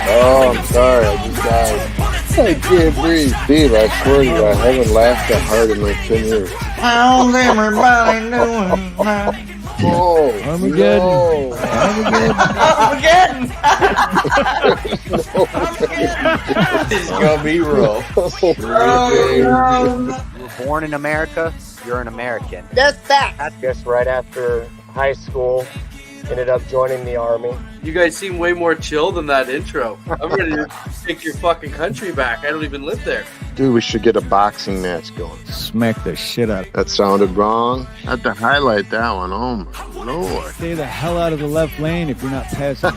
Oh, I'm sorry. I just died. I can't breathe. Steve, I swear to you, I haven't laughed that hard in like 10 years. How's everybody doing now? Oh, Armageddon. no. Armageddon. This is gonna be rough. You were born in America, you're an American. That's fact. Just right after high school, ended up joining the Army. You guys seem way more chill than that intro. I'm ready to take your fucking country back. I don't even live there. Dude, we should get a boxing match going. Smack the shit out of it. That sounded wrong. I have to highlight that one. Oh, my Lord. Stay the hell out of the left lane if you're not passing.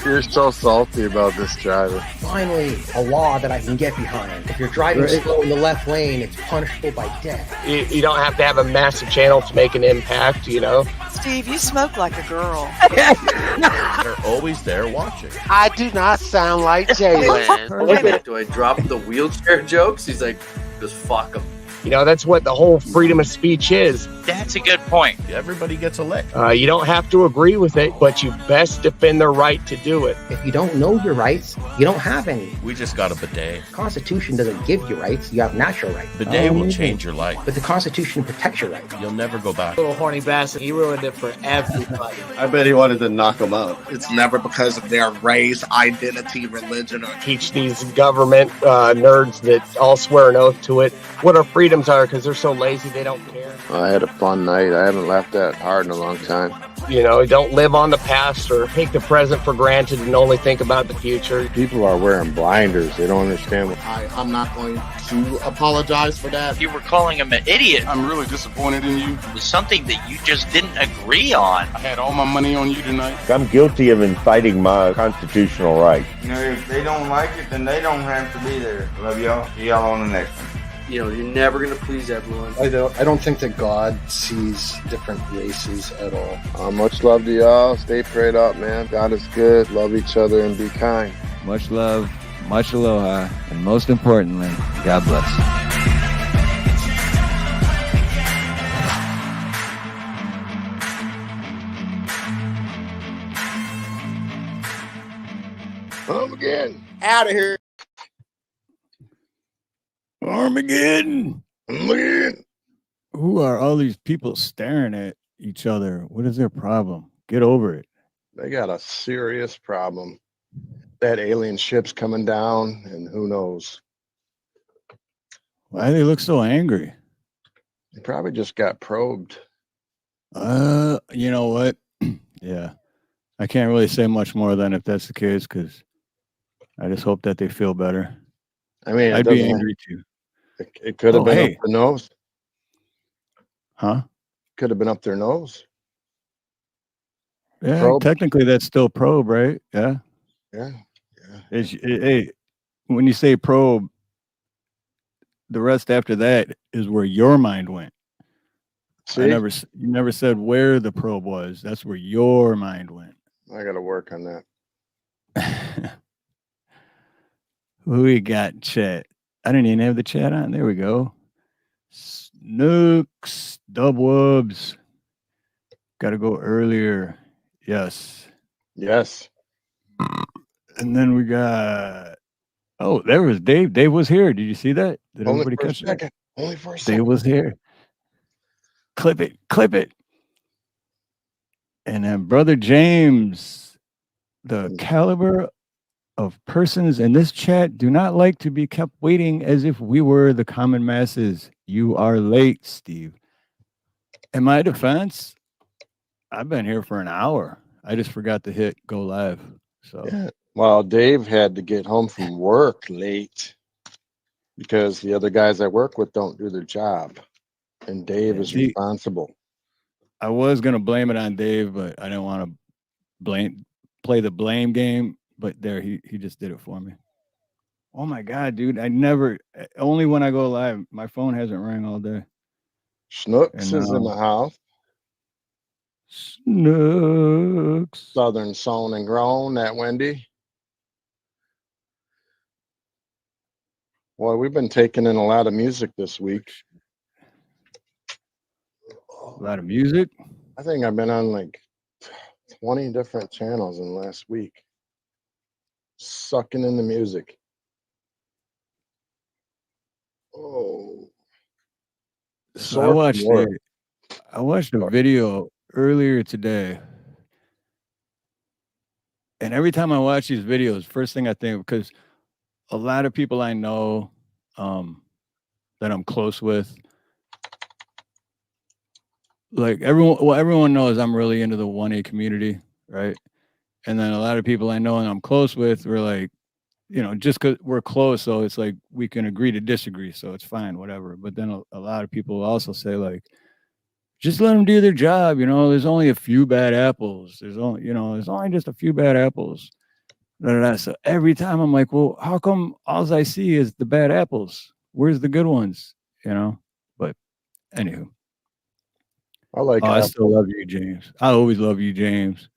You're so salty about this driver. Finally, a law that I can get behind. If you're driving slow in the left lane, it's punishable by death. You don't have to have a massive channel to make an impact, you know? Steve, you smoke like a girl. They're always there watching. I do not sound like Jalen. Do I drop the wheelchair jokes? He's like, just fuck him. You know, that's what the whole freedom of speech is. That's a good point. Everybody gets elected. You don't have to agree with it, but you best defend their right to do it. If you don't know your rights, you don't have any. We just got a bidet. The Constitution doesn't give you rights, you have natural rights. Bidet will change your life. But the Constitution protects your rights. You'll never go back. Little horny bastard, he ruined it for everybody. I bet he wanted to knock him out. It's never because of their race, identity, religion, or Teach these government nerds that all swear an oath to it what our freedoms are, because they're so lazy they don't care. I had a fun night. I haven't laughed that hard in a long time. You know, don't live on the past or take the present for granted and only think about the future. People are wearing blinders. They don't understand. I'm not going to apologize for that. You were calling him an idiot. I'm really disappointed in you. It was something that you just didn't agree on. I had all my money on you tonight. I'm guilty of inciting my constitutional right. You know, if they don't like it, then they don't have to be there. Love y'all. See y'all on the next one. You know, you're never going to please everyone. I don't think that God sees different races at all. Much love to y'all. Stay prayed up, man. God is good. Love each other and be kind. Much love, much aloha, and most importantly, God bless. Again. Out of here. Armageddon! Who are all these people staring at each other? What is their problem? Get over it. They got a serious problem. That alien ship's coming down, and who knows? Why do they look so angry? They probably just got probed. You know what? Yeah. I can't really say much more than if that's the case, because I just hope that they feel better. I mean, I'd be angry too. It could have been up their nose. Huh? Could have been up their nose. Yeah, Probe. Technically that's still probe, right? Yeah. Yeah. Hey, when you say probe, the rest after that is where your mind went. See? You never said where the probe was. That's where your mind went. I got to work on that. Who we got, chat? I didn't even have the chat on. There we go. Snooks, Dubwubs. Got to go earlier. Yes. Yes. And then we got. Oh, there was Dave. Dave was here. Did you see that? Did Only everybody for a catch second. that? Only for a second. Dave was here. Clip it. Clip it. And then Brother James, the caliber of persons in this chat do not like to be kept waiting as if we were the common masses. You are late, Steve. In my defense, I've been here for an hour. I just forgot to hit go live. So yeah. Well, Dave had to get home from work late because the other guys I work with don't do their job. And Dave is responsible. I was gonna blame it on Dave, but I didn't want to play the blame game. But there, he just did it for me. Oh my God, dude! Only when I go live, my phone hasn't rang all day. Snooks is in the house. Snooks. Southern Sown and Grown, that Wendy. Well, we've been taking in a lot of music this week. A lot of music? I think I've been on like 20 different channels in the last week. sucking in the music. Oh. So I watched a video earlier today. And every time I watch these videos, first thing I think, because a lot of people I know that I'm close with, like everyone knows I'm really into the 1A community, right? And then a lot of people I know and I'm close with, we're like, you know, just because we're close, so it's like we can agree to disagree, so it's fine, whatever. But then a lot of people also say, like, just let them do their job, you know, there's only a few bad apples. There's only just a few bad apples. So every time I'm like, well, how come all I see is the bad apples? Where's the good ones? You know? But anywho. I still love you, James. I always love you, James.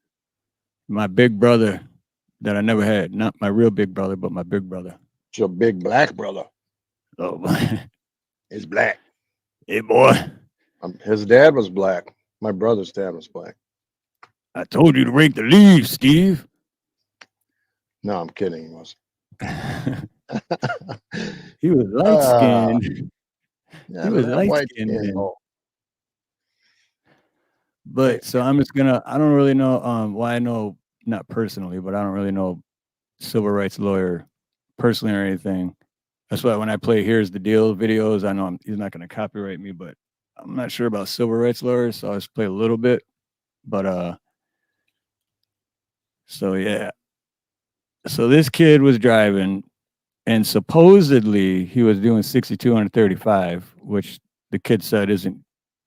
My big brother that I never had. Not my real big brother, but my big brother. It's your big black brother. Oh, my. He's black. Hey, boy. His dad was black. My brother's dad was black. I told you to rake the leaves, Steve. No, I'm kidding. He was. He was light skinned. Yeah, he was light skinned. But so I'm just gonna. I don't really know. Well, I know not personally, but I don't really know civil rights lawyer personally or anything. That's why when I play "Here's the Deal" videos, I know he's not gonna copyright me, but I'm not sure about civil rights lawyers, so I just play a little bit. But so yeah. So this kid was driving, and supposedly he was doing 62 on 35, which the kid said isn't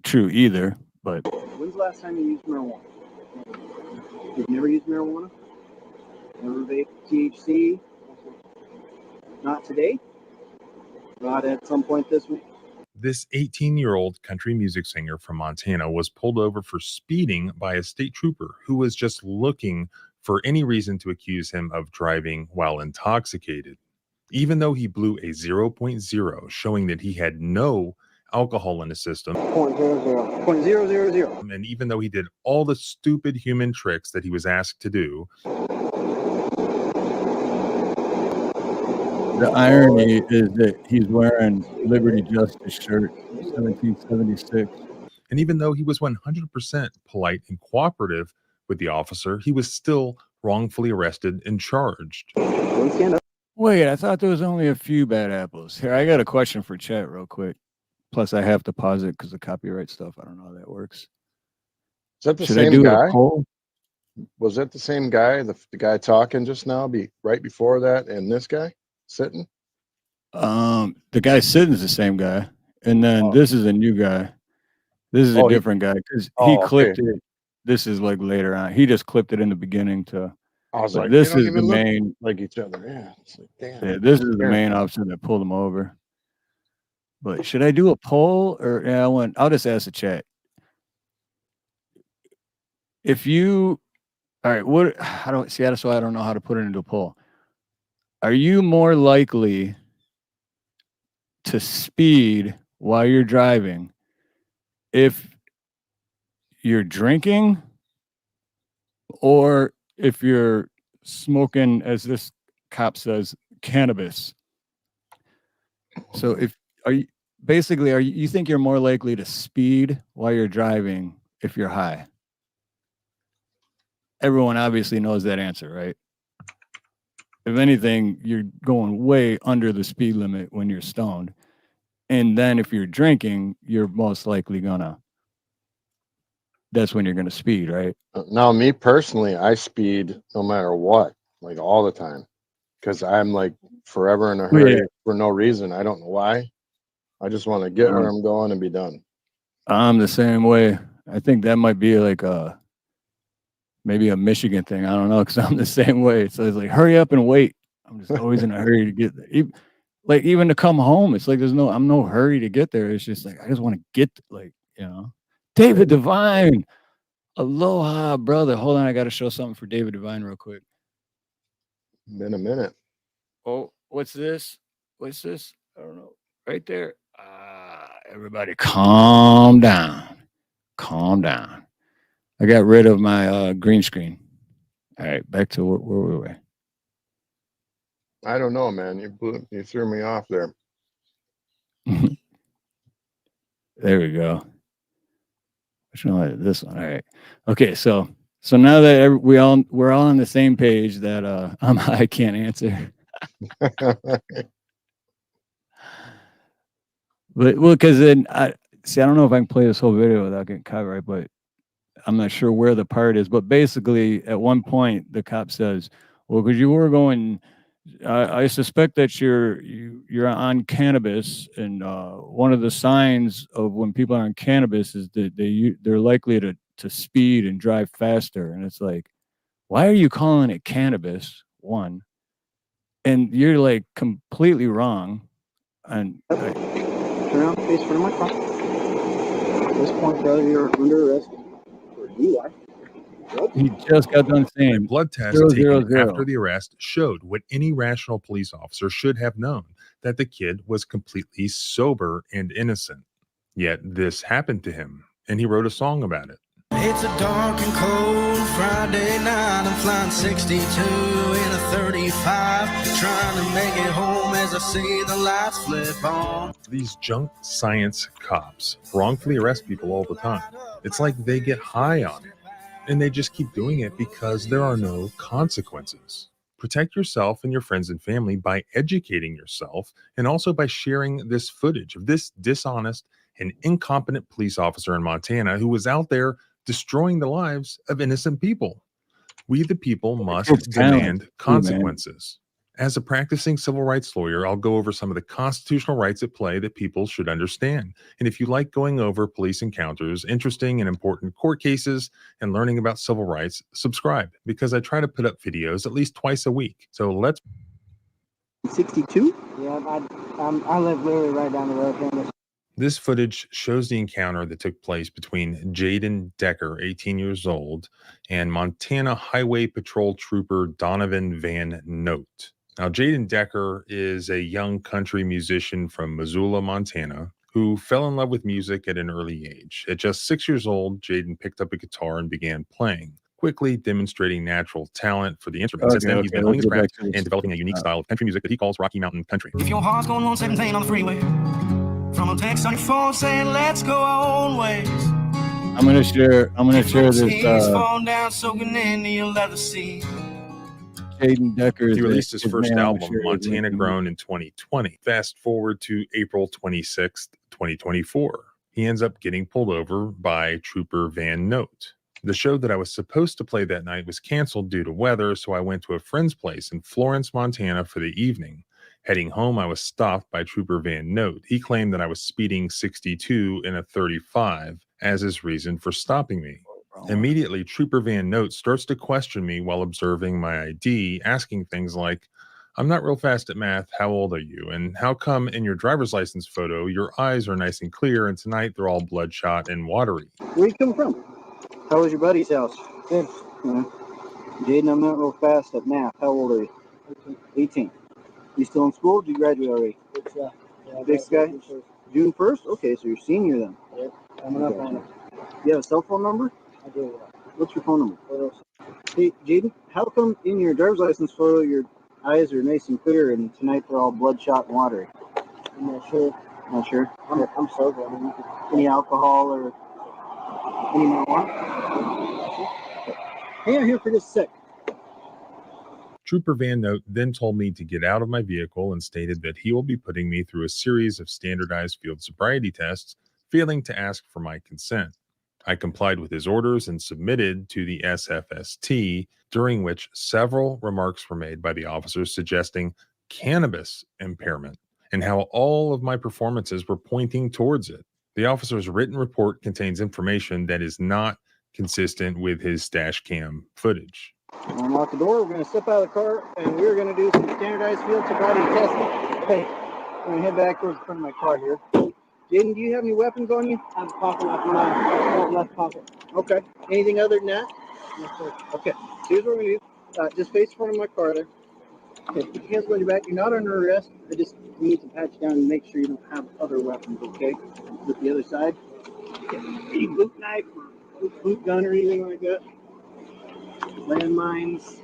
true either. But when's the last time you used marijuana? You've never used marijuana? Never vaped THC? Not today? Not at some point this week? This 18-year-old country music singer from Montana was pulled over for speeding by a state trooper who was just looking for any reason to accuse him of driving while intoxicated. Even though he blew a 0.0, showing that he had no alcohol in his system. 0.000. And even though he did all the stupid human tricks that he was asked to do. The irony is that he's wearing Liberty Justice shirt, 1776. And even though he was 100% polite and cooperative with the officer, he was still wrongfully arrested and charged. Wait, I thought there was only a few bad apples. Here, I got a question for chat real quick. Plus, I have to pause it because of copyright stuff. I don't know how that works. Is that the Should same I do guy? a poll? Was that the same guy? The guy talking just now, right before that, and this guy sitting? The guy sitting is the same guy, and then this is a new guy. This is a different guy because he clipped it. This is like later on. He just clipped it in the beginning to. I was like, this they don't is the even look main like each other. Yeah, it's like, damn. Yeah, this is the main officer that pulled him over. But should I do a poll or I'll just ask the chat. If you, all right, that's why I don't know how to put it into a poll. Are you more likely to speed while you're driving if you're drinking or if you're smoking, as this cop says, cannabis? So you think you're more likely to speed while you're driving if you're high? Everyone obviously knows that answer, right? If anything, you're going way under the speed limit when you're stoned. And then if you're drinking, you're most likely that's when you're gonna speed, right? Now, me personally, I speed no matter what, like all the time, because I'm like forever in a hurry for no reason. I don't know why. I just want to get where I'm going and be done. I'm the same way. I think that might be like maybe a Michigan thing. I don't know, because I'm the same way. So it's like, hurry up and wait. I'm just always in a hurry to get there. Even to come home, it's like I'm no hurry to get there. It's just like I just want to get David Devine. Aloha, brother. Hold on, I gotta show something for David Devine real quick. Been a minute. Oh, what's this? I don't know. Right there. Everybody calm down. I got rid of my green screen. All right, back to where were we? I don't know, man. You threw me off there. There we go. Which one? This one. All right. Okay. So now that we're all on the same page that I can't answer. But because then I don't know if I can play this whole video without getting copyright, but I'm not sure where the part is. But basically, at one point, the cop says, "Well, because you were going, I suspect that you're on cannabis, and one of the signs of when people are on cannabis is that they're likely to speed and drive faster." And it's like, why are you calling it cannabis? One, and you're like completely wrong. And Turn around, face front of my car. At this point, brother, you're under arrest for DUI. he just got done saying A blood test 000. taken after the arrest showed what any rational police officer should have known, that the kid was completely sober and innocent. Yet this happened to him, and he wrote a song about it. It's a dark and cold Friday night. I'm flying 62 in a 35, trying to make it home as I see the lights flip on. These junk science cops wrongfully arrest people all the time. It's like they get high on it, and they just keep doing it because there are no consequences. Protect yourself and your friends and family by educating yourself, and also by sharing this footage of this dishonest and incompetent police officer in Montana who was out there destroying the lives of innocent people. We, the people, must demand consequences. As a practicing civil rights lawyer, I'll go over some of the constitutional rights at play that people should understand. And if you like going over police encounters, interesting and important court cases, and learning about civil rights, subscribe, because I try to put up videos at least twice a week. So let's... 62? Yeah, I live literally right down the road. This footage shows the encounter that took place between Jaden Decker, 18 years old, and Montana Highway Patrol Trooper Donovan Van Note. Now, Jaden Decker is a young country musician from Missoula, Montana, who fell in love with music at an early age. At just 6 years old, Jaden picked up a guitar and began playing, quickly demonstrating natural talent for the instrument. Since then, he's been honing his craft and developing a unique style of country music that he calls Rocky Mountain Country. If your heart's going 117 on the freeway, from a text on your phone saying let's go our own ways. I'm gonna share this. Falling down, soaking into your leather seat. Jaden Decker. He released his first album, Montana Grown, in 2020. Fast forward to April 26th, 2024. He ends up getting pulled over by Trooper Van Note. The show that I was supposed to play that night was canceled due to weather, so I went to a friend's place in Florence, Montana for the evening. Heading home, I was stopped by Trooper Van Note. He claimed that I was speeding 62 in a 35 as his reason for stopping me. Immediately, Trooper Van Note starts to question me while observing my ID, asking things like, "I'm not real fast at math. How old are you? And how come in your driver's license photo, your eyes are nice and clear, and tonight they're all bloodshot and watery?" Where you come from? How was your buddy's house? Good. Jaden, I'm not real fast at math. How old are you? 18. You still in school? Did you graduate already? Yeah. Big guy? June 1st? Okay, so you're senior then. Yep. Coming up on it. You have a cell phone number? I do. What's your phone number? Hey, Jaden, how come in your driver's license photo your eyes are nice and clear and tonight they're all bloodshot and watery? I'm not sure. Not sure? I'm sober. I mean, any alcohol or any marijuana? Hang on here for just a sec. Trooper Van Note then told me to get out of my vehicle and stated that he will be putting me through a series of standardized field sobriety tests, failing to ask for my consent. I complied with his orders and submitted to the SFST, during which several remarks were made by the officers suggesting cannabis impairment and how all of my performances were pointing towards it. The officer's written report contains information that is not consistent with his dash cam footage. Unlock the door. We're going to step out of the car and we're going to do some standardized field sobriety testing. Okay, I'm going to head back towards the front of my car here. Jaden, do you have any weapons on you? I have a pocket left in my left pocket. Okay. Anything other than that? Yes, sir. Okay. So here's what we're going to do. Just face the front of my car there. Okay. Put your hands behind your back. You're not under arrest. I just need to pat you down and make sure you don't have other weapons, okay? With the other side. Okay. Any boot knife or boot gun or anything like that? Landmines,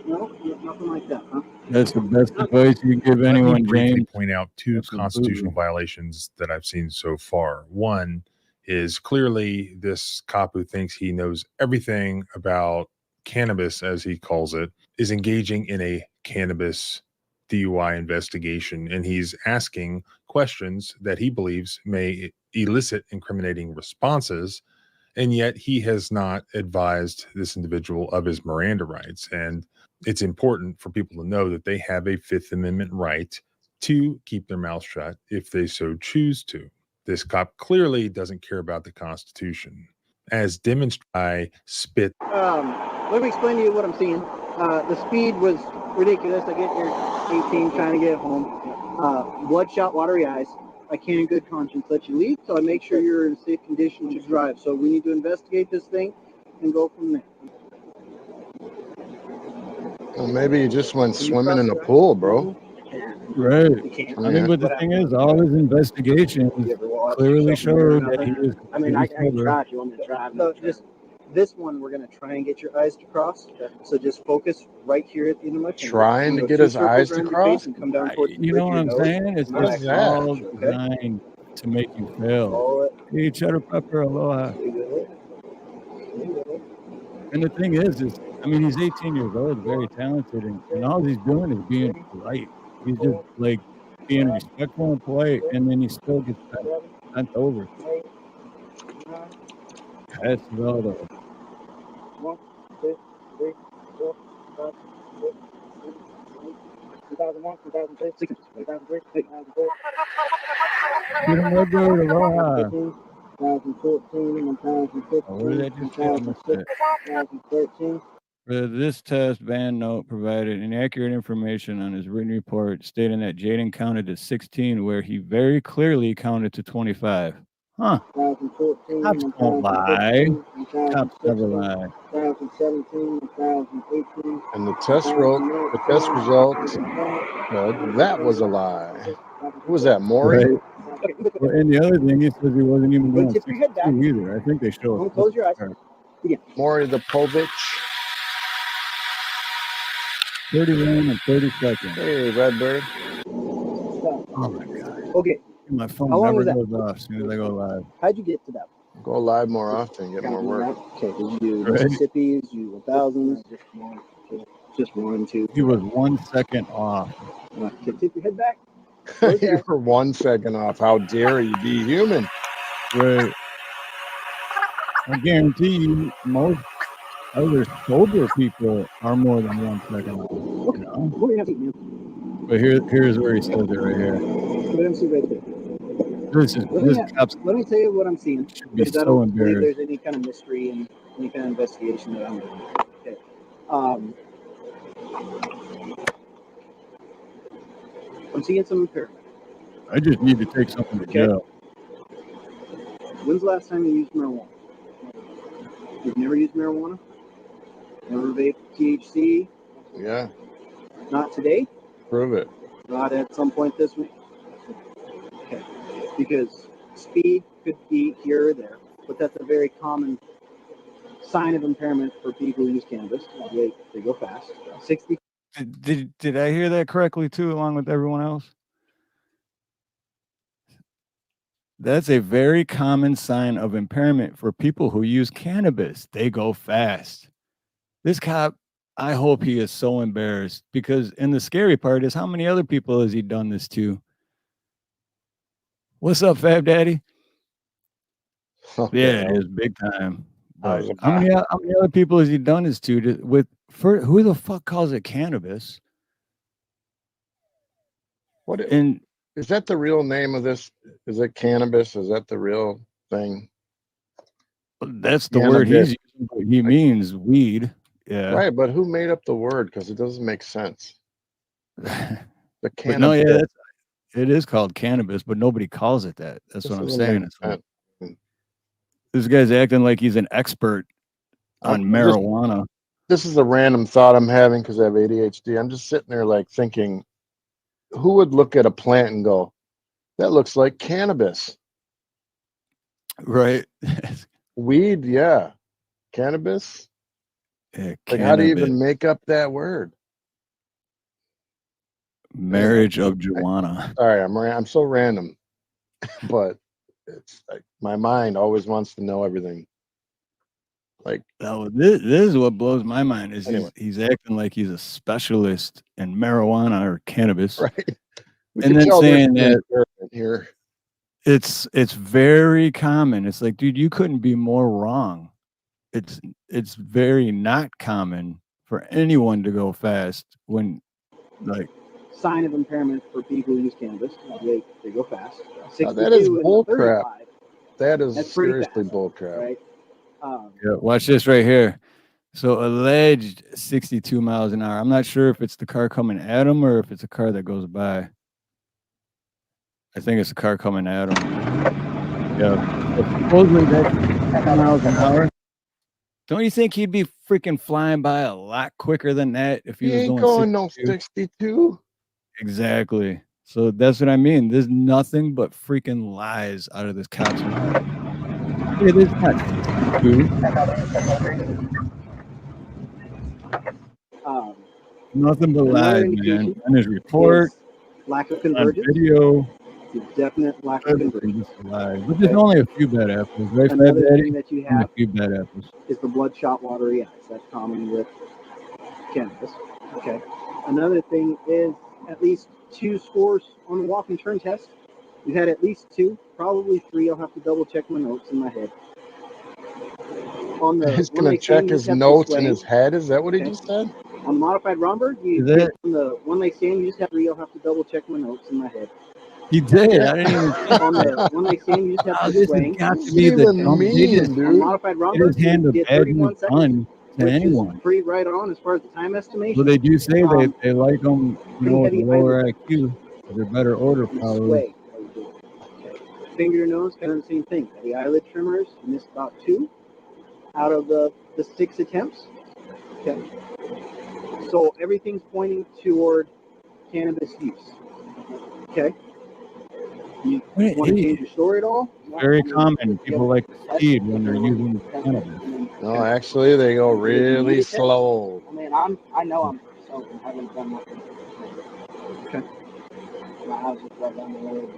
No, nothing like that, huh? That's the best advice you give Let me anyone, briefly James. point out two Absolutely. constitutional violations that I've seen so far. One is clearly this cop who thinks he knows everything about cannabis, as he calls it, is engaging in a cannabis DUI investigation, and he's asking questions that he believes may elicit incriminating responses, and yet he has not advised this individual of his Miranda rights. And it's important for people to know that they have a Fifth Amendment right to keep their mouth shut if they so choose to. This cop clearly doesn't care about the Constitution, as demonstrated by spit. Let me explain to you what I'm seeing. The speed was ridiculous. I get here 18, trying to get home. Bloodshot, watery eyes. I can't in good conscience let you leave, so I make sure you're in a safe condition to drive. So we need to investigate this thing and go from there. Well, maybe you just went swimming in a pool, bro. Right. I mean, but the thing is, all his investigations clearly showed that he was. I mean, I can drive if you want me to drive. No, just this one, we're going to try and get your eyes to cross. So just focus right here at the end of my finger. Trying to get his eyes to cross? And come down towards You know what I'm saying? It's What is that? all designed to make you fail. Hey, cheddar pepper, aloha. And the thing is, I mean, he's 18 years old, very talented, and all he's doing is being polite. He's just like being respectful and polite, and then he still gets bent over. That's all though. 1, 2, 3, 4, 5, 6, 2001, 2002, 2003, 2004. Get him over there, aloha. 2014, 2015, What did that just say? 2013. For this test, Van Note provided inaccurate information on his written report, stating that Jaden counted to 16, where he very clearly counted to 25. Huh. 2014, Cops don't lie. Cops never lie. 2017, 2018. And the test results said that was a lie. Who was that, Maury? Right. Well, and the other thing, he says he wasn't even doing 62 either. I think they showed. Close your eyes. Maury the Povich. 31 and 30 seconds. Hey, Redbird. Oh my God. Okay. My phone How long never was that? goes off as soon as I go live. How'd you get to that? Go live more often, get more work. Okay, did you do Mississippi's, you 1000s? Just 1, 2. He was 1 second off. Okay, tip your head back. You were 1 second off. How dare you be human? Right. I guarantee you, most other sober people are more than 1 second off. Okay. You know? What do you have to eat, But here's where he says it right here. Let me see right there. Let me tell you what I'm seeing. Should be Because I so don't believe embarrassed. there's any kind of mystery and any kind of investigation that I'm doing. Okay. I'm seeing some impairment. I just need to take something to jail. When's the last time you used marijuana? You've never used marijuana? Never vaped THC? Yeah. Not today? Prove it. Not at some point this week? Okay. Because speed could be here or there, but that's a very common sign of impairment for people who use cannabis. They go fast. 60. Did I hear that correctly too, along with everyone else? That's a very common sign of impairment for people who use cannabis. They go fast. This cop, I hope he is so embarrassed, because, and the scary part is, how many other people has he done this to? What's up, Fab Daddy? Yeah, it is big time. But how many other people has he done this to who the fuck calls it cannabis? And is that the real name of this? Is it cannabis? Is that the real thing? That's the word he's using. He means weed. Yeah. Right, but who made up the word? Because it doesn't make sense. The But no, yeah, it is called cannabis, but nobody calls it that. That's what I'm saying. This guy's acting like he's an expert on marijuana. This is a random thought I'm having because I have ADHD. I'm just sitting there like thinking, who would look at a plant and go, that looks like cannabis? Right. Weed, yeah. Cannabis? Like, how do you Cannabis. even make up that word? Marriage of Joanna. Sorry, I'm so random, but it's like my mind always wants to know everything. Like, Oh, this is what blows my mind is Anyway. he's acting like he's a specialist in marijuana or cannabis, right? We and can then tell there's saying an that experiment here. it's very common. It's like, dude, you couldn't be more wrong. It's very not common for anyone to go fast when, like, Sign of impairment for people who use cannabis. They go fast. Now, that is 62 and bull 35. crap. That is That's pretty seriously fast, bull crap. right? yeah, watch this right here. So alleged 62 miles an hour. I'm not sure if it's the car coming at him or if it's a car that goes by. I think it's a car coming at him. Yeah. So supposedly that's 60 miles an hour. Don't you think he'd be freaking flying by a lot quicker than that if he He was ain't going going no 62? 62. Exactly. So that's what I mean. There's nothing but freaking lies out of this cop's mouth. It is not 62. Nothing but Another lies, man. indication And his report, is lack of on convergence. video, It's a definite lack of convergence. just a lie. But there's only a few bad apples, right, Fat Another Daddy? thing that you Only have a few bad apples. is the bloodshot watery eyes. That's common with cannabis. Okay. Another thing is at least 2 scores on the walk and turn test. We've had at least 2, probably 3. I'll have to double check my notes in my head. On the He's one gonna they say check you his just have to notes in sway. his head. Is that what he Okay. just said? On the modified Romberg, Is it? on the one they say you just have 3. I'll have to double check my notes in my head. He did. I didn't even think On that. the one they say you just have Oh, to this sway. has got What's to it be the even dumb mean, biggest On dude? modified hit Romberg, his hand you of get bad 31 news seconds, done to which anyone. is pretty right on as far as the time estimation. Well, they do say Um, they like them, you know, with a heavy lower eyelid IQ. They're better order you followers. sway. while you do it. Okay. Finger your nose, kind of the same thing. The eyelid trimmers, you missed about 2 out of the 6 attempts. Okay. So everything's pointing toward cannabis use. Okay. You want to change your story at all? Very common. People like to speed when they're using cannabis. No, actually, they go really slow. I mean, I know I'm sober. I haven't done nothing. Okay. My house is right down the road.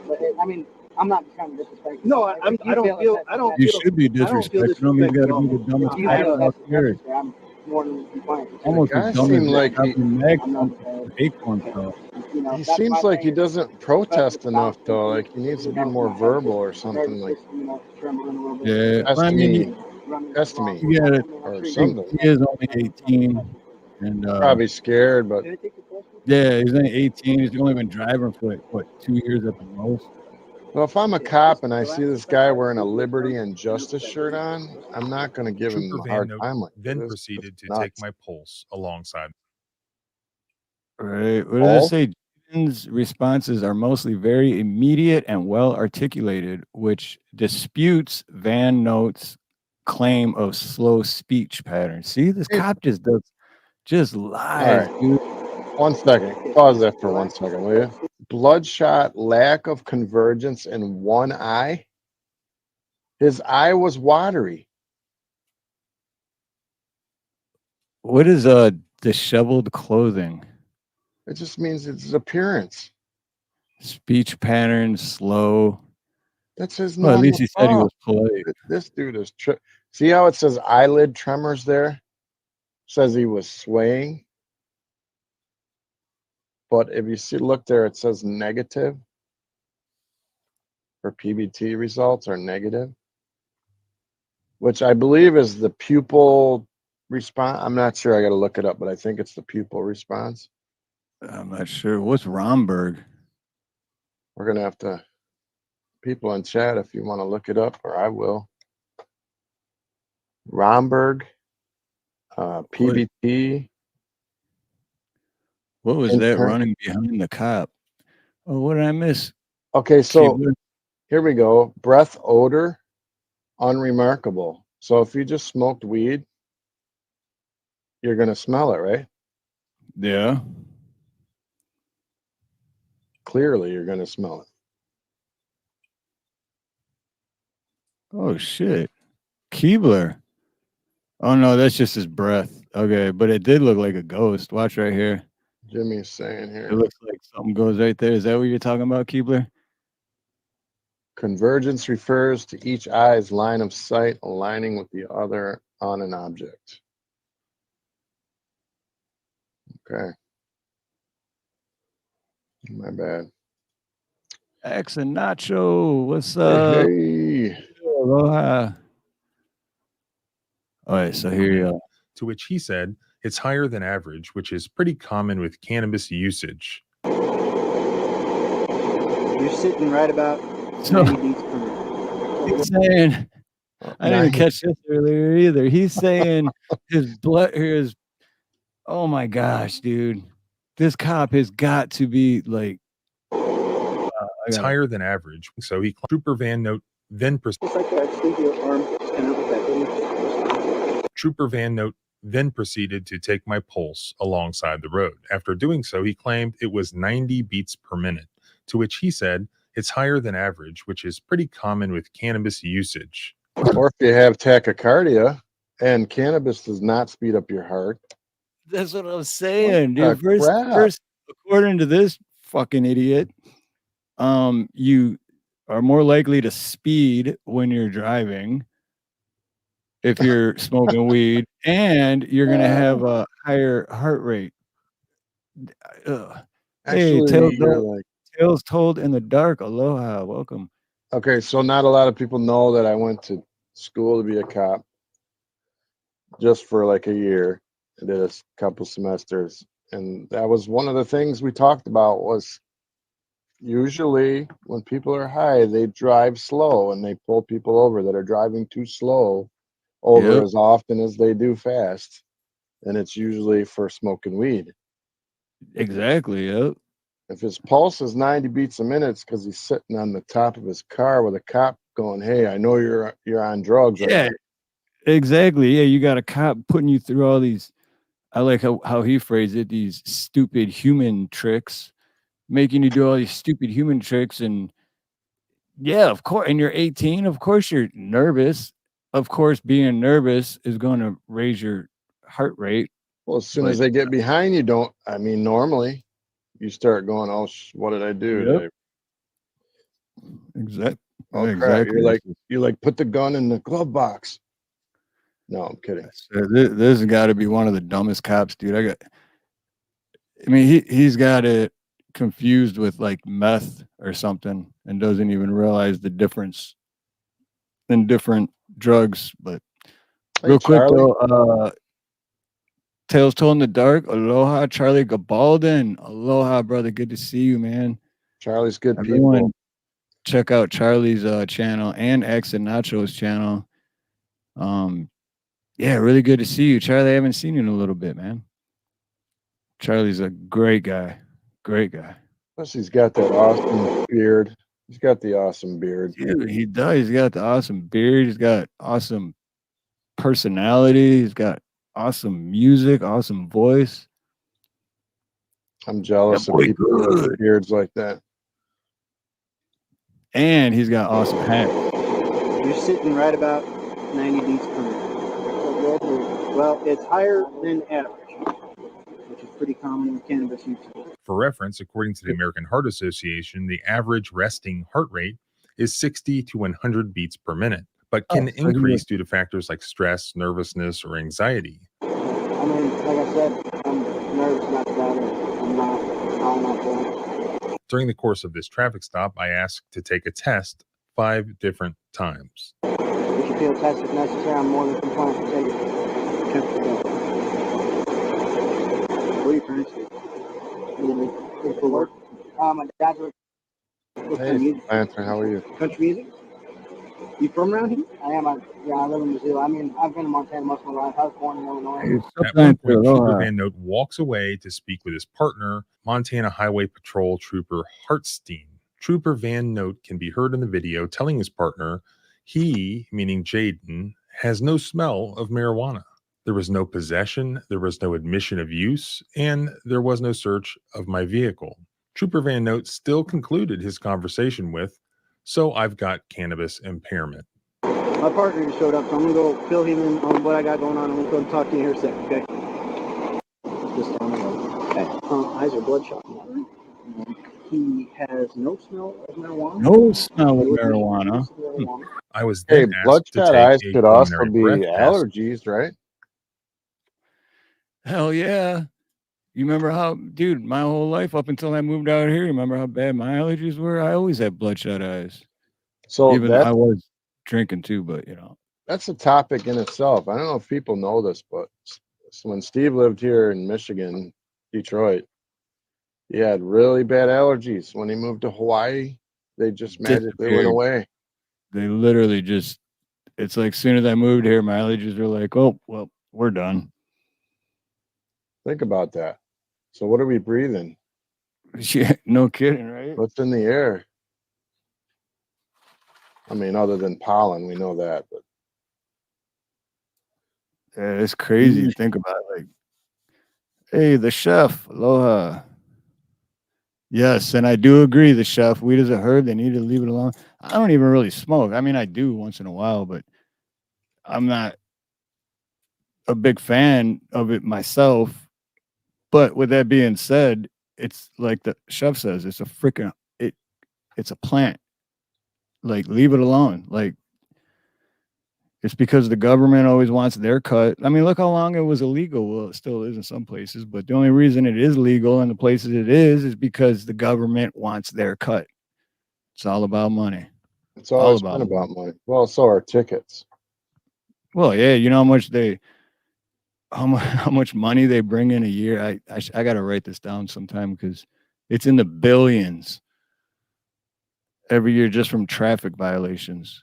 But I mean, I'm not trying to disrespect you. No, I don't feel. You should be disrespecting them. He's got to be the dumbest You guy feel out there. I'm more than compliant. Almost The as guy dumb as seemed like that he- Captain Mag I'm not acorn stuff. You know, He that's seems my like he thing. doesn't protest Especially enough, with though. South Like, he needs to be That was more my head. verbal or something. Nervous Like, system, trembling a little bit. Yeah, That's I to mean, me. Running That's to wrong. me. you got it. Or He something. is only 18, and Probably scared, but Can I take the question? yeah, he's only 18. He's only been driving for like, what, 2 years at the most. well, if I'm a cop and I see this guy wearing a Liberty and Justice shirt on, I'm not going to give him Trooper a Van hard Note time like then this. proceeded It's to take nuts. my pulse alongside. Right. What does it say? Jaden's responses are mostly very immediate and well articulated, which disputes Van Note's claim of slow speech pattern. See, this cop just lies, right. dude. 1 second. Pause that for 1 second, will you? Bloodshot, lack of convergence in one eye. His eye was watery. What is disheveled clothing? It just means it's his appearance. Speech pattern, slow. That's his Well, at normal least he said he talk. was polite. This dude is. See how it says eyelid tremors there? Says he was swaying. But if you see, look there, it says negative. Or PBT results are negative, which I believe is the pupil response. I'm not sure. I got to look it up, but I think it's the pupil response. I'm not sure. What's Romberg? We're going to have to, people in chat, if you want to look it up, or I will. Romberg, PBT. What was that running behind the cop? Oh, what did I miss? Okay, so here we go. Breath, odor, unremarkable. So if you just smoked weed, you're going to smell it, right? Yeah. Clearly, you're going to smell it. Oh, shit. Keebler. Oh no, that's just his breath. Okay, but it did look like a ghost. Watch right here. Jimmy's saying It here. looks like something goes right there. Is that what you're talking about, Keebler? Convergence refers to each eye's line of sight aligning with the other on an object. Okay. My bad. X and Nacho, what's up? Hey. Aloha. All right, so here you go. To which he said, it's higher than average, which is pretty common with cannabis usage. You're sitting right about So 90 beats per minute. he's saying, I didn't even catch this earlier either. He's saying his blood, oh my gosh, dude. This cop has got to be like, it's higher than average. So he Trooper Van Note then Just like that, sleep your arm stand up with that thing. Trooper Van Note then proceeded to take my pulse alongside the road. After doing so, he claimed it was 90 beats per minute, to which he said it's higher than average, which is pretty common with cannabis usage. Or if you have tachycardia, and cannabis does not speed up your heart. That's what I'm saying, dude. First, according to this fucking idiot, you are more likely to speed when you're driving if you're smoking weed, and you're gonna have a higher heart rate. Hey, Tales Told in the Dark. Aloha, welcome. Okay, so not a lot of people know that I went to school to be a cop just for like a year. I did a couple semesters, and that was one of the things we talked about was usually when people are high, they drive slow and they pull people over that are driving too slow over as often as they do fast, and it's usually for smoking weed. Exactly. Yep. If his pulse is 90 beats a minute, it's because he's sitting on the top of his car with a cop going, "Hey, I know you're on drugs." Yeah, right? Exactly. Yeah, you got a cop putting you through all these. I like how he phrased it. These stupid human tricks, making you do all these stupid human tricks, and yeah, of course. And you're 18. Of course, you're nervous. Of course, being nervous is going to raise your heart rate. Well, as soon as they get behind you, normally you start going, "Oh, what did I do?" Exactly. Oh crap! Exactly. You're like, put the gun in the glove box. No, I'm kidding. This has got to be one of the dumbest cops, dude. I mean, he's got it confused with like meth or something, and doesn't even realize the difference in different drugs. But real quick though, Tales Told in the Dark. Aloha, Charlie Gabaldon. Aloha, brother. Good to see you, man. Charlie's good Everyone, people. check out Charlie's channel and X and Nacho's channel. Yeah, really good to see you, Charlie. I haven't seen you in a little bit, man. Charlie's a great guy. Great guy. Plus, he's got that awesome beard. He's got the awesome beard. Dude, he does. He's got the awesome beard. He's got awesome personality. He's got awesome music, awesome voice. I'm jealous of people with beards like that. And he's got awesome hats. You're sitting right about 90 beats per minute. Well, it's higher than average, which is pretty common with cannabis use. For reference, according to the American Heart Association, the average resting heart rate is 60 to 100 beats per minute, but can increase due to factors like stress, nervousness, or anxiety. I mean, like I said, I'm nervous about that. I'm not that. During the course of this traffic stop, I asked to take a test 5 different times. If you feel a test is necessary, I'm more than compliant to take it. Where are you parents? For work. My dad's working. Hey, Lantern, how are you? Country music. You from around here? I am. I live in Missoula. I mean, I've been in Montana most of my life. I was born in Illinois. At one point, Trooper Van Note walks away to speak with his partner, Montana Highway Patrol Trooper Hartstein. Trooper Van Note can be heard in the video telling his partner he, meaning Jaden, has no smell of marijuana. There was no possession, there was no admission of use, and there was no search of my vehicle. Trooper Van Note still concluded his conversation with, "So I've got cannabis impairment." My partner just showed up, so I'm gonna go fill him in on what I got going on. I'm gonna go talk to you here in a second, okay? Just on the road. Okay. Eyes are bloodshot. He has no smell of marijuana. No smell of No admission marijuana. to use of marijuana. I was Hey, then asked to bloodshot take eyes a could also preliminary be breath test. allergies, right? Hell yeah. You remember how, dude, my whole life up until I moved out here, remember how bad my allergies were? I always had bloodshot eyes. So Even I was drinking too, but you know. that's a topic in itself. I don't know if people know this, but when Steve lived here in Michigan, Detroit, he had really bad allergies. When he moved to Hawaii, they just magically went Disappeared. away. They literally just, it's like as soon as I moved here, my allergies were like, oh, well, we're done. Think about that. So what are we breathing? Yeah, no kidding, right? What's in the air? I mean, other than pollen, we know that, but Yeah, it's crazy to think about. Like, hey, the chef, aloha. Yes, and I do agree. The chef, weed is a herb. They need to leave it alone. I don't even really smoke. I mean, I do once in a while, but I'm not a big fan of it myself. But with that being said, it's like the chef says, it's a freaking it's a plant. Like, leave it alone. Like, it's because the government always wants their cut. I mean, look how long it was illegal. Well, it still is in some places, but the only reason it is legal in the places it is because the government wants their cut. It's all about money. it's always been about money. Well, so are tickets. Well, yeah, you know how much money they bring in a year. I got to write this down sometime because it's in the billions every year just from traffic violations.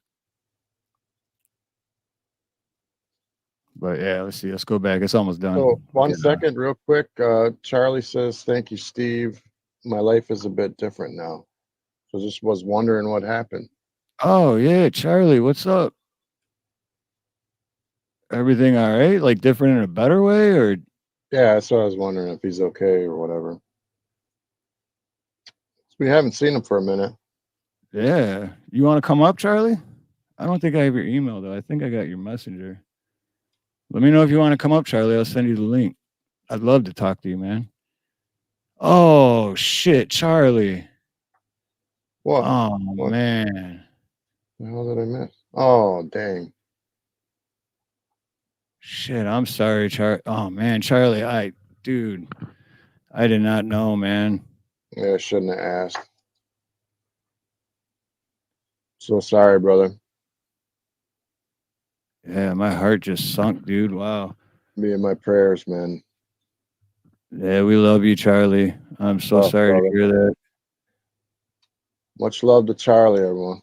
But yeah, let's see. Let's go back. It's almost done. So one Okay, second, real quick. Charlie says, "Thank you, Steve. My life is a bit different now." So just was wondering what happened. Oh yeah, Charlie, what's up? Everything all right? Like different in a better way, or Yeah, that's what I was wondering if he's okay or whatever. We haven't seen him for a minute. yeah? You want to come up, Charlie? I don't think I have your email though. I think I got your messenger. Let me know if you want to come up, Charlie. I'll send you the link. I'd love to talk to you, man. Oh shit, Charlie. What? Oh What man. the hell did I miss? Oh dang. Shit, I'm sorry, Charlie. Oh man, Charlie, dude, I did not know, man. Yeah, I shouldn't have asked. So sorry, brother. Yeah, my heart just sunk, dude. Wow. Be in my prayers, man. Yeah, we love you, Charlie. I'm so Tough, sorry brother. to hear that. Much love to Charlie, everyone.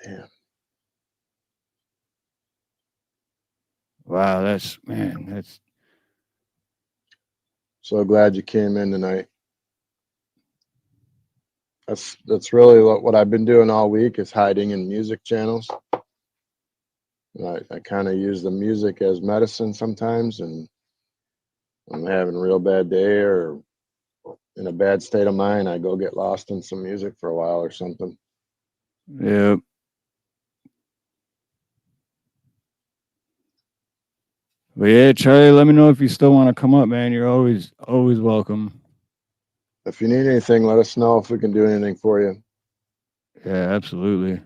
Yeah. Wow, that's So glad you came in tonight. That's really what I've been doing all week is hiding in music channels. I kind of use the music as medicine sometimes, and I'm having a real bad day or in a bad state of mind, I go get lost in some music for a while or something. yeah. But yeah, Charlie, let me know if you still want to come up, man. You're always welcome. If you need anything, let us know if we can do anything for you. Yeah, absolutely.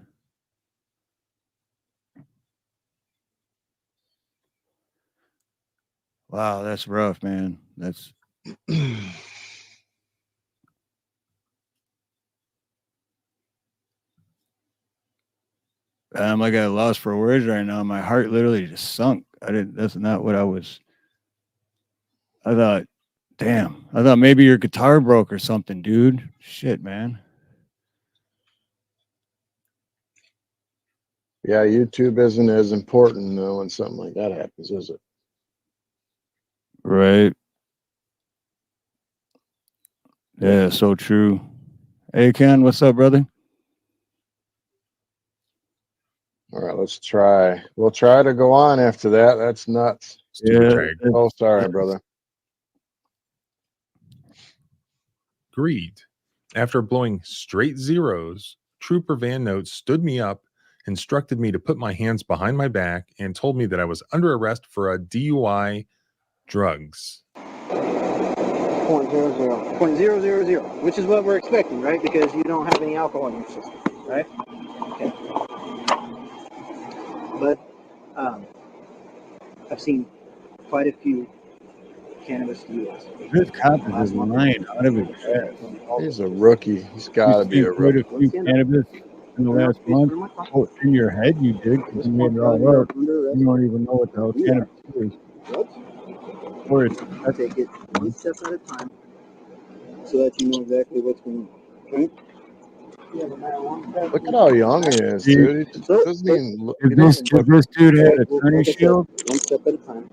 Wow, that's rough, man. That's I got lost for words right now. My heart literally just sunk. That's not what I was. I thought, damn. I thought maybe your guitar broke or something, dude. Shit, man. Yeah, YouTube isn't as important when something like that happens, is it? Right. Yeah, so true. Hey, Ken, what's up, brother? All right, let's try. We'll try to go on after that. That's nuts. Yeah. Oh, sorry, brother. Greed. After blowing straight zeros, Trooper Van Note stood me up, instructed me to put my hands behind my back, and told me that I was under arrest for a DUI drugs. 0.000, which is what we're expecting, right? Because you don't have any alcohol in your system, right? Okay. But I've seen quite a few cannabis DUIs. This cop is just lying out of his ass. He's a rookie. He's got to be a Quite rookie. a few cannabis in the last month. Oh, in your head, you did, because you made it all up. You don't even know what the hell cannabis is. Or it's take it one step at a time so that you know exactly what's going on. Okay? Look at how young he is, dude. He doesn't even look. If this dude had a tourney shield, one step at a time.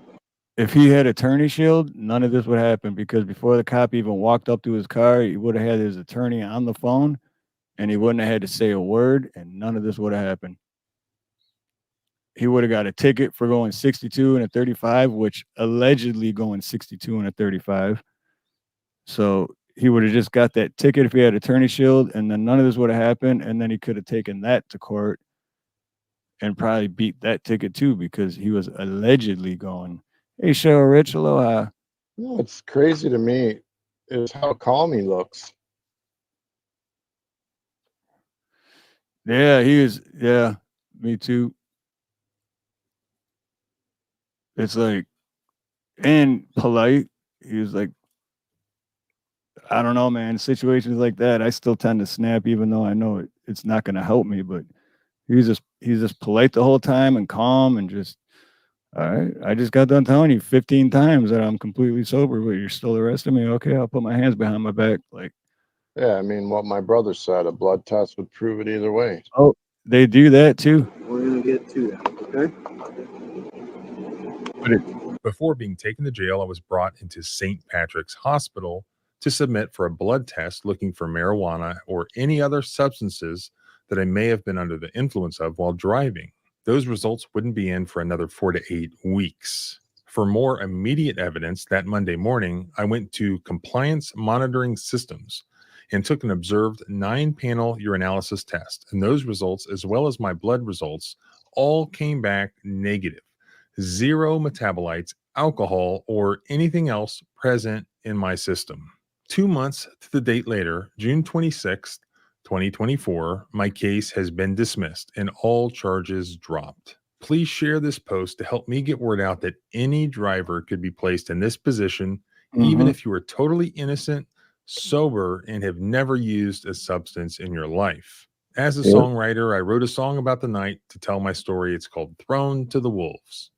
if he had a tourney shield, none of this would happen, because before the cop even walked up to his car, he would have had his attorney on the phone and he wouldn't have had to say a word, and none of this would have happened. He would have got a ticket for going 62 and a 35, which allegedly going 62 and a 35. So he would have just got that ticket if he had attorney shield, and then none of this would have happened. And then he could have taken that to court and probably beat that ticket too, because he was allegedly going, hey, Cheryl Rich, aloha. What's crazy to me is how calm he looks. Yeah, he is. Yeah, me too. It's like, and polite. He was like, I don't know, man. Situations like that, I still tend to snap, even though I know it's not going to help me. But he's just polite the whole time and calm and just, all right, I just got done telling you 15 times that I'm completely sober, but you're still arresting me. Okay, I'll put my hands behind my back. Like, yeah, I mean, what my brother said, a blood test would prove it either way. Oh, they do that too. We're going to get to that, okay? Before being taken to jail, I was brought into St. Patrick's Hospital to submit for a blood test looking for marijuana or any other substances that I may have been under the influence of while driving. Those results wouldn't be in for another 4 to 8 weeks. For more immediate evidence, that Monday morning, I went to Compliance Monitoring Systems and took an observed 9-panel urinalysis test. And those results, as well as my blood results, all came back negative. 0 metabolites, alcohol, or anything else present in my system. 2 months to the date later, June 26th, 2024, my case has been dismissed and all charges dropped. Please share this post to help me get word out that any driver could be placed in this position, even if you are totally innocent, sober, and have never used a substance in your life. As a songwriter, I wrote a song about the night to tell my story. It's called Thrown to the Wolves.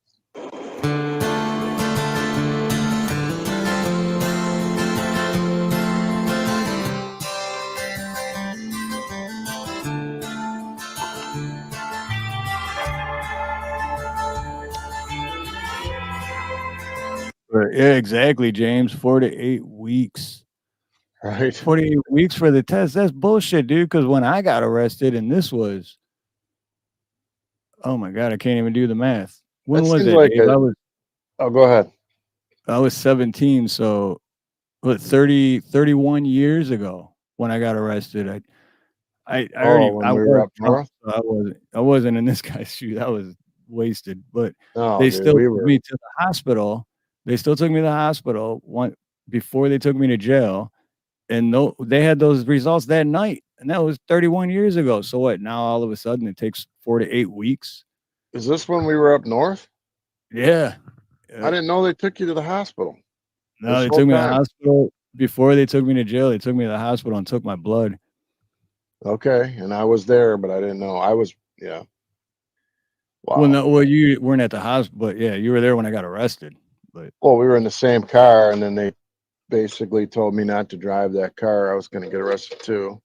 Yeah, exactly, James. 4 to 8 weeks. Right. 48 weeks for the test. That's bullshit, dude. Because when I got arrested, and this was, oh my God, I can't even do the math. When was it, like Dave? Oh, go ahead. I was 17, so what, 31 years ago when I got arrested. I were up north? I wasn't in this guy's shoes. I was wasted, but No, they dude, still we took were. me to the hospital. They still took me to the hospital before they took me to jail, and they had those results that night, and that was 31 years ago. So what? Now all of a sudden it takes 4 to 8 weeks. Is this when we were up north? Yeah. I didn't know they took you to the hospital. No, they took me to the hospital before they took me to jail. They took me to the hospital and took my blood. Okay, and I was there, but I didn't know. I was, yeah. Wow. Well, you weren't at the hospital, but yeah, you were there when I got arrested. But well, we were in the same car, and then they basically told me not to drive that car. I was going to get arrested too.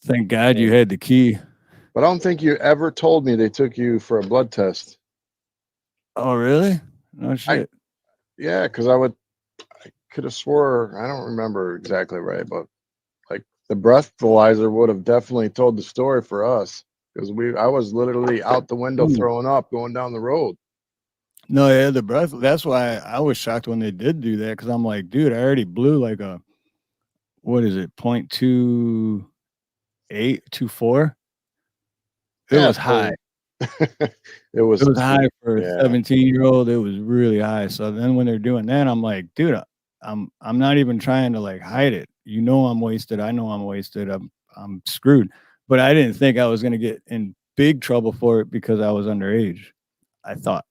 Thank God you had the key. But I don't think you ever told me they took you for a blood test. Oh, really? No shit. Yeah, because I could have swore, I don't remember exactly right, but like the breathalyzer would have definitely told the story for us, because I was literally out the window throwing up going down the road. No, yeah, the breath. That's why I was shocked when they did do that, because I'm like, dude, I already blew like what is it, 0.2824? It Yeah, was high. it was It was high for a yeah. 17-year-old. It was really high. So then when they're doing that, I'm like, dude, I'm not even trying to like hide it. You know I'm wasted. I know I'm wasted. I'm screwed. But I didn't think I was gonna get in big trouble for it because I was underage. I thought.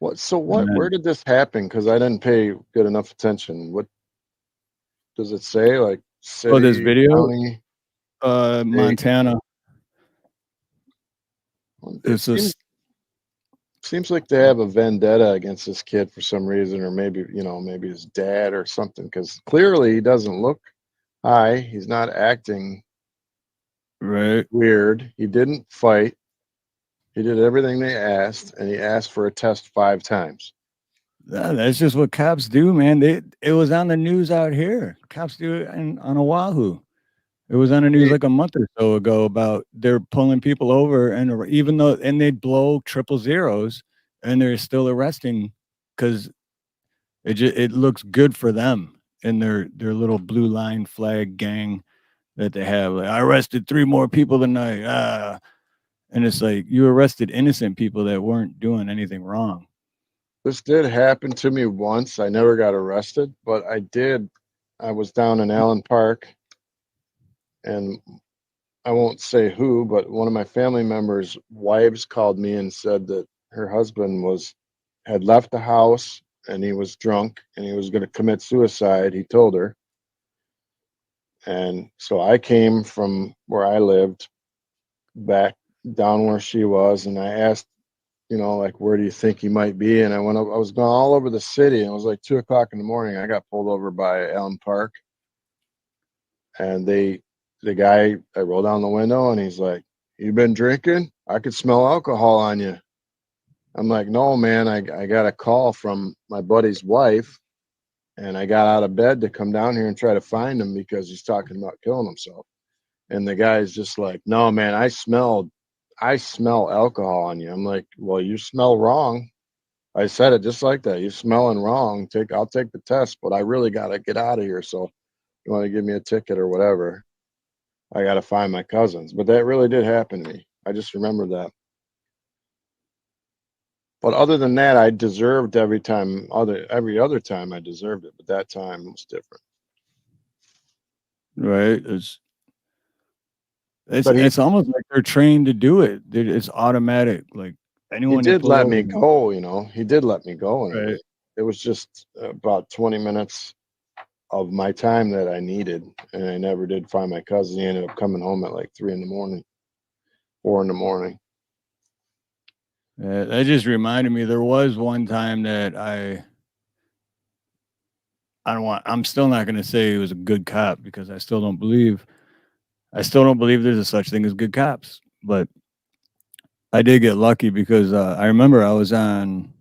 Where did this happen? Because I didn't pay good enough attention. What does it say? Like Oh, this city, video? county? Montana. It seems like they have a vendetta against this kid for some reason, or maybe maybe his dad or something. Because clearly he doesn't look high. He's not acting right weird. He didn't fight. He did everything they asked, and he asked for a test 5 times. That's just what cops do, man. It was on the news out here. Cops do it on Oahu. It was on the news like a month or so ago about they're pulling people over, and even though they blow 000s, and they're still arresting because it looks good for them and their little blue line flag gang that they have. Like, I arrested 3 more people tonight. And it's like you arrested innocent people that weren't doing anything wrong. This did happen to me once. I never got arrested, but I was down in Allen Park, and I won't say who, but one of my family members' wives called me and said that her husband had left the house and he was drunk and he was going to commit suicide, he told her. And so I came from where I lived back down where she was, and I asked, like, where do you think he might be? And I was going all over the city, and it was like 2:00 in the morning. I got pulled over by Allen Park, and the guy, I rolled down the window, and he's like, "You been drinking? I could smell alcohol on you." I'm like, "No, man, I got a call from my buddy's wife, and I got out of bed to come down here and try to find him because he's talking about killing himself." And the guy's just like, "No, man, I smell alcohol on you." I'm like, "Well, you smell wrong." I said it just like that. "You smelling wrong. I'll take the test, but I really got to get out of here. So you want to give me a ticket or whatever, I got to find my cousins." But that really did happen to me. I just remember that. But other than that, I deserved every other time I deserved it. But that time was different. Right. It's almost like they're trained to do it. It's automatic. Like He anyone did let me go, He did let me go, and Right. it was just about 20 minutes of my time that I needed, and I never did find my cousin. He ended up coming home at like 3 in the morning, 4 in the morning. That just reminded me. There was one time that I'm still not going to say he was a good cop because I still don't believe there's a such thing as good cops. But I did get lucky because I remember I was on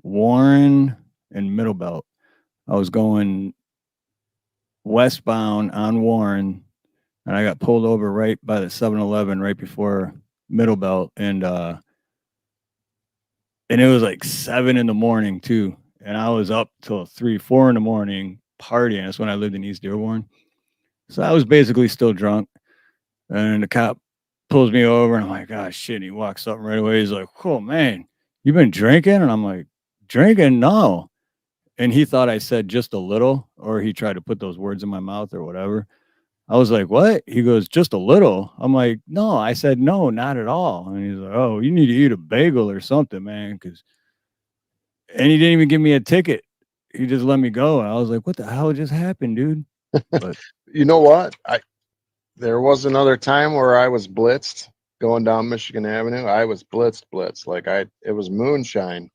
Warren and Middle Belt. I was going westbound on Warren, and I got pulled over right by the 7-Eleven right before Middle Belt, and it was like 7 in the morning too, and I was up till 3, 4 in the morning partying. That's when I lived in East Dearborn, so I was basically still drunk. And the cop pulls me over, and I'm like, "Oh shit!" And he walks up right away. He's like, "Oh man, you been drinking?" And I'm like, "Drinking? No." And he thought I said just a little, or he tried to put those words in my mouth or whatever. I was like, "What?" He goes, "Just a little." I'm like, "No," I said, "No, not at all." And he's like, "Oh, you need to eat a bagel or something, man." And he didn't even give me a ticket. He just let me go. And I was like, "What the hell just happened, dude?" But You know what? There was another time where I was blitzed going down Michigan Avenue. I was blitzed. Like it was moonshine,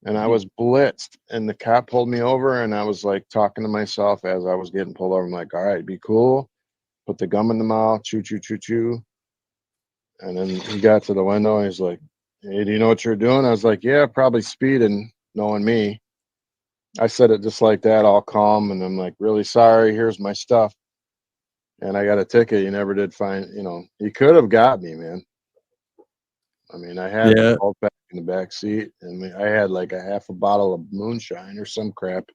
and I was blitzed, and the cop pulled me over, and I was like talking to myself as I was getting pulled over. I'm like, "All right, be cool. Put the gum in the mouth, chew, chew, chew, chew." And then he got to the window, and he's like, "Hey, do you know what you're doing?" I was like, "Yeah, probably speeding, knowing me." I said it just like that, all calm, and I'm like, "Really sorry, here's my stuff." And I got a ticket. He never did find, he could have got me, man. I mean, I had my belt back in the back seat, and I had like a half a bottle of moonshine or some crap.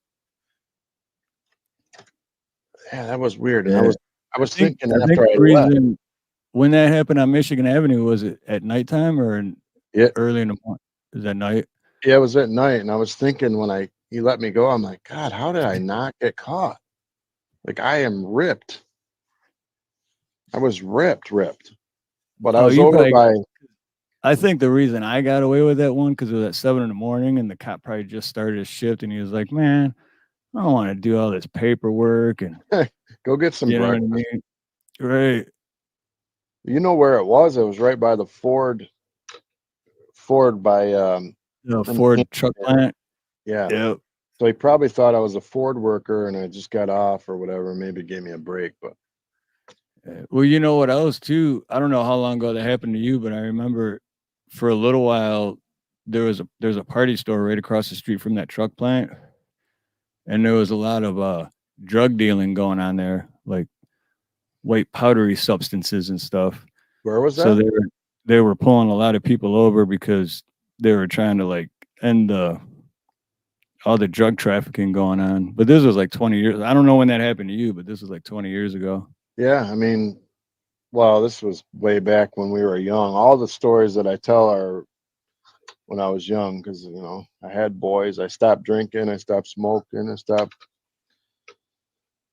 Yeah, that was weird. And Yeah. I was I thinking think after I the left. reason when that happened on Michigan Avenue, was it at nighttime or early in the morning? Is that night? Yeah, it was at night, and I was thinking when he let me go, I'm like, God, how did I not get caught? Like I am ripped. I was ripped. But I was you over probably. by. I think the reason I got away with that one because it was at 7 in the morning, and the cop probably just started his shift, and he was like, "Man, I don't want to do all this paperwork and Go get some you know what I breakfast." mean?" Right. You know where it was? It was right by the Ford by The Ford truck plant. Yeah. Yep. So he probably thought I was a Ford worker and I just got off or whatever. Maybe gave me a break, but Well, you know what else too? I don't know how long ago that happened to you, but I remember for a little while there's a party store right across the street from that truck plant, and there was a lot of drug dealing going on there, like white powdery substances and stuff. Where was So that? they were pulling a lot of people over because they were trying to like end all the drug trafficking going on. But this was like 20 years. I don't know when that happened to you, but this was like 20 years ago. Yeah, I mean, well, this was way back when we were young. All the stories that I tell are when I was young because, I had boys. I stopped drinking. I stopped smoking. I stopped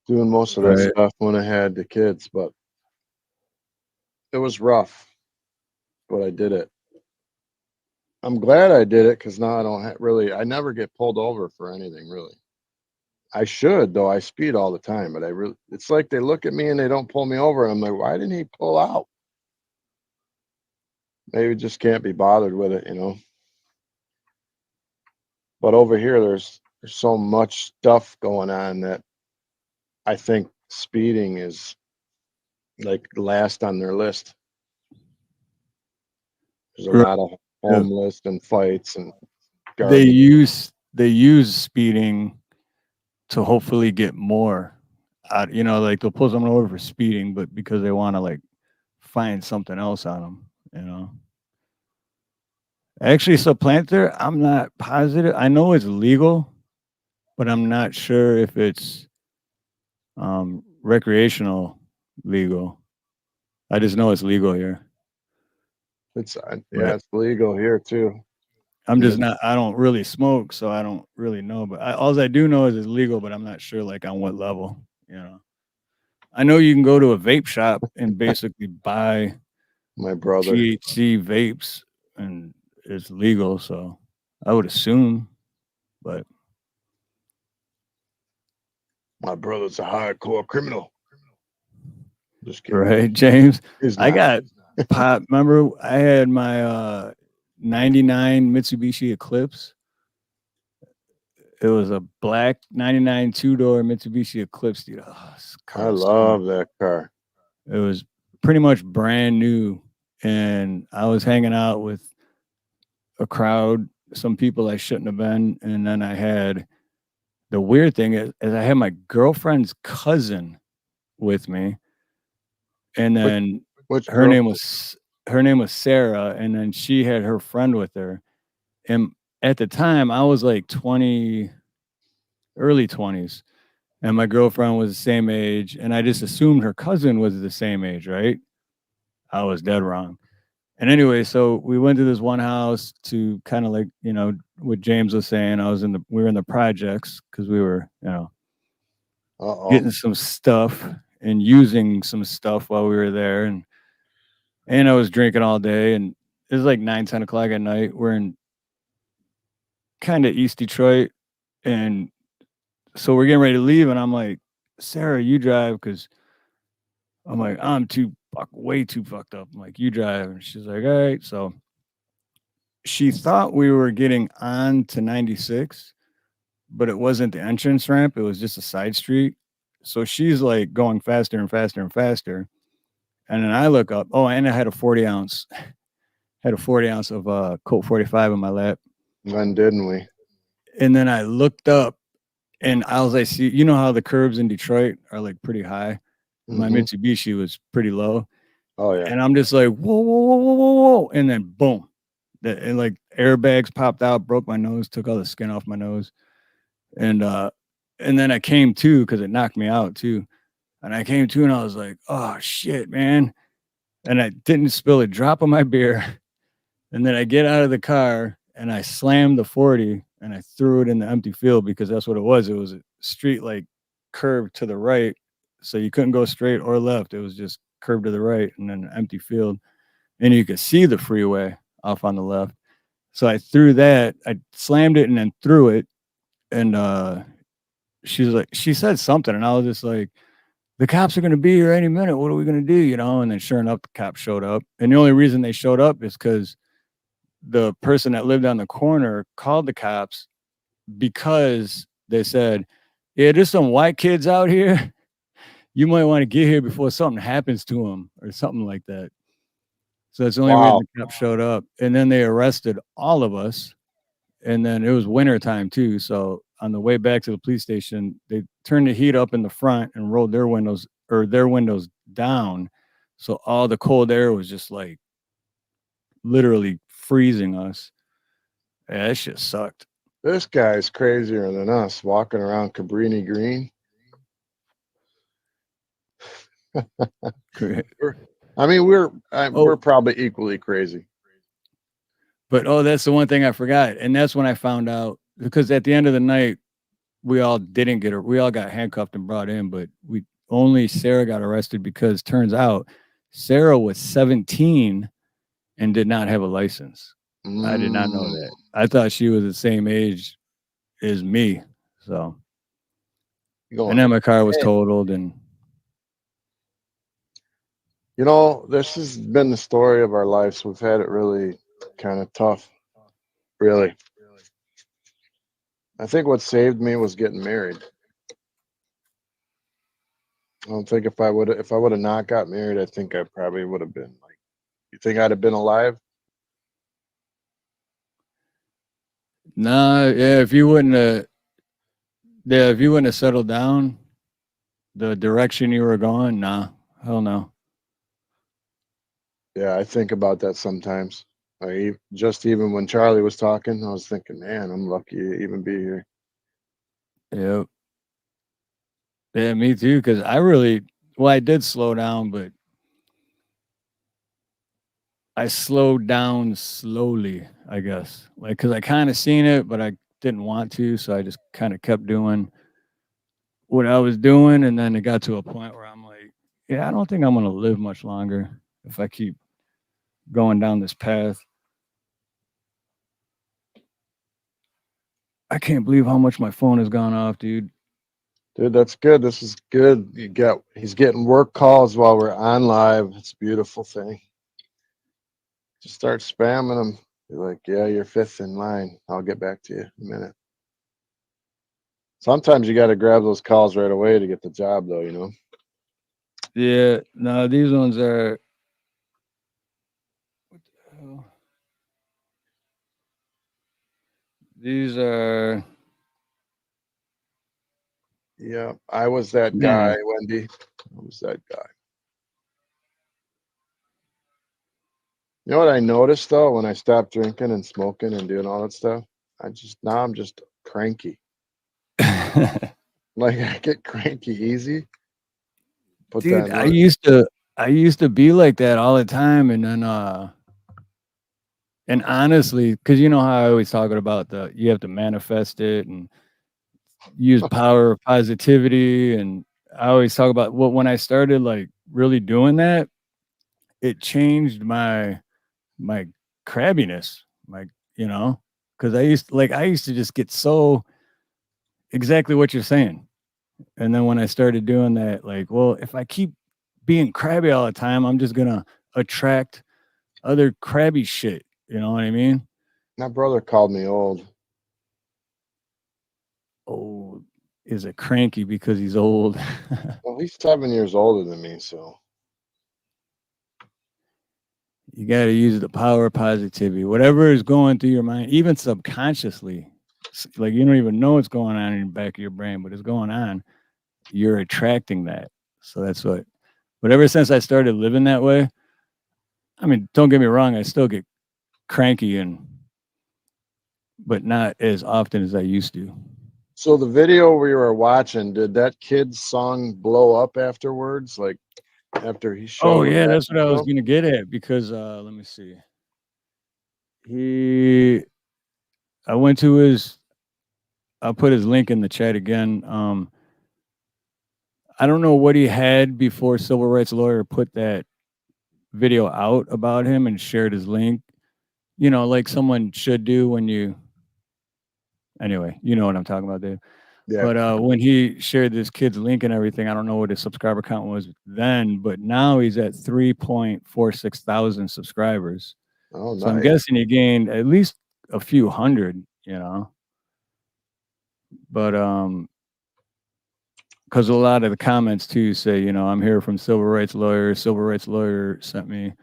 doing most of that Right. stuff when I had the kids. But it was rough, but I did it. I'm glad I did it because now I don't I never get pulled over for anything, really. I should, though. I speed all the time, but it's like they look at me and they don't pull me over. And I'm like, why didn't he pull out? Maybe just can't be bothered with it. But over here, there's so much stuff going on that I think speeding is like last on their list. There's a lot of homeless and fights and They garbage. use speeding to hopefully get more out, like they'll pull someone over for speeding, but because they want to like find something else on them. Actually, supplanter, I'm not positive. I know it's legal, but I'm not sure if it's recreational legal. I just know it's legal here. It's legal here too. I'm just not. I don't really smoke, so I don't really know. But all I do know is it's legal, but I'm not sure like on what level. I know you can go to a vape shop and basically buy my brother THC vapes, and it's legal. So I would assume, but my brother's a hardcore criminal. Just kidding. Right, James. I not. got pot. Remember, I had my 99 Mitsubishi Eclipse. It was a black 99 two-door Mitsubishi Eclipse, dude. Oh, I love that car. It was pretty much brand new, and I was hanging out with a crowd, some people I shouldn't have been, and then I had the weird thing is I had my girlfriend's cousin with me, and then her name was Sarah, and then she had her friend with her, and at the time I was like 20, early 20s. And my girlfriend was the same age, and I just assumed her cousin was the same age, right? I was dead wrong. And anyway, so we went to this one house to kind of like, what James was saying. We were in the projects because we were, getting some stuff and using some stuff while we were there. And I was drinking all day, and it was like 9, 10 o'clock at night. We're in kind of East Detroit, and so we're getting ready to leave, and I'm like, Sarah, you drive, because I'm like, I'm way too fucked up. I'm like, you drive. And she's like, all right. So she thought we were getting on to 96, but it wasn't the entrance ramp. It was just a side street. So she's like going faster and faster and faster. And then I look up. Oh, and I had a 40 ounce of Colt 45 in my lap. When didn't we? And then I looked up, and I see, how the curbs in Detroit are like pretty high. My Mitsubishi was pretty low. Oh yeah. And I'm just like, whoa, whoa, whoa, whoa, whoa, whoa. And then boom. And like airbags popped out, broke my nose, took all the skin off my nose. And then I came to because it knocked me out too. And I came to and I was like, oh shit, man. And I didn't spill a drop of my beer. And then I get out of the car and I slammed the 40 and I threw it in the empty field because that's what it was. It was a street like curved to the right. So you couldn't go straight or left. It was just curved to the right and then an empty field. And you could see the freeway off on the left. So I threw that. I slammed it and then threw it. And she's like, she said something. And I was just like, the cops are going to be here any minute. What are we going to do? You know? And then sure enough, the cops showed up. And the only reason they showed up is because the person that lived on the corner called the cops because they said, yeah, there's some white kids out here. You might want to get here before something happens to them or something like that. So that's the only reason the cops showed up. And then they arrested all of us. And then it was winter time too. So on the way back to the police station, they turned the heat up in the front and rolled their windows down. So all the cold air was just like literally freezing us. Yeah, that shit sucked. This guy's crazier than us, walking around Cabrini Green. We're probably equally crazy. But that's the one thing I forgot. And that's when I found out, because at the end of the night, we all got handcuffed and brought in, but only Sarah got arrested because turns out Sarah was 17 and did not have a license. I did not know that. I thought she was the same age as me. So, and then my car was totaled. And you know, this has been the story of our lives. We've had it really kind of tough. Really. I think what saved me was getting married. I don't think if I would have not got married, I think I probably would have been like, you think I'd have been alive? Nah, yeah, if you wouldn't have settled down the direction you were going, nah, hell no. Yeah, I think about that sometimes. Even when Charlie was talking, I was thinking, man, I'm lucky to even be here. Yep. Yeah, me too. Because I did slow down, but I slowed down slowly, I guess. Like, because I kind of seen it, but I didn't want to. So I just kind of kept doing what I was doing. And then it got to a point where I'm like, yeah, I don't think I'm going to live much longer if I keep going down this path. I can't believe how much my phone has gone off, dude. Dude, that's good. This is good. He's getting work calls while we're on live. It's a beautiful thing. Just start spamming them. You're like, yeah, you're fifth in line. I'll get back to you in a minute. Sometimes you got to grab those calls right away to get the job, though, you know? Yeah, no, these ones are. What the hell? These are. Yeah, I was that guy, Wendy. I was that guy. You know what I noticed though when I stopped drinking and smoking and doing all that stuff? I'm just cranky. Like I get cranky easy. But dude, I used to be like that all the time, and then and honestly, because you know how I always talking about you have to manifest it and use power of positivity, and I always talk about when I started like really doing that, it changed my crabbiness, because I used to just get so exactly what you're saying. And then when I started doing that, like, well, if I keep being crabby all the time, I'm just gonna attract other crabby shit. You know what I mean? My brother called me old. Old is a cranky because he's old. Well, he's 7 years older than me, so you got to use the power of positivity. Whatever is going through your mind, even subconsciously, like you don't even know what's going on in the back of your brain, but it's going on. You're attracting that. So that's what. But ever since I started living that way, I mean, don't get me wrong, I still get cranky but not as often as I used to. So the video we were watching, did that kid's song blow up afterwards? Like after he showed? Oh yeah, that's what I was gonna get at because let me see. I went to his. I'll put his link in the chat again. I don't know what he had before Civil Rights Lawyer put that video out about him and shared his link. You know, like someone should do when you. Anyway, you know what I'm talking about, Dave. Yeah. But when he shared this kid's link and everything, I don't know what his subscriber count was then, but now he's at 3.46 thousand subscribers. Oh, so I'm nice. guessing he gained at least a few hundred, you know. But because a lot of the comments too say, you know, I'm here from Civil Rights Lawyer. Civil Rights Lawyer sent me.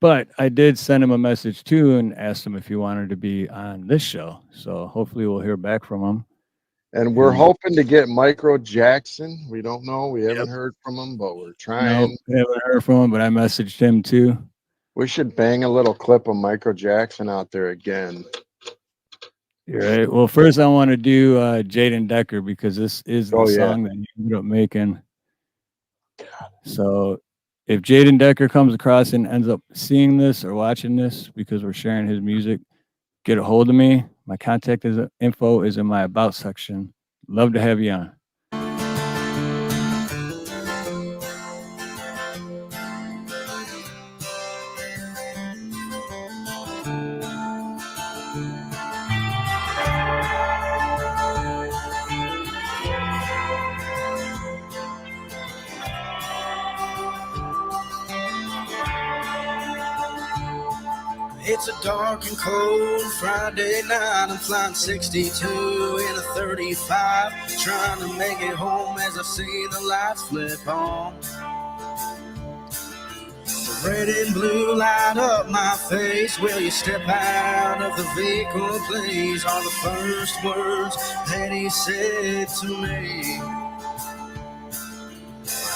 But I did send him a message too and asked him if he wanted to be on this show. So hopefully we'll hear back from him. And we're hoping to get Micro Jackson. We don't know. We haven't heard from him, but we're trying. No, haven't heard from him, but I messaged him too. We should bang a little clip of Micro Jackson out there again. You're right. Well, first I want to do Jaden Decker because this is the song that he ended up making. So if Jaden Decker comes across and ends up seeing this or watching this because we're sharing his music, get a hold of me. My contact info is in my about section. Love to have you on. It's a dark and cold Friday night. I'm flying 62 in a 35, trying to make it home as I see the lights flip on. The red and blue light up my face. Will you step out of the vehicle, please? Are the first words that he said to me.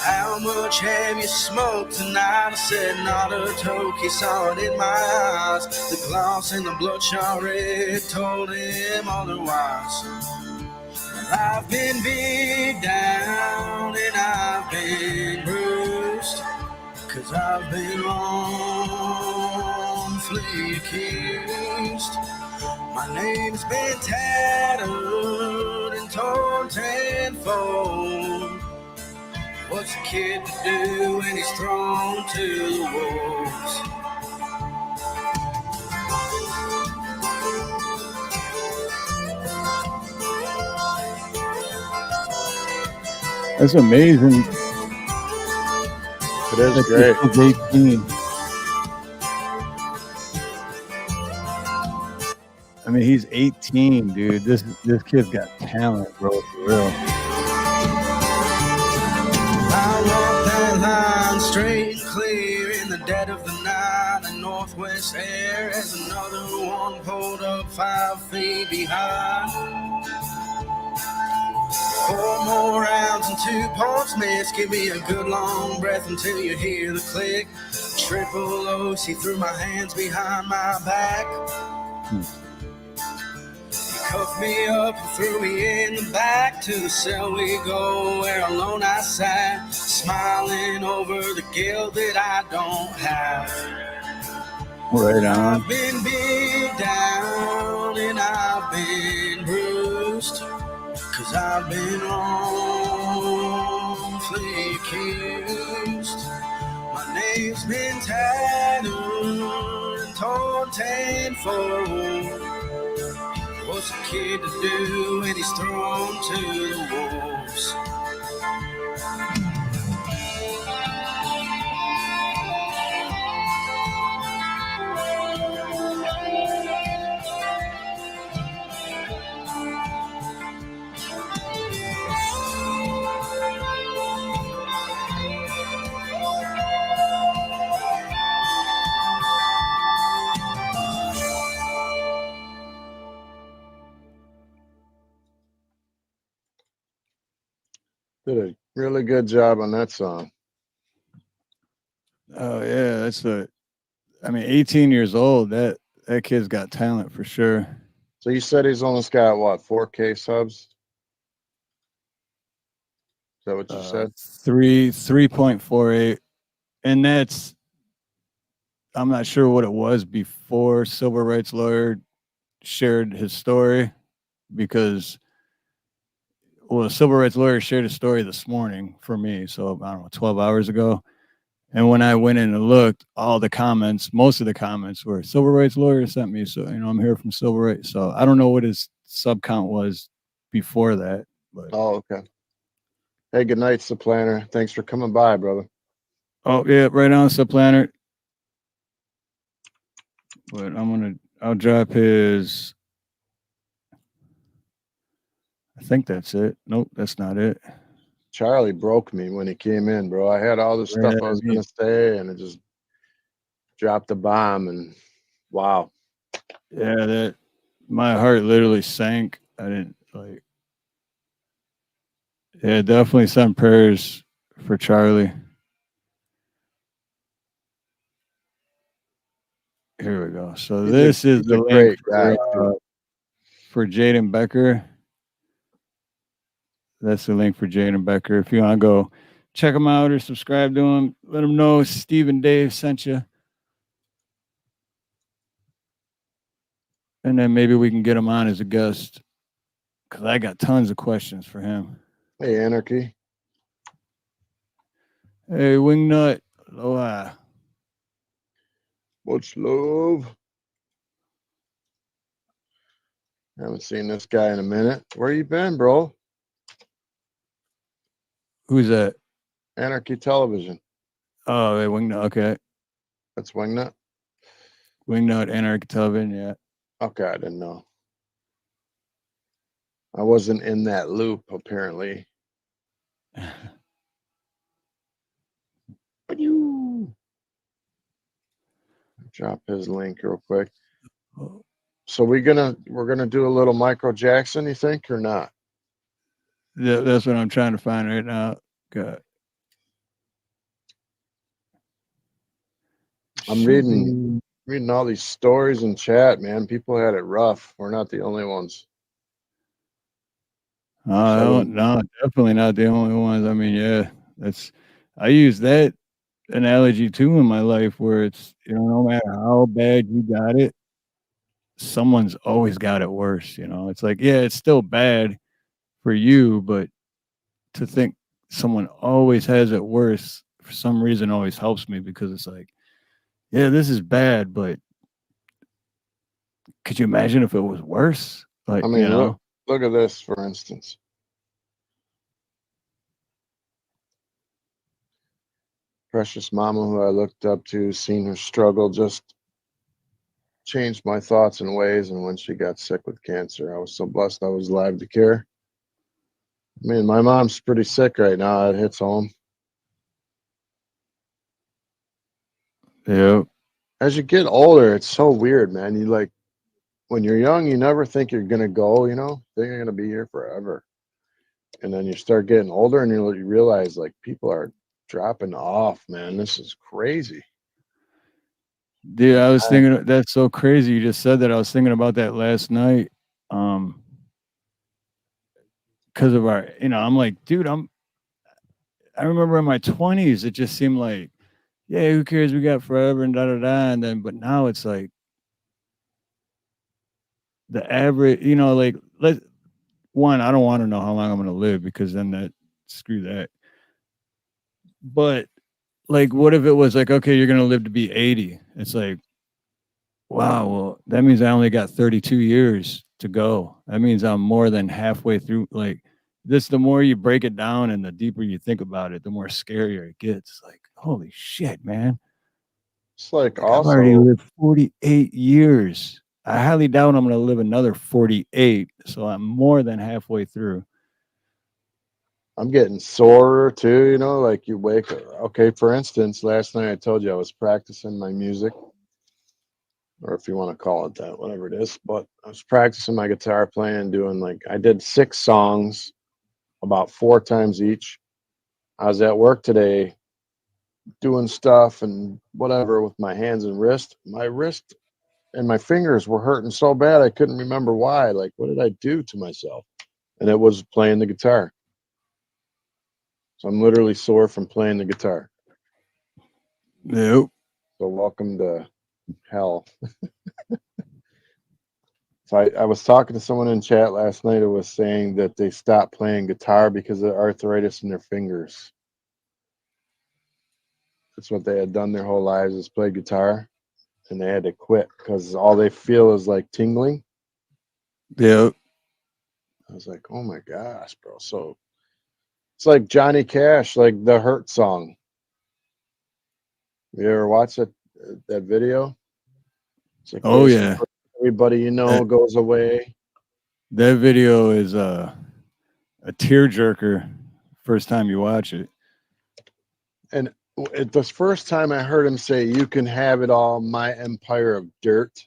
How much have you smoked tonight? I said not a toke. He saw it in my eyes. The gloss and the bloodshot red told him otherwise. I've been beat down and I've been bruised, 'cause I've been wrongfully accused. My name's been tattered and torn tenfold. What's a kid to do when he's thrown to the wolves? That's amazing. It is great. He's 18. I mean, he's 18, dude. This kid's got talent, bro, for real. I walk that line straight and clear in the dead of the night in northwest air as another one pulled up 5 feet behind. 4 more rounds and 2 points missed. Give me a good long breath until you hear the click. Triple OC threw my hands behind my back. Cuffed me up and threw me in the back. To the cell we go, where alone I sat, smiling over the guilt that I don't have. Right on. I've been beat down and I've been bruised, 'cause I've been wrongfully accused. My name's been tattered and torn tenfold. What's a kid to do when he's thrown to the wolves? Did a really good job on that song. Oh yeah, I mean, 18 years old. That that kid's got talent for sure. So you said he's almost got what, 4K subs? Is that what you said? 3.48, and that's, I'm not sure what it was before Civil Rights Lawyer shared his story, because well, Civil Rights Lawyer shared a story this morning for me, so I don't know, 12 hours ago. And when I went in and looked, all the comments, most of the comments were Civil Rights Lawyer sent me, so I'm here from Civil Rights. So I don't know what his sub count was before that. But Oh, okay. Hey, good night, Supplanter. Thanks for coming by, brother. oh yeah, right on, Subplanet. But I'll drop his. I think that's it. Nope, that's not it. Charlie broke me when he came in, bro. I had all the stuff I was gonna say, and it just dropped the bomb. And wow. Yeah, that my heart literally sank. I didn't like. Yeah, definitely send prayers for Charlie. Here we go. So this is the link for Jaden Becker. That's the link for Jaden Becker. If you want to go check him out or subscribe to him, let him know Steve and Dave sent you. And then maybe we can get him on as a guest, because I got tons of questions for him. Hey, Anarchy. Hey, Wingnut. Aloha. Much love. Haven't seen this guy in a minute. Where you been, bro? Who's that? Anarchy Television. Oh, hey, Wingnut. Okay. That's Wingnut? Wingnut, Anarchy Television, yeah. Okay, I didn't know. I wasn't in that loop, apparently. Drop his link real quick. So we're gonna do a little Michael Jackson, you think, or not? Yeah, that's what I'm trying to find right now. God. I'm reading all these stories in chat, man. People had it rough. We're not the only ones. No, definitely not the only ones. I mean, yeah, I use that analogy too in my life, where it's, no matter how bad you got it, someone's always got it worse. It's like, yeah, it's still bad for you, but to think someone always has it worse for some reason always helps me, because it's like, yeah, this is bad, but could you imagine if it was worse? Like, I mean, look at this, for instance. Precious mama, who I looked up to, seeing her struggle, just changed my thoughts and ways. And when she got sick with cancer, I was so blessed I was alive to care. I mean, my mom's pretty sick right now. It hits home. Yeah. As you get older, it's so weird, man. You like, when you're young, you never think you're gonna go, think you're gonna be here forever. And then you start getting older and you realize, like, people are dropping off, man. This is crazy. Dude, I was thinking, that's so crazy. You just said that. I was thinking about that last night. Because of our, I'm like, dude, I remember in my 20s, it just seemed like, yeah, who cares? We got forever and da da da. And then, but now it's like the average, like, I don't want to know how long I'm going to live, because then screw that. But like, what if it was like, okay, you're going to live to be 80? It's like, wow, well, that means I only got 32 years to go. That means I'm more than halfway through. Like, the more you break it down and the deeper you think about it, the more scarier it gets. Like, holy shit, man. It's like I've already lived 48 years. I highly doubt I'm going to live another 48. So I'm more than halfway through. I'm getting sore too, like you wake up. Okay, for instance, last night I told you I was practicing my music, or if you want to call it that, whatever it is. But I was practicing my guitar playing and doing, I did 6 songs, about 4 times each. I was at work today doing stuff and whatever with my hands and wrist. My wrist and my fingers were hurting so bad I couldn't remember why. Like, what did I do to myself? And it was playing the guitar. So I'm literally sore from playing the guitar. Nope. So welcome to hell. So I was talking to someone in chat last night who was saying that they stopped playing guitar because of arthritis in their fingers. That's what they had done their whole lives, is play guitar, and they had to quit because all they feel is like tingling. Yep. I was like, oh my gosh, bro. So it's like Johnny Cash, like the Hurt song. You ever watch that video? It's like, Oh yeah. Everybody you know goes away. That video is a tearjerker first time you watch it. And the first time I heard him say, "You can have it all, my empire of dirt,"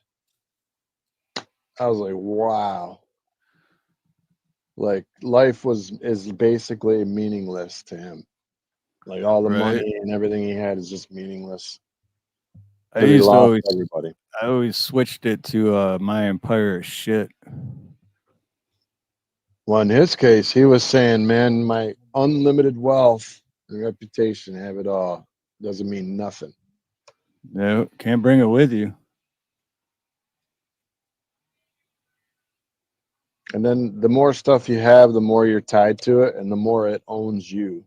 I was like, wow. Like life is basically meaningless to him. Like all the money and everything he had is just meaningless. I used to always, everybody. I always switched it to my empire shit. Well, in his case, he was saying, man, my unlimited wealth and reputation, have it all, doesn't mean nothing. No, can't bring it with you. And then the more stuff you have, the more you're tied to it, and the more it owns you.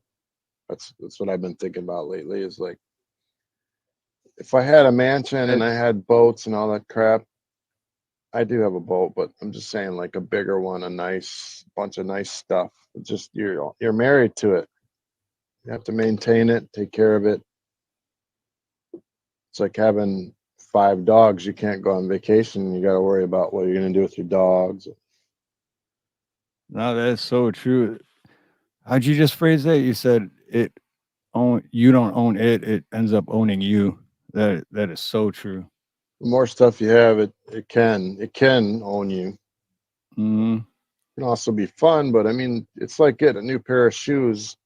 That's what I've been thinking about lately, is like, if I had a mansion and I had boats and all that crap, I do have a boat, but I'm just saying, like a bigger one, a nice bunch of nice stuff. It's just you're married to it. You have to maintain it, take care of it. It's like having 5 dogs. You can't go on vacation. You got to worry about what you're going to do with your dogs. No, that's so true. How'd you just phrase that? You said you don't own it. It ends up owning you. That is so true. The more stuff you have, it can own you. Mm-hmm. It can also be fun, but I mean, it's like getting a new pair of shoes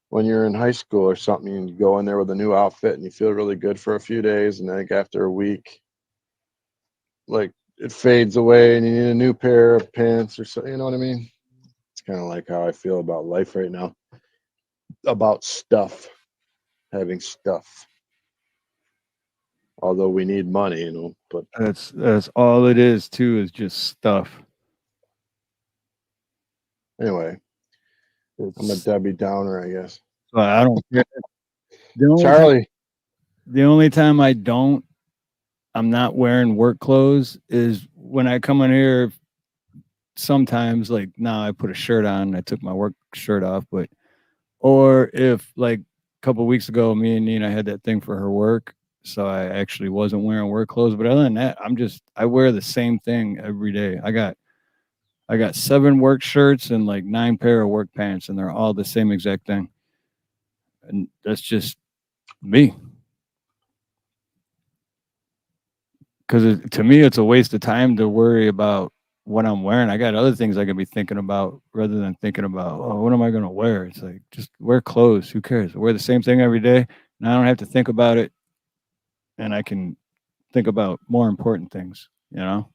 when you're in high school or something. You go in there with a new outfit and you feel really good for a few days, and then after a week, like it fades away and you need a new pair of pants or so. You know what I mean? It's kind of like how I feel about life right now, about stuff, having stuff. Although we need money, you know, but that's all it is too, is just stuff. Anyway, I'm a Debbie Downer, I guess. So I don't care. Charlie. The only time I'm not wearing work clothes is when I come in here. Sometimes, like now, I put a shirt on. I took my work shirt off, or if like a couple of weeks ago, me and Nina had that thing for her work, so I actually wasn't wearing work clothes. But other than that, I wear the same thing every day. I got 7 work shirts and like 9 pair of work pants, and they're all the same exact thing. And that's just me. Because to me, it's a waste of time to worry about what I'm wearing. I got other things I could be thinking about rather than thinking about, oh, what am I going to wear? It's like, just wear clothes. Who cares? I wear the same thing every day, and I don't have to think about it. And I can think about more important things, you know?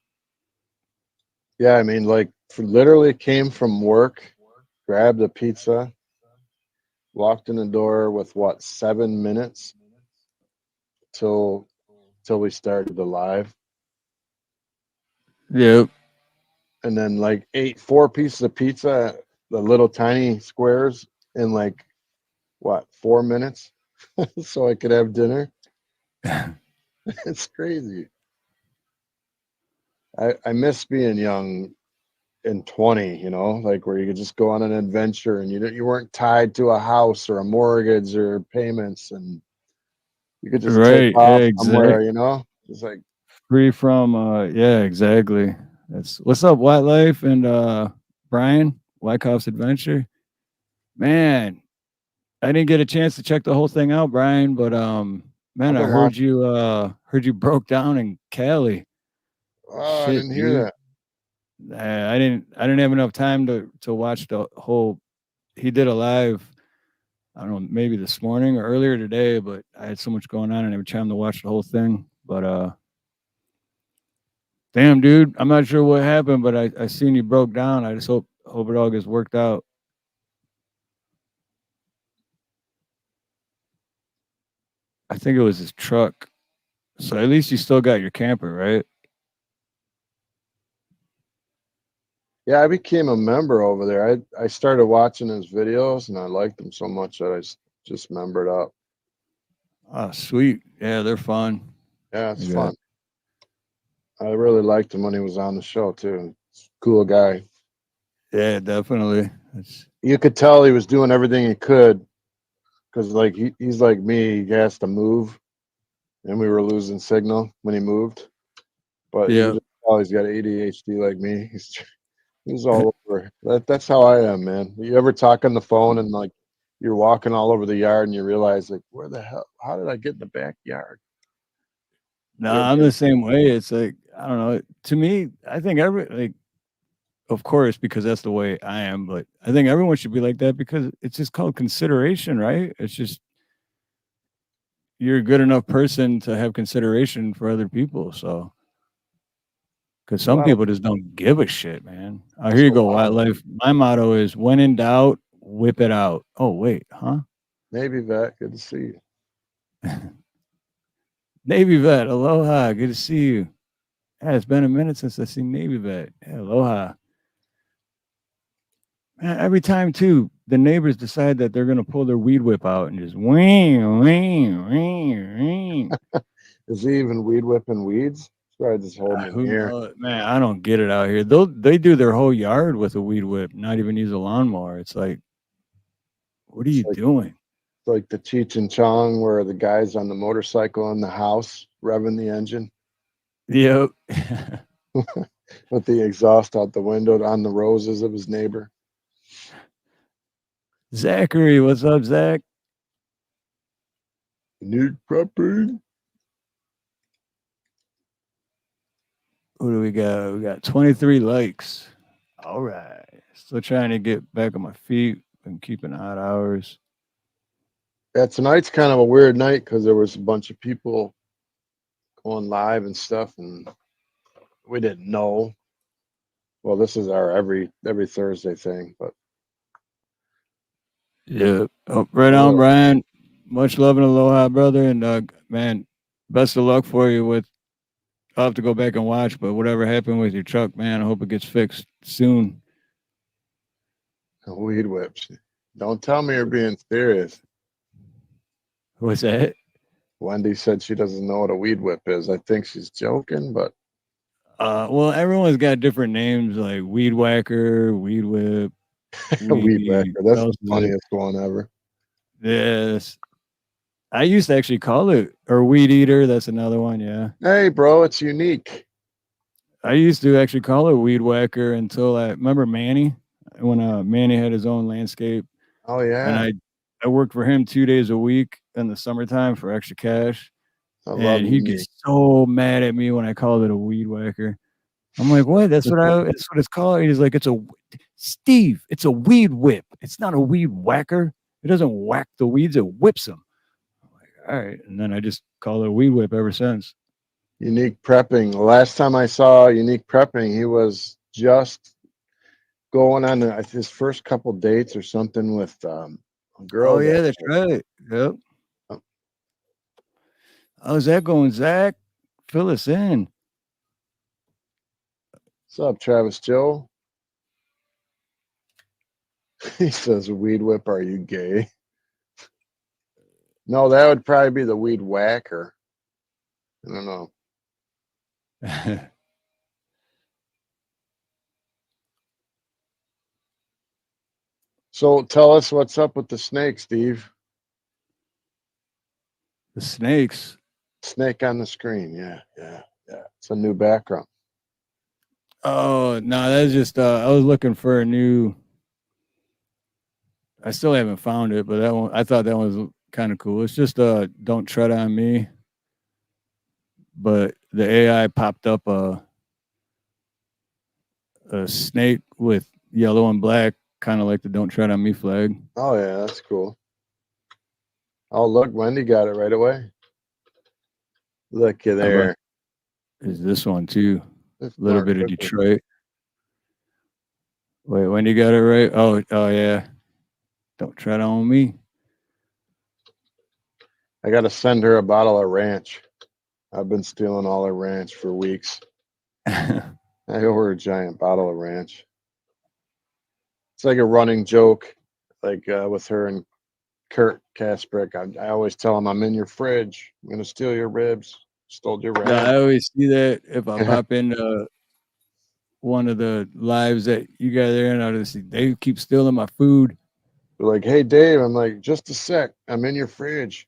Yeah, I mean, like, literally came from work, grabbed a pizza, walked in the door with 7 minutes till we started the live. Yep. And then like ate 4 pieces of pizza, the little tiny squares, in like 4 minutes, so I could have dinner. It's crazy. I miss being young and 20, you know, like where you could just go on an adventure and you weren't tied to a house or a mortgage or payments, and you could just take off somewhere, you know, just like free from yeah, exactly. That's what's up, White Life and Brian, Wyckoff's Adventure. Man, I didn't get a chance to check the whole thing out, Brian, but man, I heard you broke down in Cali. Oh, I didn't hear that. I didn't have enough time to watch the whole. He did a live, I don't know, maybe this morning or earlier today, but I had so much going on and I didn't have time to watch the whole thing. But Damn, dude, I'm not sure what happened, but I seen you broke down. I just hope it all gets worked out. I think it was his truck. So at least you still got your camper, right? Yeah, I became a member over there. I started watching his videos and I liked them so much that I just membered up. Oh, sweet. Yeah, they're fun. Yeah, it's fun. I really liked him when he was on the show too. Cool guy. Yeah, definitely. You could tell he was doing everything he could because like he's like me, he has to move, and we were losing signal when he moved. But you Yeah. just tell he's got ADHD like me. He's all over. That's how I am, man. You ever talk on the phone and like you're walking all over the yard and you realize like where the hell? How did I get in the backyard? No, I'm the same way. It's like, I don't know. To me, I think of course, because that's the way I am, but I think everyone should be like that because it's just called consideration, right? It's just you're a good enough person to have consideration for other people. So, because some people just don't give a shit, man. Here you go, wildlife. My motto is when in doubt, whip it out. Oh, wait, huh? Navy vet, good to see you. Navy vet, aloha, good to see you. Yeah, it's been a minute since I seen Navy vet. Yeah, aloha. Man, every time too, the neighbors decide that they're gonna pull their weed whip out and just wing, wing, wing, wing. Is he even weed whipping weeds? Probably just holding in Who here. knows? Man, I don't get it out here. They do their whole yard with a weed whip, not even use a lawnmower. It's like, what are you doing? It's like the Cheech and Chong where the guy's on the motorcycle in the house revving the engine. Yep. With the exhaust out the window on the roses of his neighbor. Zachary, what's up, Zach? Need prepping. Who do we got? We got 23 likes. All right. Still trying to get back on my feet. Been keeping odd hours. Yeah, tonight's kind of a weird night because there was a bunch of people going live and stuff, and we didn't know. Well, this is our every Thursday thing, but yeah. Oh, right on, Brian. Much love and aloha, brother. And man, best of luck for you with. I'll have to go back and watch, but whatever happened with your truck, man, I hope it gets fixed soon. Weed whips. Don't tell me you're being serious. What's that? Wendy said she doesn't know what a weed whip is. I think she's joking, but well, everyone's got different names like weed whacker, weed whip, weed whacker. That's the funniest one ever. Yes. I used to actually call it, or weed eater. That's another one. Yeah. Hey, bro, it's unique. I used to actually call it weed whacker until I remember Manny when Manny had his own landscape. Oh yeah. And I worked for him 2 days a week in the summertime for extra cash. And he'd get so mad at me when I called it a weed whacker. I'm like, what? That's what it's called. He's like, it's a weed whip. It's not a weed whacker. It doesn't whack the weeds, it whips them. I'm like, all right. And then I just call it a weed whip ever since. Unique prepping. The last time I saw Unique prepping, he was just going on his first couple dates or something with a girl. Oh yeah, that's right. Yep. How's that going, Zach? Fill us in. What's up, Travis Joe? He says, weed whip, are you gay? No, that would probably be the weed whacker. I don't know. So tell us what's up with the snake, Steve. The snakes. Snake on the screen. Yeah. It's a new background. Oh no, that's just I was looking for a new. I still haven't found it, but that one I thought that one was kind of cool. It's just "Don't Tread on Me," but the AI popped up a snake with yellow and black, kind of like the "Don't Tread on Me" flag. Oh yeah, that's cool. Oh look, Wendy got it right away. Look at there. Is this one too? A little bit of Detroit. Wait, when you got it right? Oh yeah. Don't tread on me. I got to send her a bottle of ranch. I've been stealing all her ranch for weeks. I owe her a giant bottle of ranch. It's like a running joke, like with her and Kurt Kasprick. I always tell him, I'm in your fridge. I'm going to steal your ribs. Stole your ranch. I always see that if I pop into one of the lives that you guys are in, I just see they keep stealing my food. They're like, hey, Dave. I'm like, just a sec. I'm in your fridge.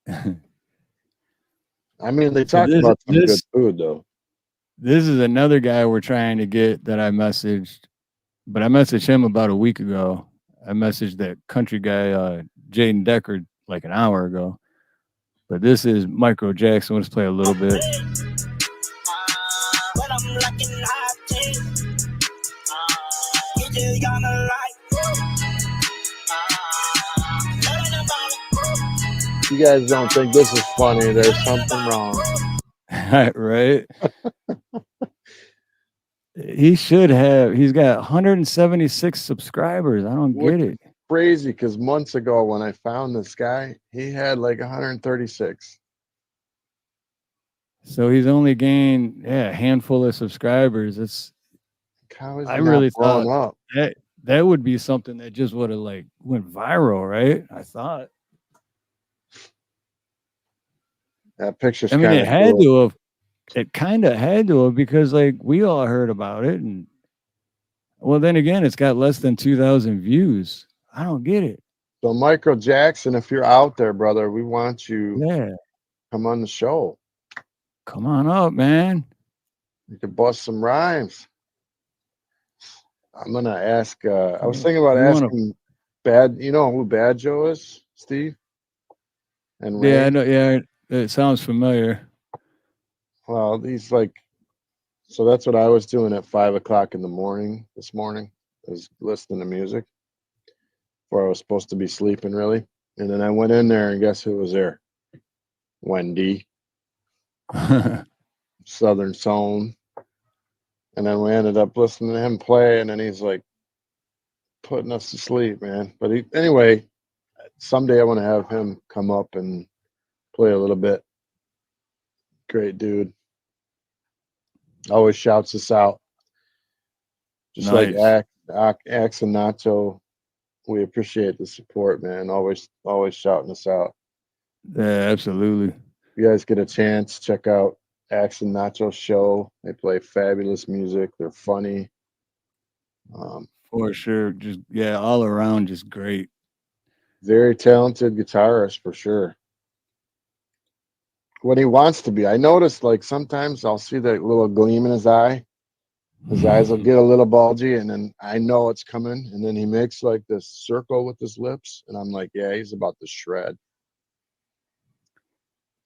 I mean, they talk about some good food, though. This is another guy we're trying to get that I messaged, but I messaged him about a week ago. I messaged that country guy, Jaden Decker, like an hour ago. But this is Michael Jackson. Let's play a little bit. You guys don't think this is funny, there's something wrong. Right? He's got 176 subscribers. I don't get it. Crazy, because months ago when I found this guy, he had like 136. So he's only gained a handful of subscribers. I really thought that would be something that just would have like went viral, right? I thought. That picture's it had to have. It kind of had to have, because like we all heard about it, and well, then again, it's got less than 2,000 views. I don't get it. So Michael Jackson, if you're out there, brother, we want you. Yeah. Come on the show. Come on up, man. You can bust some rhymes. I'm gonna ask. I was thinking about asking Bad. You know who Bad Joe is, Steve? And yeah, I know. Yeah, it sounds familiar. Well, he's like. So that's what I was doing at 5 o'clock in the morning this morning. I was listening to music before I was supposed to be sleeping, really. And then I went in there, and guess who was there? Wendy. Southern Zone. And then we ended up listening to him play, and then he's like putting us to sleep, man. But anyway, someday I want to have him come up and play a little bit. Great dude. Always shouts us out. Just nice. Like Axe and Nacho, we appreciate the support, man. Always shouting us out. Yeah, absolutely. If you guys get a chance, check out Axe and Nacho's show. They play fabulous music. They're funny. For sure. Just all around just great. Very talented guitarist for sure. When he wants to be. I noticed like sometimes I'll see that little gleam in his eye. His eyes will get a little bulgy, and then I know it's coming, and then he makes like this circle with his lips, and I'm like, yeah, he's about to shred.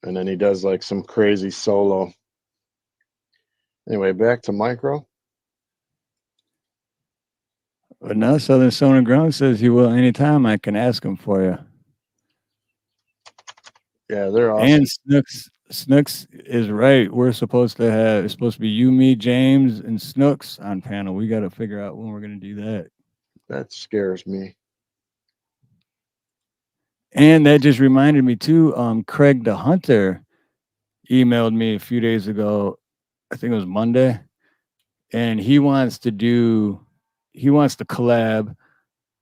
And then he does like some crazy solo. Anyway, back to Micro. But now Southern Stone and Ground says he will anytime. I can ask him for you. Yeah, they're awesome. And Snooks is right. It's supposed to be you, me, James, and Snooks on panel. We got to figure out when we're going to do that. That scares me. And that just reminded me too. Craig the Hunter emailed me a few days ago. I think it was Monday, and he wants to collab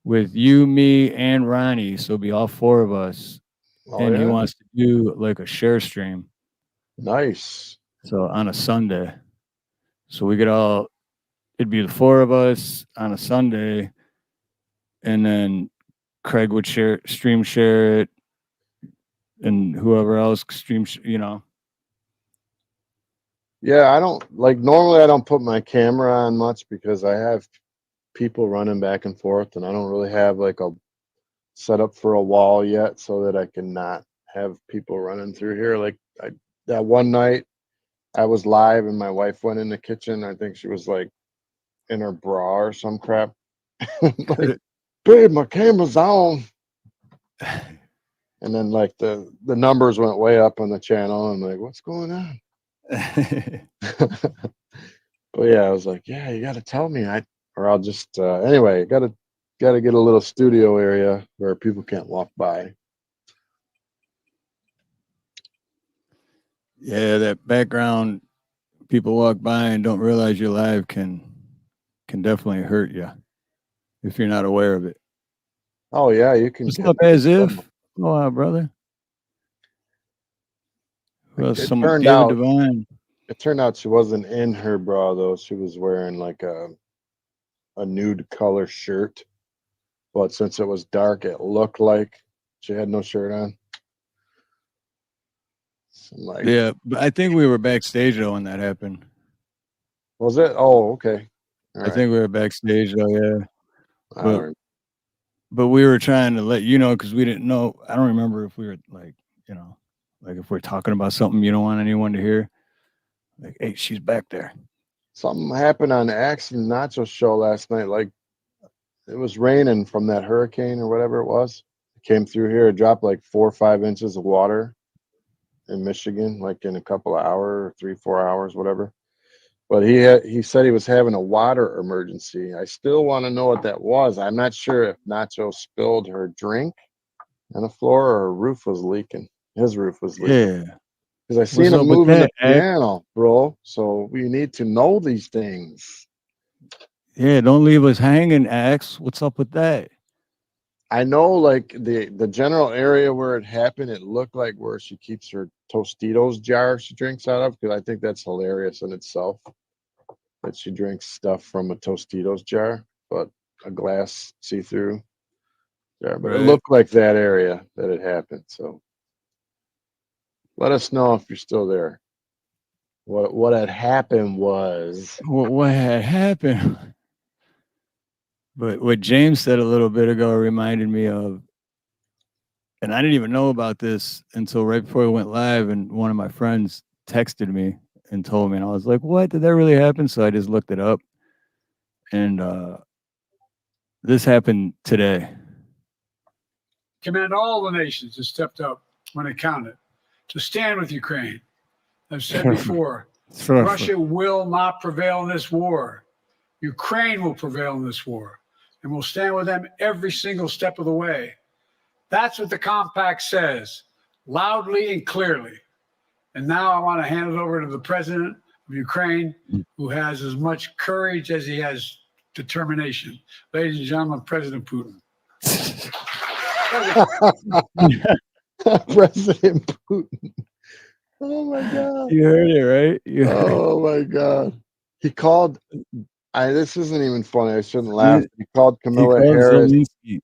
with you, me, and Ronnie. So it'll be all four of us. And he wants to do like a share stream. Nice. So on a Sunday. So it'd be the four of us on a Sunday. And then Craig would stream share it. And whoever else streams, Yeah, normally I don't put my camera on much because I have people running back and forth, and I don't really have like a setup for a wall yet so that I can not have people running through here. Like that one night I was live and my wife went in the kitchen. I think she was like in her bra or some crap. Like, babe, my camera's on. And then like the numbers went way up on the channel. I'm like, what's going on? But yeah, I was like, yeah, you got to tell me. Or I'll just anyway. Got to get a little studio area where people can't walk by. Yeah, that background, people walk by and don't realize you're live can definitely hurt you if you're not aware of it. Oh yeah, you can. What's up, as if? Oh, brother. Well, It someone, turned David out. Divine. It turned out she wasn't in her bra though. She was wearing like a nude color shirt, but since it was dark, it looked like she had no shirt on. So like, Yeah, but I think we were backstage though when that happened. Was it? Oh, okay. I think we were backstage though, yeah. But we were trying to let you know because we didn't know. I don't remember if we were like, like if we're talking about something you don't want anyone to hear. Like, hey, she's back there. Something happened on the Axe and Nacho show last night. Like, it was raining from that hurricane or whatever it was. It came through here. It dropped like 4 or 5 inches of water in Michigan, like in a couple of hours, 3-4 hours, whatever. But he said he was having a water emergency. I still want to know what that was. I'm not sure if Nacho spilled her drink on the floor or her roof was leaking. His roof was leaking. Yeah. Because I seen him moving the piano, bro. So we need to know these things. Yeah, don't leave us hanging, Axe. What's up with that? I know, like the general area where it happened, it looked like where she keeps her Tostitos jar she drinks out of, because I think that's hilarious in itself that she drinks stuff from a Tostitos jar, but a glass see-through jar. But it looked like that area that it happened. So let us know if you're still there. What had happened was what had happened. But what James said a little bit ago reminded me of, and I didn't even know about this until right before we went live, and one of my friends texted me and told me, and I was like, what, did that really happen? So I just looked it up, and this happened today. Commend all the nations that stepped up when it counted to stand with Ukraine. I've said before, Russia will not prevail in this war. Ukraine will prevail in this war, and we'll stand with them every single step of the way. That's what the compact says, loudly and clearly. And now I want to hand it over to the president of Ukraine, who has as much courage as he has determination. Ladies and gentlemen, President Putin. President Putin. Oh my God. You heard it, right? Oh my God. He called, this isn't even funny. I shouldn't laugh. He called Camilla Harris. Zelensky.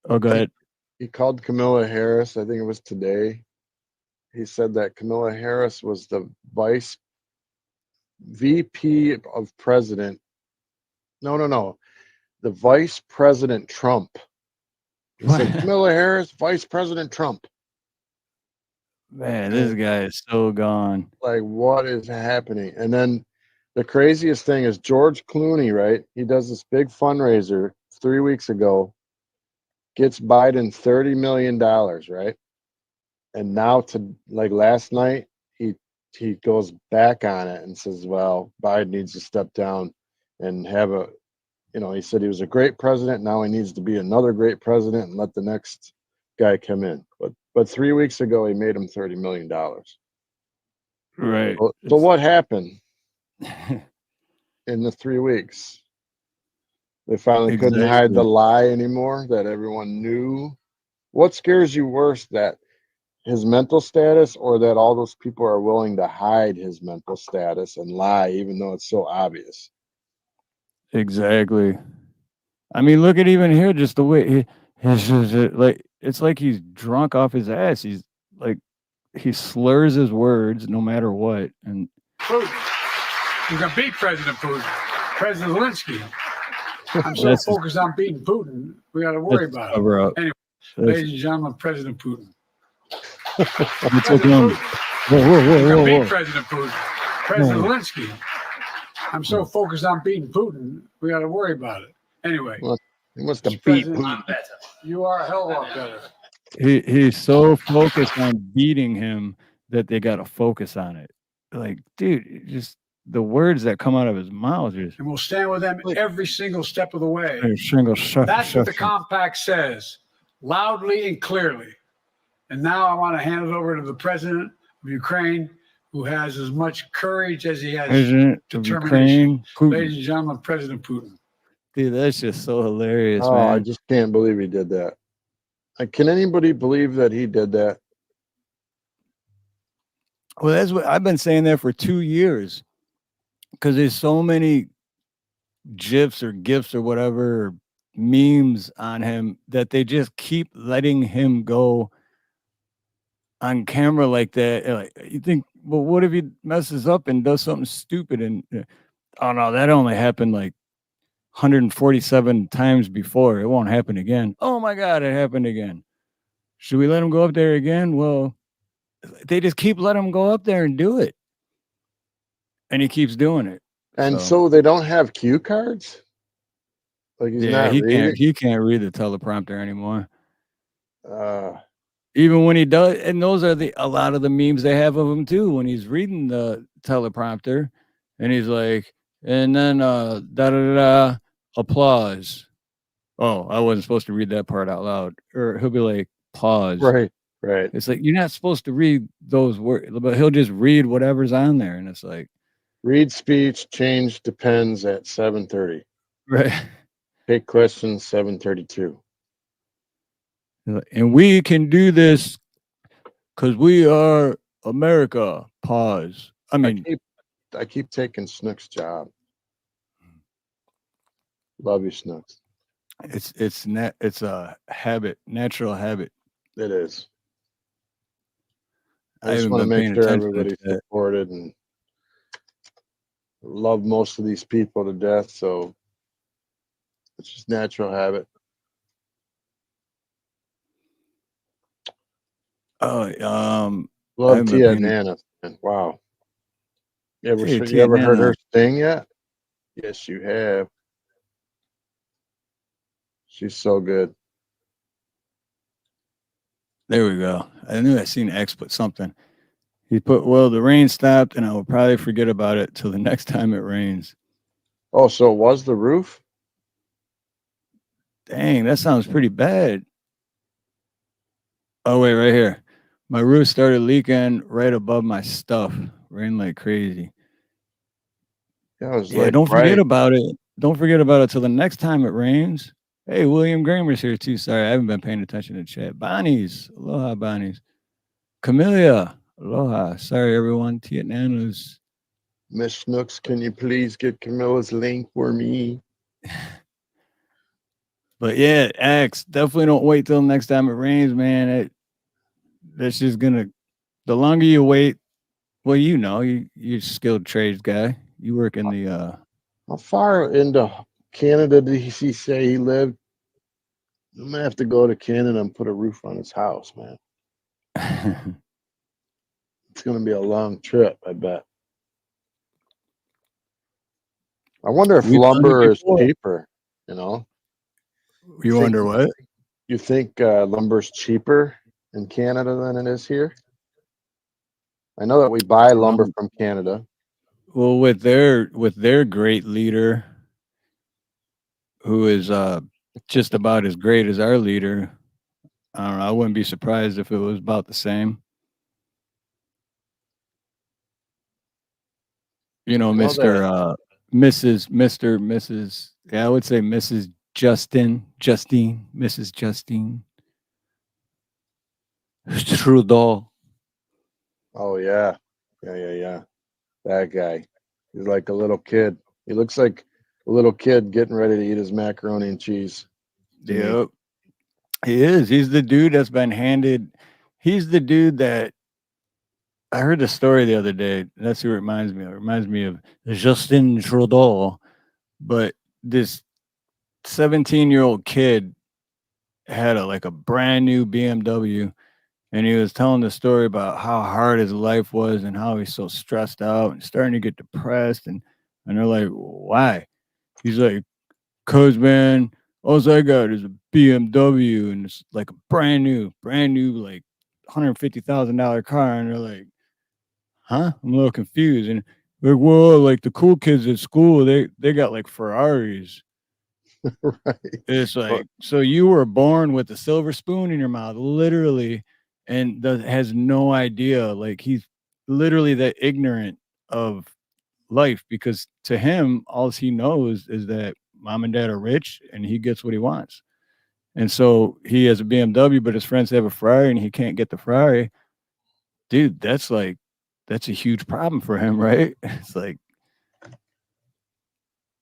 Oh, go ahead. He called Camilla Harris, I think it was today. He said that Camilla Harris was the VP of president. No. The Vice President Trump. He said Camilla Harris, Vice President Trump. Man, this guy is so gone. Like, what is happening? And then the craziest thing is George Clooney, right? He does this big fundraiser 3 weeks ago, gets Biden $30 million, right? And now last night, he goes back on it and says, well, Biden needs to step down and have he said he was a great president. Now he needs to be another great president and let the next guy come in. But 3 weeks ago, he made him $30 million. Right. So what happened in the 3 weeks? They finally couldn't hide the lie anymore that everyone knew. What scares you worse, that his mental status, or that all those people are willing to hide his mental status and lie, even though it's so obvious? Exactly. I mean, look at even here, just the way it's like he's drunk off his ass. He's like, he slurs his words no matter what. And Putin. You can beat President Putin. President Zelensky. I'm so focused on beating Putin, we got to worry about it. Anyway, ladies and gentlemen, President Putin. President Putin. You can beat President Putin. President Zelensky. I'm so focused on beating Putin, we got to worry about it. Anyway, he must have beat Putin. You are a hell of a lot better. He's so focused on beating him that they got to focus on it. like, dude, just the words that come out of his mouth just. And we'll stand with them every single step of the way. That's what the compact says, loudly and clearly. And now I want to hand it over to the president of Ukraine, who has as much courage as he has determination. Ladies and gentlemen, President Putin. Dude, that's just so hilarious, Oh, man. I just can't believe he did that. Can anybody believe that he did that? Well, that's what I've been saying there for 2 years, because there's so many GIFs or GIFs or whatever, or memes on him that they just keep letting him go on camera like that. Like, you think, well, what if he messes up and does something stupid? And oh no, that only happened like 147 times before. It won't happen again. Oh my God, it happened again. Should we let him go up there again? Well, they just keep letting him go up there and do it. And he keeps doing it. And so they don't have cue cards? Like he's not reading? He can't read the teleprompter anymore. Even when he does, and those are a lot of the memes they have of him too, when he's reading the teleprompter and he's like, and then da da da da, applause. Oh, I wasn't supposed to read that part out loud. Or he'll be like, pause. Right. It's like, you're not supposed to read those words, but he'll just read whatever's on there. And it's like, read speech, change depends at 7:30. Right. Take questions 7:32. And we can do this because we are America. Pause. I mean, I keep taking Snook's job. Love you, Snooks. It's a habit, natural habit. It is. I I just haven't want to been make paying sure attention everybody's to that. supported and love most of these people to death. So it's just natural habit. Love Tia Nana. Wow. You ever heard her sing yet? Yes, you have. She's so good. There we go. I knew I seen X put something. He put, well, the rain stopped and I will probably forget about it till the next time it rains. Oh, so it was the roof? Dang, that sounds pretty bad. Oh, wait, right here. My roof started leaking right above my stuff. Rained like crazy. Yeah, Don't forget about it. Don't forget about it till the next time it rains. Hey, William Grammer's here too. Sorry, I haven't been paying attention to chat. Bonnie's. Aloha, Bonnie's. Camellia. Aloha. Sorry, everyone. Tia Nana's. Miss Snooks, can you please get Camilla's link for me? But yeah, X, definitely don't wait till next time it rains, man. That's just gonna, the longer you wait, well, you're a skilled trades guy. You work in the How far into Canada did he say he lived? I'm gonna have to go to Canada and put a roof on his house, man. It's gonna be a long trip, I bet. I wonder if lumber is cheaper, You wonder what? You think lumber's cheaper in Canada than it is here? I know that we buy lumber from Canada. Well, with their great leader, who is just about as great as our leader, I don't know. I wouldn't be surprised if it was about the same. Mr. Mrs. Yeah, I would say Mrs. Justine, Mrs. Justine Trudeau. Oh yeah. That guy. He's like a little kid. He looks like a little kid getting ready to eat his macaroni and cheese. Yep. He is. He's the dude that's been handed. He's the dude that I heard the story the other day. That's who it reminds me of. It reminds me of Justin Trudeau. But this 17-year-old kid had a brand new BMW, and he was telling the story about how hard his life was and how he's so stressed out and starting to get depressed. And they're like, why? He's like, cause man, all I got is a BMW, and it's like a brand new, like $150,000 car. And they're like, huh? I'm a little confused. And like, whoa, like the cool kids at school, they got like Ferraris. Right. It's like, so you were born with a silver spoon in your mouth, literally, and has no idea. Like he's literally that ignorant of life because to him, all he knows is that mom and dad are rich and he gets what he wants. And so he has a BMW, but his friends have a Ferrari and he can't get the Ferrari. Dude, that's a huge problem for him, right? It's like,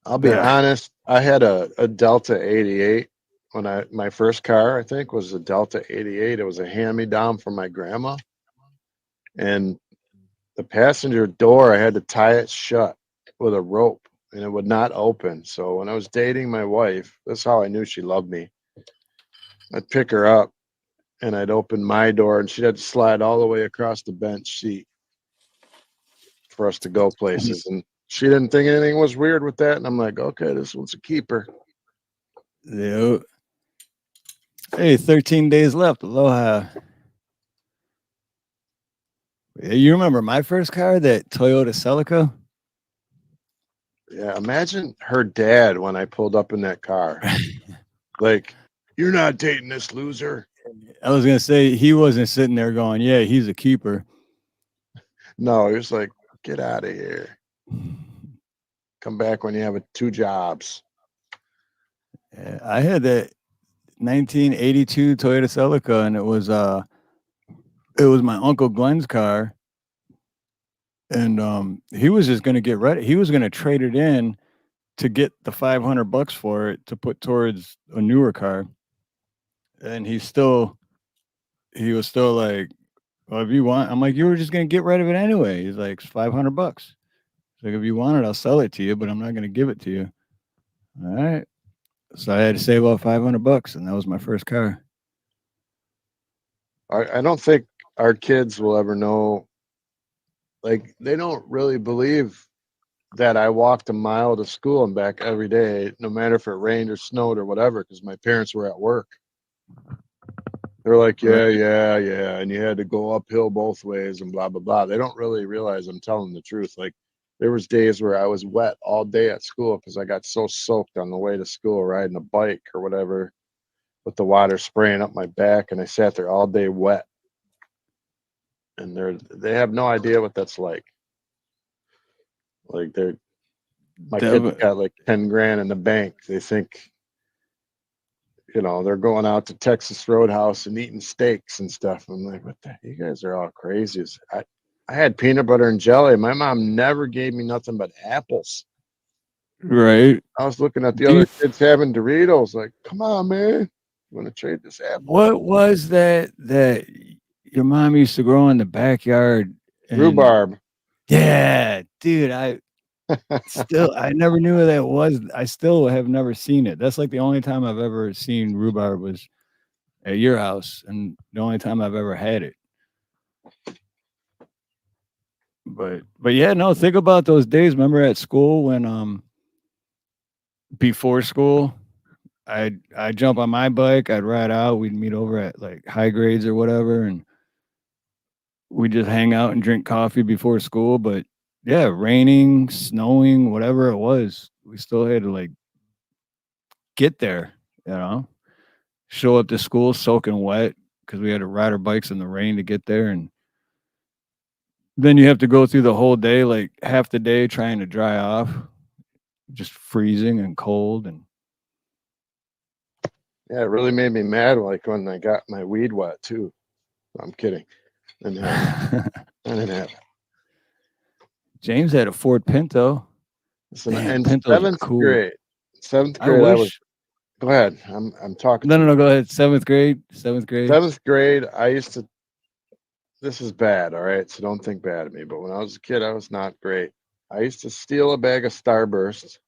I'll be honest. I had a Delta 88 when my first car, I think, was a Delta 88. It was a hand-me-down from my grandma. And the passenger door, I had to tie it shut with a rope and it would not open. So when I was dating my wife, that's how I knew she loved me. I'd pick her up and I'd open my door and she'd have to slide all the way across the bench seat for us to go places. And she didn't think anything was weird with that. And I'm like, okay, this one's a keeper. yeah. Hey, 13 days left. Aloha. You remember my first car, that Toyota Celica? Yeah, imagine her dad when I pulled up in that car. Like, you're not dating this loser. I was going to say, he wasn't sitting there going, yeah, he's a keeper. No, he was like, get out of here. Come back when you have 2 jobs. Yeah, I had that 1982 Toyota Celica, and it was my Uncle Glenn's car. And he was just going to get ready. He was going to trade it in to get the $500 for it to put towards a newer car. And he was still like, well, if you want, I'm like, you were just going to get rid of it anyway. He's like, it's $500. He's like, if you want it, I'll sell it to you, but I'm not going to give it to you. All right. So I had to save up $500, and that was my first car. I don't think our kids will ever know. Like, they don't really believe that I walked a mile to school and back every day, no matter if it rained or snowed or whatever, because my parents were at work. They're like, yeah. And you had to go uphill both ways and blah, blah, blah. They don't really realize I'm telling the truth. Like, there was days where I was wet all day at school because I got so soaked on the way to school riding a bike or whatever with the water spraying up my back, and I sat there all day wet. And they have no idea what that's like. Like, my kids got like 10 grand in the bank. They think, they're going out to Texas Roadhouse and eating steaks and stuff. I'm like, what the heck? You guys are all crazy. I had peanut butter and jelly. My mom never gave me nothing but apples. Right. I was looking at the other kids having Doritos. Like, come on, man. You want to trade this apple? What was that your mom used to grow in the backyard? Rhubarb. Yeah, dude. I never knew what that was. I still have never seen it. That's like the only time I've ever seen rhubarb was at your house, and the only time I've ever had it. But yeah, no, think about those days. Remember at school when before school, I'd jump on my bike, I'd ride out, we'd meet over at like High Grades or whatever, and we'd just hang out and drink coffee before school. But yeah, raining, snowing, whatever it was, we still had to like get there, show up to school soaking wet because we had to ride our bikes in the rain to get there. And then you have to go through the whole day, like half the day trying to dry off, just freezing and cold. And yeah, it really made me mad like when I got my weed wet too. I'm kidding. I didn't have it. James had a Ford Pinto. In seventh grade, go ahead. I'm talking. No, go ahead. Seventh grade. Seventh grade, I used to. This is bad, all right? So don't think bad of me. But when I was a kid, I was not great. I used to steal a bag of Starburst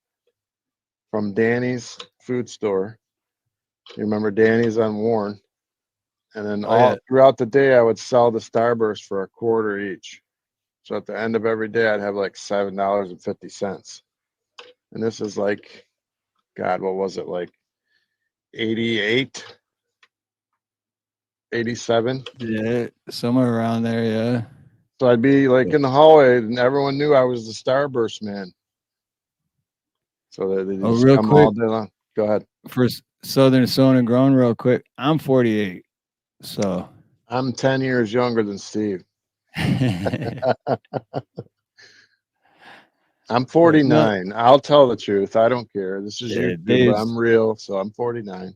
from Danny's food store. You remember Danny's on Warren? And then throughout the day, I would sell the Starburst for a quarter each. So at the end of every day, I'd have like $7.50. And this is like, God, what was it, like 88, 87? Yeah, somewhere around there, yeah. So I'd be like in the hallway, and everyone knew I was the Starburst man. So they just real come quick, all day long. Go ahead. for Southern Sown and Grown, real quick. I'm 48, so I'm 10 years younger than Steve. I'm 49. I'll tell the truth. I don't care. This is YouTube, but I'm real, so I'm 49.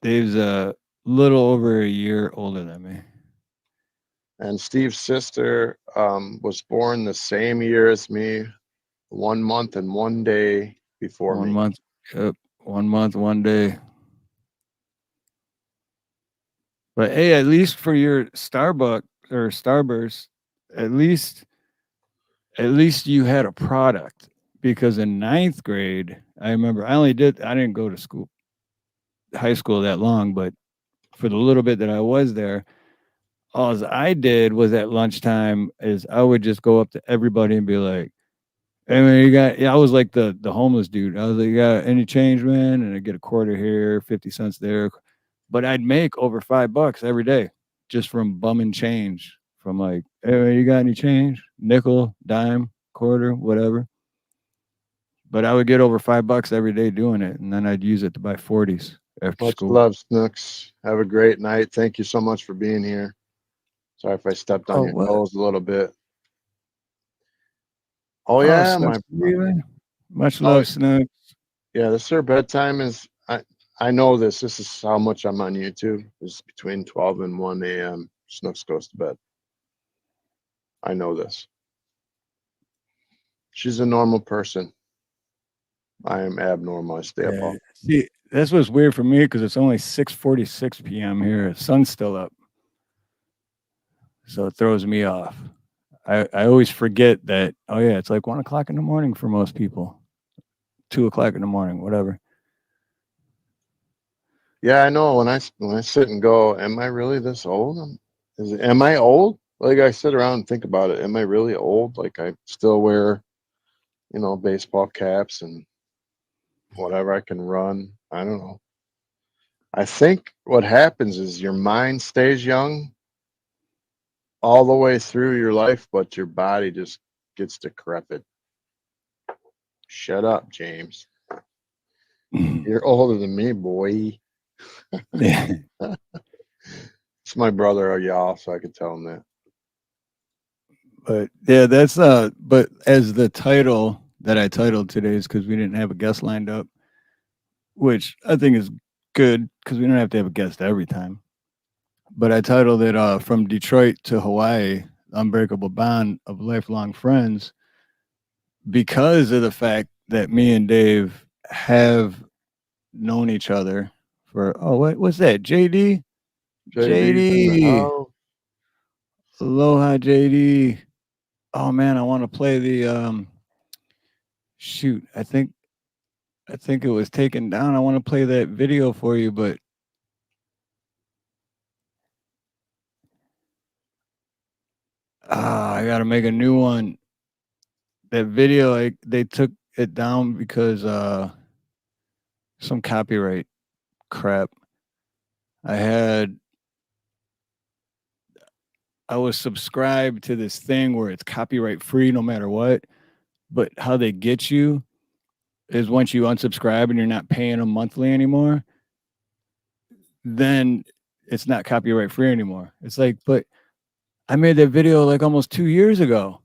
Dave's a little over a year older than me. And Steve's sister was born the same year as me, 1 month and 1 day before me. 1 month. Yep. 1 month, 1 day. But hey, at least for your Starbucks or Starburst, at least you had a product. Because in 9th grade, I remember I didn't go to high school that long, but for the little bit that I was there, all I did was at lunchtime is I would just go up to everybody and be like, "Hey man, I was like the homeless dude. I was like, you got any change, man?" And I'd get a quarter here, 50 cents there. But I'd make over $5 every day just from bumming change. From like, "Hey man, you got any change? Nickel, dime, quarter, whatever." But I would get over $5 every day doing it, and then I'd use it to buy 40s after Much school. love, Snooks. Have a great night. Thank you so much for being here. Sorry if I stepped on your toes a little bit. Oh yeah, Snooks, really? Much Oh, love, Snooks. yeah, this their bedtime is. I know this. This is how much I'm on YouTube. It's between 12 and 1 a.m. Snooks goes to bed. I know this. She's a normal person. I am abnormal. I stay up all. See, that's what's weird for me because it's only 6:46 p.m. here. The sun's still up, so it throws me off. I always forget that. Oh yeah, it's like 1 o'clock in the morning for most people. 2 o'clock in the morning, whatever. Yeah, I know. When I sit and go, am I really this old? Am I old? Like I sit around and think about it. Am I really old? Like I still wear, baseball caps and whatever. I can run. I don't know. I think what happens is your mind stays young all the way through your life, but your body just gets decrepit. Shut up, James. You're older than me, boy. It's my brother, y'all, so I could tell him that. But yeah, that's but as the title that I titled today is because we didn't have a guest lined up, which I think is good because we don't have to have a guest every time. But I titled it From Detroit to Hawaii, Unbreakable Bond of Lifelong Friends, because of the fact that me and Dave have known each other for what's that? JD? JD. Aloha, JD. Oh man, I want to play the shoot. I think it was taken down. I want to play that video for you, but I gotta make a new one. That video, they took it down because some copyright crap. I was subscribed to this thing where it's copyright free no matter what, but how they get you is once you unsubscribe and you're not paying them monthly anymore, then it's not copyright free anymore. It's like, but I made that video like almost 2 years ago.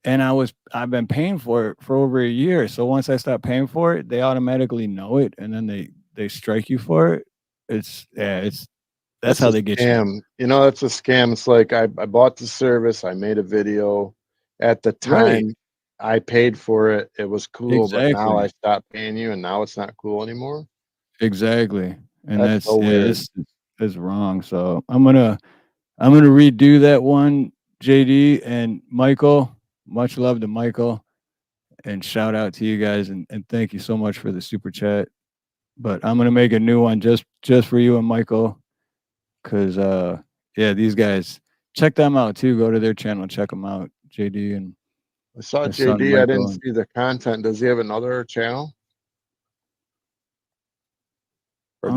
And I've been paying for it for over a year. So once I stop paying for it, they automatically know it, and then they strike you for it. That's how they get you. That's a scam. It's like I bought the service, I made a video. At the time, I paid for it. It was cool, but now I stopped paying you, and now it's not cool anymore. Exactly, and that's so weird. This is wrong. So I'm gonna redo that one, JD and Michael. Much love to Michael, and shout out to you guys, and thank you so much for the super chat. But I'm gonna make a new one just for you and Michael, because these guys, check them out too. Go to their channel, check them out, JD and I saw JD. I didn't see the content. Does he have another channel? Or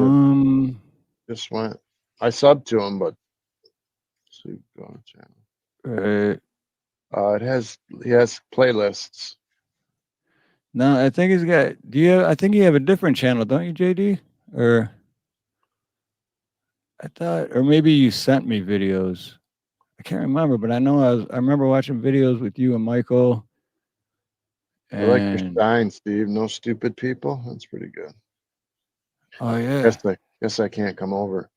just went. I subbed to him, but see, go on channel. Right. He has playlists. No, I think he's got. Do you? I think you have a different channel, don't you, JD? Or I thought, or maybe you sent me videos. I can't remember, but I know I remember watching videos with you and Michael. I like your And shine, Steve. No stupid people. That's pretty good. oh yeah. Guess I can't come over.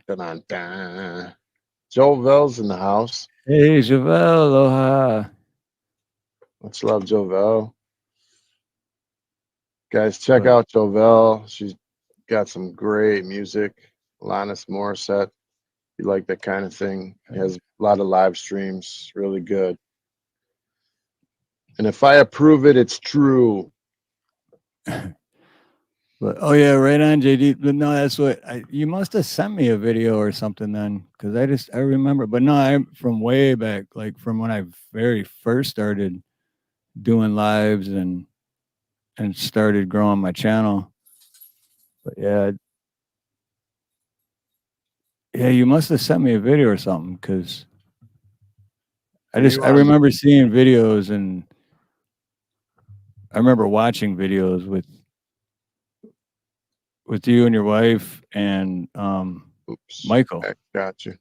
Dun-dun-dun. Joe Vell's in the house. Hey, Javel, aloha. Much love, Jovel. Guys, check out Jovel. She's got some great music. Alanis Morissette. You like that kind of thing. He has a lot of live streams. Really good. And if I approve it, it's true. But oh yeah, right on, JD. But no, that's what you must have sent me a video or something then, because I remember. But no, I'm from way back, like from when I very first started doing lives and started growing my channel. But yeah, you must have sent me a video or something, because I remember seeing videos, and I remember watching videos with you and your wife and Michael. Got you.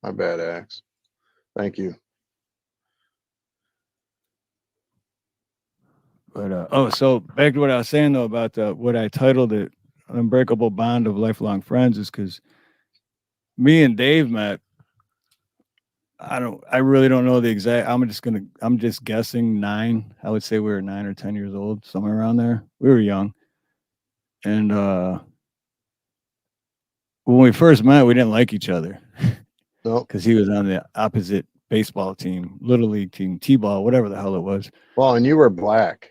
My bad, Axe. Thank you. But so back to what I was saying though about what I titled it, "Unbreakable Bond of Lifelong Friends," is because me and Dave met. I really don't know the exact. I'm just guessing 9. I would say we were 9 or 10 years old, somewhere around there. We were young, and when we first met, we didn't like each other. No, because he was on the opposite baseball team, little league team, t-ball, whatever the hell it was. Well, and you were black,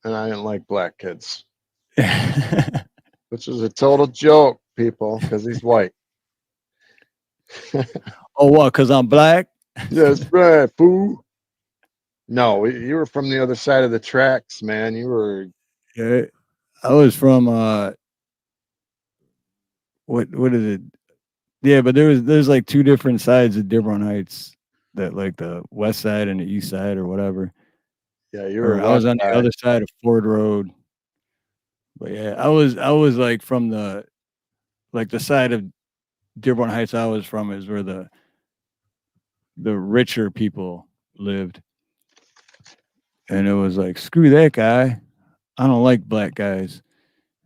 and I didn't like black kids, which is a total joke, people, because he's white. Oh, what? Because I'm black? That's right, fool. No, you were from the other side of the tracks, man. You were. Yeah, I was from what is it? Yeah, but there's like 2 different sides of Dearborn Heights, that like the west side and the east side or whatever. Yeah, you were. I was on the other side of Ford Road. But yeah, I was like from the side of Dearborn Heights I was from is where the richer people lived. And it was like, screw that guy. I don't like black guys.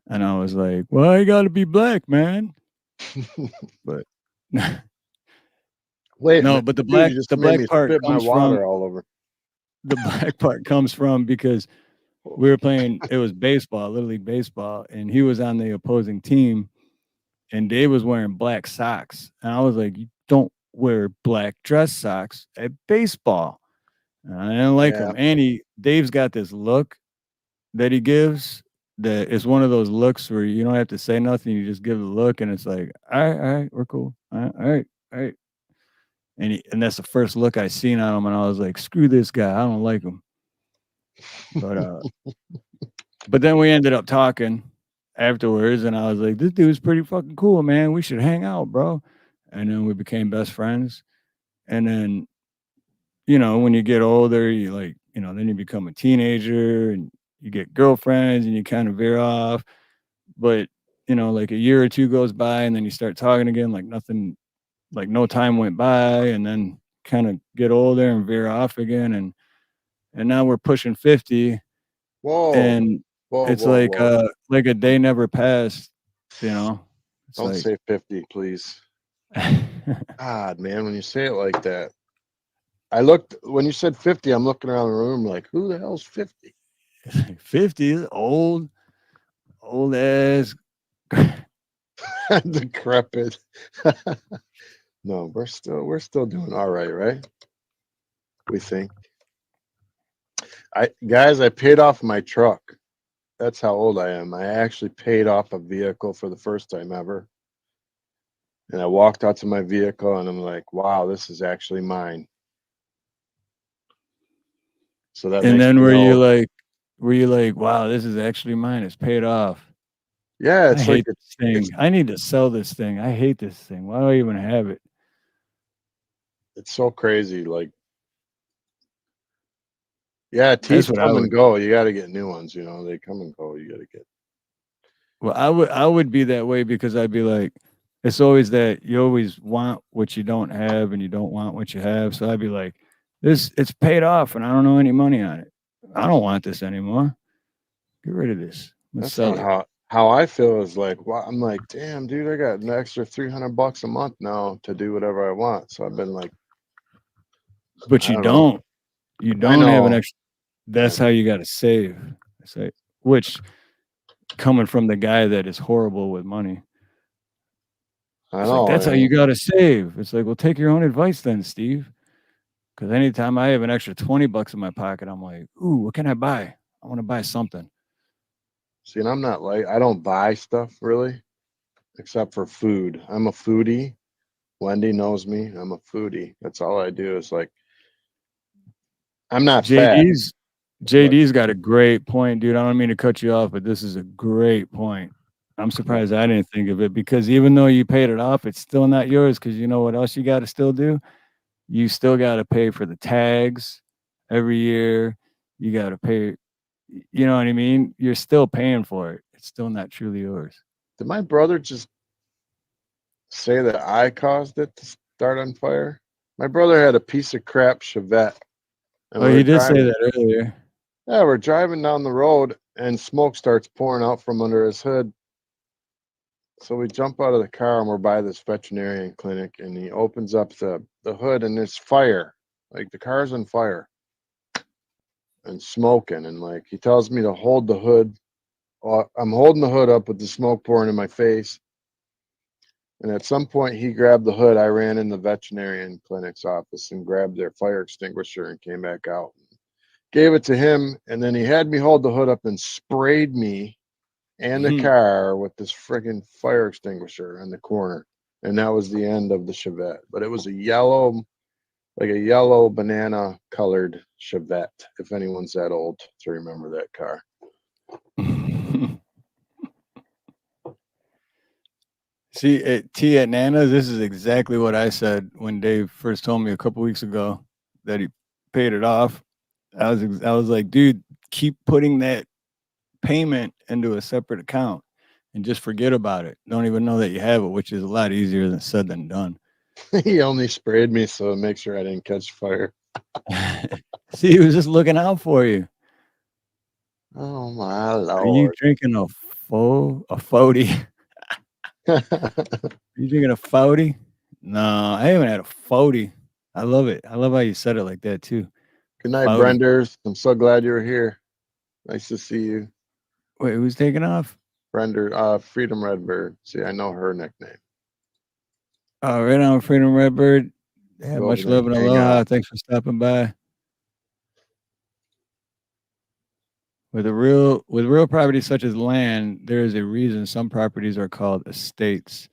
And I was like, well, you got to be black, man. But wait, no, but the black part comes from all over. The black part comes from because we were playing. It was baseball, Little League baseball, and he was on the opposing team, and Dave was wearing black socks, and I was like, you don't wear black dress socks at baseball. And I didn't like him. And Dave's got this look that he gives that is one of those looks where you don't have to say nothing. You just give the look, and it's like, all right, we're cool. All right. And that's the first look I seen on him, and I was like, screw this guy. I don't like him. But then we ended up talking afterwards, and I was like, this dude's pretty fucking cool, man. We should hang out, bro. And then we became best friends. And then, when you get older, you like, then you become a teenager and you get girlfriends and you kind of veer off. But, like a year or 2 goes by and then you start talking again, like nothing, like no time went by, and then kind of get older and veer off again. And now we're pushing 50. Whoa. And it's like a day never passed, Don't say 50, please. God, man, when you say it like that. When you said 50, I'm looking around the room like, who the hell's 50? 50 is old as decrepit. No, we're still doing all right? We think. I paid off my truck. That's how old I am. I actually paid off a vehicle for the first time ever. And I walked out to my vehicle and I'm like, wow, this is actually mine. So that and then were you like, wow, this is actually mine. It's paid off. Yeah, I hate this thing. I need to sell this thing. I hate this thing. Why do I even have it? it's so crazy. Like, yeah, That's teeth what I come and would. go. You got to get new ones. You know, they come and go. You got to get. Well, I would be that way because I'd be like, it's always that you always want what you don't have and you don't want what you have. So I'd be like, it's paid off and I don't know any money on it. I don't want this anymore. Get rid of this. Let's That's sell not it. how I feel. Is like, well, I'm like, damn, dude, I got an extra $300 a month now to do whatever I want. So I've been like, But I you don't know. don't. You I don't have an know. extra. That's how you got to save. It's like, which coming from the guy that is horrible with money. I It's like, know. that's how you got to save. It's like, well, take your own advice then, Steve. Because anytime I have an extra $20 in my pocket, I'm like, ooh, what can I buy? I want to buy something. See, and I'm not like, I don't buy stuff really, except for food. I'm a foodie. Wendy knows me. I'm a foodie. That's all I do is like, I'm not fat. JD's got a great point, dude. I don't mean to cut you off, but this is a great point. I'm surprised I didn't think of it because even though you paid it off, it's still not yours because you know what else you got to still do? You still got to pay for the tags every year. You got to pay, you know what I mean? You're still paying for it. It's still not truly yours. Did my brother just say that I caused it to start on fire? My brother had a piece of crap Chevette. And Oh, we were he did say driving. that earlier. Yeah, we're driving down the road and smoke starts pouring out from under his hood. So we jump out of the car and we're by this veterinarian clinic and he opens up the hood and there's fire. Like the car's on fire and smoking. And like he tells me to hold the hood. I'm holding the hood up with the smoke pouring in my face. And at some point he grabbed the hood. I ran in the veterinarian clinic's office and grabbed their fire extinguisher and came back out. Gave it to him, and then he had me hold the hood up and sprayed me and the car with this friggin' fire extinguisher in the corner. And that was the end of the Chevette. But it was a yellow banana colored Chevette, if anyone's that old to remember that car. See, at T at Nana's, this is exactly what I said when Dave first told me a couple weeks ago that he paid it off. I was like, dude, keep putting that payment into a separate account and just forget about it. Don't even know that you have it, which is a lot easier than said than done. He only sprayed me so to make sure I didn't catch fire. See, he was just looking out for you. Oh my Lord. Are you drinking a 40? Are you drinking a 40? No, I haven't had a 40. I love it. I love how you said it like that too. Good night, Brenders. I'm so glad you're here. Nice to see you. Wait, who's taking off? Brender, Freedom Redbird. See, I know her nickname. Right on, Freedom Redbird. Yeah, much love and aloha. Thanks for stopping by. With real property such as land, there is a reason some properties are called estates.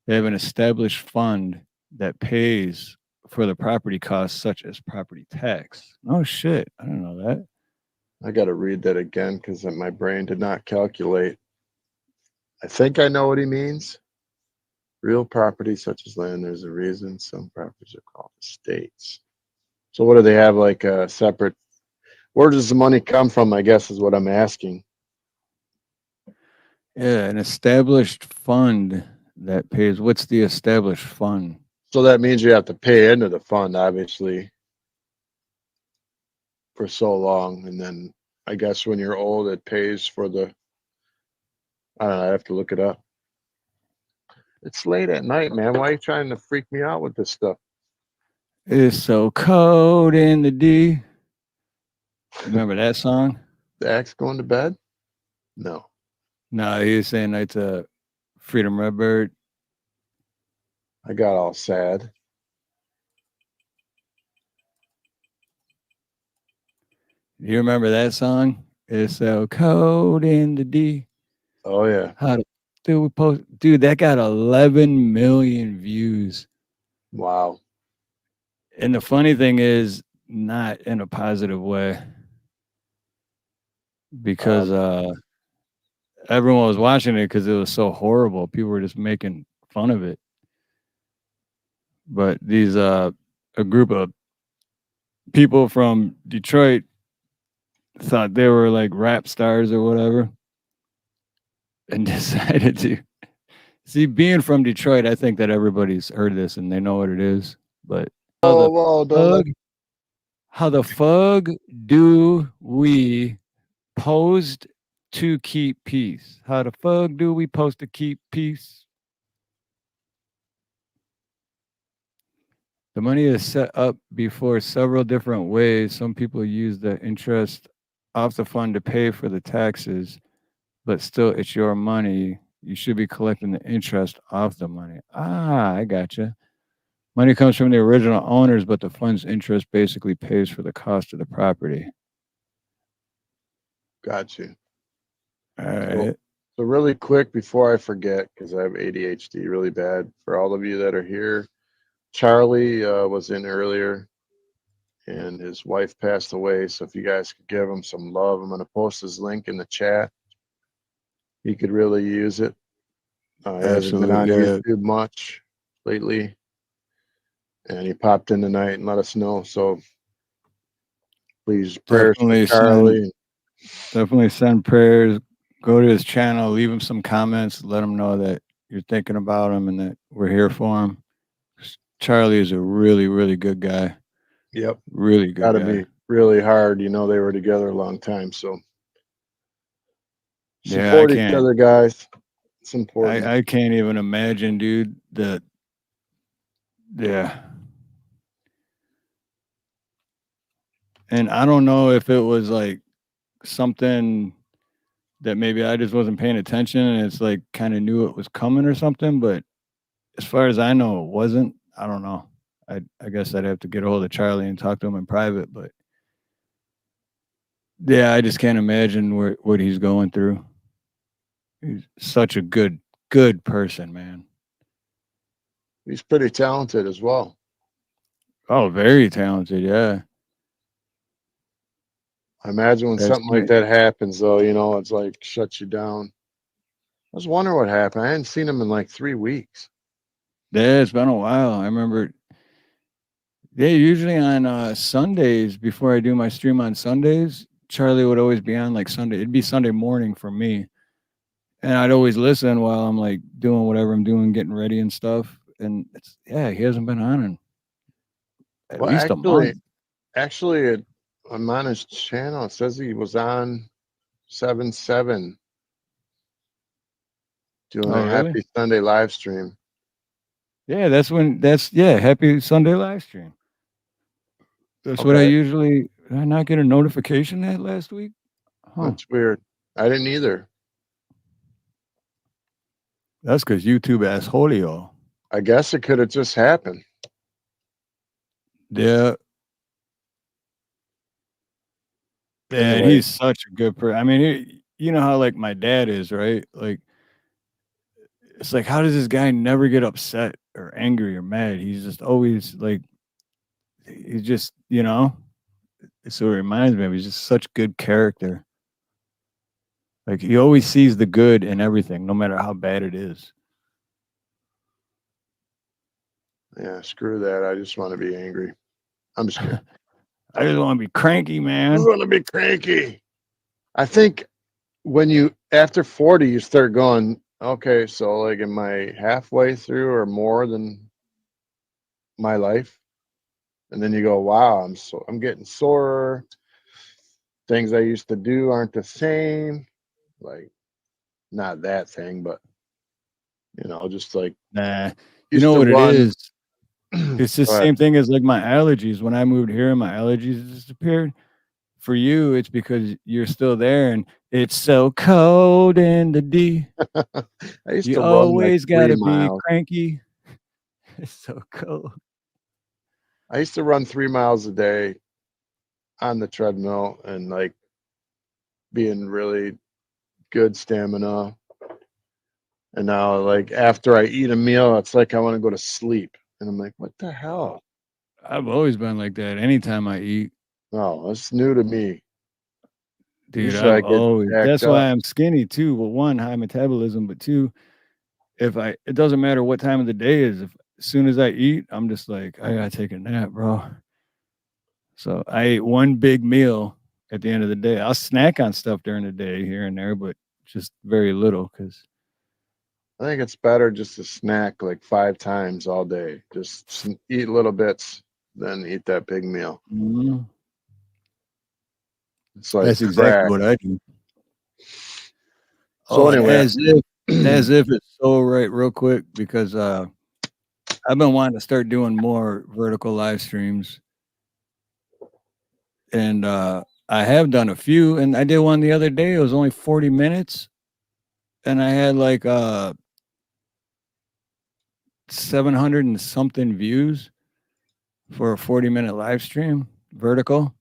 They have an established fund that pays for the property costs, such as property tax. Oh shit, I don't know that. I got to read that again because my brain did not calculate. I think I know what he means. Real property such as land, there's a reason some properties are called estates. So what do they have, like a separate? Where does the money come from, I guess is what I'm asking. Yeah, an established fund that pays. What's the established fund? So that means you have to pay into the fund, obviously, for so long. And then I guess when you're old, it pays for the, I don't know, I have to look it up. It's late at night, man. Why are you trying to freak me out with this stuff? It's so cold in the D. Remember that song? The Axe going to bed? No. No, he was saying that's a Freedom Redbird. I got all sad. Do you remember that song? It's so cold in the D. Oh yeah. How do we post? Dude, that got 11 million views. Wow. And the funny thing is, not in a positive way, because everyone was watching it because it was so horrible. People were just making fun of it. But these a group of people from Detroit thought they were like rap stars or whatever, and decided to see. Being from Detroit, I think that everybody's heard this and they know what it is. But Whoa, don't let how the fug do we posed to keep peace? How the fug do we post to keep peace? The money is set up before several different ways. Some people use the interest off the fund to pay for the taxes, but still it's your money. You should be collecting the interest off the money. Ah, I gotcha. Money comes from the original owners, but the fund's interest basically pays for the cost of the property. Got you. All right. So really quick before I forget, because I have ADHD really bad, for all of you that are here, Charlie was in earlier and his wife passed away. So if you guys could give him some love, I'm going to post his link in the chat. He could really use it. He hasn't been on YouTube much lately. And he popped in tonight and let us know. So please, prayers for Charlie. Definitely send prayers. Go to his channel, leave him some comments, let him know that you're thinking about him and that we're here for him. Charlie is a really, really good guy. Yep. Really good Gotta guy. be really hard. You know, they were together a long time. So support each other, guys. It's important. I can't even imagine, dude, that, yeah. And I don't know if it was like something that maybe I just wasn't paying attention and it's like kind of knew it was coming or something, but as far as I know, it wasn't. I don't know. I guess I'd have to get a hold of Charlie and talk to him in private, but yeah, I just can't imagine what he's going through. He's such a good person, man. He's pretty talented as well. Oh, very talented, yeah. I imagine when something like that happens, though, you know, it's like shuts you down. I was wondering what happened. I hadn't seen him in like 3 weeks. Yeah, it's been a while. I remember. Yeah, usually on Sundays, before I do my stream on Sundays, Charlie would always be on like Sunday. It'd be Sunday morning for me. And I'd always listen while I'm like doing whatever I'm doing, getting ready and stuff. And it's, yeah, he hasn't been on in at least a month. Actually, I'm on his channel. It says he was on 7/7 doing a Happy Sunday live stream. Yeah, Happy Sunday live stream. That's what I usually. Did I not get a notification that last week? Huh. That's weird. I didn't either. That's because YouTube asked Holio. I guess it could have just happened. Yeah. Yeah, he's such a good person. I mean, you know how like my dad is, right? Like, it's like, how does this guy never get upset or angry or mad? He's just always like, he's just, you know, so it reminds me of, he's just such good character. Like, he always sees the good in everything, no matter how bad it is. Yeah, screw that. I just want to be angry. I'm just kidding. I just want to be cranky, man. I want to be cranky. I think when you, after 40, you start going, okay, so like, am I halfway through or more than my life? And then you go, wow, I'm getting sore. Things I used to do aren't the same. Like, not that thing, but you know, just like, nah. You know what it is? It's the same thing as like my allergies. When I moved here, my allergies disappeared. For you, it's because you're still there, and it's so cold in the D. You always gotta be cranky. It's so cold. I used to run 3 miles a day on the treadmill and like being really good stamina. And now, like, after I eat a meal, it's like I want to go to sleep. And I'm like, what the hell? I've always been like that anytime I eat. No, it's new to me. Dude, I've always, that's why I'm skinny too. Well, one, high metabolism, but two, it doesn't matter what time of the day is. If soon as I eat, I'm just like, I gotta take a nap, bro. So I ate one big meal at the end of the day. I'll snack on stuff during the day here and there, but just very little because I think it's better just to snack like 5 times all day. Just eat little bits, then eat that big meal. It's like that's exactly crack. what I do. So anyway, as if it's so right, real quick, because I've been wanting to start doing more vertical live streams, and I have done a few, and I did one the other day. It was only 40 minutes, and I had like 700 and something views for a 40-minute live stream, vertical.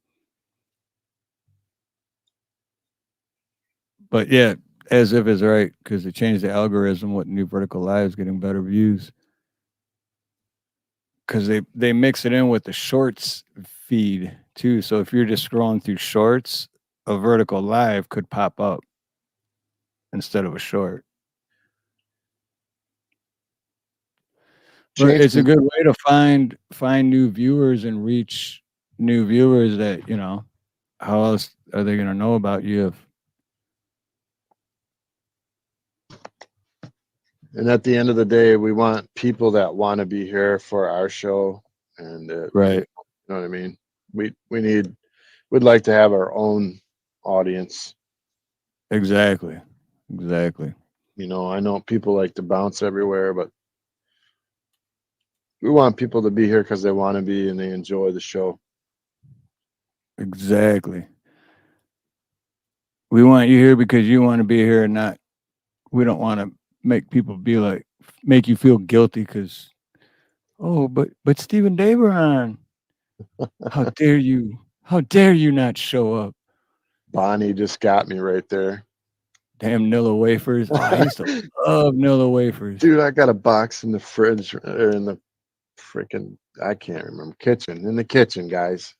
But yeah, as if it's right, because it changed the algorithm with new vertical lives getting better views. Because they mix it in with the shorts feed too. So if you're just scrolling through shorts, a vertical live could pop up instead of a short. But it's a good way to find new viewers and reach new viewers that, you know, how else are they going to know about you if and at the end of the day, we want people that want to be here for our show, and right. You know what I mean? We'd like to have our own audience. Exactly. You know, I know people like to bounce everywhere, but we want people to be here because they want to be and they enjoy the show. Exactly. We want you here because you want to be here, and not, we don't want to make people be like, make you feel guilty because, oh, but Stephen Daberon, how dare you not show up? Bonnie just got me right there. Damn Nilla wafers. Oh, I used to love Nilla wafers. Dude, I got a box in the fridge or in the freaking, I can't remember, in the kitchen, guys.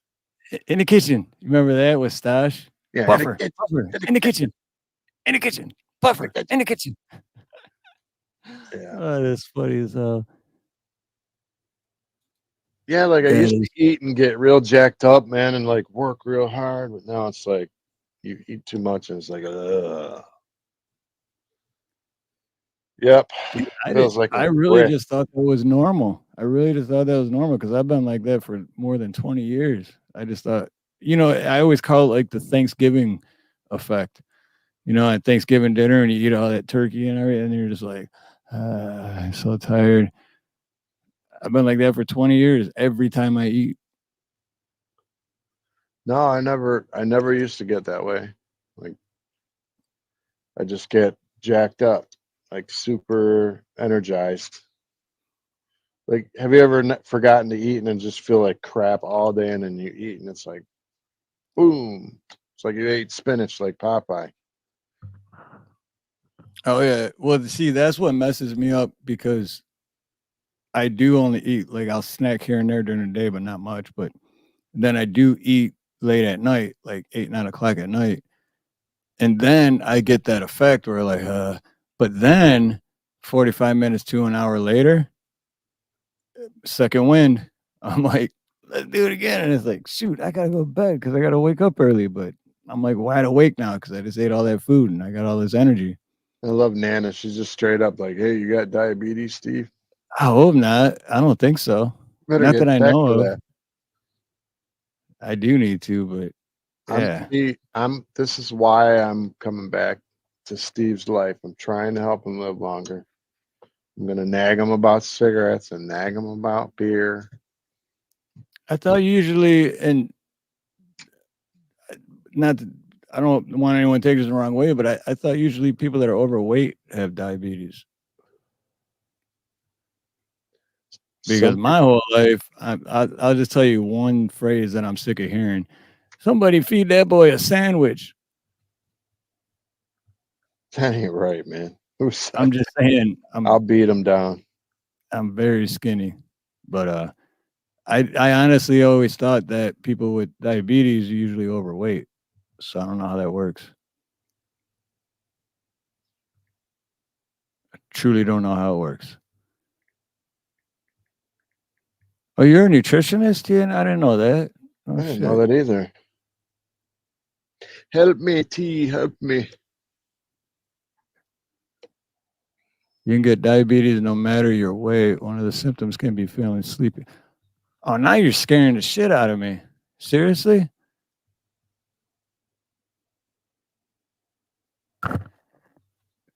In the kitchen. You remember that with Stash? Yeah, Buffer. In the kitchen. Buffer. In the kitchen. Yeah. Oh, that's funny as hell. Yeah, like I used to eat and get real jacked up, man, and like work real hard, but now it's like you eat too much and it's like, yep. I really just thought that was normal. I really just thought that was normal because I've been like that for more than 20 years. I just thought, you know, I always call it like the Thanksgiving effect. You know, at Thanksgiving dinner and you eat all that turkey and everything, and you're just like, I'm so tired. I've been like that for 20 years every time I eat. No, I never used to get that way. Like I just get jacked up, like super energized. Like, have you ever forgotten to eat and then just feel like crap all day, and then you eat and it's like, boom! It's like you ate spinach like Popeye. Oh yeah, well, see, that's what messes me up because I do only eat, like I'll snack here and there during the day, but not much. But then I do eat late at night, like 8, 9 o'clock at night. And then I get that effect where like, but then 45 minutes to an hour later, second wind, I'm like, let's do it again. And it's like, shoot, I gotta go to bed because I gotta wake up early. But I'm like wide awake now because I just ate all that food and I got all this energy. I love Nana. She's just straight up like, hey, you got diabetes, Steve? I hope not. I don't think so. Better Not get that I checked know for of. that. I do need to, but yeah. This is why I'm coming back to Steve's life. I'm trying to help him live longer. I'm gonna nag him about cigarettes and nag him about beer. I thought usually, and not that, I don't want anyone to take this the wrong way, but I thought usually people that are overweight have diabetes. Because my whole life, I'll just tell you one phrase that I'm sick of hearing. Somebody feed that boy a sandwich. That ain't right, man. I'm just saying. I'll beat him down. I'm very skinny, but I honestly always thought that people with diabetes are usually overweight. So I don't know how that works. I truly don't know how it works. Oh, you're a nutritionist, Ian? I didn't know that. Oh, I didn't shit. know that either. Help me, T. Help me. You can get diabetes no matter your weight. One of the symptoms can be feeling sleepy. Oh, now you're scaring the shit out of me. Seriously?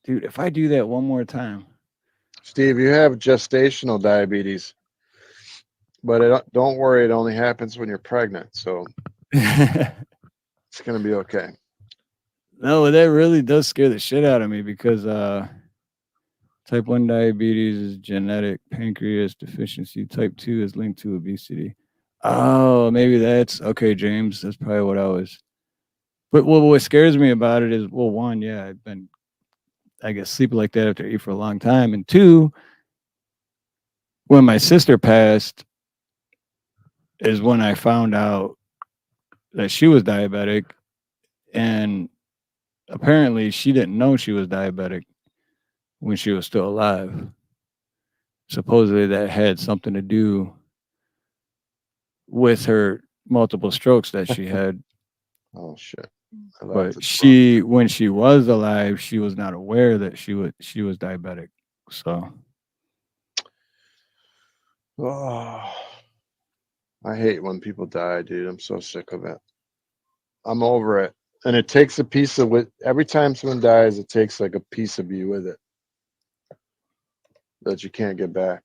Dude, if I do that one more time. Steve, you have gestational diabetes. But don't worry, it only happens when you're pregnant. So it's going to be okay. No, that really does scare the shit out of me because type 1 diabetes is genetic pancreas deficiency. Type 2 is linked to obesity. Oh, maybe that's okay, James. That's probably what I was. But what scares me about it is, well, one, yeah, I've been, I guess, sleeping like that after I eat for a long time. And two, when my sister passed is when I found out that she was diabetic. And apparently she didn't know she was diabetic when she was still alive. Supposedly that had something to do with her multiple strokes that she had. Oh shit. But when she was alive, she was not aware that she was diabetic. So oh, I hate when people die, dude. I'm so sick of it. I'm over it. And it takes a piece of it. Every time someone dies, it takes like a piece of you with it that you can't get back.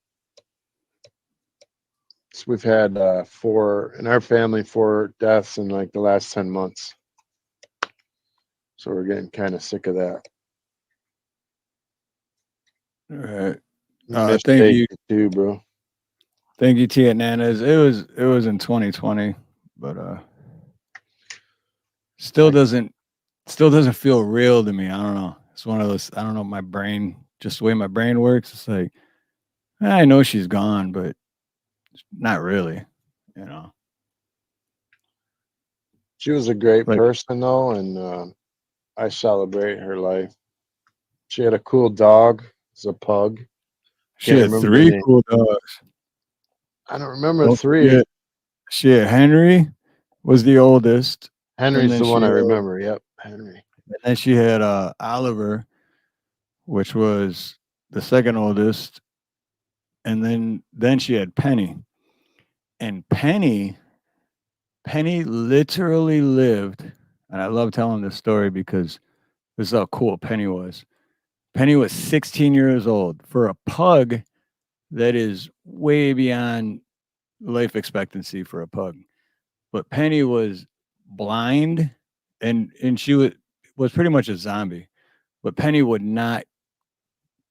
So we've had 4 in our family, 4 deaths in like the last 10 months. So we're getting kind of sick of that. all right. Thank you too, bro. Thank you, Tia Nanas. It was in 2020, but still doesn't feel real to me. I don't know. It's one of those. I don't know. My brain, just the way my brain works, it's like I know she's gone, but not really. You know. She was a great person, though, and I celebrate her life. She had a cool dog. It's a pug. She had 3 cool dogs. I don't remember 3. Forget, she had Henry was the oldest. Henry's the one I remember. Yep, Henry. And then she had Oliver, which was the second oldest. And then she had Penny. And Penny literally lived, and I love telling this story because this is how cool Penny was. Penny was 16 years old for a pug that is way beyond life expectancy for a pug. But Penny was blind and she was pretty much a zombie. But Penny would not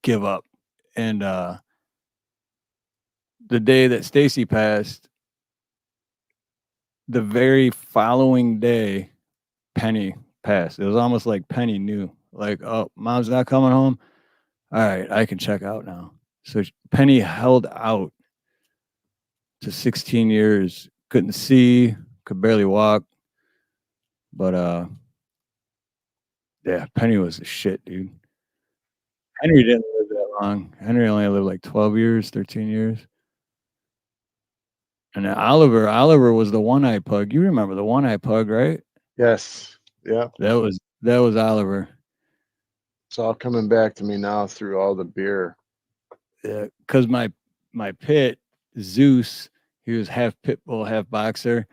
give up. And the day that Stacy passed, the very following day, Penny passed. It was almost like Penny knew, like, oh, mom's not coming home. All right, I can check out now. So Penny held out to 16 years, couldn't see, could barely walk. But yeah, Penny was the shit, dude. Henry didn't live that long. Henry only lived like 12 years, 13 years. And then Oliver was the one-eyed pug. You remember the one-eyed pug, right? Yes. Yeah. That was Oliver. It's all coming back to me now through all the beer. Yeah, because my pit, Zeus, he was half pit bull, half boxer,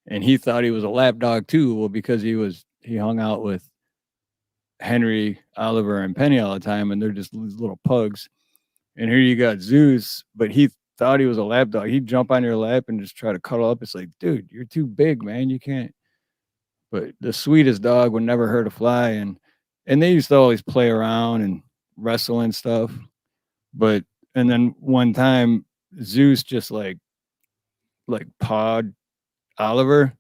and he thought he was a lap dog too. Well, because he hung out with Henry, Oliver, and Penny all the time, and they're just little pugs. And here you got Zeus, but he thought he was a lap dog. He'd jump on your lap and just try to cuddle up. It's like, dude, you're too big, man. You can't. But the sweetest dog would never hurt a fly, and they used to always play around and wrestle and stuff. And then one time Zeus just like pawed Oliver,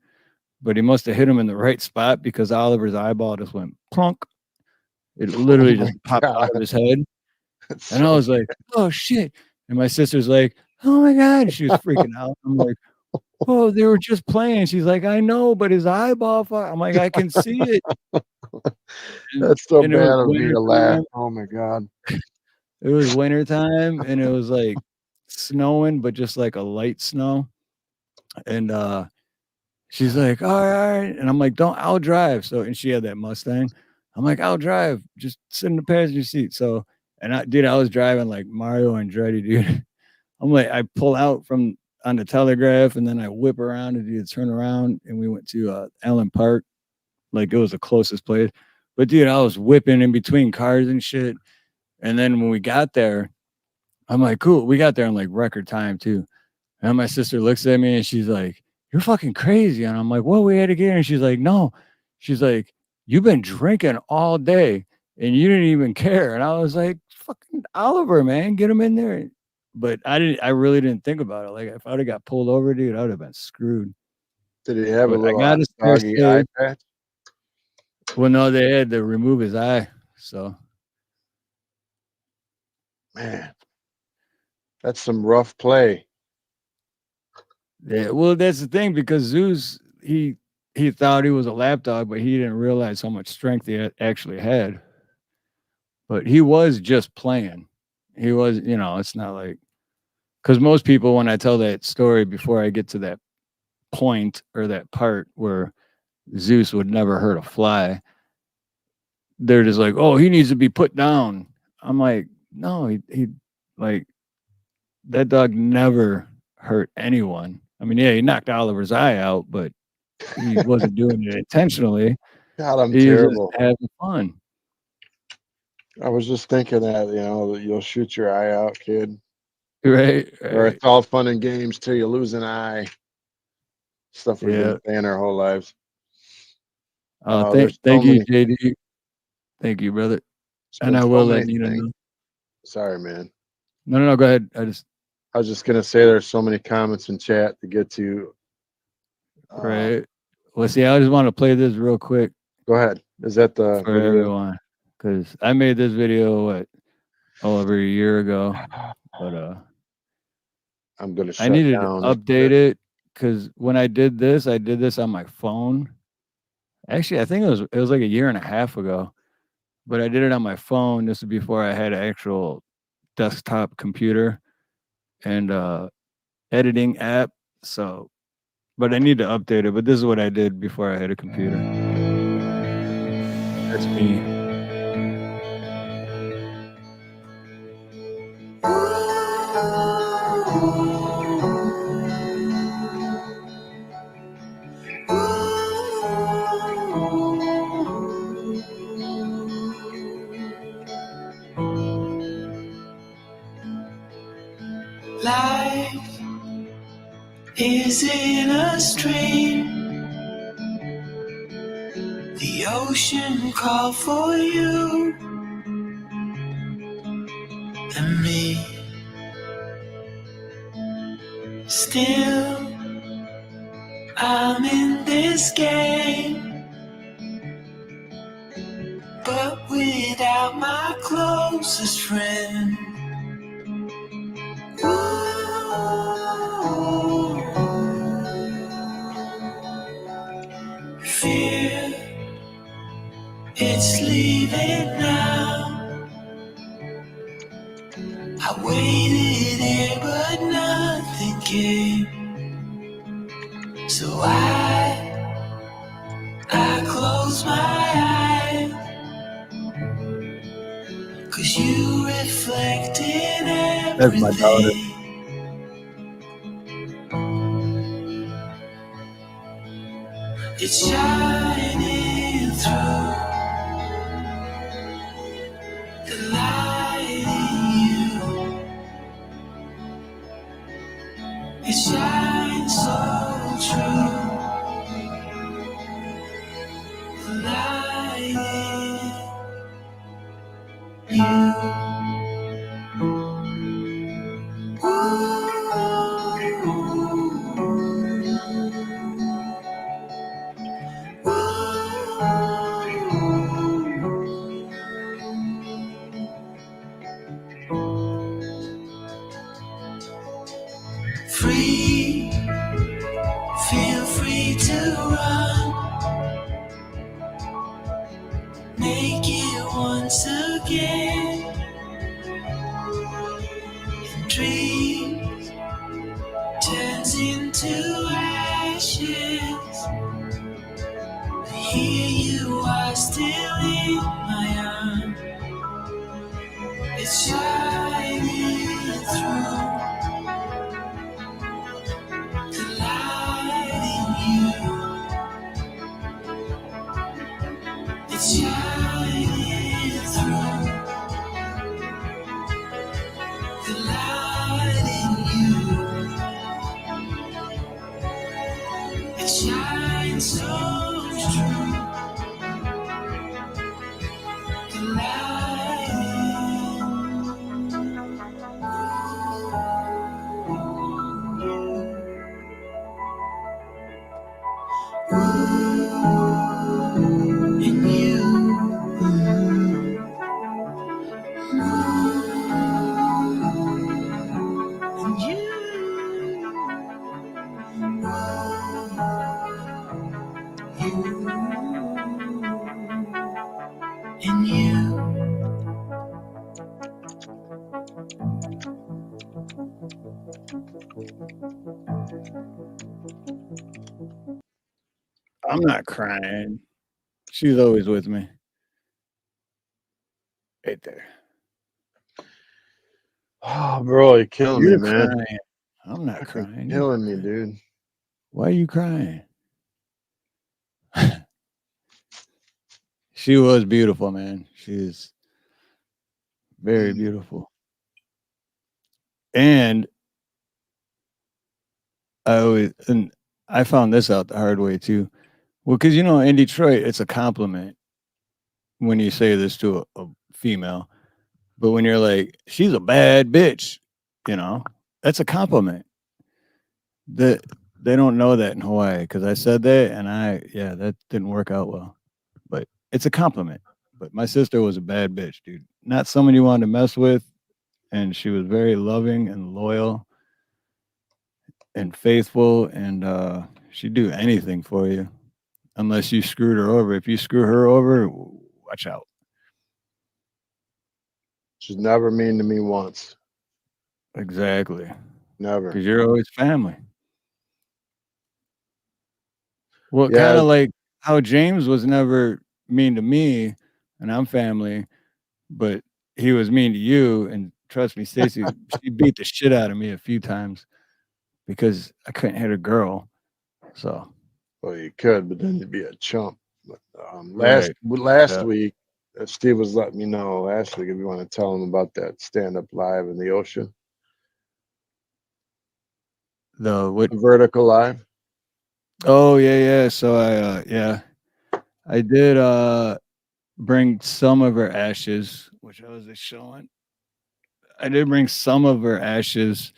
but he must have hit him in the right spot because Oliver's eyeball just went plunk. It literally just popped out of his head. And I was like, oh shit. And my sister's like, oh my God. She was freaking out. I'm like, oh, they were just playing. She's like, I know, but his eyeball. I'm like, I can see it. That's so bad of me to laugh. Oh my God. It was wintertime, and it was like snowing, but just like a light snow. And she's like, all right. And I'm like, I'll drive. So, and she had that Mustang. I'm like, I'll drive. Just sit in the passenger seat. So, and I was driving like Mario Andretti, dude. I'm like, I pull out from on the telegraph and then I whip around and do the turn around. And we went to Allen Park. Like it was the closest place. But dude, I was whipping in between cars and shit. And then when we got there, I'm like, cool. We got there in like record time too. And my sister looks at me and she's like, you're fucking crazy. And I'm like, well, we had to get here. And she's like, no. She's like, you've been drinking all day and you didn't even care. And I was like, fucking Oliver, man, get him in there. But I really didn't think about it. Like if I would have got pulled over, dude, I would have been screwed. Did he have But a little I got hot his first doggy day. eye patch? Well, no, they had to remove his eye. So Man, that's some rough play. yeah, well, that's the thing because Zeus, he thought he was a lapdog, but he didn't realize how much strength he actually had. But he was just playing. He was, it's not like because most people, when I tell that story before I get to that point or that part where Zeus would never hurt a fly, they're just like, oh, he needs to be put down. I'm like, no, he like that dog never hurt anyone. I mean, yeah, he knocked Oliver's eye out, but he wasn't doing it intentionally. God, I'm He was just terrible. having fun. I was just thinking that, that you'll shoot your eye out, kid. Right. Or it's all fun and games till you lose an eye. Stuff we've been saying our whole lives. Thank you, JD. Thank you, brother. And I will let Nina know. Sorry, man. No, go ahead. I was just gonna say there's so many comments in chat to get to. Right. Well, see, I just want to play this real quick. Go ahead. Is that the for everyone? Because I made this video over a year ago, but I'm gonna. I needed to update it because when I did this on my phone. Actually, I think it was like a year and a half ago, but I did it on my phone. This is before I had an actual desktop computer and editing app. So, but I need to update it. But this is what I did before I had a computer. That's me. Life isn't a stream. The ocean called for you and me. Still, I'm in this game, but without my closest friend. Fear, it's leaving now. I waited here, but nothing came. So I close my eyes, 'cause you reflect in everything. That's my daughter. It's shining through the light in you. It shines so true. The light in you. Free, feel free to run, naked once again, and dream into ashes. Here you are still in my arms. It's shining through the light in you. It's shining through the light in you. It shines so true. The light in you. And you. In you. I'm not crying. She's always with me. Right there. Oh, bro, you're killing You're me, man. crying. I'm not Fucking crying. killing me, dude. Why are you crying? She was beautiful, man. She is very beautiful. And I found this out the hard way too. Well, because in Detroit, it's a compliment when you say this to a female. But when you're like, she's a bad bitch, that's a compliment. That they don't know that in Hawaii because I said that and that didn't work out well. But it's a compliment. But my sister was a bad bitch, dude. Not someone you wanted to mess with. And she was very loving and loyal and faithful. And she'd do anything for you unless you screwed her over. If you screw her over, watch out. She's never mean to me once. Exactly. Never. Because you're always family. Well, Yeah. kind of like how James was never mean to me, and I'm family, but he was mean to you. And trust me, Stacy, she beat the shit out of me a few times because I couldn't hit a girl. So, well, you could, but then you'd be a chump. But Right. last Yeah. week, Steve was letting me know last week if you want to tell him about that stand up live in the ocean, The vertical live. Oh yeah. So I did bring some of her ashes, which I was showing. I did bring some of her ashes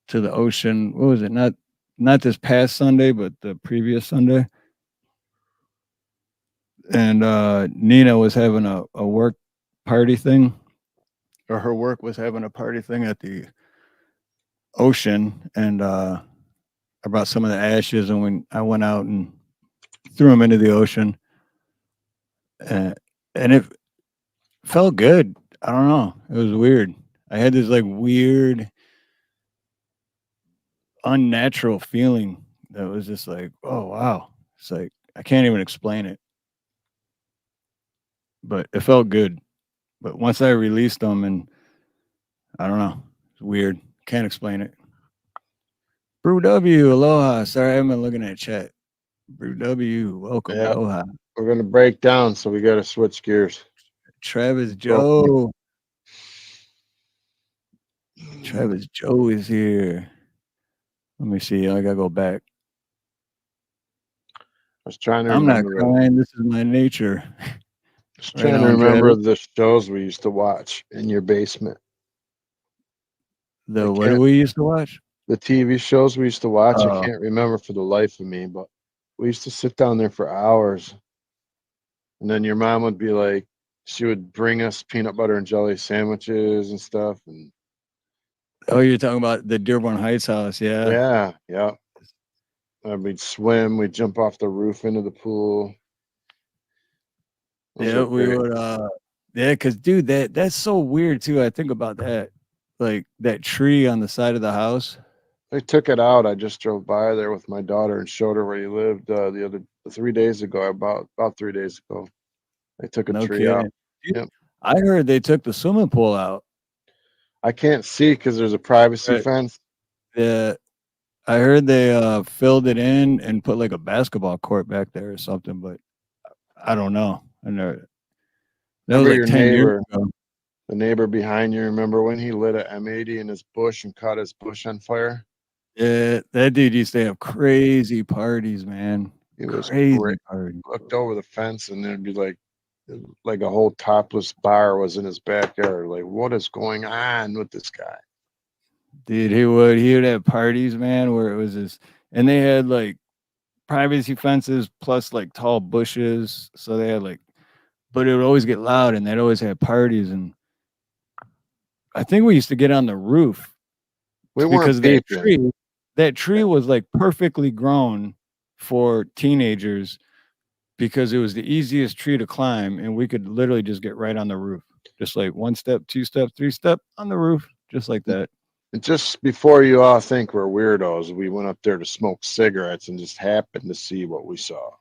to the ocean. What was it? Not this past Sunday, but the previous Sunday. And Nina was having a work party thing, or her work was having a party thing at the ocean, and I brought some of the ashes, and when I went out and threw them into the ocean, and it felt good. I don't know. It was weird. I had this like weird, unnatural feeling that was just like, oh wow. It's like I can't even explain it. But it felt good. But once I released them, and I don't know, it's weird. Can't explain it. Brew W, aloha. Sorry, I haven't been looking at chat. Brew W, welcome, Yeah. aloha. We're gonna break down, so we got to switch gears. Travis Joe. Travis Joe is here. Let me see. I gotta go back. I was trying to I'm not remember. crying. This is my nature. I was trying to remember the shows we used to watch in your basement. What do we used to watch? The TV shows we used to watch. Oh. I can't remember for the life of me, but we used to sit down there for hours. And then your mom would be like, she would bring us peanut butter and jelly sandwiches and stuff. And oh, you're talking about the Dearborn Heights house, yeah. Yeah. And we'd swim, we'd jump off the roof into the pool. Yeah, we would because dude, that's so weird too. I think about that. Like that tree on the side of the house. They took it out. I just drove by there with my daughter and showed her where he lived the other 3 days ago. About 3 days ago, they took a No tree out. kidding. Dude, Yep. I heard they took the swimming pool out. I can't see because there's a privacy Right. fence. Yeah, I heard they filled it in and put like a basketball court back there or something, but I don't know. I never. That was Remember like your 10 years neighbor, ago. the neighbor behind you? Remember when he lit a M80 in his bush and caught his bush on fire? Yeah, that dude used to have crazy parties, man. It was Crazy great. parties. Looked over the fence and there'd be like a whole topless bar was in his backyard. Like, what is going on with this guy? Dude, he would have parties, man, where it was this, and they had like privacy fences plus like tall bushes. So they had like, but it would always get loud and they'd always have parties. And I think we used to get on the roof We because weren't that tree was like perfectly grown for teenagers because it was the easiest tree to climb and we could literally just get right on the roof. Just like 1 step, 2 step, 3 step on the roof, just like that. And just before you all think we're weirdos, we went up there to smoke cigarettes and just happened to see what we saw.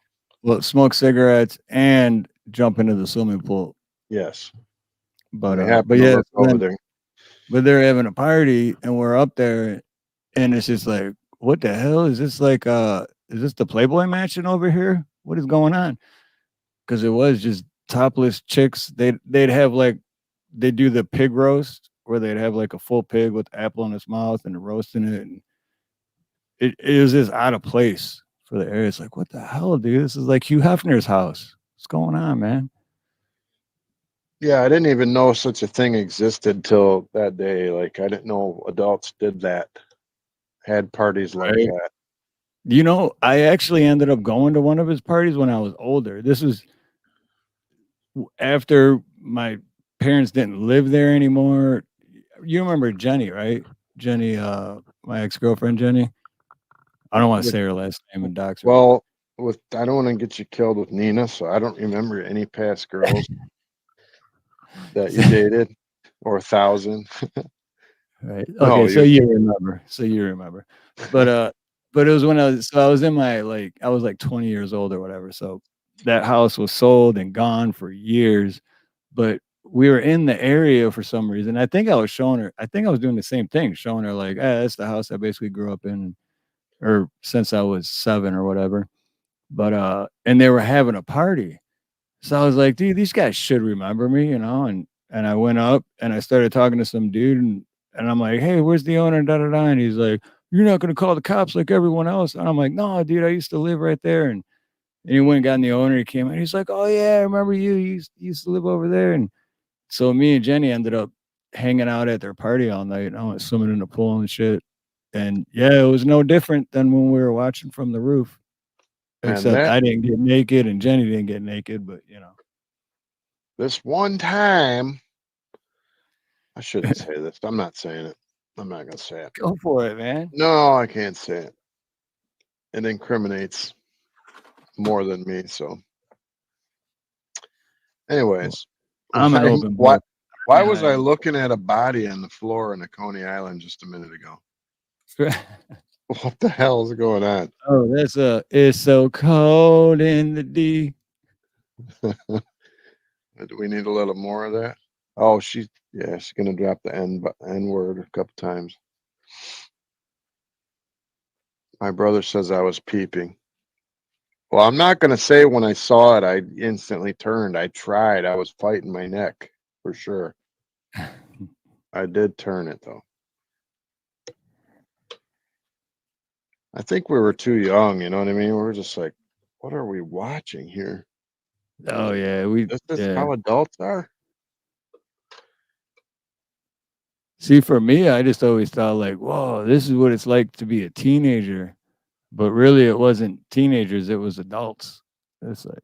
Well, smoke cigarettes and jump into the swimming pool. Yes. But We happened to yeah, look over there. but they're having a party and we're up there and it's just like, what the hell? Is this like is this the Playboy Mansion over here? What is going on? Because it was just topless chicks. They'd have like they do the pig roast where they'd have like a full pig with apple in its mouth and roasting it. And it was just out of place for the area. It's like, what the hell, dude? This is like Hugh Hefner's house. What's going on, man? Yeah, I didn't even know such a thing existed till that day. Like, I didn't know adults did that, had parties like Right. that. You know, I actually ended up going to one of his parties when I was older. This was after my parents didn't live there anymore. You remember Jenny, right? Jenny, my ex-girlfriend Jenny. I don't want to say her last name and dox her. Well, I don't want to get you killed with Nina, so I don't remember any past girls that you dated or 1,000. Right. No, Okay, so you remember. But it was when I was in my I was like 20 years old or whatever. So that house was sold and gone for years. But we were in the area for some reason. I think I was showing her, I think I was doing the same thing, showing her like, that's the house I basically grew up in or since I was 7 or whatever. But and they were having a party. So I was like, dude, these guys should remember me, you know, and I went up and I started talking to some dude and I'm like, hey, where's the owner? Da da da. And he's like, you're not gonna call the cops like everyone else. And I'm like, no, dude, I used to live right there. And he went and got in the owner. He came in. He's like, oh yeah, I remember you. You used to live over there. And so me and Jenny ended up hanging out at their party all night. I went swimming in the pool and shit. And yeah, it was no different than when we were watching from the roof. Except I didn't get naked and Jenny didn't get naked, but you know. This one time, I shouldn't say this. I'm not saying it. I'm not gonna say it. Go for it, man. No, I can't say it. It incriminates more than me. So, anyways, I'm an open why book. was I looking at a body on the floor in the Coney Island just a minute ago? What the hell is going on? Oh, that's it's so cold in the D. Do we need a little more of that? Oh, she's gonna drop the N word a couple times. My brother says I was peeping. Well, I'm not gonna say when I saw it, I instantly turned. I tried. I was fighting my neck for sure. I did turn it though. I think we were too young, you know what I mean? We were just like, what are we watching here? Oh yeah, This is how adults are. See, for me, I just always thought like, whoa, this is what it's like to be a teenager. But really it wasn't teenagers, it was adults. It's like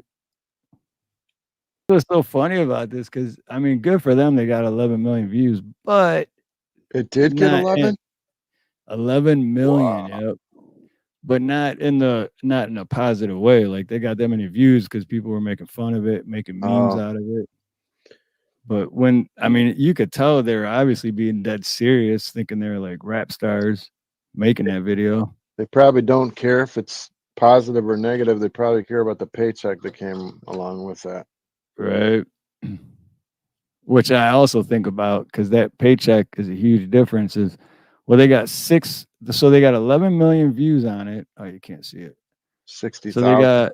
what's so funny about this, because I mean, good for them, they got 11 million views, but it did get 11? 11 million, wow. Yep. But not in a positive way. Like they got that many views because people were making fun of it, making memes out of it. But when I mean, you could tell they were obviously being dead serious, thinking they were like rap stars. making that video. They probably don't care if it's positive or negative. They probably care about the paycheck that came along with that. Right. Which I also think about, because that paycheck is a huge difference. Is well, they got they got 11 million views on it. Oh, you can't see it. 60,000. So they got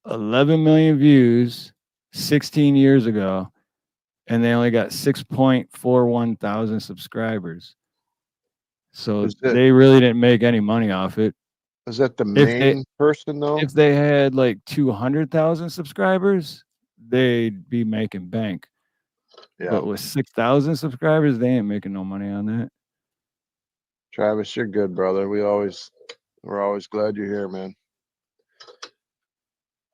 11 million views 16 years ago, and they only got 6.41 thousand subscribers. So they really didn't make any money off it. Is that the main person though? If they had like 200,000 subscribers, they'd be making bank. Yeah. But with 6,000 subscribers, they ain't making no money on that. Travis, you're good, brother. We're always glad you're here, man.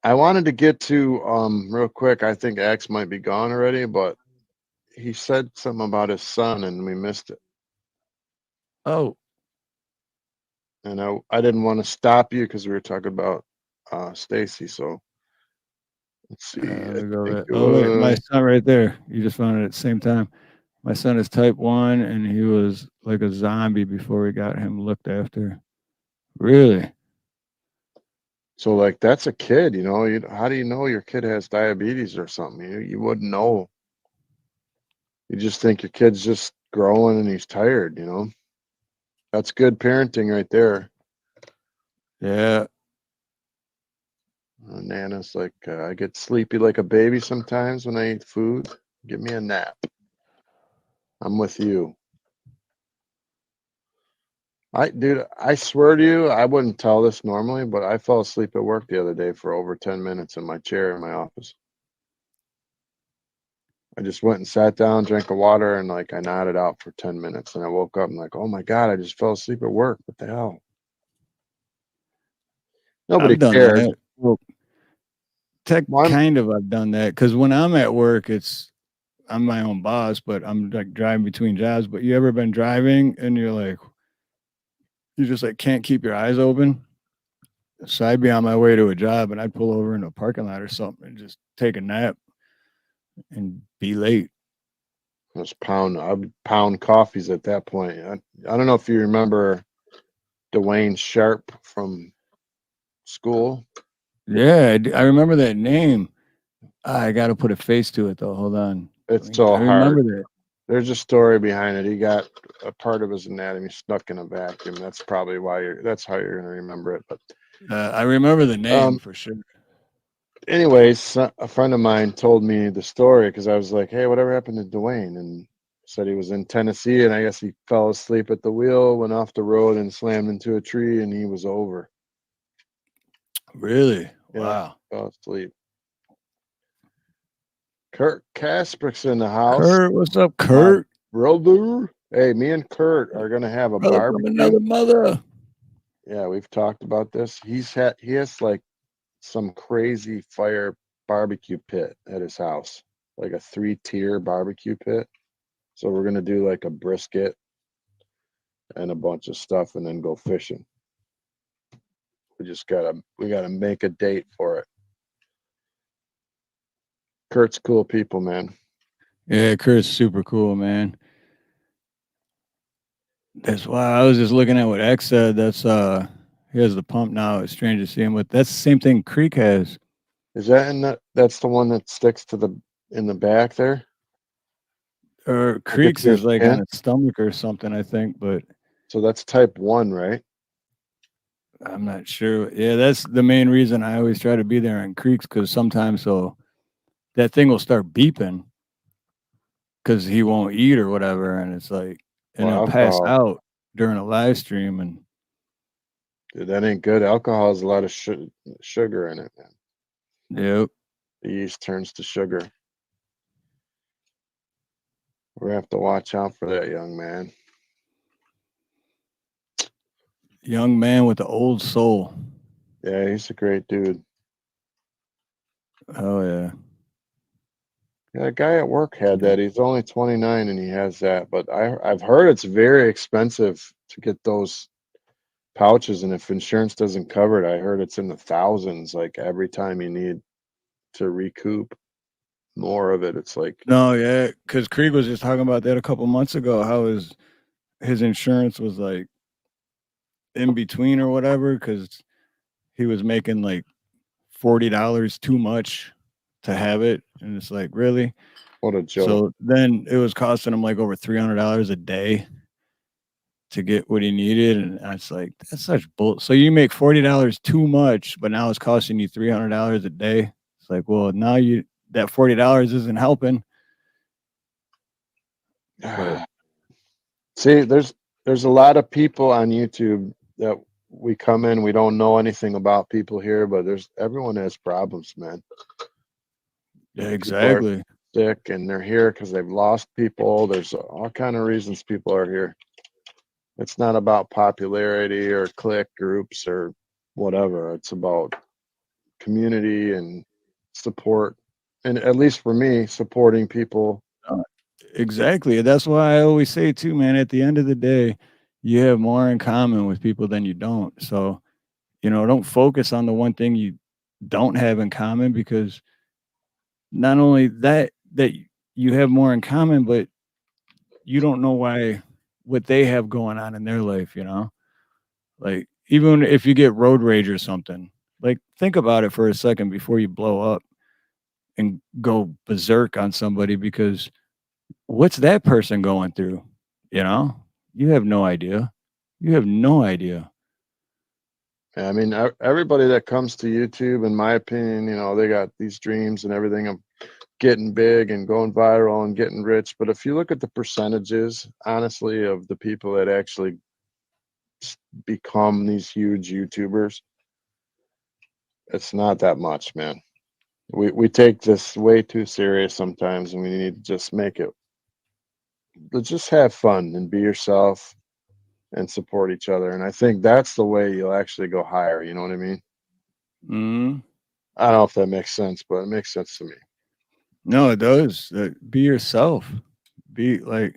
I wanted to get to real quick. I think X might be gone already, but he said something about his son and we missed it. Oh. And I didn't want to stop you because we were talking about Stacy. So let's see. Wait, my son right there. You just found it at the same time. My son is type 1, and he was like a zombie before we got him looked after. Really? So like that's a kid, you know. How do you know your kid has diabetes or something? You wouldn't know. You just think your kid's just growing and he's tired, you know. That's good parenting right there. Yeah. Nana's like, I get sleepy like a baby sometimes when I eat food. Give me a nap. I'm with you. Dude, I swear to you, I wouldn't tell this normally, but I fell asleep at work the other day for over 10 minutes in my chair in my office. I just went and sat down, drank a water, and like I nodded out for 10 minutes. And I woke up and like, oh my God, I just fell asleep at work. What the hell? Nobody cared. That. Well, kind of I've done that because when I'm at work, I'm my own boss, but I'm like driving between jobs. But you ever been driving and you're like, you just like can't keep your eyes open? So I'd be on my way to a job and I'd pull over in a parking lot or something and just take a nap and be late. I'd pound coffees at that point. I don't know if you remember Dwayne Sharp from school. Yeah, I remember that name. I got to put a face to it though. Hold on. It's so hard. I remember that. There's a story behind it. He got a part of his anatomy stuck in a vacuum. That's probably why that's how you're gonna remember it. But I remember the name for sure. Anyways, a friend of mine told me the story because I was like, "Hey, whatever happened to Dwayne?" And said he was in Tennessee, and I guess he fell asleep at the wheel, went off the road, and slammed into a tree, and he was over. Really? Yeah, wow. Fell asleep. Kurt Kasper's in the house. Kurt, what's up, Kurt? Brother. Hey, me and Kurt are gonna have a barbecue. From another mother. Yeah, we've talked about this. He has like some crazy fire barbecue pit at his house, like a 3-tier barbecue pit. So we're gonna do like a brisket and a bunch of stuff, and then go fishing. We gotta make a date for it. Kurt's cool people, man. Yeah, Kurt's super cool, man. That's why I was just looking at what X said. That's he has the pump now. It's strange to see him with. That's the same thing Creek has. Is that that's the one that sticks to in the back there? Or Creek's is like on its stomach or something, I think. But so that's type 1, right? I'm not sure. Yeah, that's the main reason I always try to be there in Creeks, because sometimes that thing will start beeping because he won't eat or whatever, and it's like, and he'll pass out during a live stream. And dude, that ain't good. Alcohol has a lot of sugar in it, man. Yep. The yeast turns to sugar. We have to watch out for that young man. Young man with the old soul. Yeah, he's a great dude. Oh yeah. Yeah, a guy at work had that. He's only 29 and he has that. But I've heard it's very expensive to get those pouches, and if insurance doesn't cover it, I heard it's in the thousands. Like every time you need to recoup more of it, it's like no, yeah, because Krieg was just talking about that a couple months ago. How his insurance was like in between or whatever because he was making like $40 too much to have it, and it's like, really? What a joke. So then it was costing him like over $300 a day to get what he needed, and I was like, that's such bull. So you make $40 too much, but now it's costing you $300 a day. It's like, well, now that $40 isn't helping. But see, there's a lot of people on YouTube that we come in, we don't know anything about people here, but everyone has problems, man. Yeah, exactly. Sick, and they're here because they've lost people. There's all kind of reasons people are here. It's not about popularity or clique groups or whatever. It's about community and support, and at least for me, supporting people. Exactly. That's why I always say too, man, at the end of the day, you have more in common with people than you don't. So, don't focus on the one thing you don't have in common, because not only that you have more in common, but you don't know what they have going on in their life, Like, even if you get road rage or something, like, think about it for a second before you blow up and go berserk on somebody, because what's that person going through? You have no idea. You have no idea. I mean, everybody that comes to YouTube, in my opinion, they got these dreams and everything of getting big and going viral and getting rich. But if you look at the percentages, honestly, of the people that actually become these huge YouTubers, it's not that much, man. We take this way too serious sometimes, and we need to just just have fun and be yourself and support each other. And I think that's the way you'll actually go higher. You know what I mean? Mm. I don't know if that makes sense, but it makes sense to me. No, it does. Be yourself. Be like,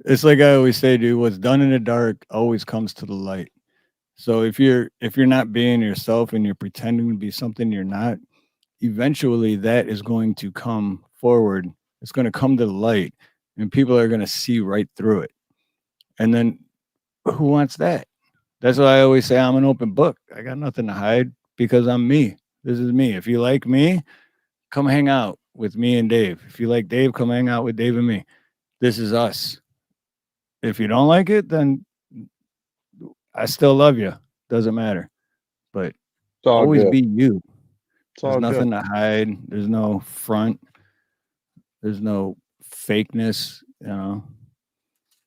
it's like I always say, dude, what's done in the dark always comes to the light. So if you're not being yourself and you're pretending to be something you're not, eventually that is going to come forward. It's going to come to the light, and people are going to see right through it. And then who wants that? That's why I always say I'm an open book. I got nothing to hide because I'm me. This is me. If you like me, come hang out with me and Dave. If you like Dave, come hang out with Dave and me. This is us. If you don't like it, then I still love you. Doesn't matter. But always be you. There's nothing to hide. There's no front. There's no fakeness,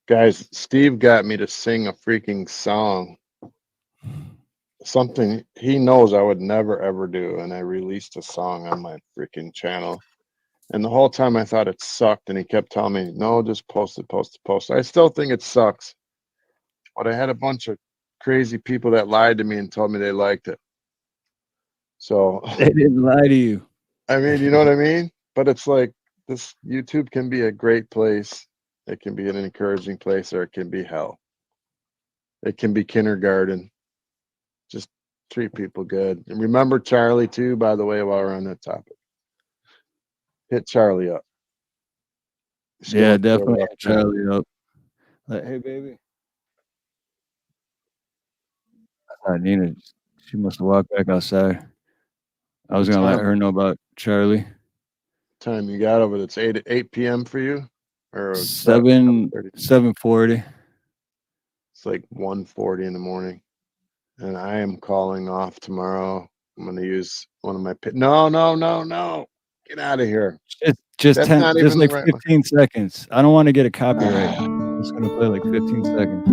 Guys, Steve got me to sing a freaking song. Something he knows I would never ever do, and I released a song on my freaking channel. And the whole time I thought it sucked, and he kept telling me, no, just post it, post it, post it. I still think it sucks. But I had a bunch of crazy people that lied to me and told me they liked it. So they didn't lie to you. I mean, you know what I mean? But it's like, this YouTube can be a great place. It can be an encouraging place, or it can be hell. It can be kindergarten. Just treat people good. And remember Charlie too, by the way, while we're on that topic. Hit Charlie up. Yeah, definitely hit Charlie up. Like, hey, baby. Nina, she must have walked back outside. I was going to let her know about Charlie. Time you got over? It's 8 p.m. for you? Or 7:40. It's like 1:40 in the morning. And I am calling off tomorrow. I'm going to use one of my No. Get out of here. Just That's 10, not just even like the right 15 seconds. I don't want to get a copyright. I'm just gonna play like 15 seconds.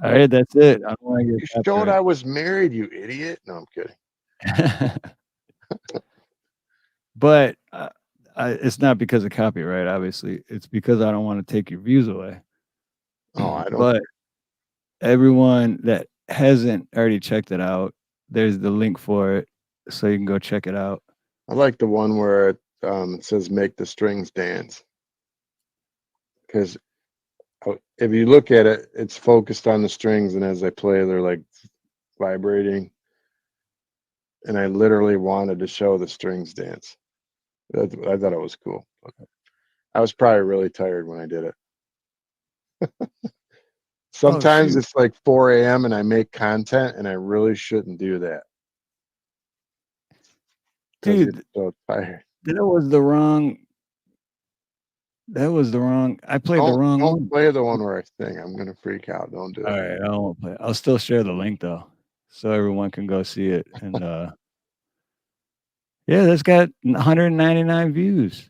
All right, that's it. I don't want to get You showed I was married, you idiot. No, I'm kidding. But it's not because of copyright, obviously. It's because I don't want to take your views away. Oh, I don't. But everyone that hasn't already checked it out, there's the link for it, so you can go check it out. I like the one where it says "Make the strings dance," because if you look at it, it's focused on the strings, and as they play, they're like vibrating. And I literally wanted to show the strings dance. I thought it was cool. I was probably really tired when I did it. Sometimes it's like 4 a.m. and I make content, and I really shouldn't do that. Dude, so tired. That was the wrong. I played the wrong don't one. play the one where I sing. I'm gonna freak out. Don't do it. All right, I won't play. I'll still share the link though, so everyone can go see it. And yeah, that's got 199 views.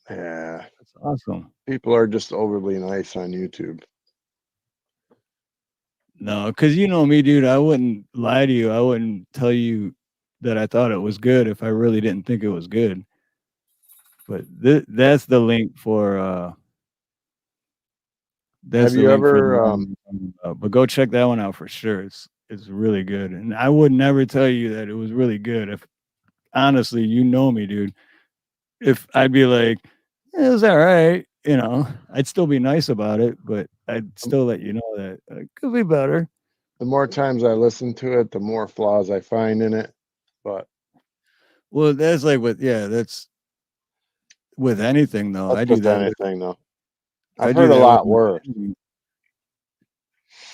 Yeah, that's awesome. People are just overly nice on YouTube. No, because you know me, dude. I wouldn't lie to you. I wouldn't tell you that I thought it was good if I really didn't think it was good. But that's the link for. That's Have the you link for ever? but go check that one out for sure. It's really good, and I would never tell you that it was really good if honestly, you know me, dude. If I'd be like, it was all right, you know, I'd still be nice about it, but I'd still let you know that it could be better. The more times I listen to it, the more flaws I find in it. But well, that's like that's with anything though. That's I do with that. Anything though. I've heard a lot worse.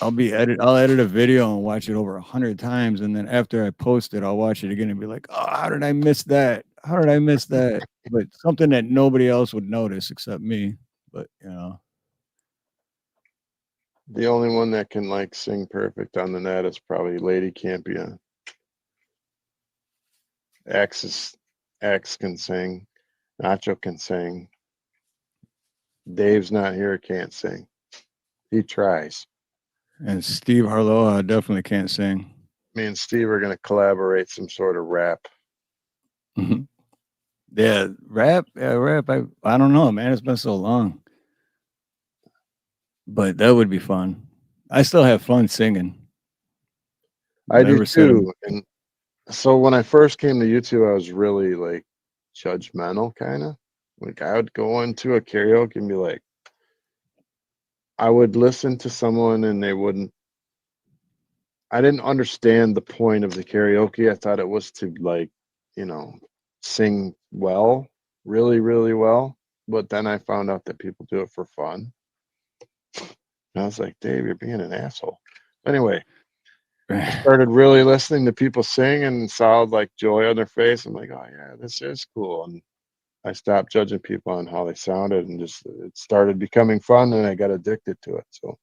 I'll edit a video and watch it over 100 times, and then after I post it, I'll watch it again and be like, "Oh, how did I miss that? How did I miss that?" But something that nobody else would notice except me. But you know, the only one that can like sing perfect on the net is probably Lady Campion. X can sing. Nacho can sing. Dave's not here, can't sing. He tries. And Steve Harloha definitely can't sing. Me and Steve are going to collaborate some sort of rap. Mm-hmm. Yeah, rap. I don't know, man. It's been so long. But that would be fun. I still have fun singing. I do too. And so when I first came to YouTube, I was really like judgmental, kind of. Like I would go into a karaoke and be like, I would listen to someone and I didn't understand the point of the karaoke. I thought it was to like, sing well, really, really well. But then I found out that people do it for fun. And I was like, Dave, you're being an asshole. Anyway, I started really listening to people sing and saw like joy on their face. I'm like, oh yeah, this is cool. And I stopped judging people on how they sounded and it started becoming fun and I got addicted to it. So,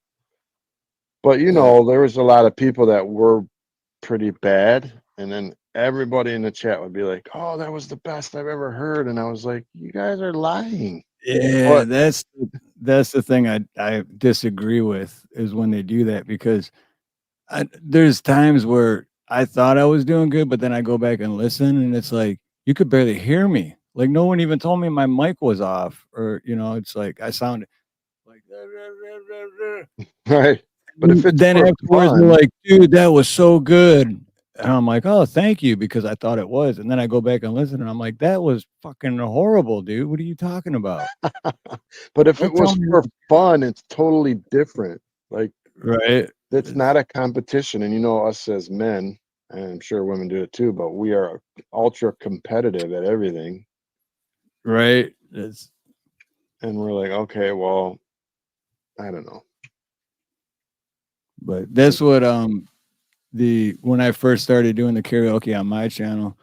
but there was a lot of people that were pretty bad. And then everybody in the chat would be like, oh, that was the best I've ever heard. And I was like, you guys are lying. Yeah, that's the thing I disagree with is when they do that, because there's times where I thought I was doing good, but then I go back and listen and it's like, you could barely hear me. Like no one even told me my mic was off, or it's like I sounded like right. But if it's then afterwards they're like, dude, that was so good. And I'm like, oh, thank you, because I thought it was. And then I go back and listen and I'm like, that was fucking horrible, dude. What are you talking about? But if it was for fun, it's totally different. Like, right. It's not a competition. And us as men, and I'm sure women do it too, but we are ultra competitive at everything. Right. And we're like, okay, well, I don't know. But that's what when I first started doing the karaoke on my channel,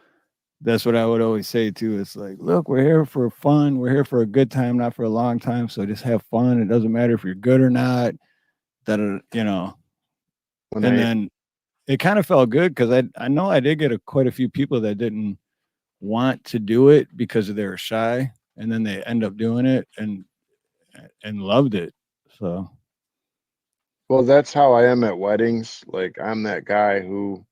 that's what I would always say too. It's like, look, we're here for fun. We're here for a good time, not for a long time. So just have fun. It doesn't matter if you're good or not. Then it kind of felt good because I know I did get quite a few people that didn't want to do it because they were shy, and then they end up doing it and loved it. So, well, that's how I am at weddings. Like I'm that guy who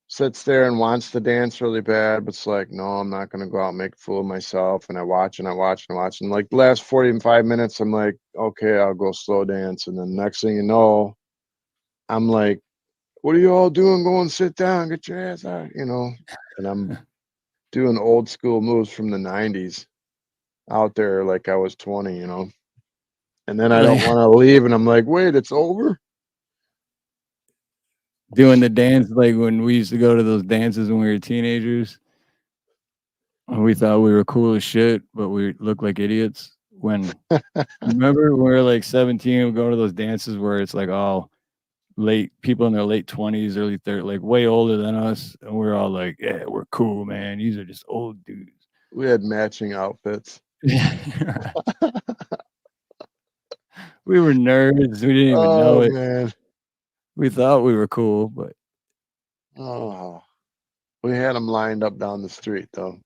sits there and wants to dance really bad, but it's like, no, I'm not going to go out and make a fool of myself. And I watch and I watch and I watch. And like the last 45 minutes, I'm like, okay, I'll go slow dance. And then next thing you know, I'm like, what are you all doing? Go and sit down, get your ass out, and I'm doing old school moves from the 90s out there like I was 20, and then I don't want to leave and I'm like, wait, it's over. Doing the dance like when we used to go to those dances when we were teenagers. We thought we were cool as shit, but we looked like idiots. When remember when we were like 17, we go to those dances where it's like all late people in their late 20s, early 30s, like way older than us, and we're all like, "Yeah, we're cool, man. These are just old dudes." We had matching outfits. Yeah. We were nerds. We didn't even know Oh it. man. We thought we were cool, but Oh, we had them lined up down the street though.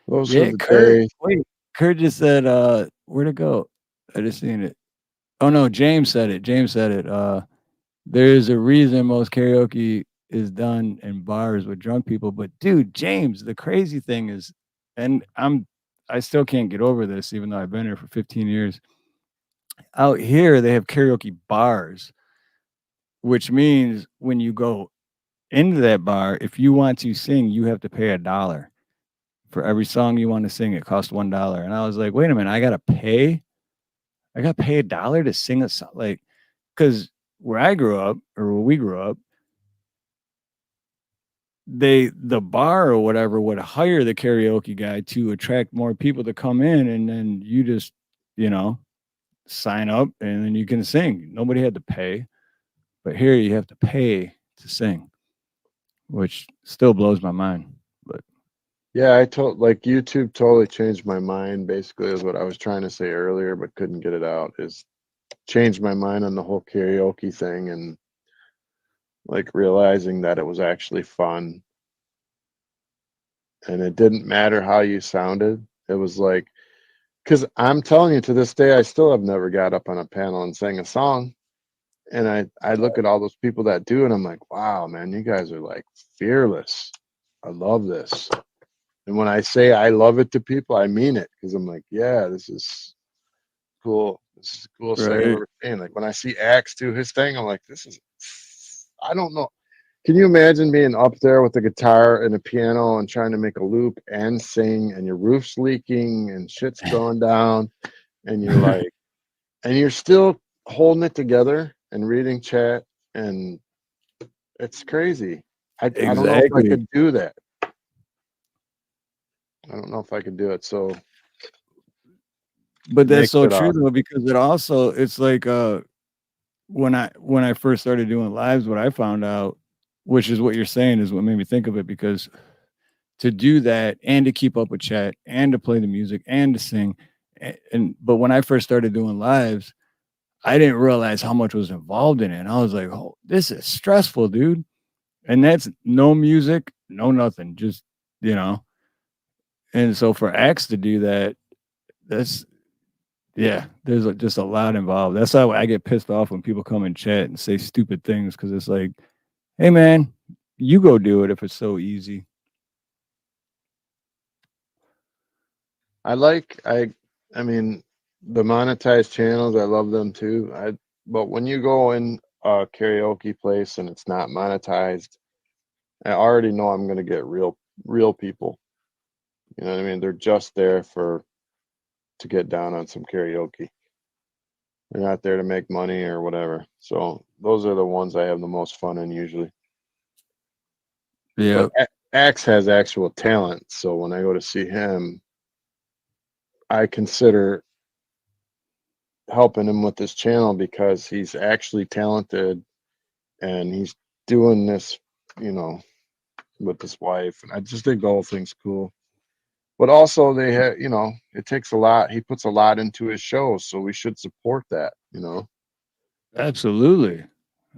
Those were yeah, the Kurt. days. Wait, Kurt just said, where'd it go? I just seen it. Oh no, James said it. James said it. There's a reason most karaoke is done in bars with drunk people. But dude, James, the crazy thing is, and I still can't get over this, even though I've been here for 15 years. Out here, they have karaoke bars, which means when you go into that bar, if you want to sing, you have to pay $1. For every song you want to sing, it costs $1. And I was like, wait a minute, I gotta pay $1 to sing a song, like, because where I grew up or where we grew up, the bar or whatever would hire the karaoke guy to attract more people to come in, and then you just, sign up and then you can sing. Nobody had to pay. But here you have to pay to sing, which still blows my mind. But Yeah, like YouTube totally changed my mind, basically, is what I was trying to say earlier, but couldn't get it out, is changed my mind on the whole karaoke thing, and like realizing that it was actually fun. And it didn't matter how you sounded. It was like, because I'm telling you, to this day, I still have never got up on a panel and sang a song. And I look at all those people that do, and I'm like, wow, man, you guys are like fearless. I love this. And when I say I love it to people, I mean it, because I'm like, yeah, this is cool. This is the coolest thing I've right. ever seen. Like when I see Axe do his thing, I'm like, I don't know. Can you imagine being up there with a guitar and a piano and trying to make a loop and sing, and your roof's leaking and shit's going down, and you're like, and you're still holding it together and reading chat, and it's crazy. I don't know if I Exactly. could do that. I don't know if I could do it. So, But that's so it true up. though, because it's like when I first started doing lives, what I found out, which is what you're saying, is what made me think of it, because to do that and to keep up with chat and to play the music and to sing, but when I first started doing lives, I didn't realize how much was involved in it. And I was like, oh, this is stressful, dude. And that's no music, no nothing, just, and so for Axe to do that, that's, yeah, there's just a lot involved. That's how I get pissed off when people come and chat and say stupid things, because it's like, hey, man, you go do it if it's so easy. I mean, the monetized channels, I love them too. But when you go in a karaoke place and it's not monetized, I already know I'm going to get real people. You know what I mean? They're just there to get down on some karaoke. They're not there to make money or whatever. So those are the ones I have the most fun in usually. Yeah. But Axe has actual talent, so when I go to see him, I consider helping him with this channel, because he's actually talented and he's doing this, with his wife. And I just think the whole thing's cool. But also they have, it takes a lot. He puts a lot into his shows, so we should support that, Absolutely.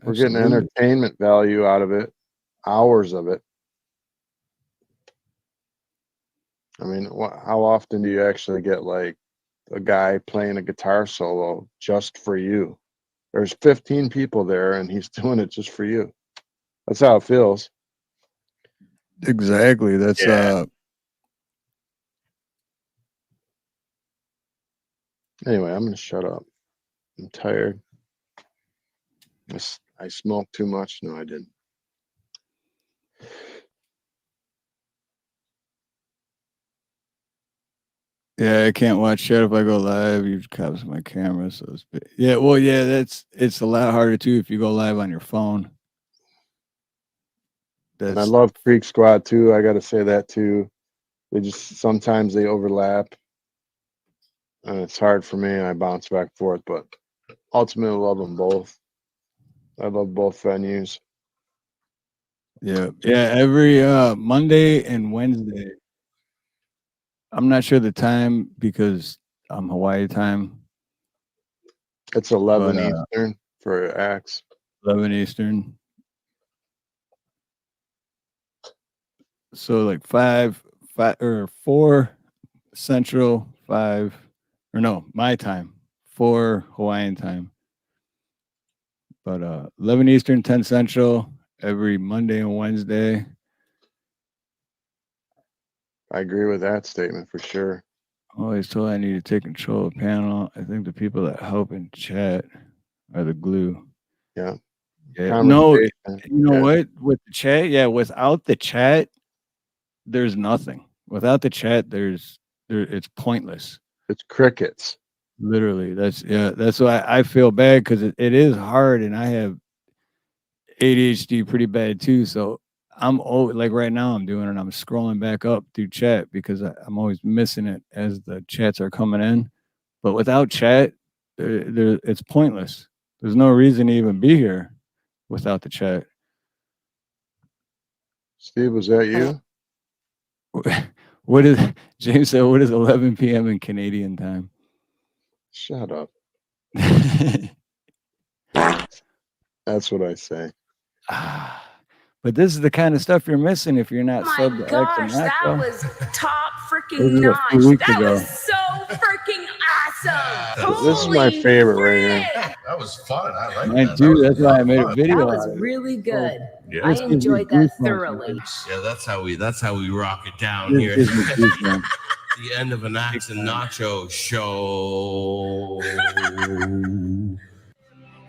We're getting entertainment value out of it, hours of it. I mean, how often do you actually get like a guy playing a guitar solo just for you? There's 15 people there and he's doing it just for you. That's how it feels. Exactly. That's Anyway, I'm gonna shut up. I'm tired. I smoked too much. No, I didn't. Yeah, I can't watch chat if I go live. You cops my camera, so it's a lot harder too if you go live on your phone. And I love Creek Squad too. I got to say that too. They just sometimes they overlap, and it's hard for me. I bounce back and forth, but ultimately I love them both. I love both venues. Yeah, every Monday and Wednesday. I'm not sure the time because I'm Hawaii time. It's 11 Eastern for acts. 11 Eastern. So like 5 or 4 Central, 5 or no, my time, 4 Hawaiian time. But 11 Eastern, 10 Central every Monday and Wednesday. I agree with that statement for sure. Always told I need to take control of the panel. I think the people that help in chat are the glue. Yeah. No, you know what? With the chat, without the chat, there's nothing. Without the chat, it's pointless. It's crickets. Literally. That's why I feel bad because it is hard, and I have ADHD pretty bad too. So I'm like right now I'm doing it. I'm scrolling back up through chat because I'm always missing it as the chats are coming in. But without chat, it's pointless. There's no reason to even be here without the chat. Steve, was that you? What is James said? What is 11 p.m. in Canadian time? Shut up. That's what I say. But this is the kind of stuff you're missing if you're not subbed to X and Gosh, that Nacho. was top freaking This is a notch. few weeks That ago. was so freaking awesome. This is my favorite right here. That was fun. I like Mine that. too. That's why I made a video. That was out of it. really good. Yeah. I This gives me enjoyed that goosebumps, thoroughly. man. Yeah, that's how we rock it down This here. gives me goosebumps. The end of an Axe and Nacho show.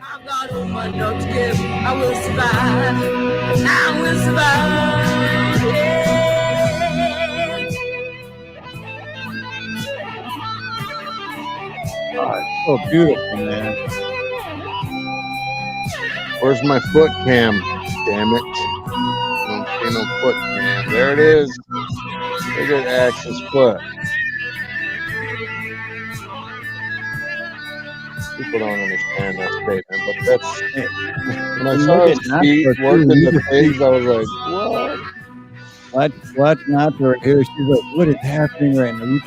I've got all my notes to give. I will survive. I will survive. Oh, it's so beautiful, man. Where's my foot cam? Damn it. I don't see no foot cam. There it is. Look at Axe's foot. People don't understand that statement, but that's when I saw his feet working the pigs, I was like, what? Watch Nacho right here. She's like, what is happening right now? You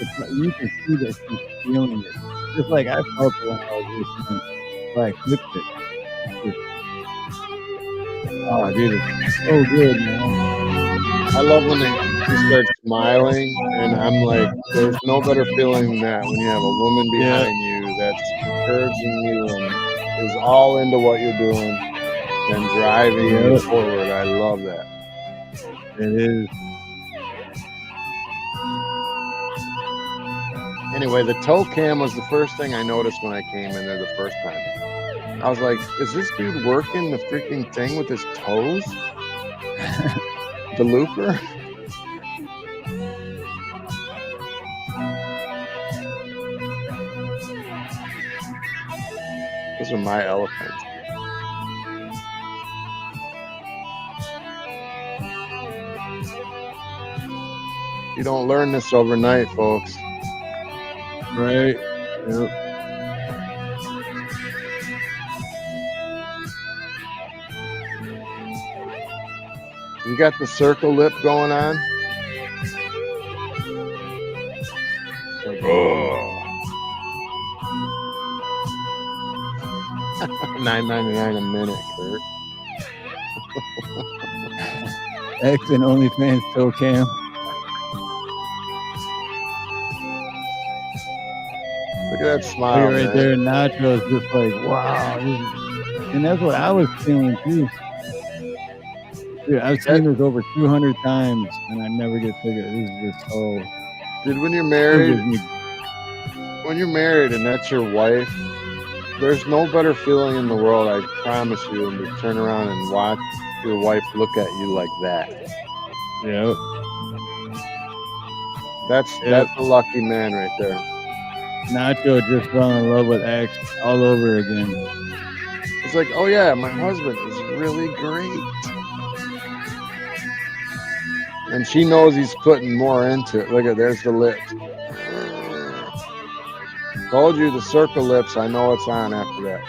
can see that she's feeling it. Just like I felt it when I was listening. So I clicked it. Oh, dude, it's so good, man. I love when she starts smiling, and I'm like, there's no better feeling than that when you have a woman behind you that's encouraging you and is all into what you're doing and driving you forward. I love that. It is. Anyway, the toe cam was the first thing I noticed when I came in there the first time. I was like, is this dude working the freaking thing with his toes? The looper? Those are my elephants. You don't learn this overnight, folks. Right. Yep. You got the circle lip going on? $9.99 a minute, Kurt. X and OnlyFans toe cam. Look at that smile, Look right man. there, Nacho's just like, wow. And that's what I was feeling too. Dude, I've seen this over 200 times, and I never get sick of it. This is just so. Dude, when you're married, and that's your wife, there's no better feeling in the world, I promise you, than to turn around and watch your wife look at you like that. Yep. That's a lucky man right there. Nacho just fell in love with X all over again. It's like, oh yeah, my husband is really great. And she knows he's putting more into it. Look at, there's the lips. Told you the circle lips. I know it's on after that.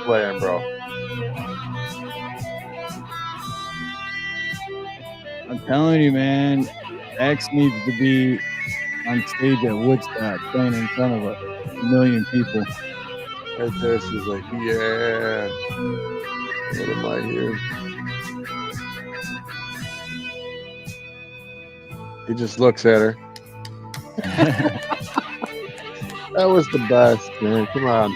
Playing, bro. I'm telling you, man, X needs to be on stage at Woodstock playing in front of a million people. Right there, she's like, yeah. What am I here? He just looks at her. That was the best, man. Come on.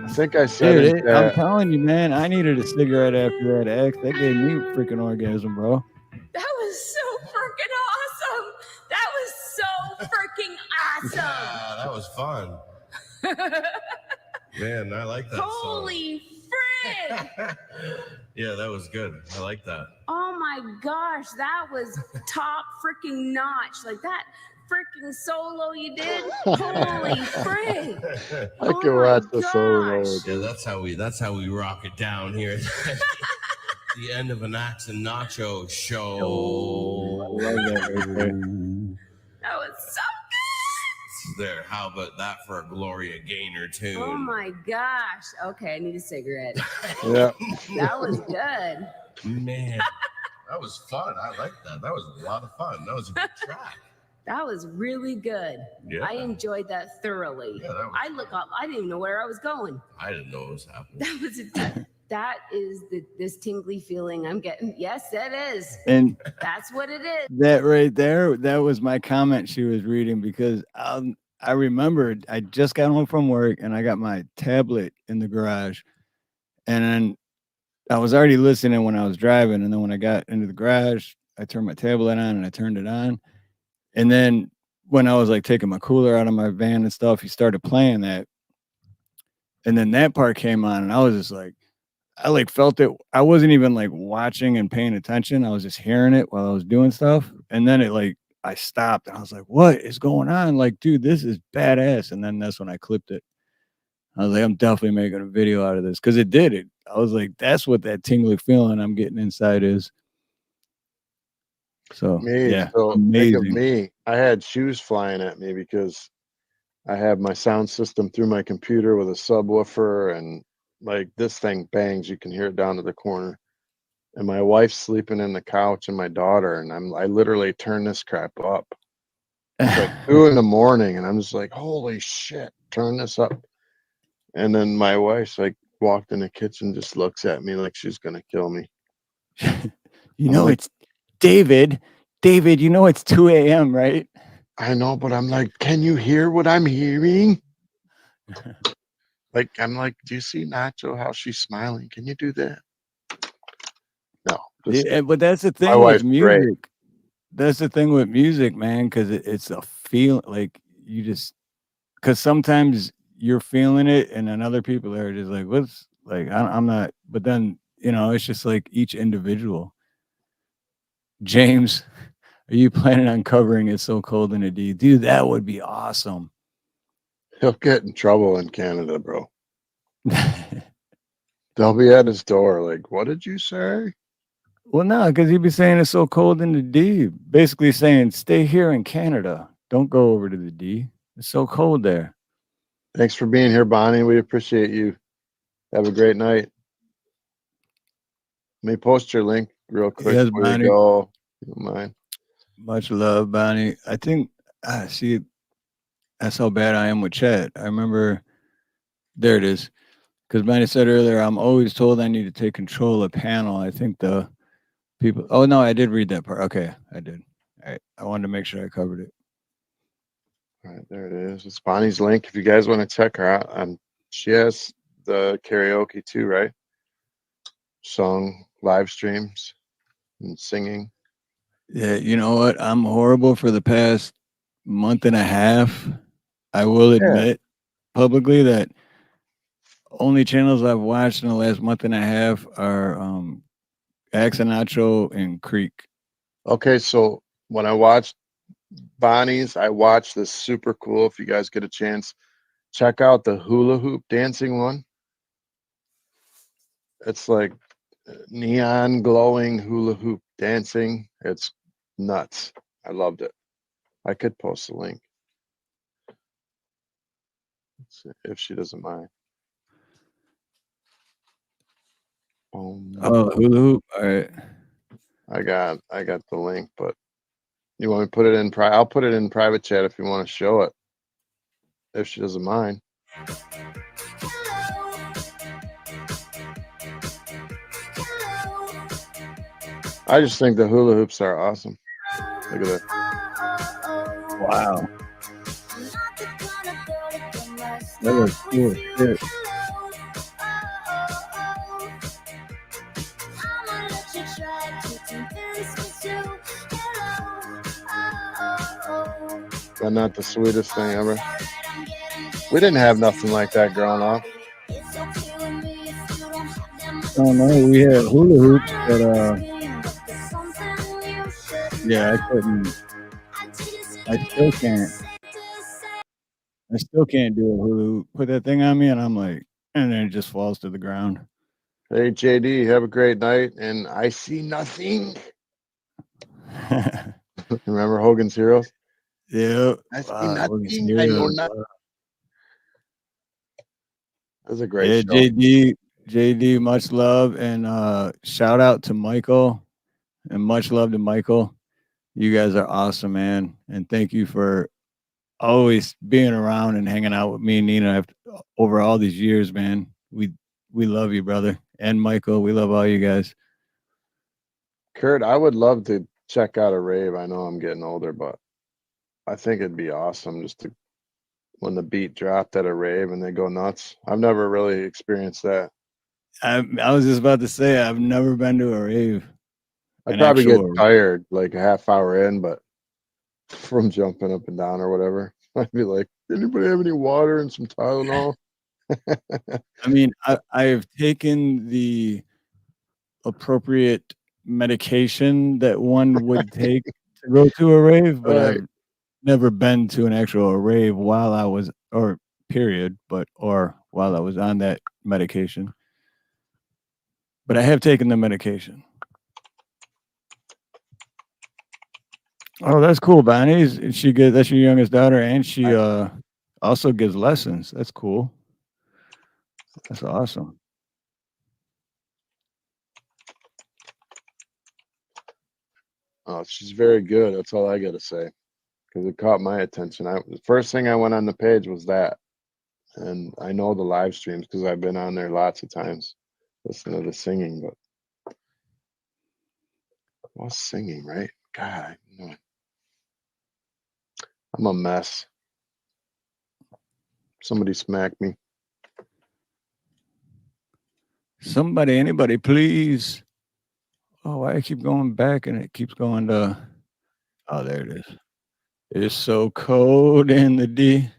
I think I said Dude, it. I'm telling you, man, I needed a cigarette after that X. That gave me a freaking orgasm, bro. That was so freaking awesome. That was so freaking awesome. Yeah, that was fun. Man, I like that Holy frig. Yeah, that was good. I like that. Oh my gosh, that was top freaking notch. Like that freaking solo you did. Holy frig. I can watch the solo. Yeah, that's how we rock it down here. The end of an Axe and Nacho show. I love that right there. That was so There, how about that for a Gloria Gaynor tune? Oh my gosh. Okay, I need a cigarette. Yeah. That was good. Man, that was fun. I like that. That was a lot of fun. That was a good track. That was really good. Yeah. I enjoyed that thoroughly. Yeah, that was I look up. I didn't even know where I was going. I didn't know what was happening. That is this tingly feeling I'm getting. Yes, that is. And that's what it is. that right there, that was my comment she was reading, because I remembered I just got home from work and I got my tablet in the garage, and then I was already listening when I was driving, and then when I got into the garage, I turned my tablet on and I turned it on, and then when I was like taking my cooler out of my van and stuff, he started playing that, and then that part came on, and I was just like, I like felt it. I wasn't even like watching and paying attention. I was just hearing it while I was doing stuff. And then it like, I stopped and I was like, what is going on? Like, dude, this is badass. And then that's when I clipped it. I was like, I'm definitely making a video out of this, because it did it. I was like, that's what that tingly feeling I'm getting inside is. So, yeah, so amazing. think of me. I had shoes flying at me because I have my sound system through my computer with a subwoofer, and like this thing bangs, you can hear it down to the corner, and my wife's sleeping in the couch and my daughter, and I literally turn this crap up. It's like 2 in the morning, and I'm just like, holy shit, turn this up. And then my wife's like walked in the kitchen, just looks at me like she's gonna kill me. You know, it's David, you know it's 2 a.m., right? I know, but I'm like, can you hear what I'm hearing? Like, I'm like, do you see Nacho, how she's smiling? Can you do that? No. Yeah, but that's the thing my with wife's music. great. That's the thing with music, man, because it's a feel, like you just, because sometimes you're feeling it and then other people are just like, what's like, I'm not, but then, you know, it's just like each individual. James, are you planning on covering It's So Cold in the D? Dude, that would be awesome. He'll get in trouble in Canada, bro. They'll be at his door like, what did you say? Well, no, because he'd be saying it's so cold in the D. Basically saying, stay here in Canada. Don't go over to the D. It's so cold there. Thanks for being here, Bonnie. We appreciate you. Have a great night. Let me post your link real quick Yes, before Bonnie. you go. If you don't mind. Much love, Bonnie. I think, see, that's how bad I am with chat. I remember, there it is. Because Bonnie said earlier, I'm always told I need to take control of panel. I think the people, oh no, I did read that part. Okay, I did. All right, I wanted to make sure I covered it. All right, there it is. It's Bonnie's link. If you guys want to check her out, she has the karaoke too, right? Song live streams and singing. Yeah, you know what? I'm horrible for the past month and a half. I will admit publicly that only channels I've watched in the last month and a half are Axe and Nacho and Creek. Okay, so when I watched Bonnie's. I watched this, super cool. If you guys get a chance, check out the hula hoop dancing one. It's like neon glowing hula hoop dancing. It's nuts. I loved it. I could post a link. Let's see if she doesn't mind. Oh, hula hoop. All right. I got the link, but you want me to put it in I'll put it in private chat if you want to show it. If she doesn't mind. I just think the hula hoops are awesome. Look at that. Wow. That was cool. Shit. But not the sweetest thing ever. We didn't have nothing like that growing up. Oh no, we had hula hoops, but yeah, I couldn't. I still can't do a hula hoop. Put that thing on me, and I'm like, and then it just falls to the ground. Hey JD, have a great night, and I see nothing. Remember Hogan's Heroes? Yeah, I see nothing. I know nothing. That was a great show. JD, much love, and shout out to Michael, and much love to Michael. You guys are awesome, man, and thank you for always being around and hanging out with me and Nina over all these years, man. We love you, brother, and Michael. We love all you guys. Kurt, I would love to check out a rave. I know I'm getting older, but I think it'd be awesome just to when the beat dropped at a rave and they go nuts. I've never really experienced that. I was just about to say I've never been to a rave. I'd probably get tired like a half hour in, but from jumping up and down or whatever, I'd be like, anybody have any water and some Tylenol? I mean, I have taken the appropriate medication that one would take to go to a rave, but I've never been to an actual rave while I was, or while I was on that medication. But I have taken the medication. Oh, that's cool, Bonnie. That's your youngest daughter, and she also gives lessons. That's cool. That's awesome. Oh, she's very good. That's all I got to say. Because it caught my attention. The first thing I went on the page was that. And I know the live streams because I've been on there lots of times listening to the singing, but I was singing, right? God, I'm a mess. Somebody smack me. Anybody, please. Oh, why I keep going back and it keeps going to. Oh, there it is. It's so cold in the D.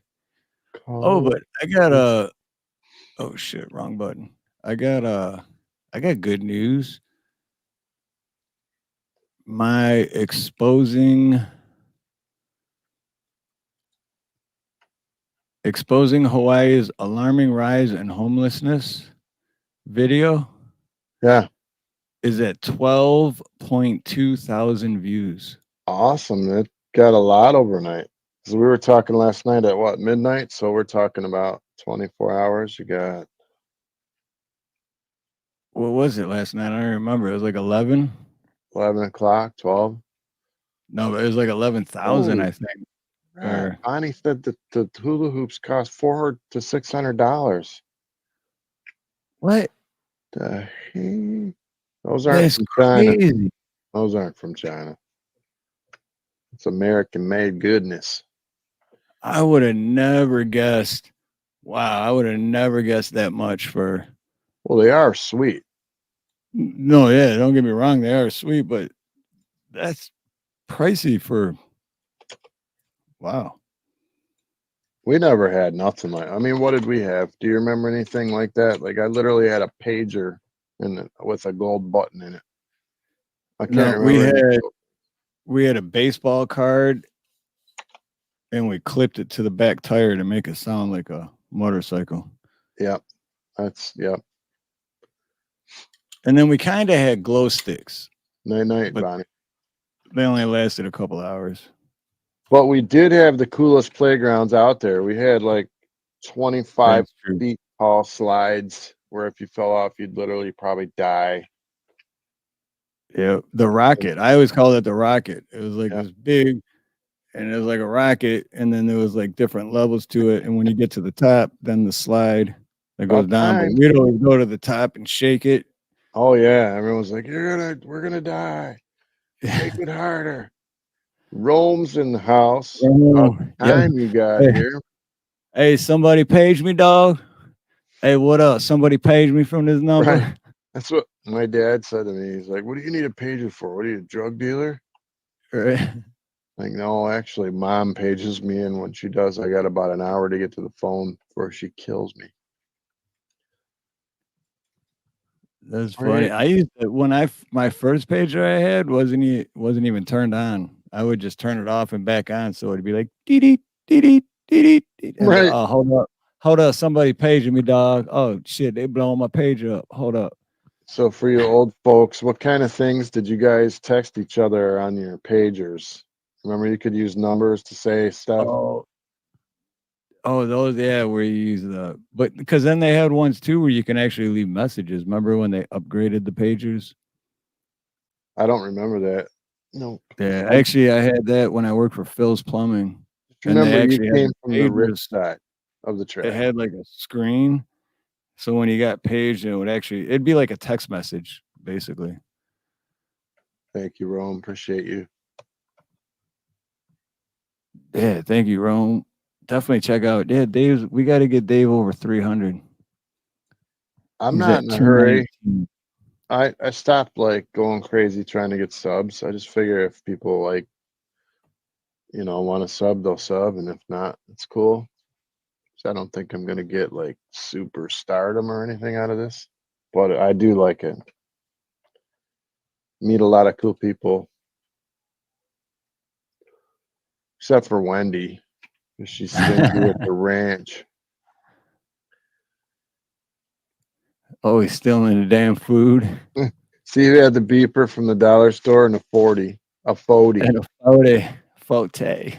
Oh, but I got oh shit, wrong button. I got good news. My exposing Hawaii's alarming rise in homelessness video. Yeah. Is at 12.2 thousand views. Awesome. It got a lot overnight. So we were talking last night at what, midnight? So we're talking about 24 hours. You got. What was it last night? I don't remember. It was like 11. 11 o'clock, 12. No, but it was like 11,000, I think. Right. Bonnie said that the hula hoops cost $400 to $600. What? The heck? Those aren't That's from China. crazy. Those aren't from China. It's American-made goodness. I would have never guessed. Wow, I would have never guessed that much for. Well, they are sweet. No, yeah, don't get me wrong, they are sweet, but that's pricey for. Wow. We never had nothing like. I mean, what did we have? Do you remember anything like that? Like I literally had a pager with a gold button in it. I can't remember. We had a baseball card and we clipped it to the back tire to make it sound like a motorcycle. Yep. Yep. And then we kind of had glow sticks. Night, Bonnie. They only lasted a couple hours. But we did have the coolest playgrounds out there. We had like 25 feet tall slides where if you fell off, you'd literally probably die. Yeah, the rocket. I always called it the rocket. It was like this big, and it was like a rocket, and then there was like different levels to it. And when you get to the top, then the slide that goes down. But we'd always go to the top and shake it. Oh yeah, everyone's like, we're gonna die. Make it harder. Rome's in the house. Time you got here. Hey, somebody page me, dog. Hey, what up? Somebody page me from this number. Right. That's what my dad said to me. He's like, "What do you need a pager for? What are you, a drug dealer?" Right. Like, no, actually, mom pages me, and when she does, I got about an hour to get to the phone before she kills me. That's funny. I used to, when my first pager I had wasn't even turned on. I would just turn it off and back on, so it'd be like dee dee dee dee dee. Right. Oh, hold up, somebody paging me, dog. Oh shit, they blowing my pager up. Hold up. So for you old folks, what kind of things did you guys text each other on your pagers? Remember, you could use numbers to say stuff. Oh, those, yeah, where you use but because then they had ones too where you can actually leave messages. Remember when they upgraded the pagers? I don't remember that. No. Yeah, actually, I had that when I worked for Phil's Plumbing. Remember, you came from the rich side of the track. It had like a screen, so when you got paged, it'd be like a text message, basically. Thank you, Rome. Appreciate you. Yeah, thank you, Rome. Definitely check out. Yeah, Dave's. We got to get Dave over 300. I'm not in a hurry. I stopped like going crazy trying to get subs. I just figure if people like, want to sub, they'll sub, and if not, it's cool. So I don't think I'm gonna get like super stardom or anything out of this, but I do like it. Meet a lot of cool people, except for Wendy. She's stinky at the ranch. Always stealing the damn food. See, you had the beeper from the dollar store and a 40. A 40. And a 40. Forte.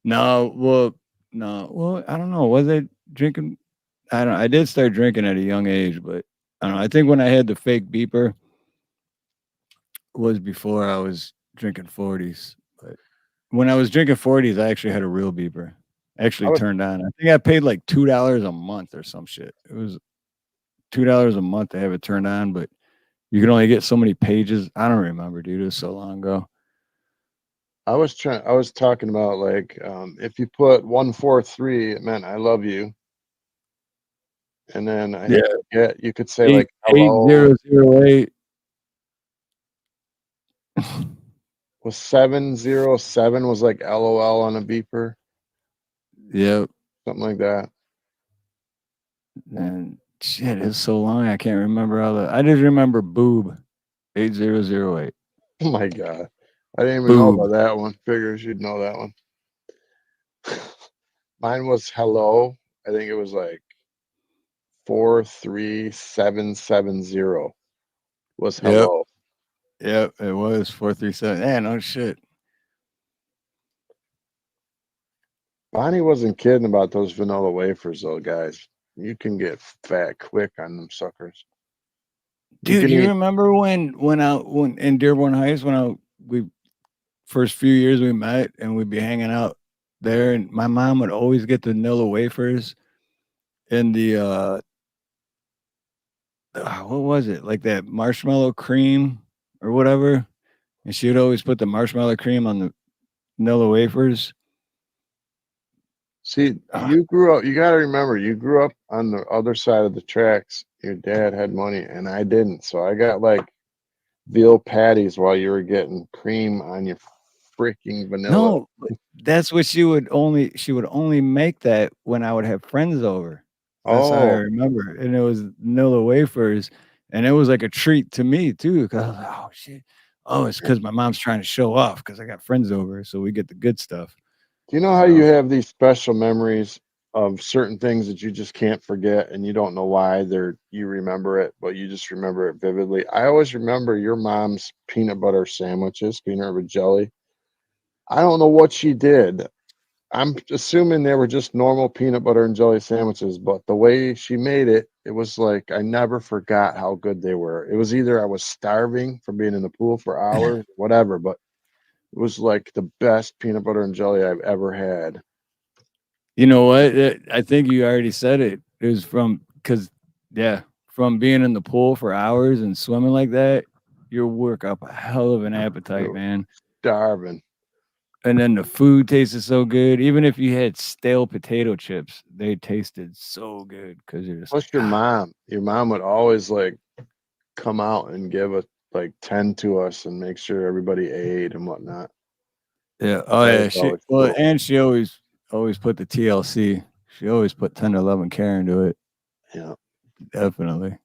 No, I don't know. Was I drinking? I did start drinking at a young age, but I don't know. I think when I had the fake beeper was before I was drinking 40s. But when I was drinking 40s, I actually had a real beeper. Actually turned on. I think I paid like $2 a month or some shit. It was $2 a month to have it turned on, but you can only get so many pages. I don't remember, dude. It was so long ago. I was talking about like if you put 143, it meant I love you. And then you could say like hello. 8008 was 707 was like LOL on a beeper. Yep. Something like that. And shit, it's so long I can't remember all that. I just remember boob 8008. Oh my god. I didn't even know about that one. Figures you'd know that one. Mine was hello. I think it was like 43770 was hello. Yep, it was 437. Yeah, no shit. Bonnie wasn't kidding about those vanilla wafers though, guys. You can get fat quick on them suckers. Dude, you remember when in Dearborn Heights we first few years we met and we'd be hanging out there, and my mom would always get the vanilla wafers and the what was it, like that marshmallow cream or whatever, and she would always put the marshmallow cream on the vanilla wafers. See, you grew up, you got to remember, you grew up on the other side of the tracks. Your dad had money and I didn't. So I got like veal patties while you were getting cream on your freaking vanilla. No, that's what she would only make that when I would have friends over. That's how I remember. And it was vanilla wafers, and it was like a treat to me too, because I was like, oh shit, oh, it's because my mom's trying to show off because I got friends over, so we get the good stuff. Do you know how you have these special memories of certain things that you just can't forget, and you don't know why you remember it, but you just remember it vividly? I always remember your mom's peanut butter sandwiches, peanut butter jelly. I don't know what she did. I'm assuming they were just normal peanut butter and jelly sandwiches, but the way she made it, it was like I never forgot how good they were. It was either I was starving from being in the pool for hours, whatever, but it was like the best peanut butter and jelly I've ever had. You know what? I think you already said it. It was from being in the pool for hours and swimming like that, you work up a hell of an appetite, man. Starving. And then the food tasted so good. Even if you had stale potato chips, they tasted so good because you're just Plus like, your mom would always like come out and give us like 10 to us and make sure everybody ate and whatnot. yeah. Oh That yeah. was always cool. And she always put the TLC. She always put 10 to 11 care into it. Yeah. Definitely.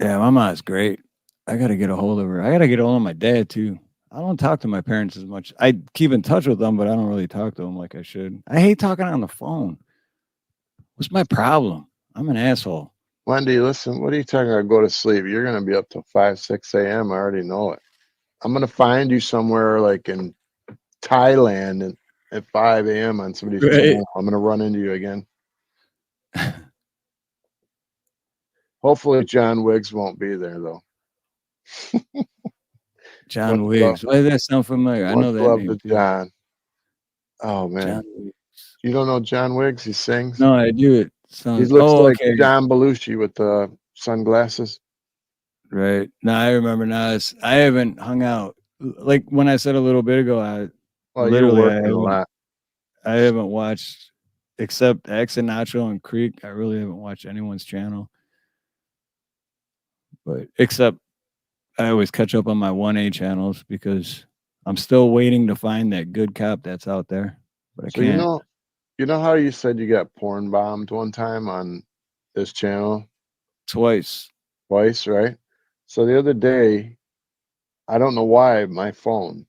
Yeah, my mom's great. I gotta get a hold of her. I gotta get a hold of my dad too. I don't talk to my parents as much. I keep in touch with them, but I don't really talk to them like I should. I hate talking on the phone. What's my problem? I'm an asshole. Wendy, listen, what are you talking about? Go to sleep. You're going to be up till 5, 6 a.m. I already know it. I'm going to find you somewhere like in Thailand and at 5 a.m. on somebody's channel. I'm going to run into you again. Hopefully John Wiggs won't be there, though. John Wiggs. Why does that sound familiar? I know that love name to too. John. Oh, man. John Wiggs. You don't know John Wiggs? He sings? No, I do. It He sounds. looks like Okay. John Belushi with the sunglasses. Right. No, I remember now. I haven't hung out. Like when I said a little bit ago, You're working a lot. I haven't watched except X and Nacho and Creek. I really haven't watched anyone's channel. But except I always catch up on my 1A channels because I'm still waiting to find that good cop that's out there. But I can't. You know how you said you got porn bombed one time on this channel? Twice, right? So the other day, I don't know why my phone,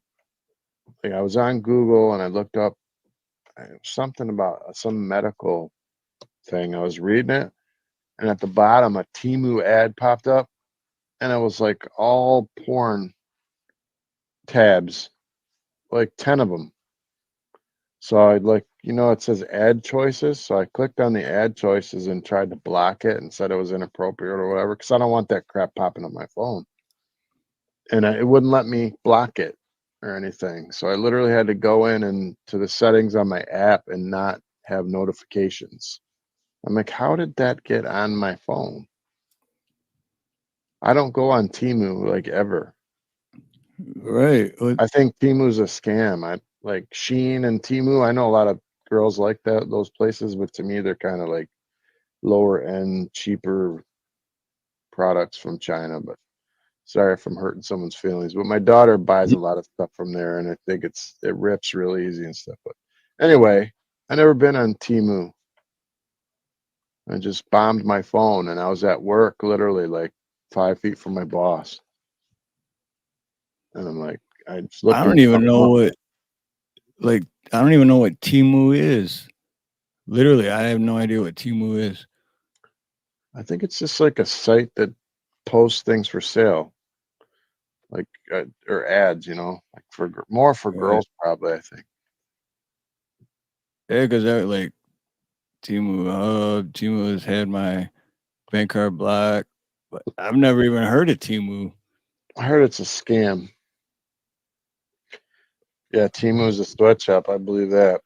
like I was on Google and I looked up something about some medical thing. I was reading it, and at the bottom, a Temu ad popped up, and it was like all porn tabs, like 10 of them. So I'd it says ad choices. So I clicked on the ad choices and tried to block it and said it was inappropriate or whatever, because I don't want that crap popping up my phone. And it wouldn't let me block it or anything. So I literally had to go in and to the settings on my app and not have notifications. I'm like, how did that get on my phone? I don't go on Temu like ever. Right. I think Temu's a scam. I like Shein and Temu. I know a lot of girls like those places, but to me they're kind of like lower end, cheaper products from China. But sorry if I'm hurting someone's feelings. But my daughter buys a lot of stuff from there, and I think it rips real easy and stuff. But anyway, I never been on Temu. I just bombed my phone, and I was at work literally like 5 feet from my boss. And I'm like, I don't even know what Temu is. Literally, I have no idea what Temu is. I think it's just like a site that posts things for sale, like or ads, like more for girls probably. I think. Yeah, because like Temu has had my bank card blocked, but I've never even heard of Temu. I heard it's a scam. Yeah, Temu is a sweatshop. I believe that.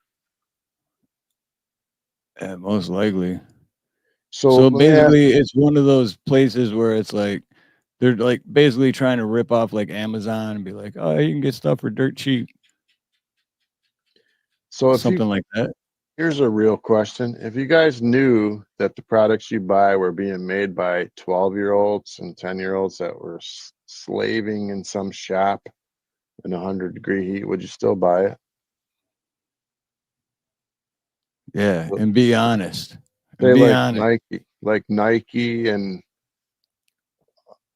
Yeah, most likely. So basically, it's one of those places where it's like they're like basically trying to rip off like Amazon and be like, oh, you can get stuff for dirt cheap. So if something like that. Here's a real question. If you guys knew that the products you buy were being made by 12-year-olds and 10-year-olds that were slaving in some shop in 100-degree heat, would you still buy it? Yeah, and be honest. They like Nike and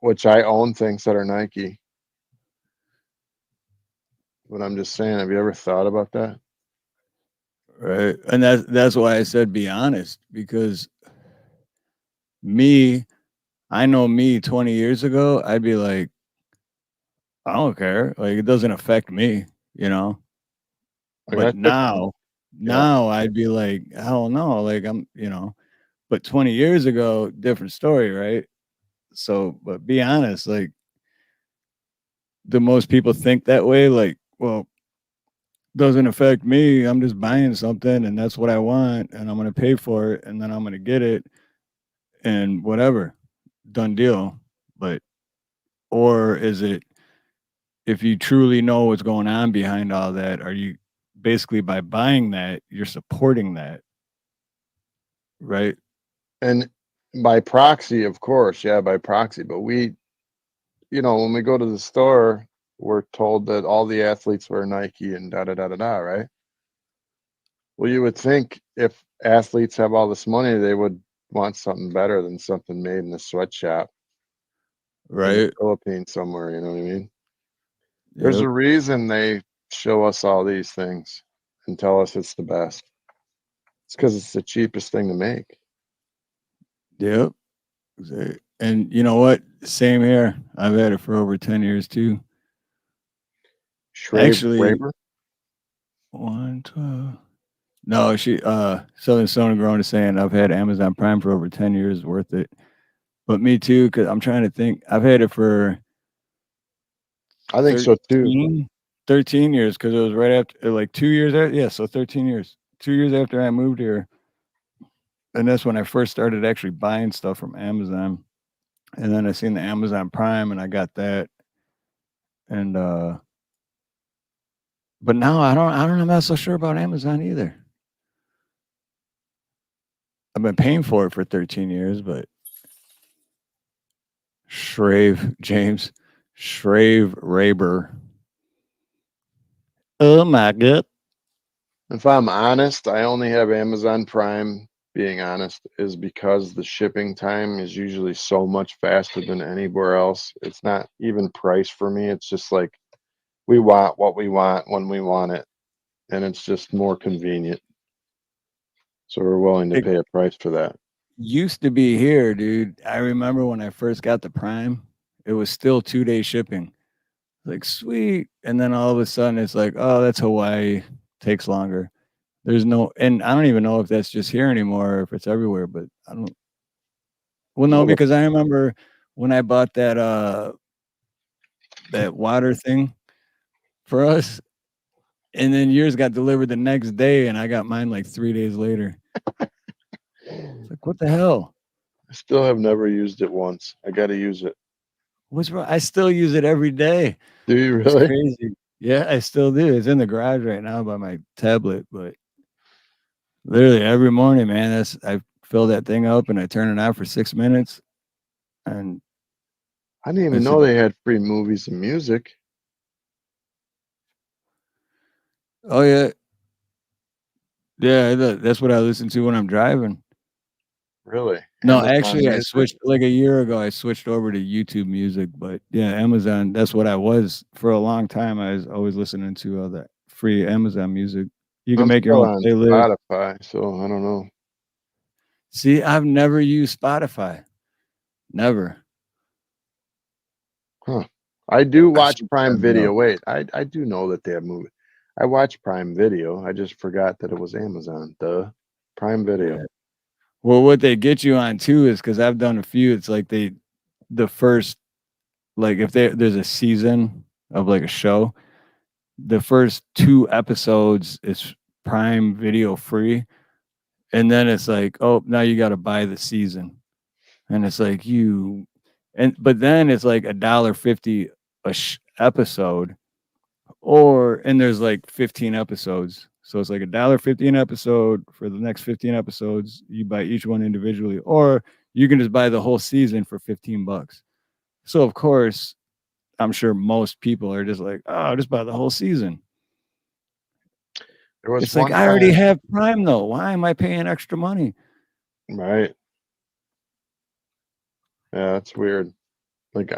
which I own things that are Nike. But I'm just saying, have you ever thought about that? Right. And that's why I said be honest, because I know me 20 years ago, I'd be like, I don't care. Like, it doesn't affect me, you know? But now I'd be like, hell no. Like, but 20 years ago, different story, right? So, but be honest, like, do most people think that way? Like, well, doesn't affect me. I'm just buying something and that's what I want and I'm going to pay for it and then I'm going to get it and whatever. Done deal. But, or is it, if you truly know what's going on behind all that, are you basically by buying that, you're supporting that? Right. And by proxy, of course, yeah, by proxy. But we, when we go to the store, we're told that all the athletes wear Nike and da da da da da, right? Well, you would think if athletes have all this money, they would want something better than something made in a sweatshop, right? In the Philippines somewhere. You know what I mean? There's a reason they show us all these things and tell us it's the best. It's because it's the cheapest thing to make. Yep. And you know what? Same here. I've had it for over 10 years too. Actually, 112. No, Southern Stone Grown is saying I've had Amazon Prime for over 10 years, worth it. But me too, because I'm trying to think. I've had it for I think so too. 13 years, because it was right after, like 2 years after. Yeah, so 13 years. 2 years after I moved here. And that's when I first started actually buying stuff from Amazon. And then I seen the Amazon Prime and I got that. And but now I'm not so sure about Amazon either. I've been paying for it for 13 years, but James Raber. Oh my god. If I'm honest, I only have Amazon Prime, being honest, is because the shipping time is usually so much faster than anywhere else. It's not even price for me. It's just like we want what we want when we want it. And it's just more convenient. So we're willing to pay a price for that. Used to be here, dude. I remember when I first got the Prime, it was still 2-day shipping. Like, sweet. And then all of a sudden it's like, oh, that's Hawaii. Takes longer. There's no, and I don't even know if that's just here anymore or if it's everywhere, but I don't. Well, no, because I remember when I bought that water thing for us, and then yours got delivered the next day, and I got mine like 3 days later. It's like, what the hell? I still have never used it once. I got to use it. What's wrong? I still use it every day. Do you really? It's crazy. Yeah, I still do. It's in the garage right now by my tablet, but literally every morning, man, I fill that thing up and I turn it on for 6 minutes. And I didn't even know they had free movies and music. Oh yeah. Yeah, that's what I listen to when I'm driving. Really? No, actually, I switched like a year ago. I switched over to YouTube Music, but yeah, Amazon. That's what I was for a long time. I was always listening to that free Amazon Music. You can make your own playlist. Spotify, so I don't know. See, I've never used Spotify. Never. Huh. I do watch Prime Video. Wait, I do know that they have movies. I watch Prime Video. I just forgot that it was Amazon. Prime Video. Yeah. Well, what they get you on too is because I've done a few. It's like the first, like if there's a season of like a show, the first 2 episodes is Prime Video free, and then it's like, oh, now you got to buy the season, and it's like but then it's like $1.50 a episode, and there's like 15 episodes. So it's like $1.50 an episode for the next 15 episodes. You buy each one individually, or you can just buy the whole season for $15. So of course, I'm sure most people are just like, oh, just buy the whole season. It's like, I already have Prime though. Why am I paying extra money? Right. Yeah, that's weird. Like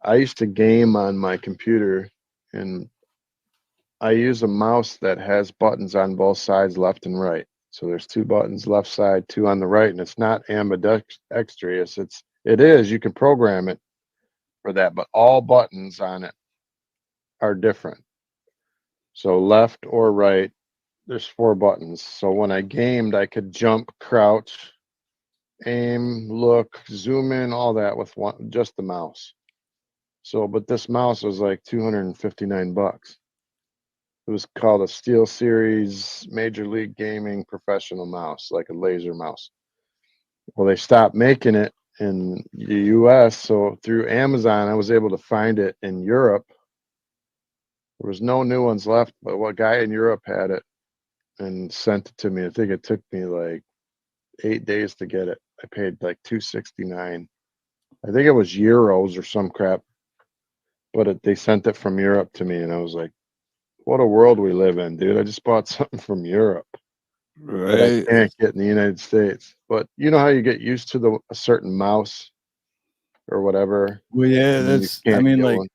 I used to game on my computer, and I use a mouse that has buttons on both sides, left and right. So there's 2 buttons left side, 2 on the right, and it's not ambidextrous. It is. You can program it for that, but all buttons on it are different. So left or right, there's 4 buttons. So when I gamed, I could jump, crouch, aim, look, zoom in, all that with just the mouse. So, but this mouse was like $259. It was called a Steel Series Major League Gaming Professional Mouse, like a laser mouse. Well, they stopped making it in the US, so through Amazon, I was able to find it in Europe. There was no new ones left, but what guy in Europe had it and sent it to me. I think it took me like 8 days to get it. I paid like $269. I think it was euros or some crap, but they sent it from Europe to me, and I was like, what a world we live in, dude. I just bought something from Europe that I can't get in the United States. But you know how you get used to a certain mouse or whatever? Well, yeah, and then you that's, can't get like one?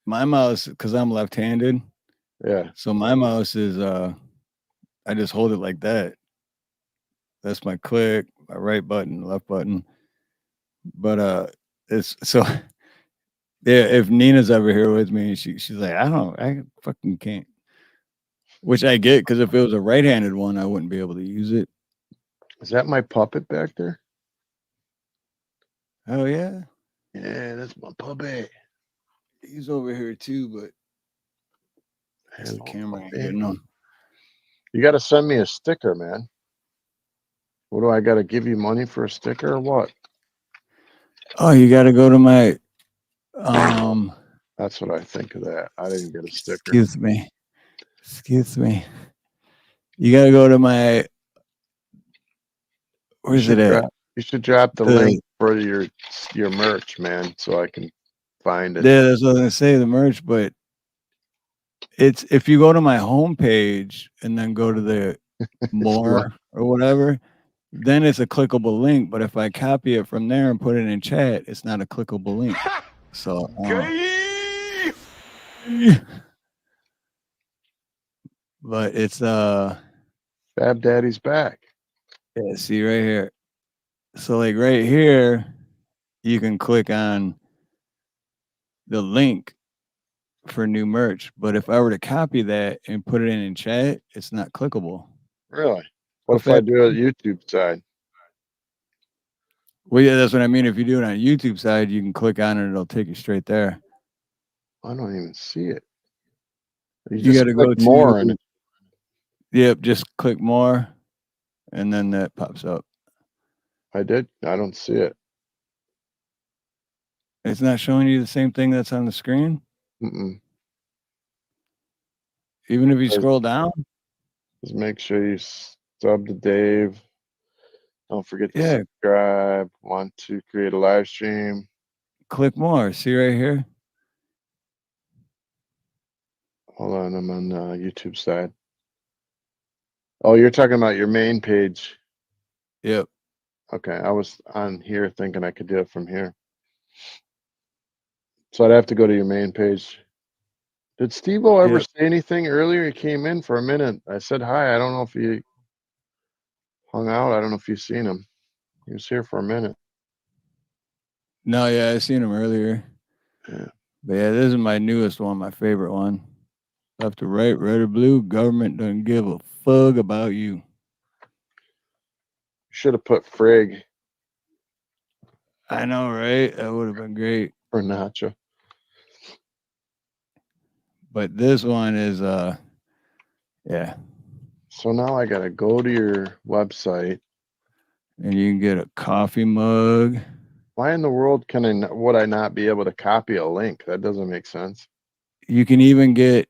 my mouse, because I'm left-handed. Yeah. So my mouse is, I just hold it like that. That's my click, my right button, left button. But it's so yeah, if Nina's ever here with me, she's like, I fucking can't. Which I get, because if it was a right-handed one, I wouldn't be able to use it. Is that my puppet back there? Oh yeah. Yeah, that's my puppet. He's over here too, but the camera ain't getting on. You got to send me a sticker, man. What do I got to give you money for a sticker or what? Oh, you got to go to my That's what I think of that. I didn't get a sticker. Excuse me. You got to go to my, where's it at? You should drop the link for your merch, man, so I can find it. Yeah, that's what I was gonna say, the merch, but it's, if you go to my homepage and then go to the more or whatever, then it's a clickable link. But if I copy it from there and put it in chat, it's not a clickable link. So but it's Fab Daddy's back. Yeah, see right here. So like right here, you can click on the link for new merch. But if I were to copy that and put it in chat, it's not clickable. Really? What if I do it YouTube side? Well, yeah, that's what I mean. If you do it on YouTube side, you can click on it, it'll take you straight there. I don't even see it. You got to go to more and yep, just click more, and then that pops up. I did. I don't see it. It's not showing you the same thing that's on the screen. Mm-mm. Even if you scroll down. Just make sure you sub to Dave. Don't forget to subscribe. Want to create a live stream? Click more. See right here. Hold on, I'm on the YouTube side. Oh, you're talking about your main page. Yep. Okay, I was on here thinking I could do it from here. So I'd have to go to your main page. Did Steve-O ever say anything earlier? He came in for a minute. I said hi. I don't know if he hung out. I don't know if you've seen him. He was here for a minute. No, yeah, I seen him earlier. Yeah. But yeah, this is my newest one, my favorite one. Left to right, red or blue, government doesn't give a fuck about you. Should have put Frig. I know, right? That would have been great. Or Nacho. But this one is yeah. So now I gotta go to your website. And you can get a coffee mug. Why in the world would I not be able to copy a link? That doesn't make sense. You can even get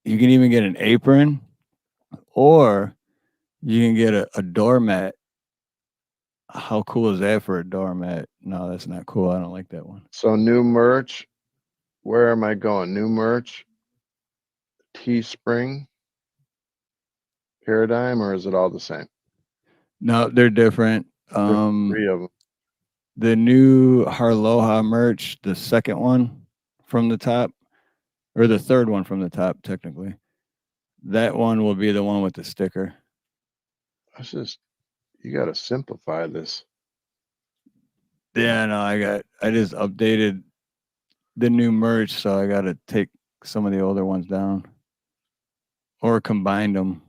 an apron, or you can get a doormat. How cool is that for a doormat? No, that's not cool. I don't like that one. So new merch. Where am I going? New merch, Teespring, Paradigm, or is it all the same? No, they're different. There's 3 of them. The new Harloha merch, the second one from the top, or the third one from the top, technically. That one will be the one with the sticker. That's just, you got to simplify this. Yeah, no, I just updated the new merch, so I got to take some of the older ones down or combine them.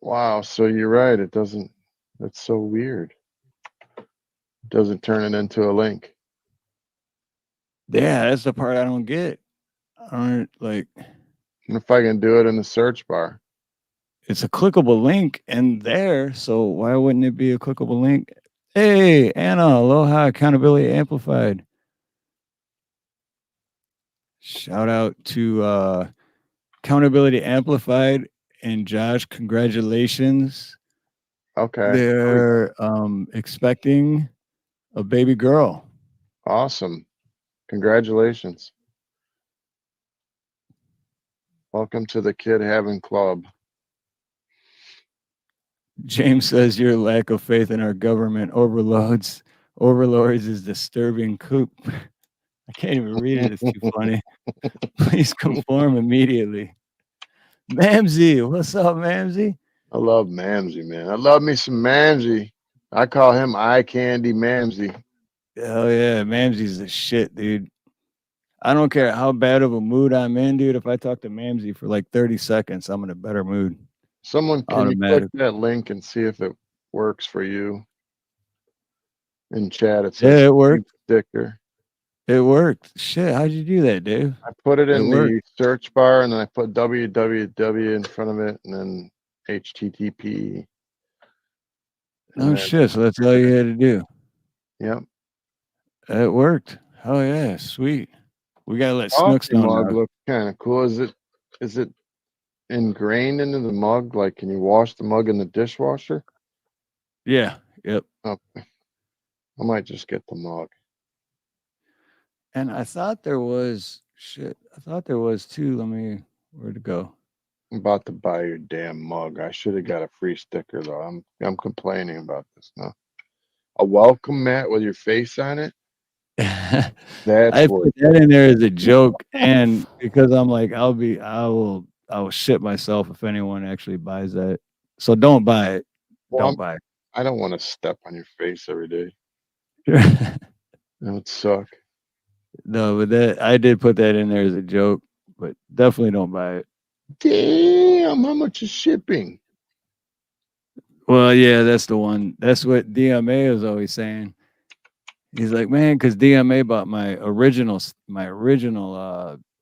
Wow. So you're right. It doesn't, that's so weird. It doesn't turn it into a link. Yeah, that's the part I don't get. I don't like. And if I can do it in the search bar, It's a clickable link in there, so why wouldn't it be a clickable link? Hey, Anna, aloha, accountability amplified. Shout out to accountability amplified and Josh. Congratulations. okay. They're expecting a baby girl. Awesome. Congratulations. Welcome to the Kid Having Club. James says your lack of faith in our government overlords is disturbing. Coop. I can't even read it. It's too funny. Please conform immediately. Mamsie, what's up, Mamsie? I love Mamsie, man. I love me some Mamsie. I call him Eye Candy Mamsie. Hell yeah, Mamsie's the shit, dude. I don't care how bad of a mood I'm in, dude. If I talk to Mamsie for like 30 seconds, I'm in a better mood. Someone, can you click that link and see if it works for you? In chat, it says it worked. Sticker. It worked. Shit, how'd you do that, Dave? I put it in the search bar and then I put www in front of it and then HTTP. Oh shit, so that's all you had to do. Yep. It worked. Oh yeah, sweet. We gotta let Snooks know mug now. looks kind of cool. Is it ingrained into the mug? Like, can you wash the mug in the dishwasher? Yeah. Yep. Okay. I might just get the mug. And I thought there was shit. I thought there was too. Where'd it go? I'm about to buy your damn mug. I should have got a free sticker though. I'm complaining about this now. A welcome mat with your face on it. I put that in there as a joke, and because I'm like, I will shit myself if anyone actually buys that. So don't buy it. Don't buy it. I don't want to step on your face every day. That would suck. No, but that I did put that in there as a joke, but definitely don't buy it. Damn, how much is shipping? Well, yeah, that's the one. That's what DMA is always saying. He's like, man, because DMA bought my original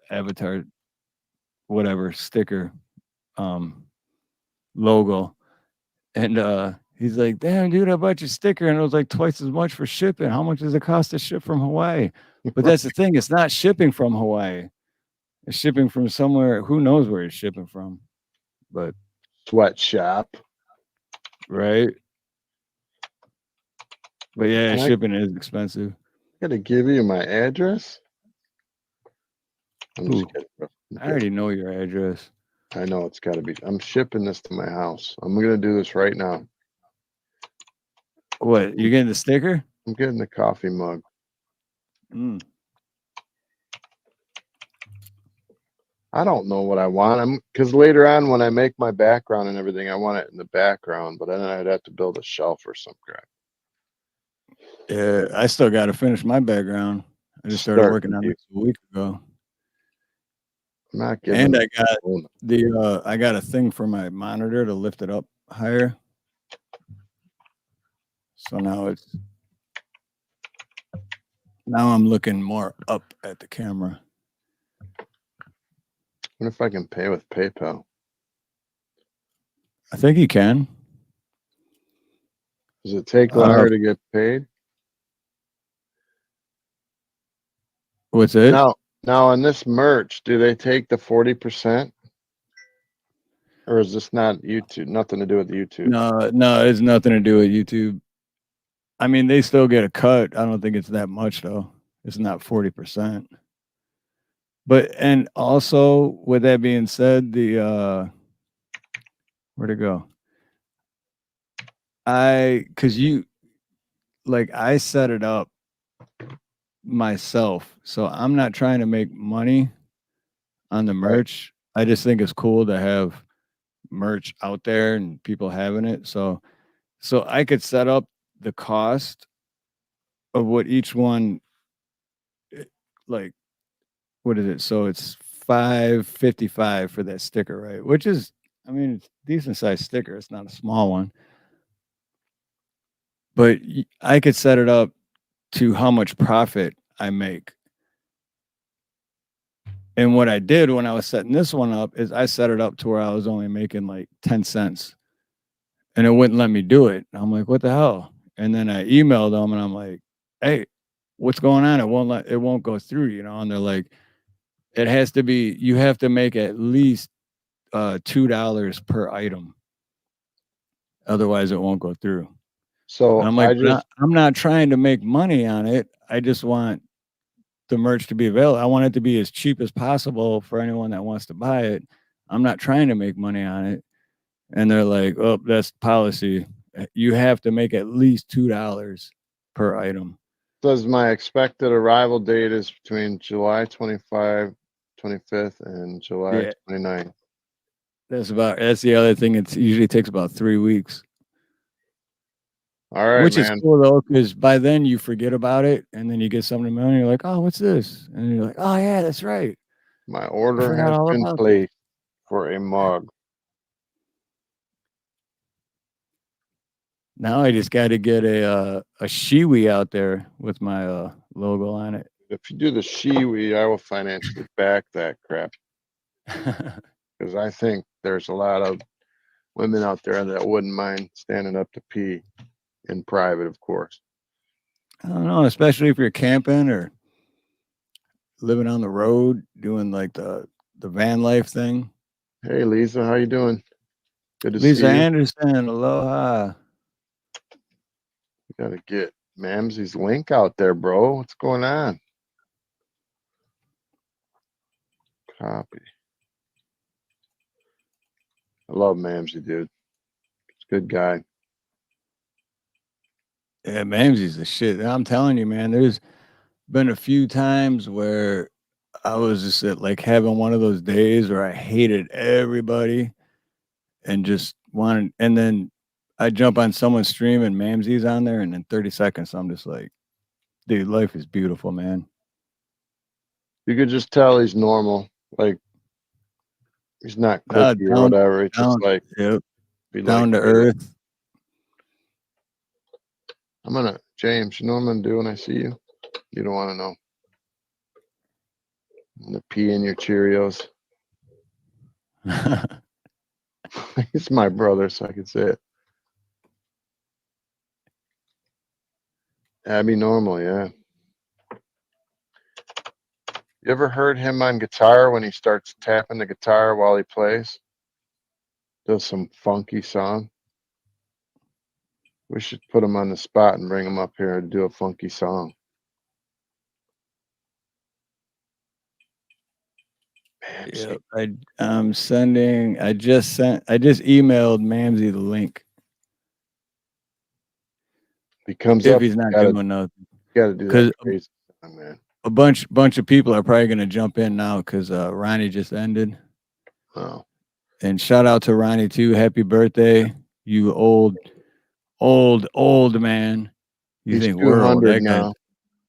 avatar, whatever sticker, logo, and he's like, damn, dude, I bought your sticker, and it was like twice as much for shipping. How much does it cost to ship from Hawaii? But that's the thing; it's not shipping from Hawaii. It's shipping from somewhere. Who knows where it's shipping from? But sweatshop, right? But yeah, shipping is expensive. Gotta give you my address. I'm just kidding, bro. I already know your address. I know it's got to be. I'm shipping this to my house. I'm gonna do this right now. What? You getting the sticker? I'm getting the coffee mug. I don't know what I want. Because later on, when I make my background and everything, I want it in the background. But then I'd have to build a shelf or some crap. Yeah, I still got to finish my background. I just started working on it a week ago. I'm not giving. And I got I got a thing for my monitor to lift it up higher. So now I'm looking more up at the camera. What if I can pay with PayPal? I think you can. Does it take longer to get paid? What's it? Now on this merch, do they take the 40%? Or is this not YouTube? Nothing to do with YouTube. No, it's nothing to do with YouTube. I mean, they still get a cut. I don't think it's that much though. It's not 40%. But and also with that being said, the where'd it go? Because you like I set it up myself, so I'm not trying to make money on the merch. I just think it's cool to have merch out there and people having it. So I could set up the cost of what each one, like, what is it? So it's $5.55 for that sticker, right? Which is, I mean, it's a decent sized sticker. It's not a small one. But I could set it up to how much profit I make. And what I did when I was setting this one up is I set it up to where I was only making like 10 cents. And it wouldn't let me do it. I'm like, what the hell? And then I emailed them and I'm like, hey, what's going on? It won't go through, you know? And they're like, it has to be, you have to make at least $2 per item. Otherwise it won't go through. So and I'm like, I'm not trying to make money on it. I just want the merch to be available. I want it to be as cheap as possible for anyone that wants to buy it. I'm not trying to make money on it. And they're like, oh, that's policy. You have to make at least $2 per item. Says my expected arrival date is between July 25, 25th and July 29th. That's the other thing. It usually takes about 3 weeks. All right, which man. is cool though, because by then you forget about it, and then you get something in the mail, and you're like, "Oh, what's this?" And you're like, "Oh yeah, that's right. My order has been placed for a mug." Now I just got to get a shiwi out there with my logo on it. If you do the shiwi, I will financially back that crap. Because I think there's a lot of women out there that wouldn't mind standing up to pee in private, of course. I don't know, especially if you're camping or living on the road, doing like the van life thing. Hey, Lisa, how you doing? Good to Lisa see you. Anderson, aloha. You gotta get Mamsie's link out there, bro. What's going on? Copy. I love Mamsie, dude. He's a good guy. Yeah, Mamsie's the shit. I'm telling you, man, there's been a few times where I was just like having one of those days where I hated everybody and just wanted, and then I jump on someone's stream and Mamsie's on there, and in 30 seconds, I'm just like, dude, life is beautiful, man. You could just tell he's normal. Like, he's not clicky or whatever. It's just like, down to earth. James, you know what I'm gonna do when I see you? You don't want to know. I'm gonna pee in your Cheerios. He's my brother, so I can say it. Abby Normal, yeah. You ever heard him on guitar when he starts tapping the guitar while he plays? Does some funky song. We should put him on the spot and bring him up here to do a funky song. Yep, I just emailed Mamsie the link. He comes if up, he's not doing nothing. You gotta do that crazy song, man. A bunch of people are probably gonna jump in now because Ronnie just ended. Oh. And shout out to Ronnie too. Happy birthday, you old man. You think we're old? That now.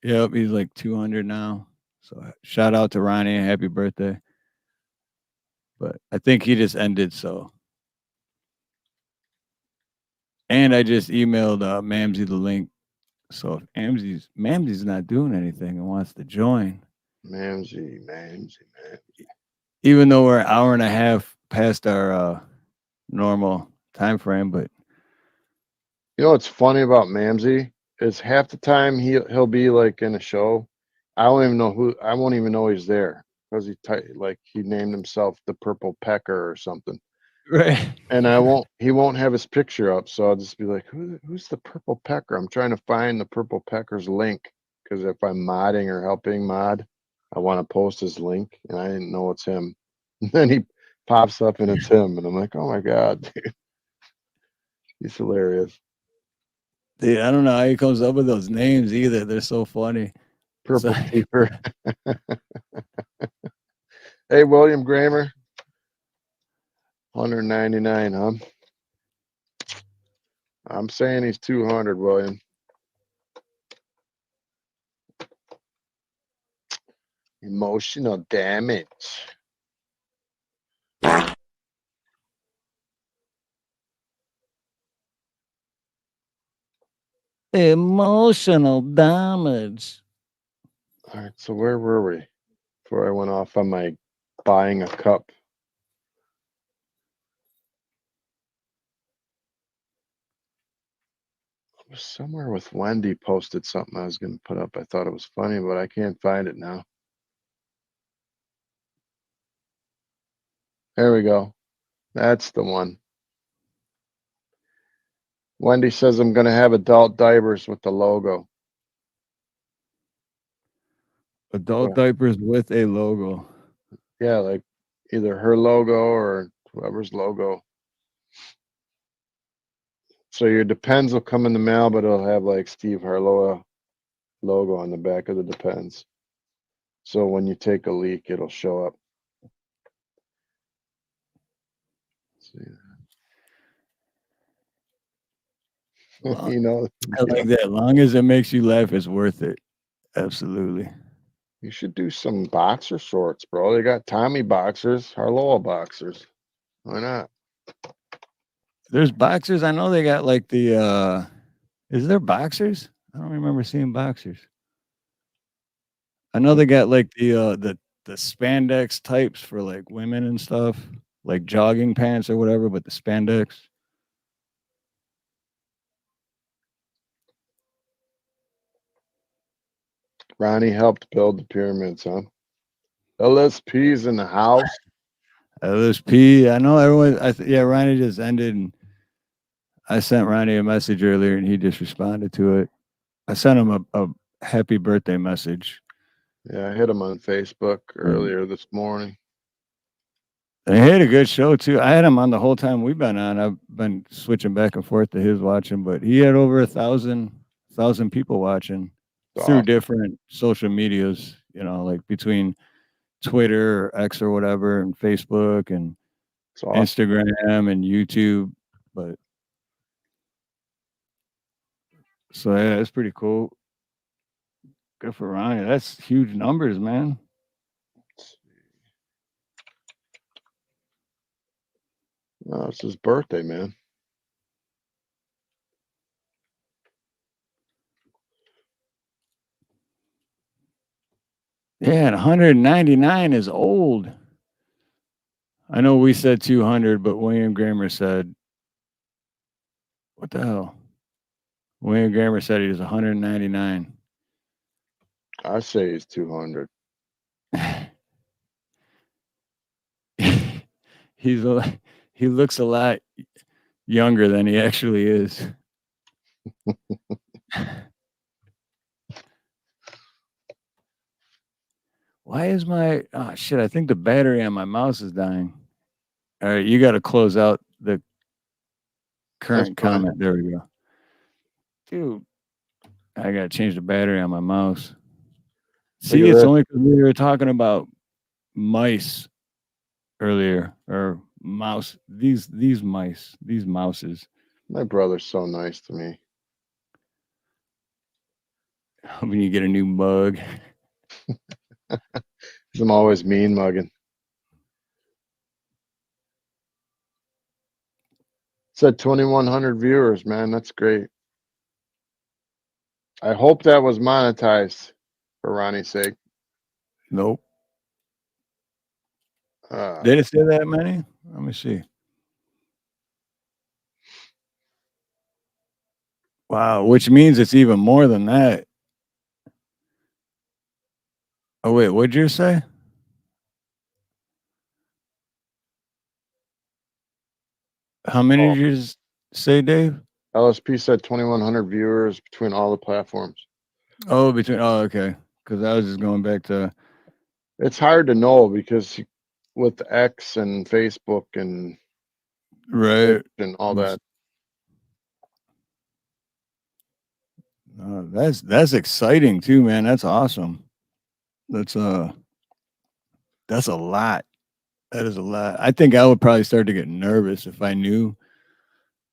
Yep, he's like 200 now. So shout out to Ronnie and happy birthday. But I think he just ended, so. And I just emailed Mamsie the link. So if Mamsie's not doing anything and wants to join. Mamsie. Even though we're an hour and a half past our normal time frame, but you know what's funny about Mamsie is half the time he'll be like in a show. I won't even know he's there because he named himself the Purple Pecker or something. Right. And he won't have his picture up, so I'll just be like, who's the Purple Pecker? I'm trying to find the Purple Pecker's link because if I'm modding or helping mod, I want to post his link, and I didn't know it's him. And then he pops up and it's him, and I'm like, oh my god, dude, he's hilarious. Dude, I don't know how he comes up with those names either. They're so funny. Purple Keeper. Hey, William Gramer. 199, huh? I'm saying he's 200, William. Emotional damage. Emotional damage. All right, so where were we before I went off on my buying a cup? I was somewhere with Wendy posted something I was going to put up. I thought it was funny, but I can't find it now. There we go. That's the one. Wendy says I'm going to have adult diapers with the logo. Adult diapers with a logo. Yeah, like either her logo or whoever's logo. So your Depends will come in the mail, but it'll have like Steve Harloha logo on the back of the Depends. So when you take a leak, it'll show up. Let's see. Well, you know, I like that. As long as it makes you laugh, it's worth it. Absolutely. You should do some boxer shorts, bro. They got Tommy boxers, Harloha boxers. Why not? There's boxers. I know they got like the is there boxers? I don't remember seeing boxers. I know they got like the spandex types for like women and stuff, like jogging pants or whatever, but the spandex. Ronnie helped build the pyramids, huh? LSP's in the house. LSP. I know everyone. Yeah, Ronnie just ended, and I sent Ronnie a message earlier, and he just responded to it. I sent him a happy birthday message. Yeah, I hit him on Facebook earlier this morning. They had a good show too. I had him on the whole time we've been on. I've been switching back and forth to his watching, but he had over 1,000 people watching through different social medias. You know, like between Twitter or X or whatever, and Facebook and Instagram and YouTube. But so yeah, it's pretty cool. Good for Ronnie. That's huge numbers, man. No, it's his birthday, man. Yeah, and 199 is old. I know we said 200, but William Gramer said, what the hell? William Gramer said he was 199. I say he's 200. He looks a lot younger than he actually is. Why is my shit? I think the battery on my mouse is dying. All right, you got to close out the current comment. There we go. Dude, I got to change the battery on my mouse. See, it's only because we were talking about mice earlier, or mouse. These mice, these mouses. My brother's so nice to me. Hoping you get a new mug. I'm always mean mugging. Said 2,100 viewers, man. That's great. I hope that was monetized for Ronnie's sake. Nope. Did it say that many? Let me see. Wow, which means it's even more than that. Oh, wait, what'd you say? How many did you say, Dave? LSP said 2,100 viewers between all the platforms. Oh, okay. Because I was just going back to. It's hard to know because with X and Facebook and right and all that. That's exciting too, man. That's awesome. That's a lot. That is a lot. I think I would probably start to get nervous if I knew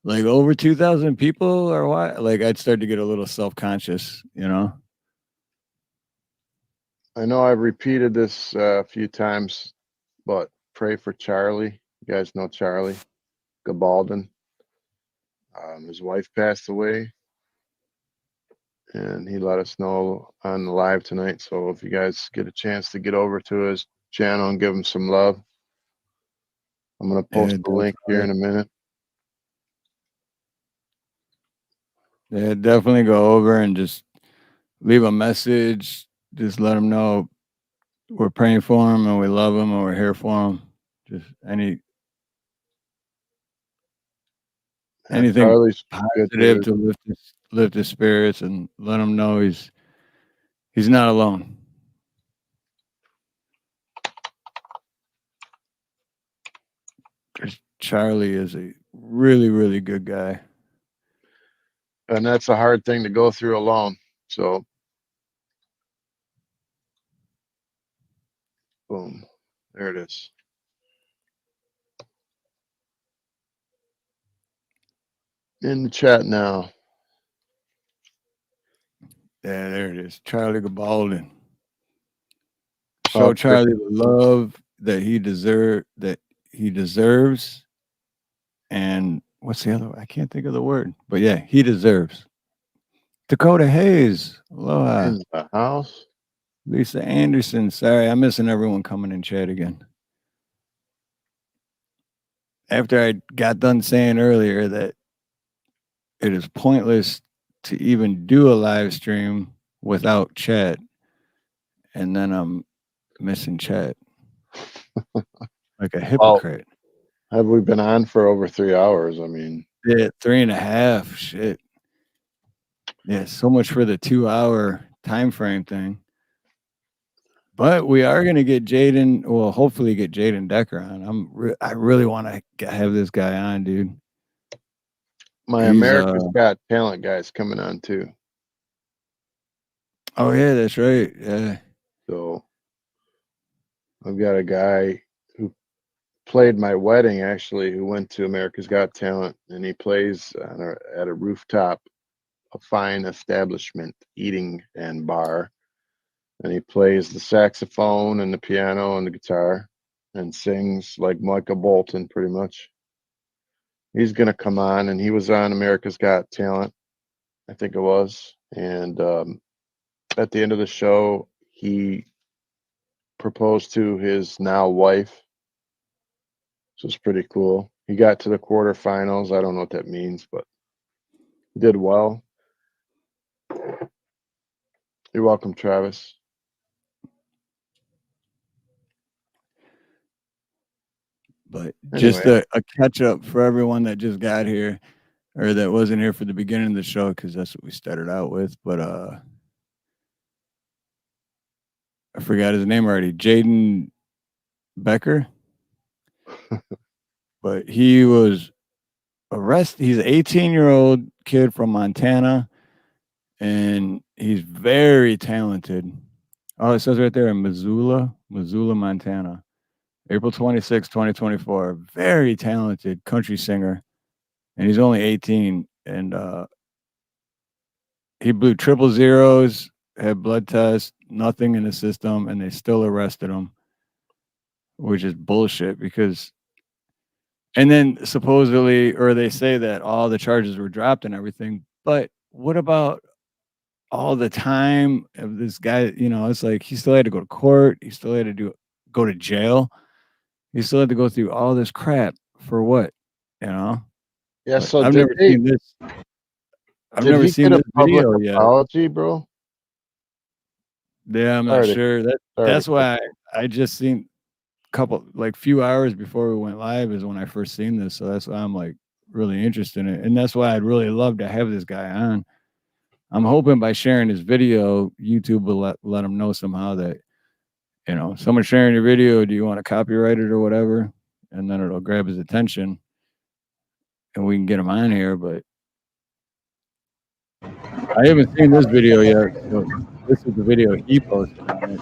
like over 2,000 people or what. Like I'd start to get a little self-conscious, you know. I know I've repeated this a few times, but pray for Charlie. You guys know Charlie Gabaldon. His wife passed away, and he let us know on the live tonight. So if you guys get a chance to get over to his channel and give him some love, I'm going to post the link here in a minute. Yeah, definitely go over and just leave a message. Just let him know we're praying for him and we love him and we're here for him. Just anything Charlie's positive to lift his spirits and let him know he's not alone. Charlie is a really, really good guy. And that's a hard thing to go through alone. So, boom, there it is. In the chat now. Yeah, there it is. Charlie Gabaldon. Show Charlie the love that he deserves. And what's the other one? I can't think of the word. But yeah, he deserves. Dakota Hayes. Aloha. In the house. Lisa Anderson. Sorry, I'm missing everyone coming in chat again. After I got done saying earlier that it is pointless to even do a live stream without chat, and then I'm missing chat like a hypocrite. Have we been on for over 3 hours? I mean, yeah, 3.5. Shit. Yeah, so much for the 2-hour time frame thing. But we are going to get Jaden. Well, hopefully get Jaden Decker on. I really want to have this guy on, dude. My America's Got Talent guy's coming on too. Oh yeah, that's right. Yeah. So I've got a guy who played my wedding actually, who went to America's Got Talent, and he plays at a rooftop, a fine establishment, eating and bar, and he plays the saxophone and the piano and the guitar, and sings like Michael Bolton pretty much. He's gonna come on, and he was on America's Got Talent, I think it was, and at the end of the show, he proposed to his now wife. So it's pretty cool. He got to the quarterfinals. I don't know what that means, but he did well. You're welcome, Travis. But just a catch up for everyone that just got here or that wasn't here for the beginning of the show, because that's what we started out with. But I forgot his name already. Jaden Becker. But he was arrested. He's an 18-year-old kid from Montana, and he's very talented. Oh, it says right there in Missoula, Montana. April 26, 2024. Very talented country singer. And he's only 18. And he blew triple zeros, had blood tests, nothing in the system, and they still arrested him, which is bullshit because. And then supposedly, or they say that all the charges were dropped and everything. But what about all the time of this guy? You know, it's like he still had to go to court. He still had to go to jail. He still had to go through all this crap for what? You know? Yeah. But So I've never seen this. I've never seen this video yet. Apology, bro. Yeah, I'm not sure. That's why I just seen few hours before we went live is when I first seen this. So that's why I'm like really interested in it. And that's why I'd really love to have this guy on. I'm hoping by sharing this video, YouTube will let him know somehow that, you know, someone sharing your video, do you want to copyright it or whatever? And then it'll grab his attention and we can get him on here. But I haven't seen this video yet. So this is the video he posted on it.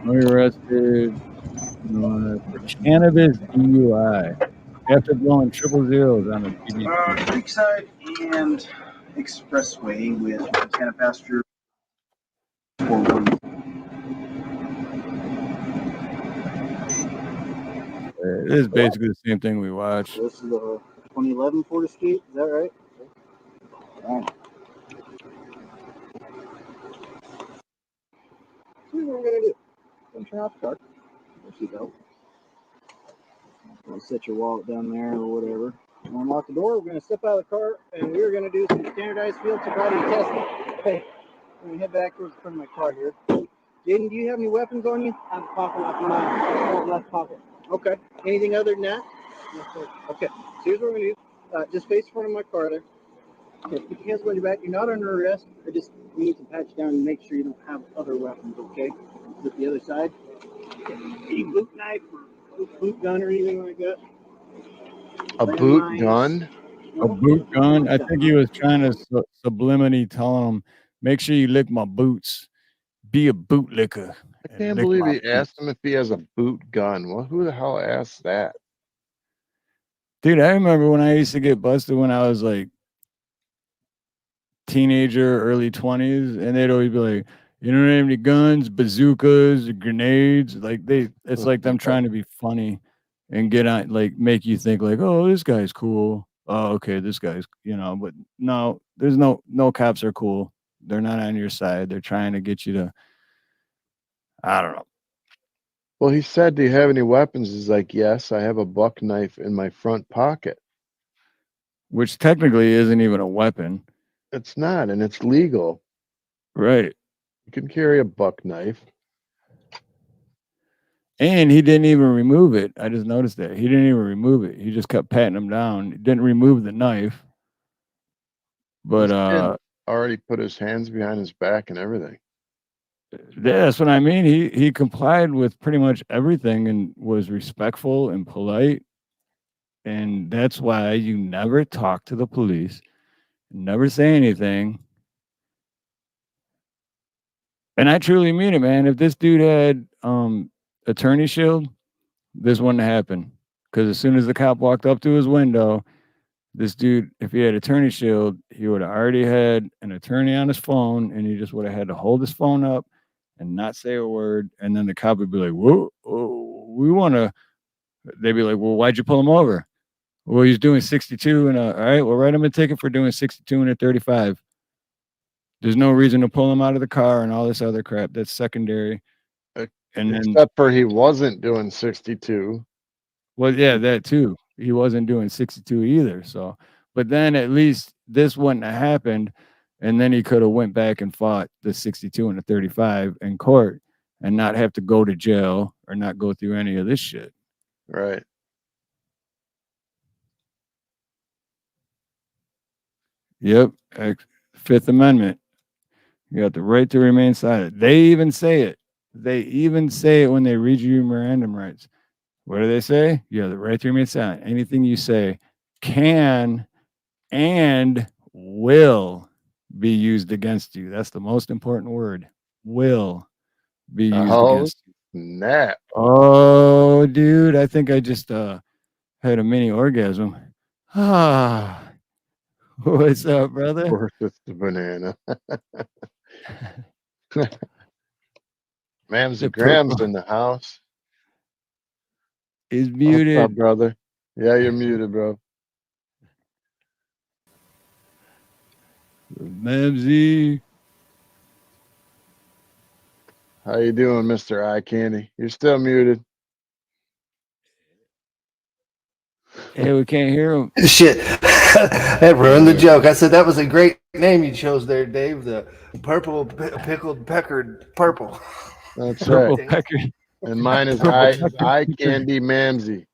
Only arrested for cannabis DUI after blowing triple zeros on a BBC. Creekside and Expressway with Montana Pasture. It is basically the same thing we watched. This is a 2011 Ford Escape. Is that right? All right. Here's what we're gonna do. Gonna turn off the car. We'll set your wallet down there or whatever. Unlock the door. We're gonna step out of the car and we're gonna do some standardized field sobriety testing. Okay. I'm gonna head back towards the front of my car here. Jaden, do you have any weapons on you? I have a pocket left in my left pocket. Okay. Anything other than that? Okay. So here's what we're gonna do. Just face the front of my car there. Okay. Put your hands behind your back. You're not under arrest. I just need to pat you down and make sure you don't have other weapons. Okay. Flip the other side. Okay. Any boot knife or boot gun or anything like that? A boot gun? A boot gun? I think he was trying to subliminally telling him, make sure you lick my boots. Be a bootlicker. I can't believe he asked him if he has a boot gun. Well, who the hell asked that? Dude, I remember when I used to get busted when I was like teenager, early 20s, and they'd always be like, you don't have any guns, bazookas, grenades. Like it's like them trying to be funny and get on, like make you think like, oh, this guy's cool. Oh, okay, this guy's, but no, there's no cops are cool. They're not on your side. They're trying to get you to, I don't know. Well, he said, do you have any weapons? He's like, yes, I have a buck knife in my front pocket. Which technically isn't even a weapon. It's not, and it's legal. Right. You can carry a buck knife. And he didn't even remove it. I just noticed that. He didn't even remove it. He just kept patting him down. He didn't remove the knife. But already put his hands behind his back and everything. Yeah, that's what I mean. He complied with pretty much everything and was respectful and polite. And that's why you never talk to the police, never say anything. And I truly mean it, man. If this dude had attorney shield, this wouldn't happen. Because as soon as the cop walked up to his window, this dude, if he had attorney shield, he would have already had an attorney on his phone, and he just would have had to hold his phone up and not say a word. And then the cop would be like, whoa, we want to, they'd be like, well, why'd you pull him over? Well, he's doing 62 and all right, well, write him a ticket for doing 62 and a 35. There's no reason to pull him out of the car and all this other crap. That's secondary. And except for he wasn't doing 62. Well, yeah, that too. He wasn't doing 62 either. So, but then at least this wouldn't have happened. And then he could have went back and fought the 62 and the 35 in court and not have to go to jail or not go through any of this shit. Right. Yep. Fifth Amendment. You got the right to remain silent. They even say it. They even say it when they read you your Miranda rights. What do they say? You have the right to remain silent. Anything you say can and will be used against you. That's the most important word. Will be used against you. Snap. Oh, dude, I think I just had a mini orgasm. Ah, what's up, brother? Of course, it's the banana. Mamsie Graham's in the house. He's muted. What's up, brother? Yeah, you're muted, bro. Mamsie. How you doing, Mr. Eye Candy? You're still muted. Hey, we can't hear him. Shit. That ruined the joke. I said that was a great name you chose there, Dave. The purple pickled peckered purple. That's Purple right. pecker. And mine is Eye Candy Mamsie.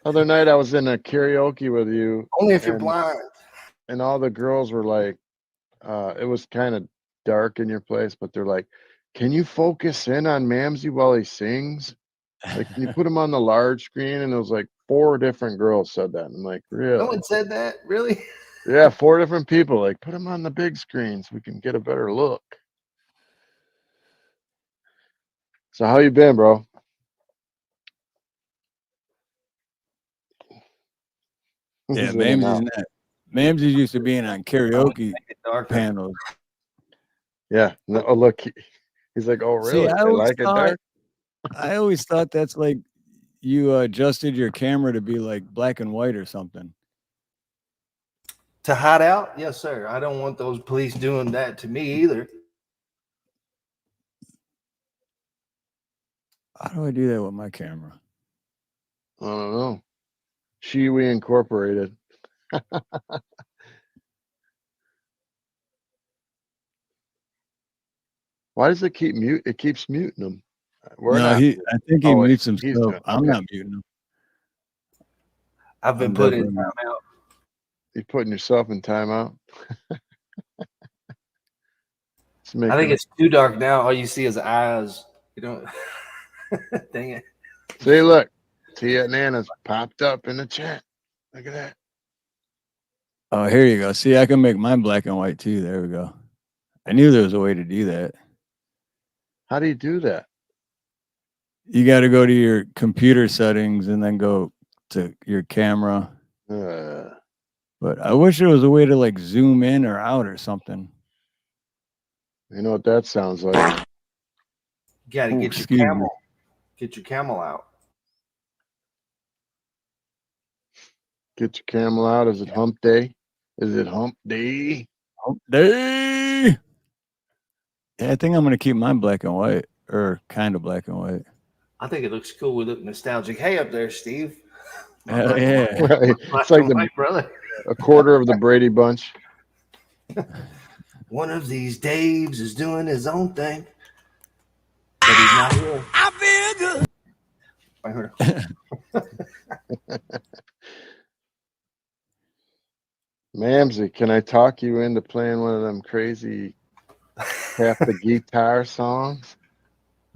Other night I was in a karaoke with you. Only if you're blind. And all the girls were like, it was kind of dark in your place, but they're like, can you focus in on Mamsie while he sings? Like, can you put him on the large screen? And it was like 4 different girls said that. I'm like, really? No one said that, really? Yeah, 4 different people. Like, put them on the big screen so we can get a better look. So how you been, bro? Yeah, He's in and Mamsie's out. not. Mamsie's used to being on karaoke panels. Yeah. No, oh, look, he's like, oh, See, really? They like it dark? I always thought that's like you adjusted your camera to be like black and white or something. To hide out? Yes, sir. I don't want those police doing that to me either. How do I do that with my camera? I don't know. We Incorporated. Why does it keep mute? It keeps muting them. We're No, not. I think he mutes he's himself. doing- I'm okay. not muting him. I've been I'm put in definitely- timeout. You're putting yourself in timeout. I think it's too dark now. All you see is eyes. You don't. Dang it. See, look. Tia Nana's popped up in the chat. Look at that. Oh, here you go. See, I can make mine black and white too. There we go. I knew there was a way to do that. How do you do that? You got to go to your computer settings and then go to your camera. But I wish there was a way to like zoom in or out or something. You know what that sounds like? You got to Ooh, get excuse your me. camel. Get your camel out. Get your camel out. Is it hump day? Is it hump day? Hump day. Yeah, I think I'm gonna keep mine black and white, or kind of black and white. I think it looks cool. We look nostalgic. Hey, up there, Steve. Hell yeah. Right. It's like brother. a quarter of the Brady Bunch. One of these Daves is doing his own thing, but he's not here. I feel good. Mamsie, can I talk you into playing one of them crazy half the guitar songs?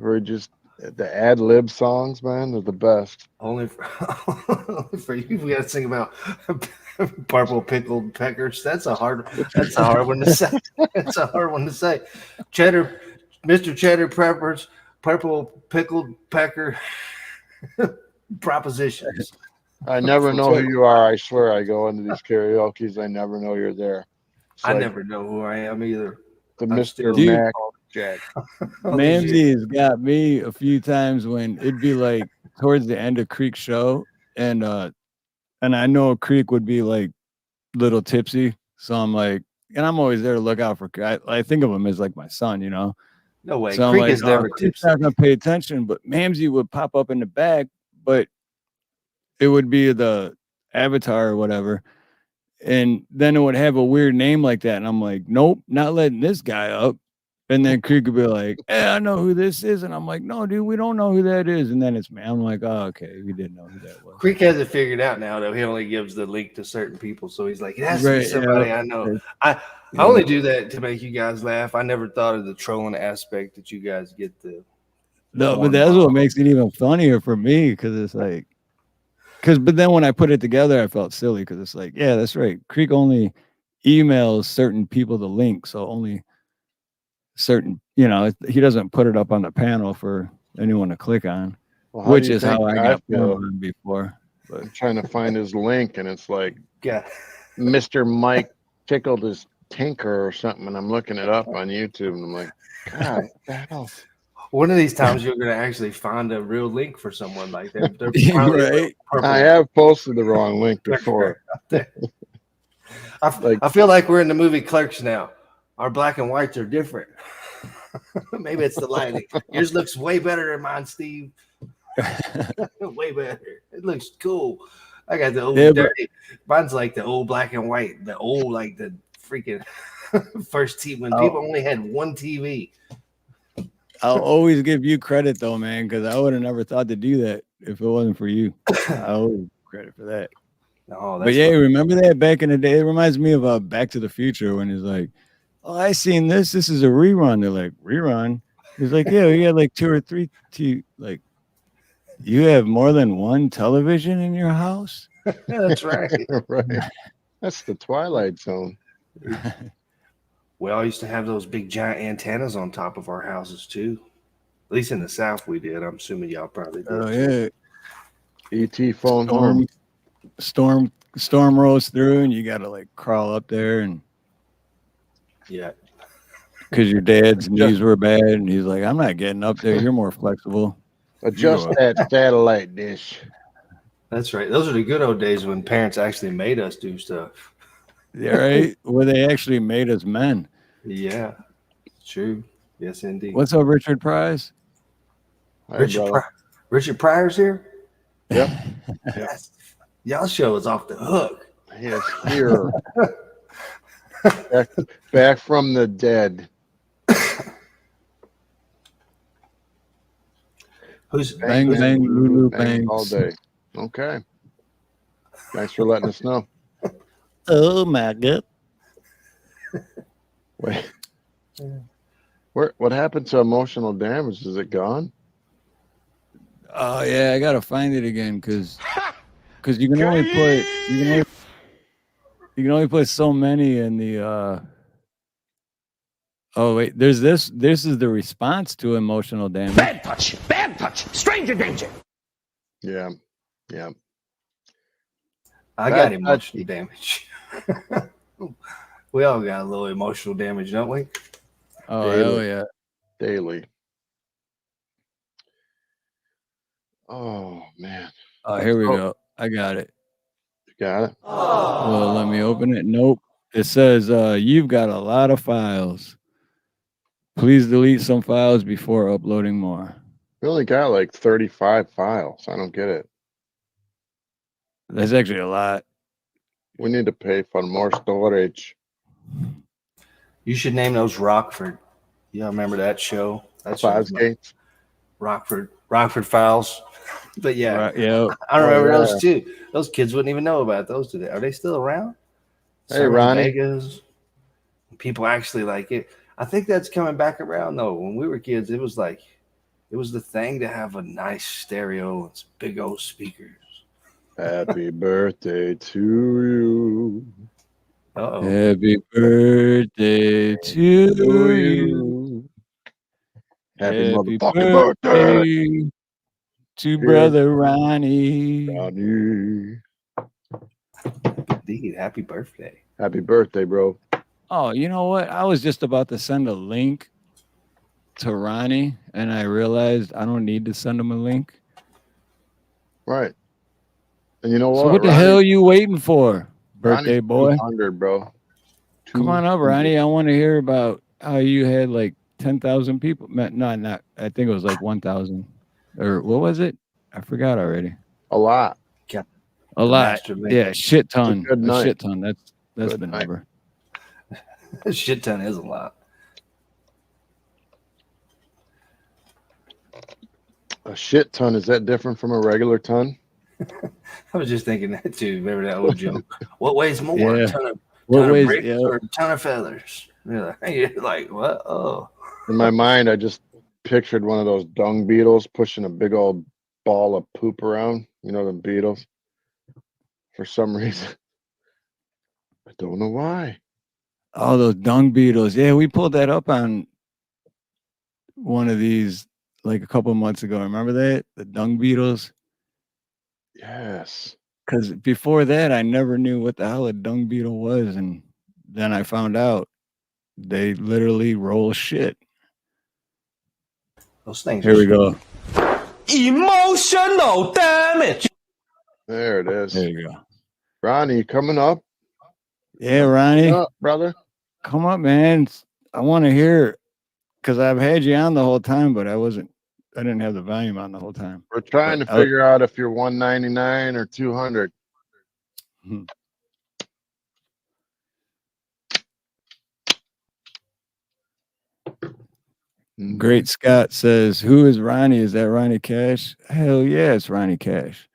Or just the ad lib songs, man? They're the best. Only for you, we got to sing about purple pickled peckers. That's a hard one to say. That's a hard one to say. Cheddar, Mr. Cheddar Peppers, purple pickled pecker propositions. I never know who you are. I swear, I go into these karaoke's. I never know you're there. It's I like never know who I am either. the I'm Mr. still- Mac Jack. Mamsie has got me a few times when it'd be like towards the end of Creek's show, and I know Creek would be like little tipsy, so I'm like, and I'm always there to look out for. I think of him as like my son, you know. No way. So I'm Creek like, is never Creek's tipsy. not gonna pay attention, but Mamsie would pop up in the back, but it would be the avatar or whatever. And then it would have a weird name like that. And I'm like, nope, not letting this guy up. And then Creek would be like, hey, I know who this is. And I'm like, no, dude, we don't know who that is. And then it's me. I'm like, oh, okay, we didn't know who that was. Creek has it figured out now, though. He only gives the link to certain people. So he's like, it has to be Right, somebody yeah. I know. I only do that to make you guys laugh. I never thought of the trolling aspect that you guys get to. No, but that's what makes it even funnier for me, because it's like, but then when I put it together, I felt silly because it's like, yeah, that's right. Creek only emails certain people the link, so only certain, he doesn't put it up on the panel for anyone to click on, Well, how which do you is how think I got feel? on before. But I'm trying to find his link, and it's like Yeah. Mr. Mike tickled his tinker or something, and I'm looking it up on YouTube, and I'm like, God, what the hell? One of these times you're going to actually find a real link for someone like that. They're Right. I have posted the wrong link before. I feel like we're in the movie Clerks now. Our black and whites are different. Maybe it's the lighting. Yours looks way better than mine, Steve. Way better. It looks cool. I got the old dirty. Mine's like the old black and white. The old, like the freaking first TV when people only had one TV. I'll always give you credit though, man, because I would have never thought to do that if it wasn't for you. I always give credit for that. No, but yeah, remember that back in the day? It reminds me of Back to the Future when he's like, "Oh, I seen this. This is a rerun." They're like, "Rerun?" He's like, "Yeah, we had like 2 or 3 like You have more than one television in your house? That's right. Right. That's the Twilight Zone. We all used to have those big giant antennas on top of our houses too. At least in the South we did. I'm assuming y'all probably did. Oh yeah. ET phone home. Storm rolls through and you gotta like crawl up there and yeah. Because your dad's knees were bad and he's like, I'm not getting up there. You're more flexible. Adjust that satellite dish. That's right. Those are the good old days when parents actually made us do stuff. Yeah, right. Where they actually made us men. Yeah. True. Yes, indeed. What's up, Richard Price? Richard Pryor's here? Yep. Y'all show is off the hook. Yes, here. back from the dead. Who's bang Lulu bang all day? Okay. Thanks for letting us know. Oh my god. Wait. What happened to emotional damage? Is it gone? Oh yeah, I gotta find it again because you can only put so many in the Oh wait, there's this is the response to emotional damage. Bad touch, stranger danger. Yeah. I got emotional damage. We all got a little emotional damage, don't we? Oh hell yeah. Daily. Oh man. Oh, here we go. I got it. You got it? Well, let me open it. Nope. It says you've got a lot of files. Please delete some files before uploading more. We only got like 35 files. I don't get it. That's actually a lot. We need to pay for more storage. You should name those Rockford. Yeah, remember that show? That's Five Gates. Rockford Files. But yeah, yeah, I remember those too. Those kids wouldn't even know about those today. Are they still around? Hey, Ronnie. Vegas. People actually like it. I think that's coming back around though. When we were kids, it was the thing to have a nice stereo and some big old speakers. Happy birthday to you. Uh-oh. Happy birthday to you. Happy motherfucking birthday to brother Ronnie. Indeed, happy birthday. Happy birthday, bro. Oh, you know what? I was just about to send a link to Ronnie, and I realized I don't need to send him a link. Right. And you know what? So what the hell are you waiting for, birthday Ronnie's boy? 200, bro. Come on up, Ronnie. I want to hear about how you had like 10,000 people. Not. I think it was like 1,000. Or what was it? I forgot already. A lot. A lot. Yeah, shit ton. A shit ton. That's Good the night. number. A shit ton is a lot. A shit ton, is that different from a regular ton? I was just thinking that too. Remember that old joke? What weighs more? Yeah. A ton of bricks or a ton of feathers? You're like, what? Oh. In my mind, I just pictured one of those dung beetles pushing a big old ball of poop around. You know, the beetles. For some reason. I don't know why. Oh, those dung beetles. Yeah, we pulled that up on one of these like a couple of months ago. Remember that? The dung beetles? Yes. Because before that, I never knew what the hell a dung beetle was. And then I found out they literally roll shit. Those things. Here we go. Emotional damage. There it is. There you go. Ronnie, coming up? Yeah, Ronnie. Up, brother. Come up, man. I want to hear because I've had you on the whole time, but I didn't have the volume on the whole time. We're trying to figure out if you're 199 or 200. Great Scott says, who is Ronnie? Is that Ronnie Cash? Hell yeah, it's Ronnie Cash.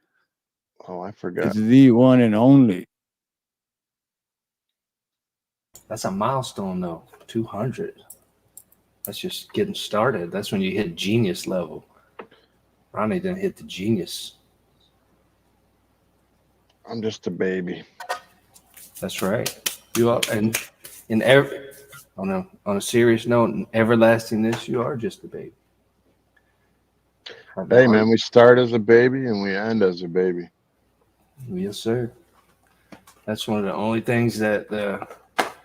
Oh, I forgot. It's the one and only. That's a milestone though. 200. That's just getting started. That's when you hit genius level. Ronnie done hit the genius. I'm just a baby. That's right. You are, and in every on a serious note, in everlastingness, you are just a baby. Hey man, we start as a baby and we end as a baby. Yes, sir. That's one of the only things that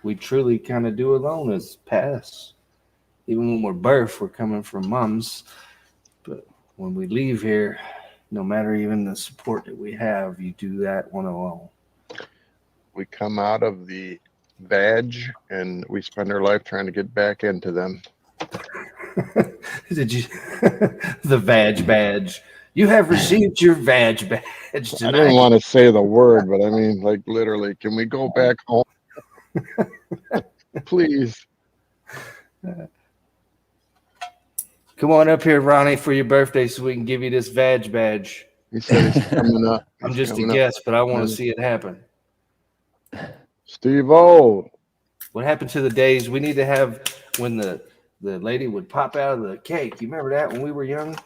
we truly kind of do alone is pass. Even when we're birthed, we're coming from moms. But when we leave here, no matter even the support that we have, you do that one alone. We come out of the vag and we spend our life trying to get back into them. Did you? The vag badge. You have received your vag badge tonight. I didn't want to say the word, but I mean, like literally, can we go back home? Please. Come on up here, Ronnie, for your birthday so we can give you this vag badge. He said he's coming up. I'm just a guest, but I want to see it happen. Steve-O. What happened to the days we need to have when the lady would pop out of the cake? You remember that when we were young?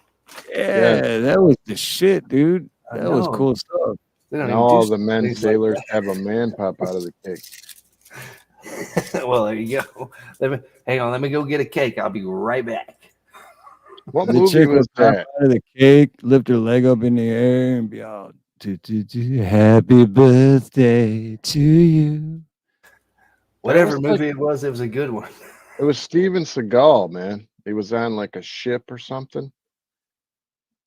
Yeah, that was the shit, dude. That was cool stuff. Now all the men sailors have a man pop out of the cake. Well, there you go. Hang on. Let me go get a cake. I'll be right back. What the movie chick was would pop that? out of the cake, lift her leg up in the air, and be all, happy birthday to you. Whatever movie it was a good one. It was Steven Seagal, man. He was on like a ship or something,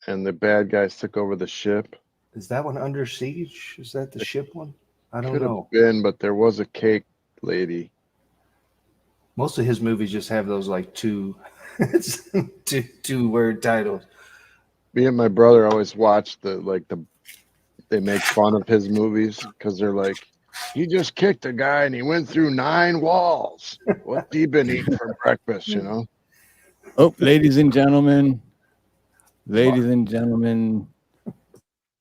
and the bad guys took over the ship. Is that one Under Siege? Is that the ship one? I don't Could know. have been, but there was a cake lady. Most of his movies just have those like two word titles. Me and my brother always watch they make fun of his movies because they're like, he just kicked a guy and he went through 9 walls. What's he been eating for breakfast, you know? Oh, ladies and gentlemen,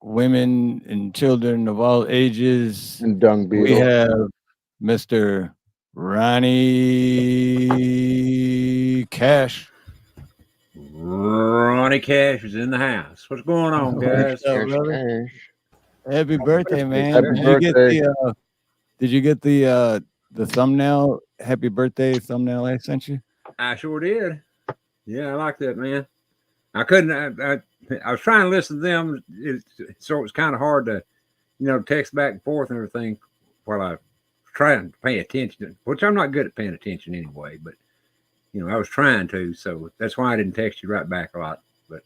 women and children of all ages, and dung beetle. We have Mr. Ronnie Cash. Ronnie Cash is in the house. What's going on, guys? What's up, brother? Happy birthday, man. Happy birthday. Did you get the thumbnail? Happy birthday thumbnail I sent you? I sure did. Yeah, I like that, man. I couldn't. I was trying to listen to them, so it was kind of hard to, text back and forth and everything while I was trying to pay attention. Which I'm not good at paying attention anyway, but I was trying to, so that's why I didn't text you right back a lot. But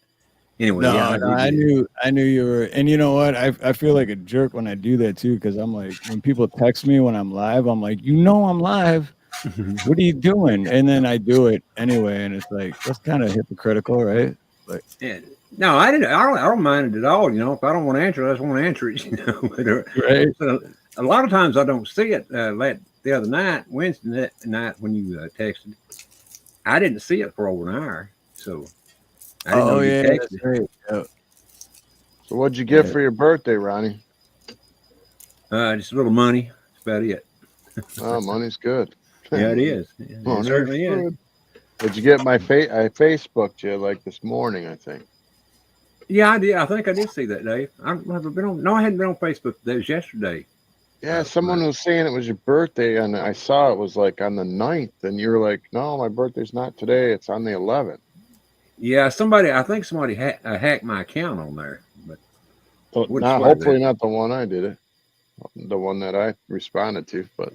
anyway, I knew you were, and you know what? I feel like a jerk when I do that too, because I'm like, when people text me when I'm live, I'm like, I'm live. What are you doing? And then I do it anyway, and it's like that's kind of hypocritical, right? Like, yeah. No, I didn't. I don't mind it at all. If I don't want to answer it, I just want to answer it. Right. So a lot of times I don't see it. Like the other night, Wednesday night, when you texted, I didn't see it for over an hour. So I didn't know you texted. That's right. Yep. So what'd you get for your birthday, Ronnie? Just a little money. That's about it. Oh, money's good. Yeah, it is. It certainly is. Did you get my I Facebooked you like this morning, I think. Yeah, I did. I think I did see that, Dave. I hadn't been on Facebook. That was yesterday. Yeah, someone was saying it was your birthday, and I saw it was like on the 9th, and you were like, no, my birthday's not today. It's on the 11th. Yeah, I think somebody hacked my account on there. But hopefully not the one I did it. The one that I responded to, but.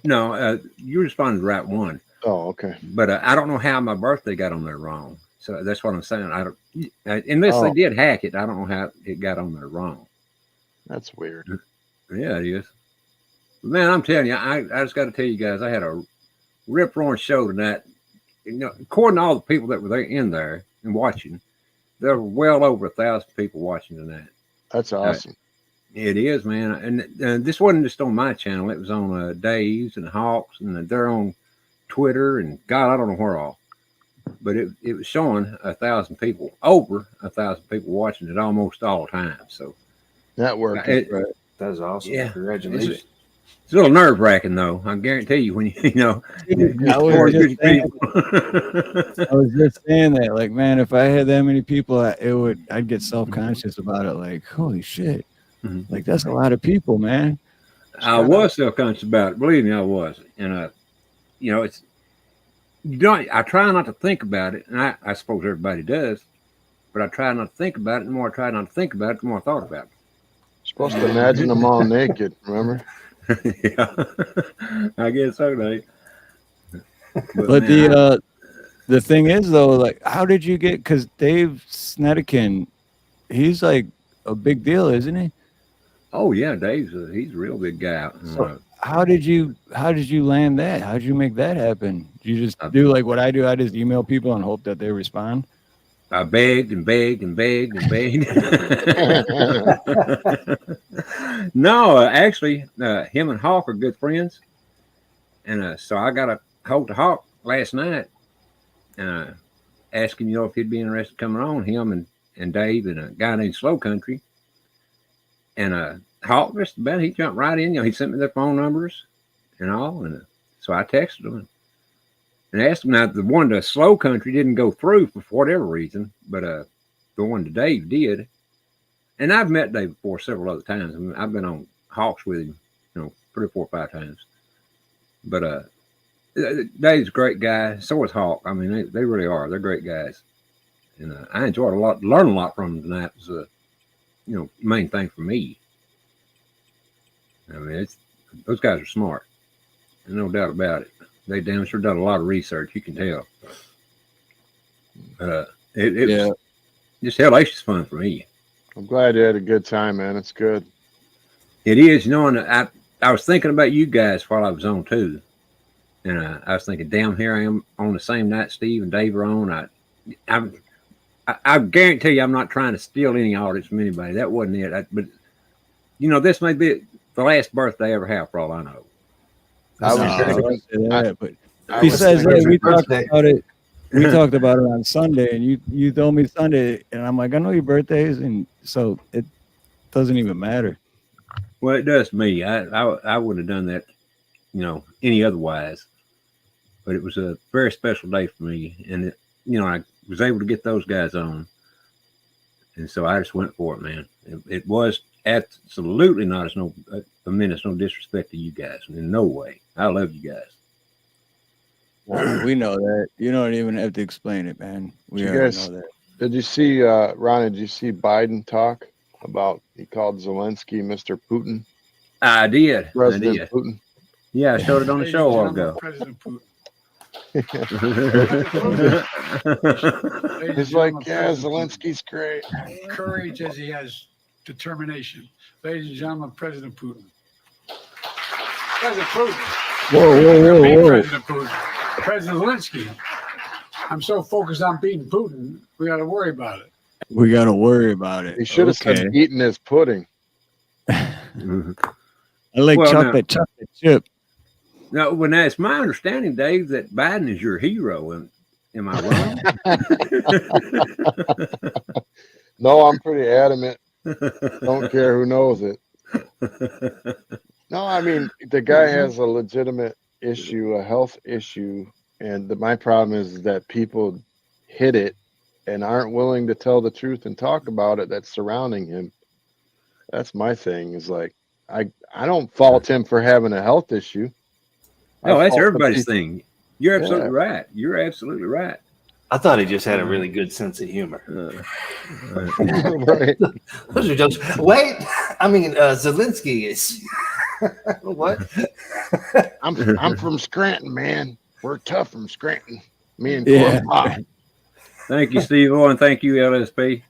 No, you responded to the right one. Oh, okay. But I don't know how my birthday got on there wrong. So that's what I'm saying. I don't, unless they did hack it, I don't know how it got on there wrong. That's weird. Yeah, it is. But man, I'm telling you, I just got to tell you guys, I had a rip-roaring show tonight. According to all the people that were in there and watching, there were well over 1,000 people watching tonight. That's awesome. It is, man. And this wasn't just on my channel. It was on Dave's and Hawks, and they're on Twitter and God, I don't know where all. But it was showing 1,000 people, over 1,000 people watching it almost all the time. So that worked. That is awesome. Yeah, Congratulations. It's a little nerve wracking, though. I guarantee you, when you know, I was just saying, I was just saying that, like, man, if I had that many people, I'd get self conscious about it. Like, holy shit, like that's a lot of people, man. I was self conscious about it. Believe me, I was. And you know, it's you don't. I try not to think about it, and I suppose everybody does, but I try not to think about it. The more I try not to think about it, the more I thought about it. Supposed to imagine them all naked, remember? Yeah, I guess so, Dave. But man, the thing is, though, like, how did you get? Because Dave Snedekin, he's like a big deal, isn't he? oh yeah, he's a real big guy. So how did you land that? How did you make that happen? Did you just do like what I do? I just email people and hope that they respond. I begged and begged and begged and begged. No, actually, him and Hawk are good friends, and so I got a hold of Hawk last night, asking if he'd be interested in coming on. Him and Dave and a guy named Slow Country, and Hawk just about he jumped right in. He sent me their phone numbers and all, and so I texted him and asked him. Now, the Slow Country didn't go through for whatever reason, but the one to Dave did. And I've met Dave before several other times. I mean, I've been on Hawks with him, 3 or 4 or 5 times. But Dave's a great guy. So is Hawk. I mean, they really are. They're great guys. And I enjoyed a lot, learned a lot from them tonight. It was main thing for me. I mean, those guys are smart. There's no doubt about it. They damn sure done a lot of research. You can tell. It was just hellacious fun for me. I'm glad you had a good time, man. It's good. It is, and I was thinking about you guys while I was on too, and I was thinking, damn, here I am on the same night Steve and Dave are on. I guarantee you, I'm not trying to steal any audience from anybody. That wasn't it. But this may be the last birthday I ever have, for all I know. But besides that, we talked about it. We talked about it on Sunday, and you told me Sunday, and I'm like, I know your birthdays, and so it doesn't even matter. Well, it does to me. I wouldn't have done that, any otherwise. But it was a very special day for me, and I was able to get those guys on, and so I just went for it, man. It was absolutely not a minute's no disrespect to you guys, in no way. I love you guys. We know that. You don't even have to explain it, man. We already know that. Did you see, Ronnie, did you see Biden talk about, he called Zelensky Mr. Putin? I did. President Putin. Yeah, I showed it on the show a while ago. President Putin. He's like, yeah, Zelensky's great. Courage as he has determination. Ladies and gentlemen, President Putin. President Putin. Whoa. President Putin. President Zelensky. I'm so focused on beating Putin, we got to worry about it. We got to worry about it. He should have said eating his pudding. I like chocolate chip. No, well, now it's my understanding, Dave, that Biden is your hero. Am I wrong? No, I'm pretty adamant. Don't care who knows it. No, I mean, the guy has a legitimate issue, a health issue. And my problem is that people hid it and aren't willing to tell the truth and talk about it that's surrounding him. That's my thing, is like, I don't fault him for having a health issue. No, that's everybody's thing. You're absolutely right. You're absolutely right. I thought he just had a really good sense of humor. Right. Those are jokes. Wait, I mean, Zelensky is what? I'm from Scranton, man. We're tough from Scranton. Me and Pop. Thank you, Steve O, and thank you, LSP.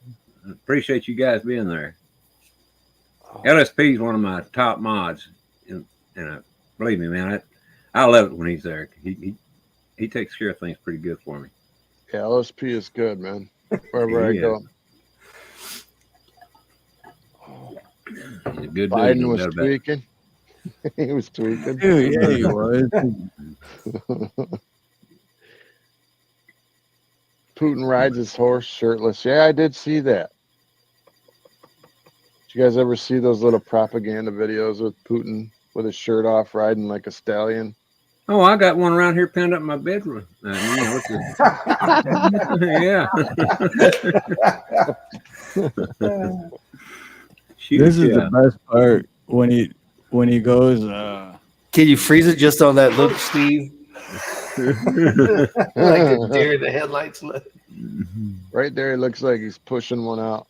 Appreciate you guys being there. LSP is one of my top mods, and believe me, man, I love it when he's there. He takes care of things pretty good for me. Yeah, LSP is good, man. Wherever I go. He's a good Biden dude, was tweaking. He was tweaking. Dude, yeah, he was. Putin rides his horse shirtless. Yeah, I did see that. Did you guys ever see those little propaganda videos with Putin with his shirt off, riding like a stallion. Oh, I got one around here pinned up in my bedroom. Yeah. This is the best part when he goes. Can you freeze it just on that look, Steve? Like a deer in the headlights look. Right there, he looks like he's pushing one out.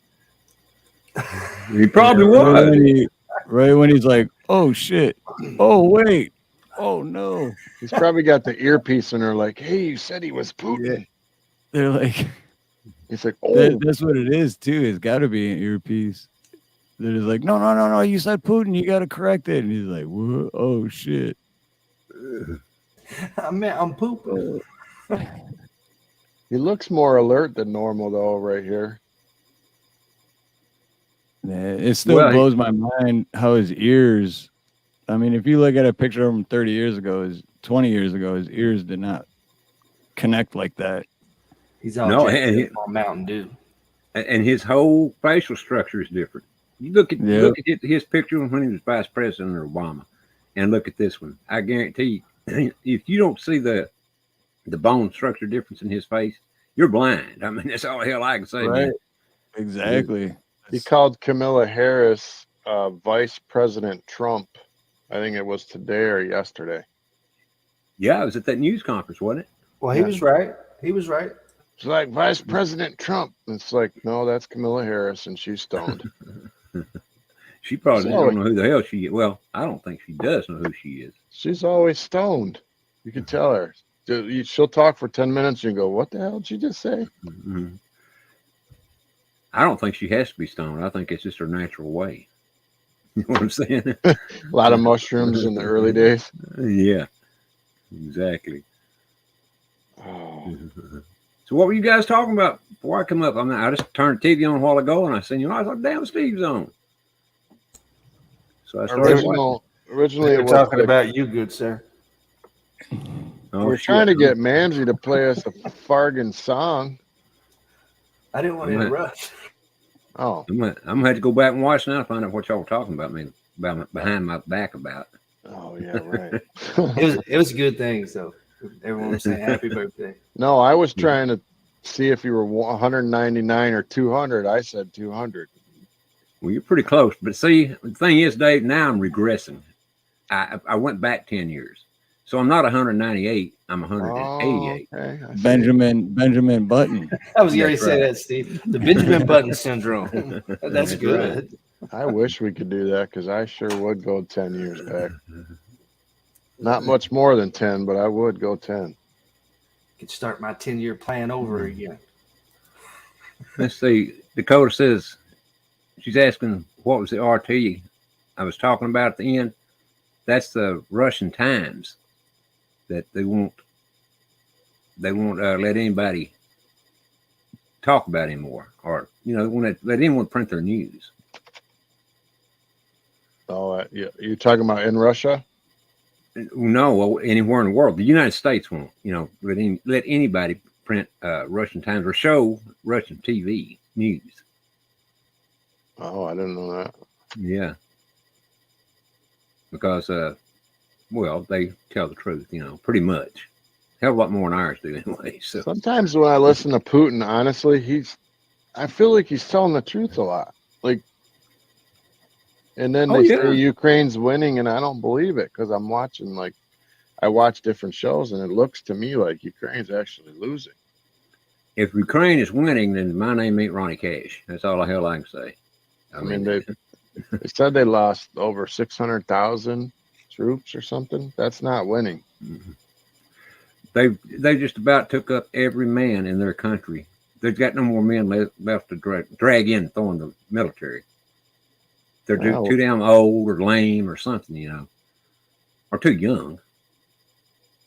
He probably was. Right when he's like, "Oh shit! Oh wait! Oh no!" He's probably got the earpiece in her, like, "Hey, you said he was Putin." Yeah. They're like, he's like, "Oh, that's what it is too. It's got to be an earpiece." They're just like, no. You said Putin. You got to correct it. And he's like, "What? Oh shit!" I meant I'm pooping. He looks more alert than normal though, right here. Yeah, it still blows my mind how his ears. I mean, if you look at a picture of him 30 years ago, 20 years ago, his ears did not connect like that. He's all on Mountain Dew, and his whole facial structure is different. You look at his picture when he was vice president or Obama, and look at this one. I guarantee you, if you don't see the bone structure difference in his face, you're blind. I mean, that's all the hell I can say. Right. Man. Exactly. He called Kamala Harris Vice President Trump. I think it was today or yesterday. Yeah, it was at that news conference, wasn't it? Well, he was right. He was right. It's like Vice President Trump. It's like, no, that's Kamala Harris, and she's stoned. She probably don't know who the hell she is. Well, I don't think she does know who she is. She's always stoned. You can tell her. She'll talk for 10 minutes and you go, what the hell did she just say? Mm-hmm. I don't think she has to be stoned. I think it's just her natural way. You know what I'm saying? A lot of mushrooms in the early days. Yeah, exactly. Oh. So what were you guys talking about before I come up? I just turned the TV on a while ago and I seen I was like, damn, Steve's on. So I started originally we're talking about you, good sir. We're trying to get Mamsie to play us a Fargan song. I didn't want to interrupt. Oh, I'm gonna have to go back and watch now to find out what y'all were talking about me behind my back about. Oh yeah, right. it was good things though. Everyone was saying happy birthday. No, I was trying to see if you were 199 or 200. I said 200. Well, you're pretty close. But see, the thing is, Dave, now I'm regressing. I went back 10 years. So I'm not 198. I'm 188. Okay. Benjamin Button. I was going to say that, Steve. The Benjamin Button syndrome. That's good. Right. I wish we could do that because I sure would go 10 years back. Not much more than 10, but I would go 10. Could start my 10-year plan over again. Let's see. Dakota says she's asking what was the RT I was talking about at the end. That's the Russian Times that they won't let anybody talk about anymore, or they won't let anyone print their news. Oh, you're talking about in Russia? No, anywhere in the world. The United States won't, let anybody print Russian Times or show Russian TV news. Oh, I didn't know that. Yeah. Because, they tell the truth, pretty much. Hell of a lot more than ours do anyway. So sometimes when I listen to Putin, honestly, I feel like he's telling the truth a lot. Like, and then they say Ukraine's winning, and I don't believe it because I'm watching, I watch different shows, and it looks to me like Ukraine's actually losing. If Ukraine is winning, then my name ain't Ronnie Cash. That's all the hell I can say. I mean they said they lost over 600,000 troops or something. That's not winning. Mm-hmm. They just about took up every man in their country. They've got no more men left to drag in and throw in the military. They're too damn old or lame or something, or too young.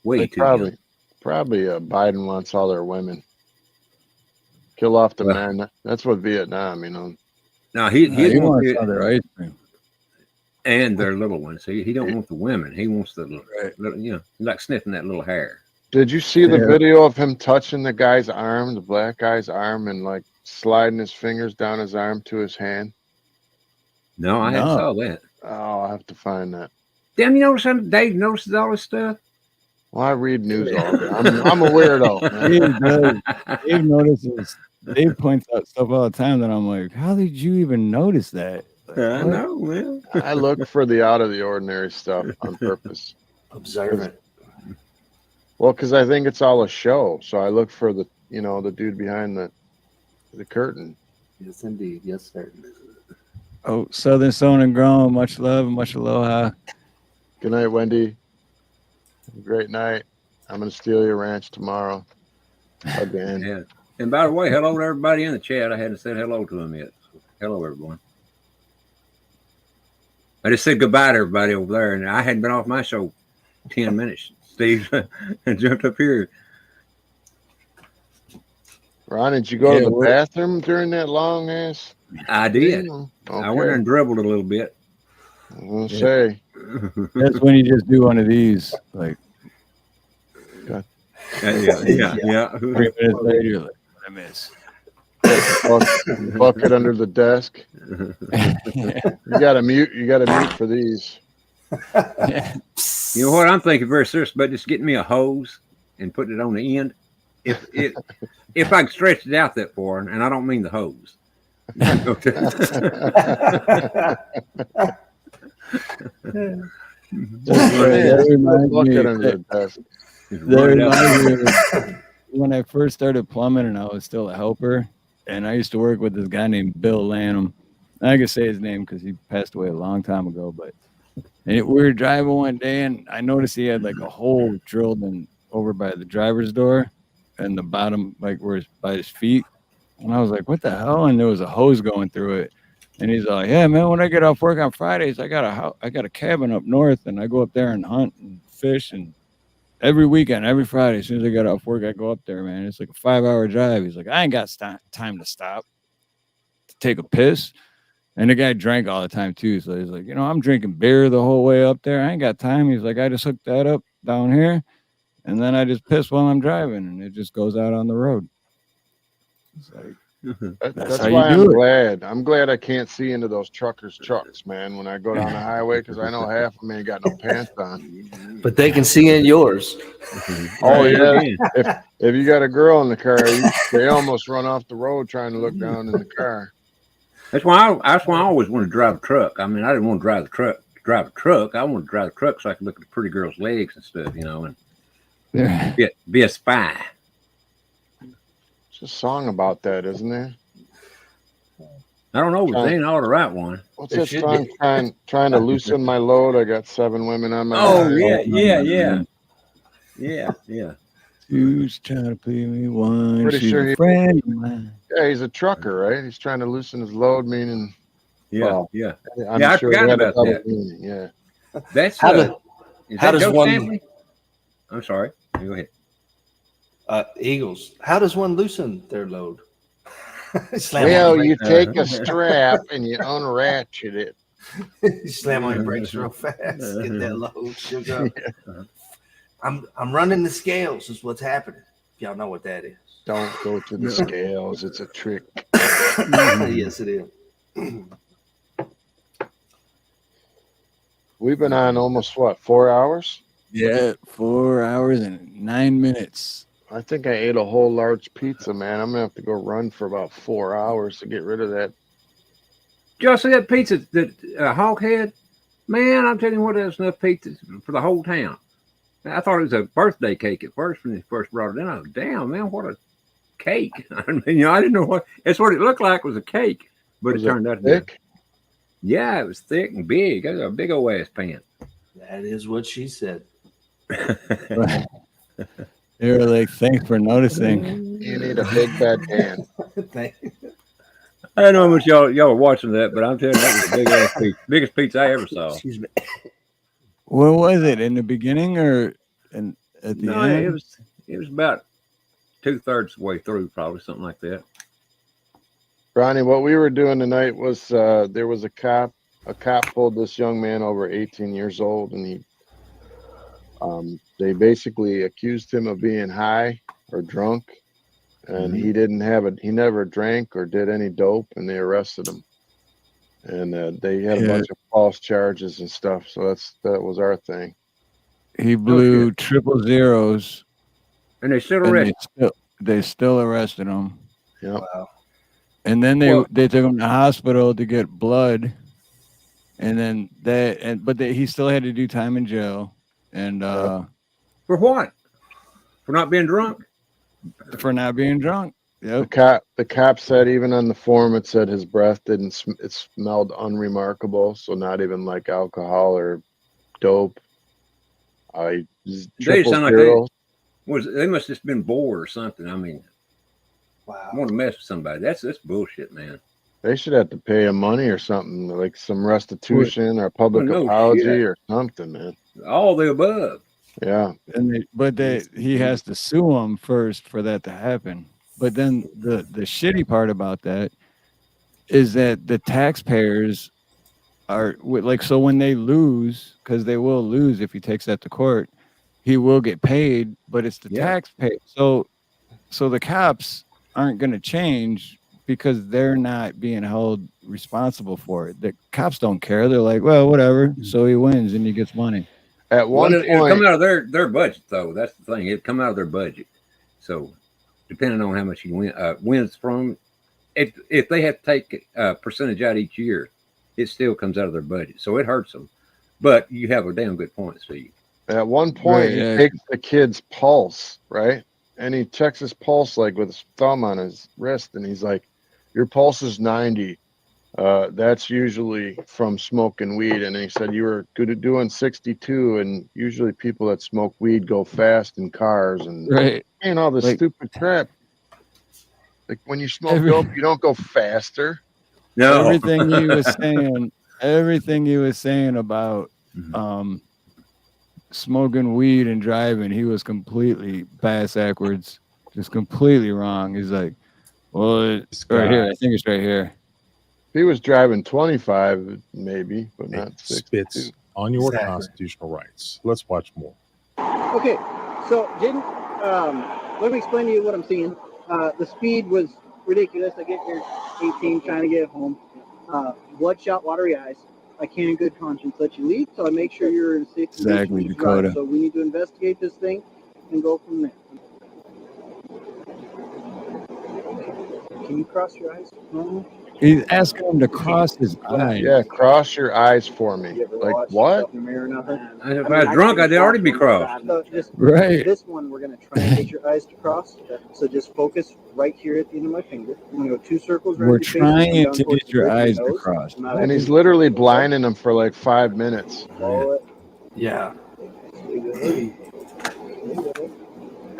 Way too young. Probably Biden wants all their women. Kill off the men. That's what Vietnam, No, he wants other ice cream. And their little ones. He don't want the women. He wants the little, like sniffing that little hair. Did you see the video of him touching the guy's arm, the black guy's arm, and sliding his fingers down his arm to his hand? No, I haven't saw that. Oh, I'll have to find that. Damn, you notice Dave notices all this stuff? Well, I read news all day. I'm a weirdo, man. Dave notices. Dave points out stuff all the time that I'm like, how did you even notice that? Like, I know, man. I look for the out of the ordinary stuff on purpose. Observant. Well, because I think it's all a show, so I look for the dude behind the curtain. Yes, indeed. Yes, sir. Oh, Southern Sown and Grown. Much love and much aloha. Good night, Wendy. Great night. I'm gonna steal your ranch tomorrow again. Yeah. And by the way, hello to everybody in the chat. I hadn't said hello to them yet. Hello, everyone. I just said goodbye to everybody over there, and I hadn't been off my show 10 minutes. Steve jumped up here. Ron, did you go to the bathroom during that long ass? I did. Okay. I went and dribbled a little bit. I was gonna say. That's when you just do one of these, like. Yeah. 3 minutes later, you're like, what I miss. Bucket under the desk. You gotta mute for these. You know what? I'm thinking very serious about just getting me a hose and putting it on the end. If I can stretch it out that far, and I don't mean the hose. When I first started plumbing and I was still a helper, and I used to work with this guy named Bill Lanham. I can say his name because he passed away a long time ago, but we were driving one day and I noticed he had like a hole drilled in over by the driver's door and the bottom, like where by his feet. And I was like, what the hell? And there was a hose going through it. And he's like, yeah, man, when I get off work on Fridays, I got a cabin up north and I go up there and hunt and fish. And every weekend, every Friday, as soon as I get off work, I go up there, man. It's like a 5-hour drive. He's like, I ain't got time to stop to take a piss. And the guy drank all the time too. So he's like, I'm drinking beer the whole way up there. I ain't got time. He's like, I just hooked that up down here. And then I just piss while I'm driving and it just goes out on the road. It's like, that's why I'm glad I can't see into those truckers' trucks, man, when I go down the highway, because I know half of them ain't got no pants on. But they can see in yours. Oh yeah. If you got a girl in the car, they almost run off the road trying to look down in the car. That's why I always wanted to drive a truck. I mean, I didn't want to drive a truck. I wanted to drive a truck so I could look at the pretty girls' legs and stuff, and be a spy. There's a song about that, isn't there? I don't know, but they ain't all the right one. What's that song? Trying to loosen my load. I got 7 women on my yeah. Who's trying to pay me one? Pretty She's sure a friend of mine. Yeah, he's a trucker, right? He's trying to loosen his load, meaning. Yeah. I forgot about that. Meaning, yeah. That's how does one? Sampling? I'm sorry. Go ahead. Eagles. How does one loosen their load? Well, you take a strap and you unratchet it. You slam on your brakes real fast. Get that load shook up. I'm running the scales is what's happening. If y'all know what that is. Don't go to the scales. It's a trick. Yes, it is. We've been on almost 4 hours? Yeah, 4 hours and 9 minutes. I think I ate a whole large pizza, man. I'm gonna have to go run for about 4 hours to get rid of that. Did y'all see that pizza that Hawk had? Man, I'm telling you what, that's enough pizza for the whole town. I thought it was a birthday cake at first when they first brought it in. I was, damn, man, what a cake. I mean, I didn't know what, that's what it looked like was a cake. But it turned out to be thick. Yeah, it was thick and big. It was a big old ass pan. That is what she said. They were like, thanks for noticing. You need a big bad pan. I don't know how much y'all were watching that, but I'm telling you, that was the big ass pizza, biggest pizza I ever saw. Excuse me. When was it? In the beginning or at the end? It was about 2/3 the way through, probably something like that. Ronnie, what we were doing tonight was there was a cop pulled this young man over 18 years old, and they basically accused him of being high or drunk, and he never drank or did any dope, and they arrested him. and they had a bunch of false charges and stuff. So that was our thing. He blew triple zeros, and they still arrested. They still arrested him. Yeah. Wow. And then they took him to the hospital to get blood, and then he still had to do time in jail. And for what? For not being drunk? For not being drunk. Yep. The cop said even on the form it said his breath it smelled unremarkable, so not even like alcohol or dope. They sound like they must have just been bored or something. I mean, wow. I want to mess with somebody. That's bullshit, man. They should have to pay him money or something, like some restitution or public apology or something, man. All the above. Yeah. He has to sue him first for that to happen. But then the shitty part about that is that the taxpayers are like, so when they lose, because they will lose if he takes that to court, he will get paid, but it's the taxpayer. So the cops aren't going to change because they're not being held responsible for it. The cops don't care. They're like, well, whatever. So he wins and he gets money. At one point, it'll come out of their budget, though. That's the thing. It'll come out of their budget. So depending on how much he wins from, if they have to take a percentage out each year, it still comes out of their budget. So it hurts them. But you have a damn good point, Steve. At one point, he takes the kid's pulse, right? And he checks his pulse like with his thumb on his wrist, and he's like, your pulse is 90. That's usually from smoking weed. And he said you were good at doing 62, and usually people that smoke weed go fast in cars and all this stupid crap. Like when you smoke dope, you don't go faster. No. Everything he was saying about smoking weed and driving, he was completely backwards, just completely wrong. He's like, well, it's right here. I think it's right here. He was driving 25, maybe, but not 62. Spits on your constitutional rights. Let's watch more. Okay, so Jaden, let me explain to you what I'm seeing. The speed was ridiculous. I get here 18, trying to get home. Bloodshot, watery eyes. I can't in good conscience let you leave, so I make sure you're in safe condition. Exactly, Dakota. So we need to investigate this thing and go from there. Can you cross your eyes? He's asking him to cross his eyes. Yeah, cross your eyes for me. Like what? If I was drunk, I'd already be crossed. Right. This one, we're going to try and get your eyes to cross. So just focus right here at the end of my finger. I'm going to go 2 circles around We're your face. trying to get your eyes to cross. And he's literally blinding him for like 5 minutes. Yeah.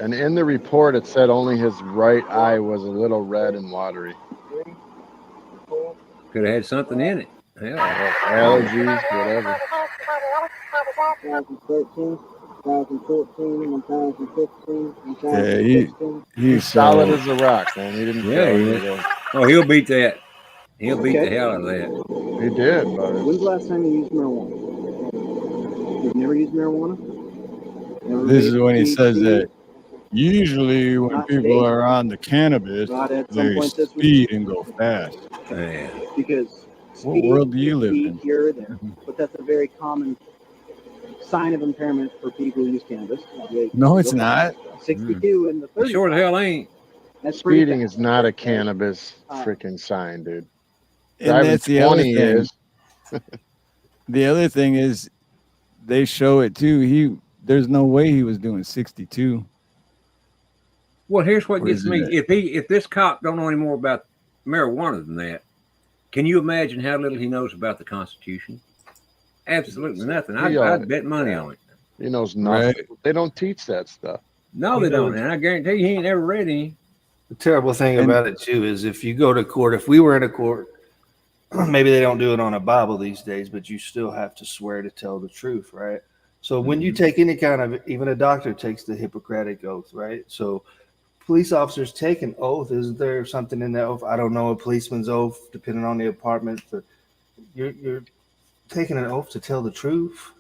And in the report, it said only his right eye was a little red and watery. Could have had something in it. Yeah. Allergies, whatever. 2013, 2014, 2015, Yeah, he's solid as a rock, man. He didn't care. Oh, he'll beat that. He'll beat the hell out of that. He did, but when's the last time you used marijuana? You've never used marijuana? This is when he says that usually when people are on the cannabis, they speed and go fast. Because what world do you live in? Here or there, but that's a very common sign of impairment for people who use cannabis. No, it's not. 62 in the 30s. Sure the hell ain't. Speeding is not a cannabis freaking sign, dude. And that's the other thing. The other thing is they show it too. There's no way he was doing 62. Well, here's what gets me. If this cop don't know any more about marijuana than that, can you imagine how little he knows about the Constitution? Absolutely nothing. I'd bet money on it. He knows nothing. Right. They don't teach that stuff. No, they don't. And I guarantee you he ain't ever read any. The terrible thing about it, too, is if you go to court, if we were in a court, maybe they don't do it on a Bible these days, but you still have to swear to tell the truth, right? So when you take any kind of, even a doctor takes the Hippocratic oath, right? So police officers take an oath. Is there something in that oath? I don't know, a policeman's oath, depending on the apartment. You're taking an oath to tell the truth.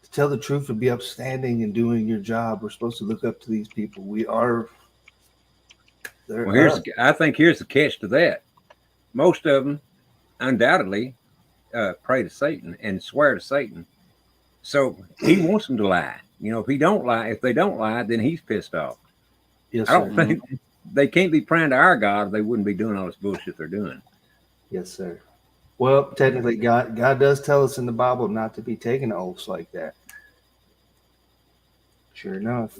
To tell the truth, to be upstanding and doing your job. We're supposed to look up to these people. We are. Well, I think here's the catch to that. Most of them, undoubtedly pray to Satan and swear to Satan. So he wants them to lie. If they don't lie, then he's pissed off. Yes, I don't sir. think they can't be praying to our God if they wouldn't be doing all this bullshit they're doing. Yes, sir. Well, technically, God does tell us in the Bible not to be taking oaths like that. Sure enough.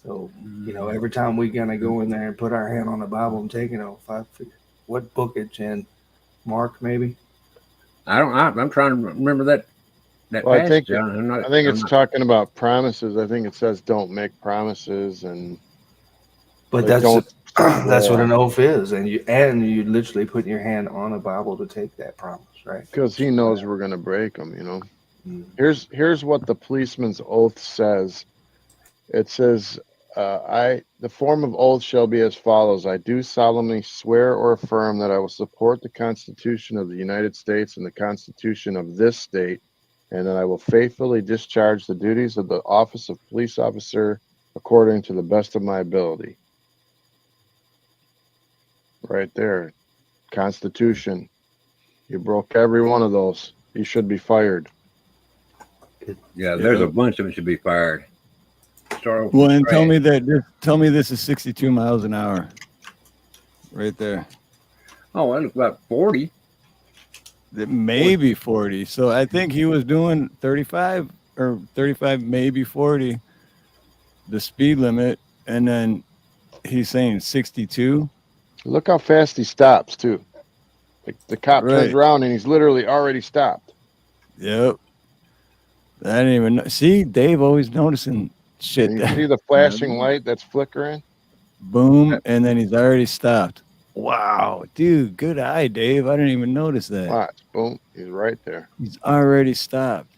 So, every time we're going to go in there and put our hand on the Bible and take an oath, I figure, what book it's in? Mark, maybe? I'm trying to remember that Well, I passage. think it's talking about promises. I think it says don't make promises But like, that's what an oath is, and you literally put your hand on a Bible to take that promise, right? Because he knows we're going to break them. Here's what the policeman's oath says. It says, the form of oath shall be as follows. I do solemnly swear or affirm that I will support the Constitution of the United States and the Constitution of this state, and that I will faithfully discharge the duties of the office of police officer according to the best of my ability. Right there. Constitution. You broke every one of those. You should be fired. Yeah, there's a bunch of them should be fired. Well, and tell me this is 62 miles an hour. Right there. Oh, that looks about 40. Maybe 40. So I think he was doing 35 or 35, maybe 40, the speed limit. And then he's saying 62. Look how fast he stops, too. The cop turns around and he's literally already stopped. Yep. I didn't even know. See, Dave always noticing shit. And you see the flashing light that's flickering? Boom. And then he's already stopped. Wow. Dude, good eye, Dave. I didn't even notice that. Watch. Boom. He's right there. He's already stopped.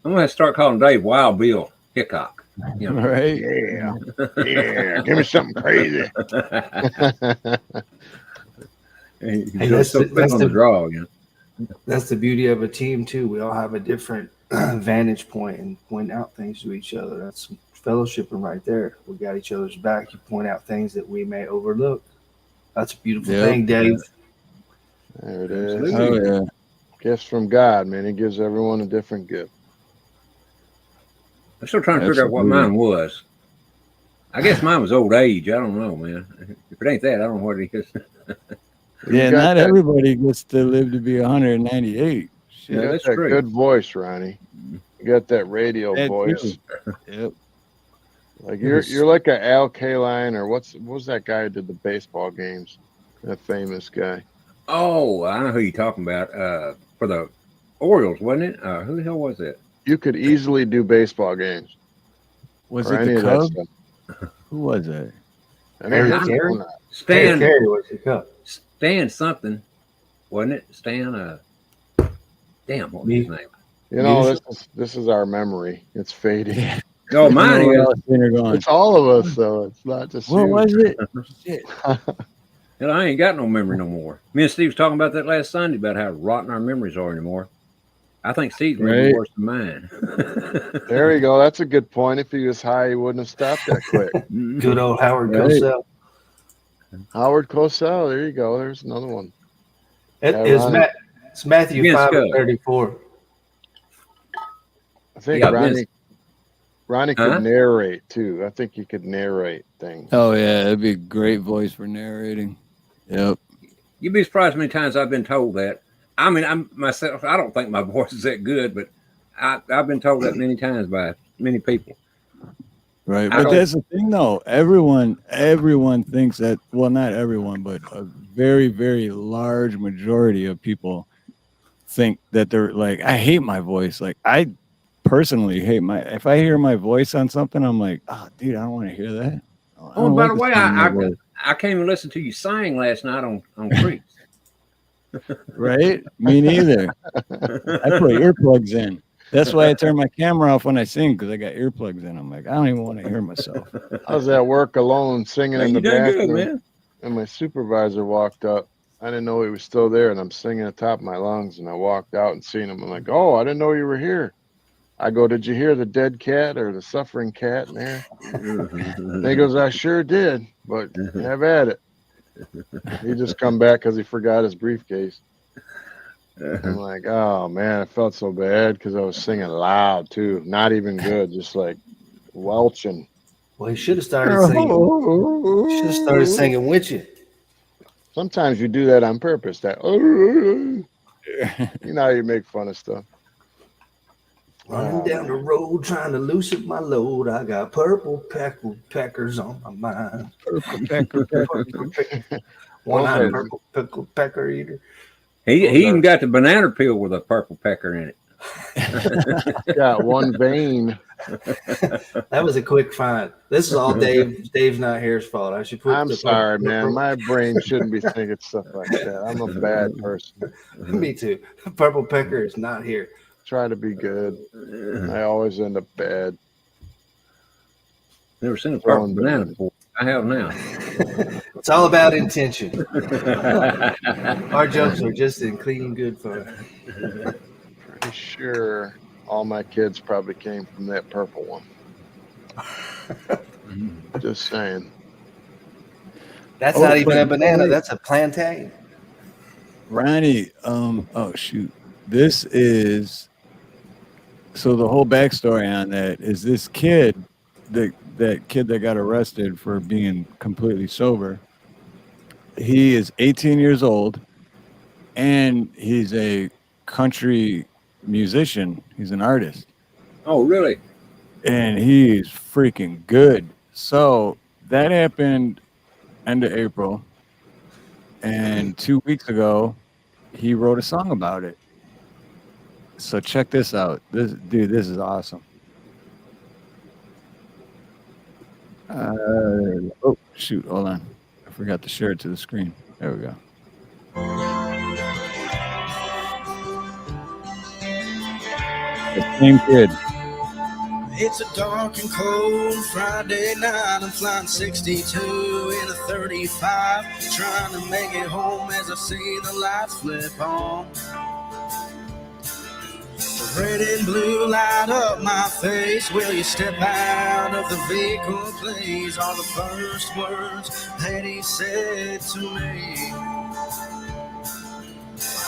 I'm going to start calling Dave Wild Bill Hickok. Right? Yeah. Yeah. Give me something crazy. That's the beauty of a team, too. We all have a different vantage point and point out things to each other. That's fellowshipping right there. We got each other's back. You point out things that we may overlook. That's a beautiful thing, Dave. There it is. Oh, yeah. Gifts from God, man. He gives everyone a different gift. I'm still trying to figure out what mine was. I guess mine was old age. I don't know, man. If it ain't that, I don't know what it is. Yeah, not everybody gets to live to be 198. Shit. You got that good voice, Ronnie. You got that radio voice. Yep. Like you're like a Al Kaline, or what was that guy who did the baseball games? That famous guy. Oh, I know who you're talking about. For the Orioles, wasn't it? Who the hell was it? You could easily do baseball games. Was it the Cubs? Who was it? Stan was the Cubs. Stan something, wasn't it? Stan. Damn, what was his name? You know, this is our memory. It's fading. Oh, mine is. It's all of us, though. It's not just what you. was it? Shit. Hell, I ain't got no memory no more. Me and Steve was talking about that last Sunday about how rotten our memories are anymore. I think Steve's maybe worse than mine. There you go. That's a good point. If he was high, he wouldn't have stopped that quick. Good old Howard Cosell. Howard Cosell. There you go. There's another one. It's Matthew 5:34. I think Ronnie could narrate too. I think he could narrate things. Oh yeah, that'd be a great voice for narrating. Yep. You'd be surprised how many times I've been told that. I mean, I don't think my voice is that good, but I've been told that many times by many people. Right, but that's the thing, though. Everyone thinks that. Well, not everyone, but a very, very large majority of people think that they're like, I hate my voice. Like, I personally hate if I hear my voice on something, I'm like, oh, dude, I don't want to hear that. Oh, by the way, I came and listened to you sing last night on Creeks. Right? Me neither. I put earplugs in. That's why I turn my camera off when I sing, because I got earplugs in. I'm like, I don't even want to hear myself. I was at work alone singing in the bathroom, man. And my supervisor walked up. I didn't know he was still there, and I'm singing at the top of my lungs, and I walked out and seen him. I'm like, oh, I didn't know you were here. I go, did you hear the dead cat or the suffering cat in there? And he goes, I sure did, but have at it. He just come back because he forgot his briefcase. I'm like, oh man, I felt so bad because I was singing loud too. Not even good, just like welching. Well, he should have started singing. Should have started singing with you. Sometimes you do that on purpose. That you know how you make fun of stuff. Running down the road trying to loosen my load. I got purple peckers on my mind. Purple pecker. One-eyed purple pickle pecker eater. He even got the banana peel with a purple pecker in it. Got one vein. That was a quick find. This is all Dave. Dave's not here's fault. I should put. I'm sorry, man. My brain shouldn't be thinking stuff like that. I'm a bad person. Me too. Purple pecker is not here. Try to be good. I always end up bad. Never seen a purple banana before. I have now. It's all about intention. Our jokes are just in clean, good fun. Pretty sure all my kids probably came from that purple one. Just saying. That's not even a banana. That's a plantain. Ronnie, oh shoot. This is, so the whole backstory on that is this kid, that kid that got arrested for being completely sober. He is 18 years old and he's a country musician. He's an artist. Oh, really? And he's freaking good. So that happened end of April. And 2 weeks ago, he wrote a song about it. So check this out. This is awesome. Oh shoot, hold on. I forgot to share it to the screen. There we go. The same kid. It's a dark and cold Friday night. I'm flying 62 in a 35, trying to make it home as I see the lights flip on. The red and blue light up my face. Will you step out of the vehicle, please? Are the first words that he said to me.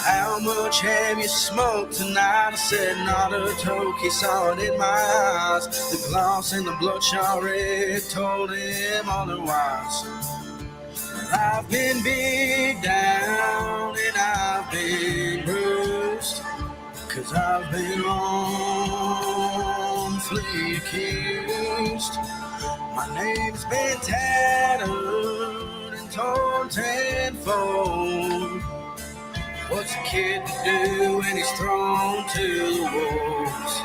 How much have you smoked tonight? I said not a toke. He saw it in my eyes. The gloss and the bloodshot red told him otherwise. I've been beat down and I've been bruised, 'cause I've been wrongfully accused. My name's been tattered and torn tenfold. What's a kid to do when he's thrown to the wolves?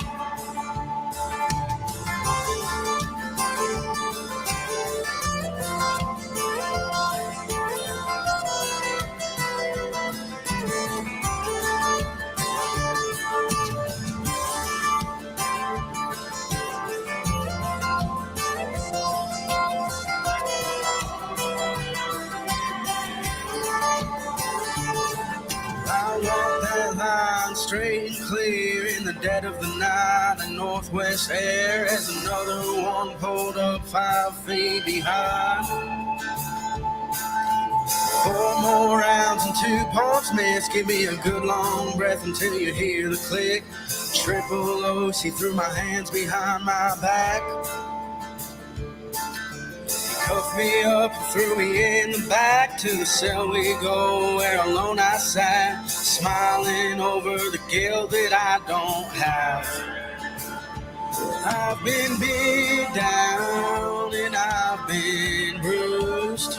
Straight and clear in the dead of the night, and northwest air as another one pulled up 5 feet behind. 4 more rounds and 2 points missed. Give me a good long breath until you hear the click. Triple OC threw my hands behind my back. Cuffed me up and threw me in the back. To the cell we go, where alone I sat, smiling over the guilt that I don't have. I've been beat down and I've been bruised.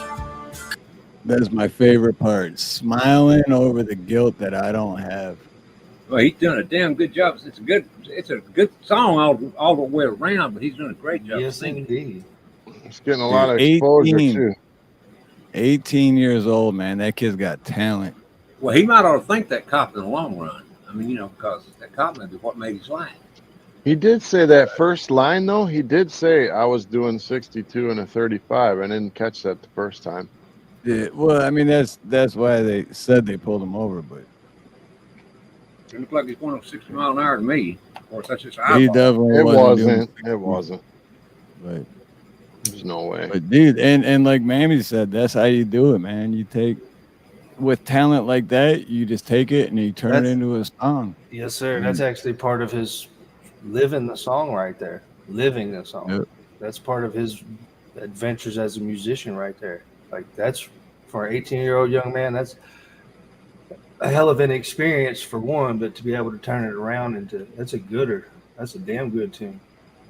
That's my favorite part. Smiling over the guilt that I don't have. Well, he's done a damn good job. It's a good song all the way around, but he's doing a great job. Yes, indeed. It's getting a lot of exposure too. 18 years old, man. That kid's got talent. Well, he might ought to thank that cop in the long run. I mean, you know, because that cop may be what made his life. He did say that first line though. He did say I was doing 62 and a 35. I didn't catch that the first time. Yeah, well, I mean that's why they said they pulled him over, but it looked like he's going 60 miles an hour to me. Of course, that's just he definitely wasn't. It wasn't. But there's no way. But dude, and like Mammy said, that's how you do it, man. You take with talent like that, you just take it and you turn it into a song. Yes, sir. That's actually part of his living the song right there. Living the song. Yep. That's part of his adventures as a musician right there. Like that's for an 18-year-old young man, that's a hell of an experience for one, but to be able to turn it around into that's a gooder. That's a damn good tune.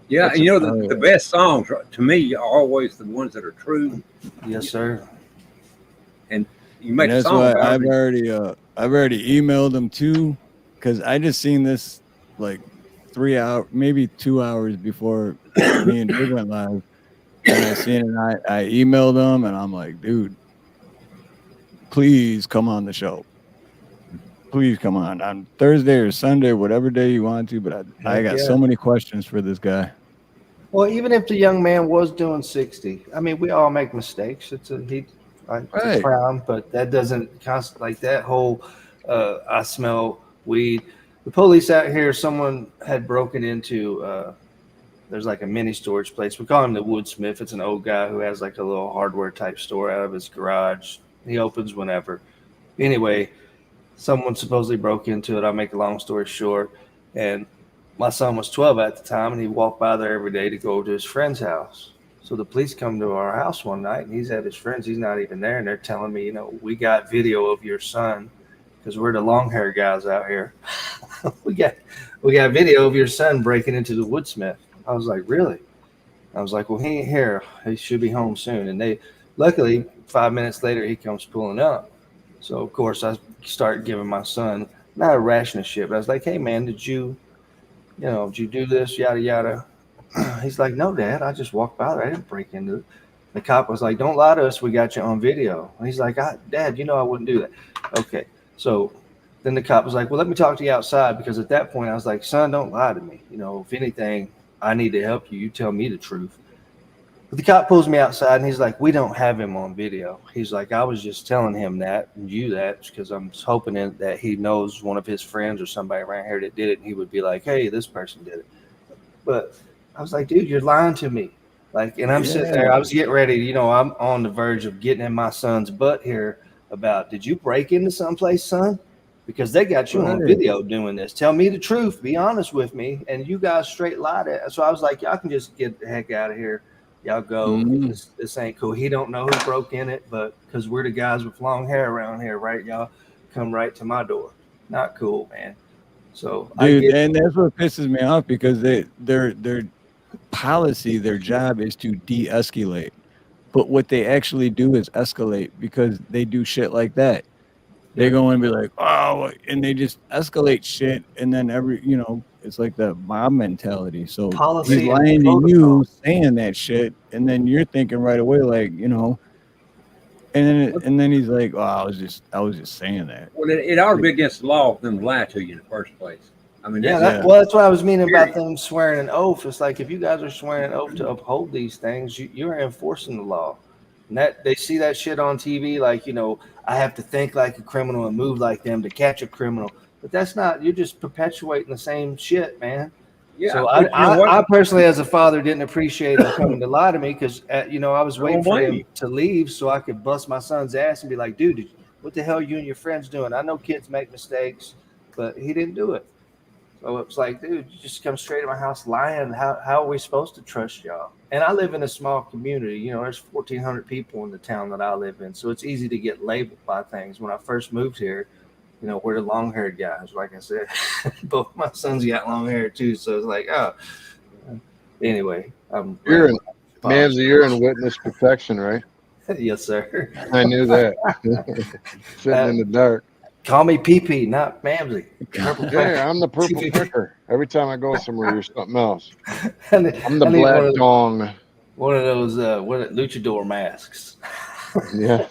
Yeah, That's and you know the best songs to me are always the ones that are true. Yes, sir. And you make And a that's song why about I've it. already emailed them too, because I just seen this like 3 hours, maybe 2 hours before me and Big went live, and I seen it. I emailed them, and I'm like, dude, please come on the show. Please come on Thursday or Sunday, whatever day you want to. But I got so many questions for this guy. Well, even if the young man was doing 60, I mean, we all make mistakes. It's a crime, but that doesn't const like that whole. I smell weed. The police out here. Someone had broken into. There's like a mini storage place. We call him the Woodsmith. It's an old guy who has like a little hardware type store out of his garage. He opens whenever. Anyway, someone supposedly broke into it. I'll make a long story short. And my son was 12 at the time, and he walked by there every day to go to his friend's house. So the police come to our house one night, and he's at his friend's. He's not even there, and they're telling me, we got video of your son because we're the long hair guys out here. we got video of your son breaking into the Woodsmith. I was like, really? I was like, well, he ain't here. He should be home soon. And luckily, 5 minutes later, he comes pulling up. So, of course, I start giving my son, not a ration of shit, but I was like, hey, man, did you do this, yada, yada? He's like, no, Dad, I just walked by there. I didn't break into it. The cop was like, don't lie to us. We got you on video. And he's like, Dad, I wouldn't do that. Okay. So then the cop was like, well, let me talk to you outside, because at that point I was like, son, don't lie to me. If anything, I need to help you. You tell me the truth. But the cop pulls me outside, and he's like, we don't have him on video. He's like, I was just telling him that and you that because I'm hoping that he knows one of his friends or somebody around here that did it, and he would be like, hey, this person did it. But I was like, dude, you're lying to me. Like, and I'm sitting there, I was getting ready, I'm on the verge of getting in my son's butt here about, did you break into someplace, son? Because they got you on video doing this. Tell me the truth. Be honest with me. And you guys straight lied at. So I was like, y'all can just get the heck out of here. Y'all go. This ain't cool. He don't know who broke in it, but because we're the guys with long hair around here, right? Y'all come right to my door. Not cool, man. So dude, and that's what pisses me off, because their policy, their job is to de-escalate. But what they actually do is escalate, because they do shit like that. They go and be like, oh, and they just escalate shit, and then it's like the mob mentality. So policy he's lying to you, saying that shit, and then you're thinking right away, like, and then he's like, oh, I was just saying that. Well, it ought to be against the law for them to lie to you in the first place. I mean, that's what I was meaning about them swearing an oath. It's like, if you guys are swearing an oath to uphold these things, you're enforcing the law. And that they see that shit on TV, like, I have to think like a criminal and move like them to catch a criminal. But that's not, you're just perpetuating the same shit, man. Yeah. So I personally, as a father, didn't appreciate him coming to lie to me, because, I was waiting for him to leave so I could bust my son's ass and be like, dude, what the hell are you and your friends doing? I know kids make mistakes, but he didn't do it. So it was like, dude, you just come straight to my house lying. How are we supposed to trust y'all? And I live in a small community. There's 1,400 people in the town that I live in. So it's easy to get labeled by things. When I first moved here, we're the long-haired guys. Like I said, both my sons got long hair too. So it's like, oh. Anyway. You're in witness protection, right? Yes, sir. I knew that. Sitting in the dark. Call me PP, not Mamsie. Yeah, I'm the purple picker. Every time I go somewhere, you're something else. I'm the black dong. One of those luchador masks. Yeah.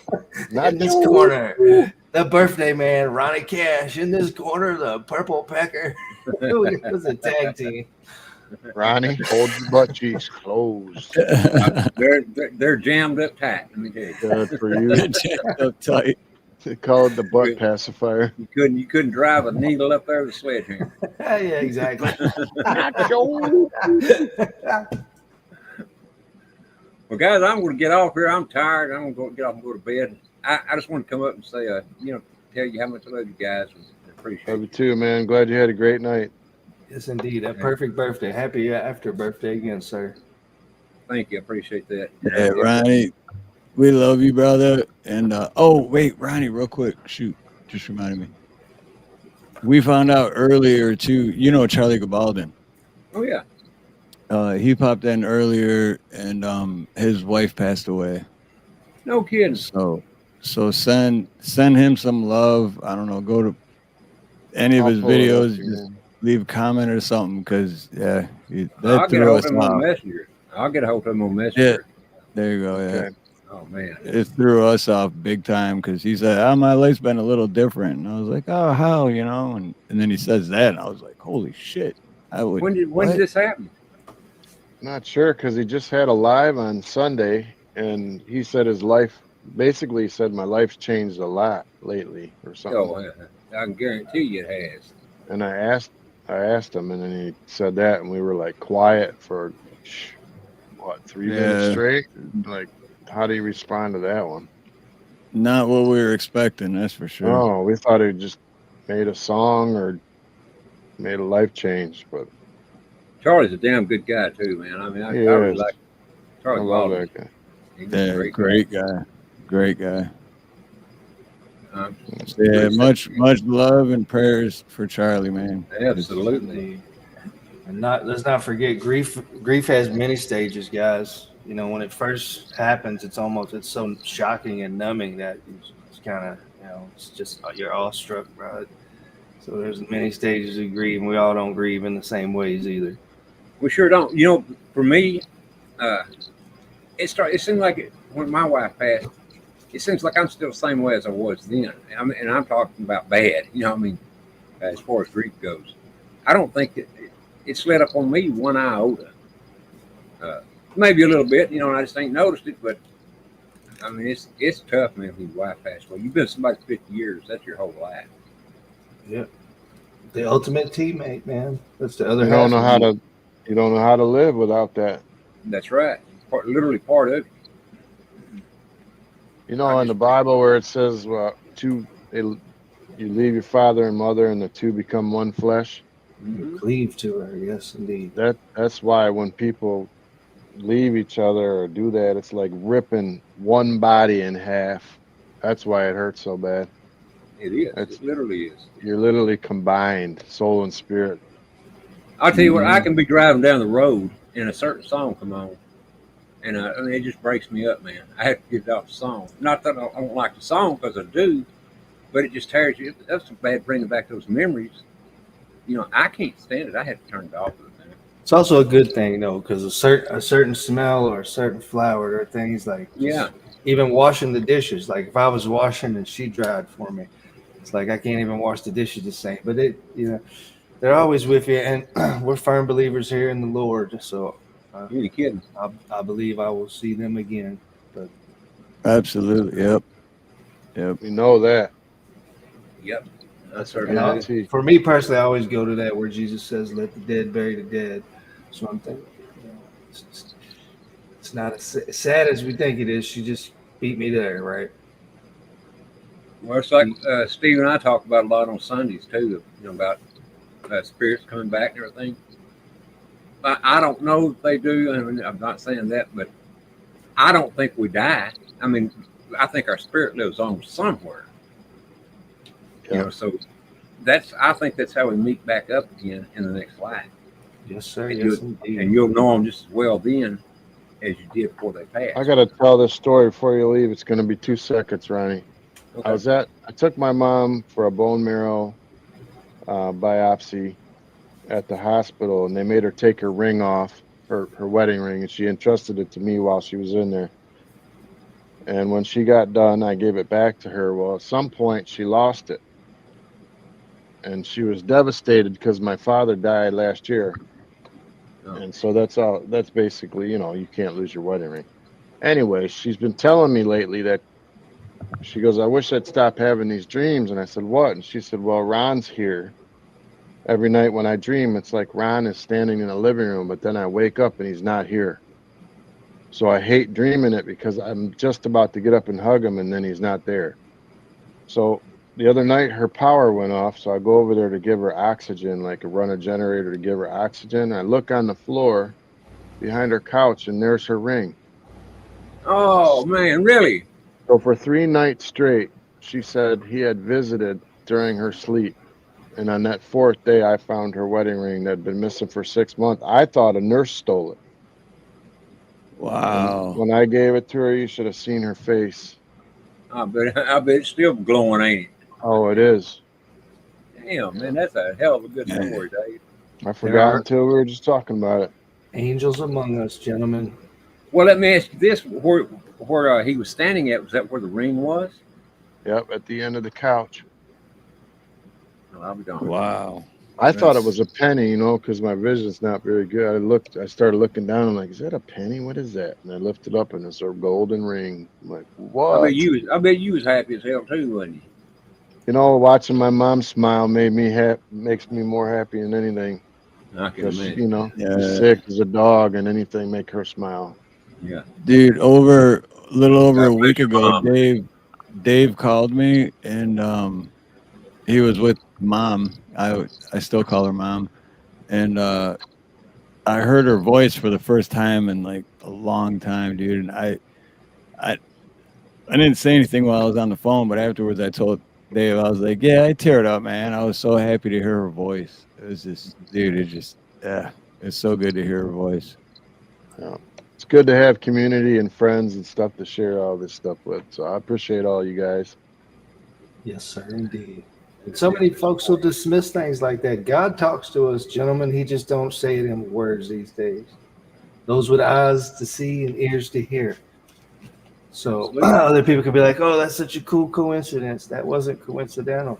Not in this corner. The birthday man, Ronnie Cash. In this corner, the purple pecker. It was a tag team. Ronnie, hold your butt cheeks closed. They're jammed up tight. Let me tell you. Good for you. Jammed up tight. They call it the butt pacifier. You couldn't drive a needle up there with a sledgehammer. Yeah, exactly. Well, guys, I'm going to get off here. I'm tired. I'm going to get off and go to bed. I just want to come up and say, tell you how much I love you guys and appreciate Love you too, man. Glad you had a great night. Yes, indeed. A perfect birthday. Happy after birthday again, sir. Thank you. I appreciate that. Yeah, Ronnie, we love you, brother. And wait, Ronnie, real quick. Shoot, just reminded me. We found out earlier too. You know Charlie Gabaldon. Oh yeah. He popped in earlier, and his wife passed away. No kidding. So send him some love. I don't know. Go to any of his videos. Just leave a comment or something, because that I'll get a threw hold us of him on off. Messenger. I'll get a hold of him on Messenger. Yeah, there you go. Yeah. Okay. Oh man, it threw us off big time, because he said, "Oh, my life's been a little different," and I was like, "Oh, how?" And then he says that, and I was like, "Holy shit!" When did this happen? Not sure, because he just had a live on Sunday, and he said his life, basically said, my life's changed a lot lately or something. Oh, I can guarantee you it has. And I asked him, and then he said that, and we were like quiet for 3 minutes straight. Like, how do you respond to that one? Not what we were expecting, that's for sure. Oh, we thought he just made a song or made a life change, but Charlie's a damn good guy too, man. I mean, I really like Charlie. I love that guy. He's a great guy. Great guy. Much love and prayers for Charlie, man. Absolutely. And let's not forget, grief has many stages, guys. When it first happens, it's so shocking and numbing that it's kind of, it's just, you're awestruck, right? So there's many stages of grief, and we all don't grieve in the same ways either. We sure don't. For me, it seemed like when my wife passed, it seems like I'm still the same way as I was then. And I'm talking about bad, as far as grief goes. I don't think it's let up on me one iota. Maybe a little bit, and I just ain't noticed it, but I mean, it's tough, man, when your wife passed away. You've been somebody for 50 years. That's your whole life. Yeah. The ultimate teammate, man. That's the other half. You don't know how to live without that. That's right. Literally part of it. In the Bible where it says, you leave your father and mother, and the two become one flesh. You cleave to her, yes, indeed. That's why when people leave each other or do that, it's like ripping one body in half. That's why it hurts so bad. It is. It literally is. You're literally combined, soul and spirit. I'll tell you what, I can be driving down the road and a certain song come on, and it just breaks me up, man. I have to get it off the song. Not that I don't like the song, because I do, but it just tears you. That's so bad, bringing back those memories. I can't stand it. I have to turn it off. It's also a good thing, though, because a certain smell or a certain flower or things like even washing the dishes. Like if I was washing and she dried for me, it's like I can't even wash the dishes the same. But they're always with you, and we're firm believers here in the Lord. So you're kidding. I believe I will see them again. But absolutely, yep. We know that. Yep. For me personally, I always go to that where Jesus says, "Let the dead bury the dead." So I'm thinking, it's not as sad as we think it is. She just beat me there, right? Well, it's like Steve and I talk about a lot on Sundays too, about spirits coming back and everything. I don't know if they do. I mean, I'm not saying that, but I don't think we die. I mean, I think our spirit lives on somewhere. So I think that's how we meet back up again in the next life. Yes, sir. And you'll know them just as well then as you did before they passed. I got to tell this story before you leave. It's going to be 2 seconds, Ronnie. Okay. I took my mom for a bone marrow biopsy at the hospital, and they made her take her ring off, her wedding ring, and she entrusted it to me while she was in there. And when she got done, I gave it back to her. Well, at some point, she lost it. And she was devastated because my father died last year. Oh. And so that's basically, you can't lose your wedding ring. Anyway, she's been telling me lately that she goes, I wish I'd stop having these dreams. And I said, what? And she said, well, Ron's here. Every night when I dream, it's like Ron is standing in the living room, but then I wake up and he's not here. So I hate dreaming it because I'm just about to get up and hug him, and then he's not there. So the other night, her power went off, so I go over there to give her oxygen, like run a generator to give her oxygen. I look on the floor behind her couch, and there's her ring. Oh man, really? So for 3 nights straight, she said he had visited during her sleep. And on that 4th day, I found her wedding ring that had been missing for 6 months. I thought a nurse stole it. Wow. And when I gave it to her, you should have seen her face. I bet it's still glowing, ain't it? Oh, it is. Damn, man, that's a hell of a good story, Dave. I forgot until we were just talking about it. Angels among us, gentlemen. Well, let me ask you this: where he was standing at, was that where the ring was? Yep, at the end of the couch. No, I'll be darned. Wow. I thought it was a penny, you know, because my vision's not very good. I started looking down. I'm like, is that a penny? What is that? And I lifted up, and it's a golden ring. I'm like, what? I bet you was happy as hell too, wasn't you? You know, watching my mom smile makes me more happy than anything. I can imagine. You know, she's sick as a dog, and anything make her smile. Yeah, dude. A little over a week ago, Dave called me, and he was with Mom. I still call her Mom, and I heard her voice for the first time in like a long time, dude. And I didn't say anything while I was on the phone, but afterwards I told Dave, I was like, yeah, I teared up, man. I was so happy to hear her voice. It was just, dude, it's so good to hear her voice. Yeah. It's good to have community and friends and stuff to share all this stuff with. So I appreciate all you guys. Yes, sir, indeed. And so many folks will dismiss things like that. God talks to us, gentlemen. He just don't say it in words these days. Those with eyes to see and ears to hear. So other people could be like, oh, that's such a cool coincidence. That wasn't coincidental.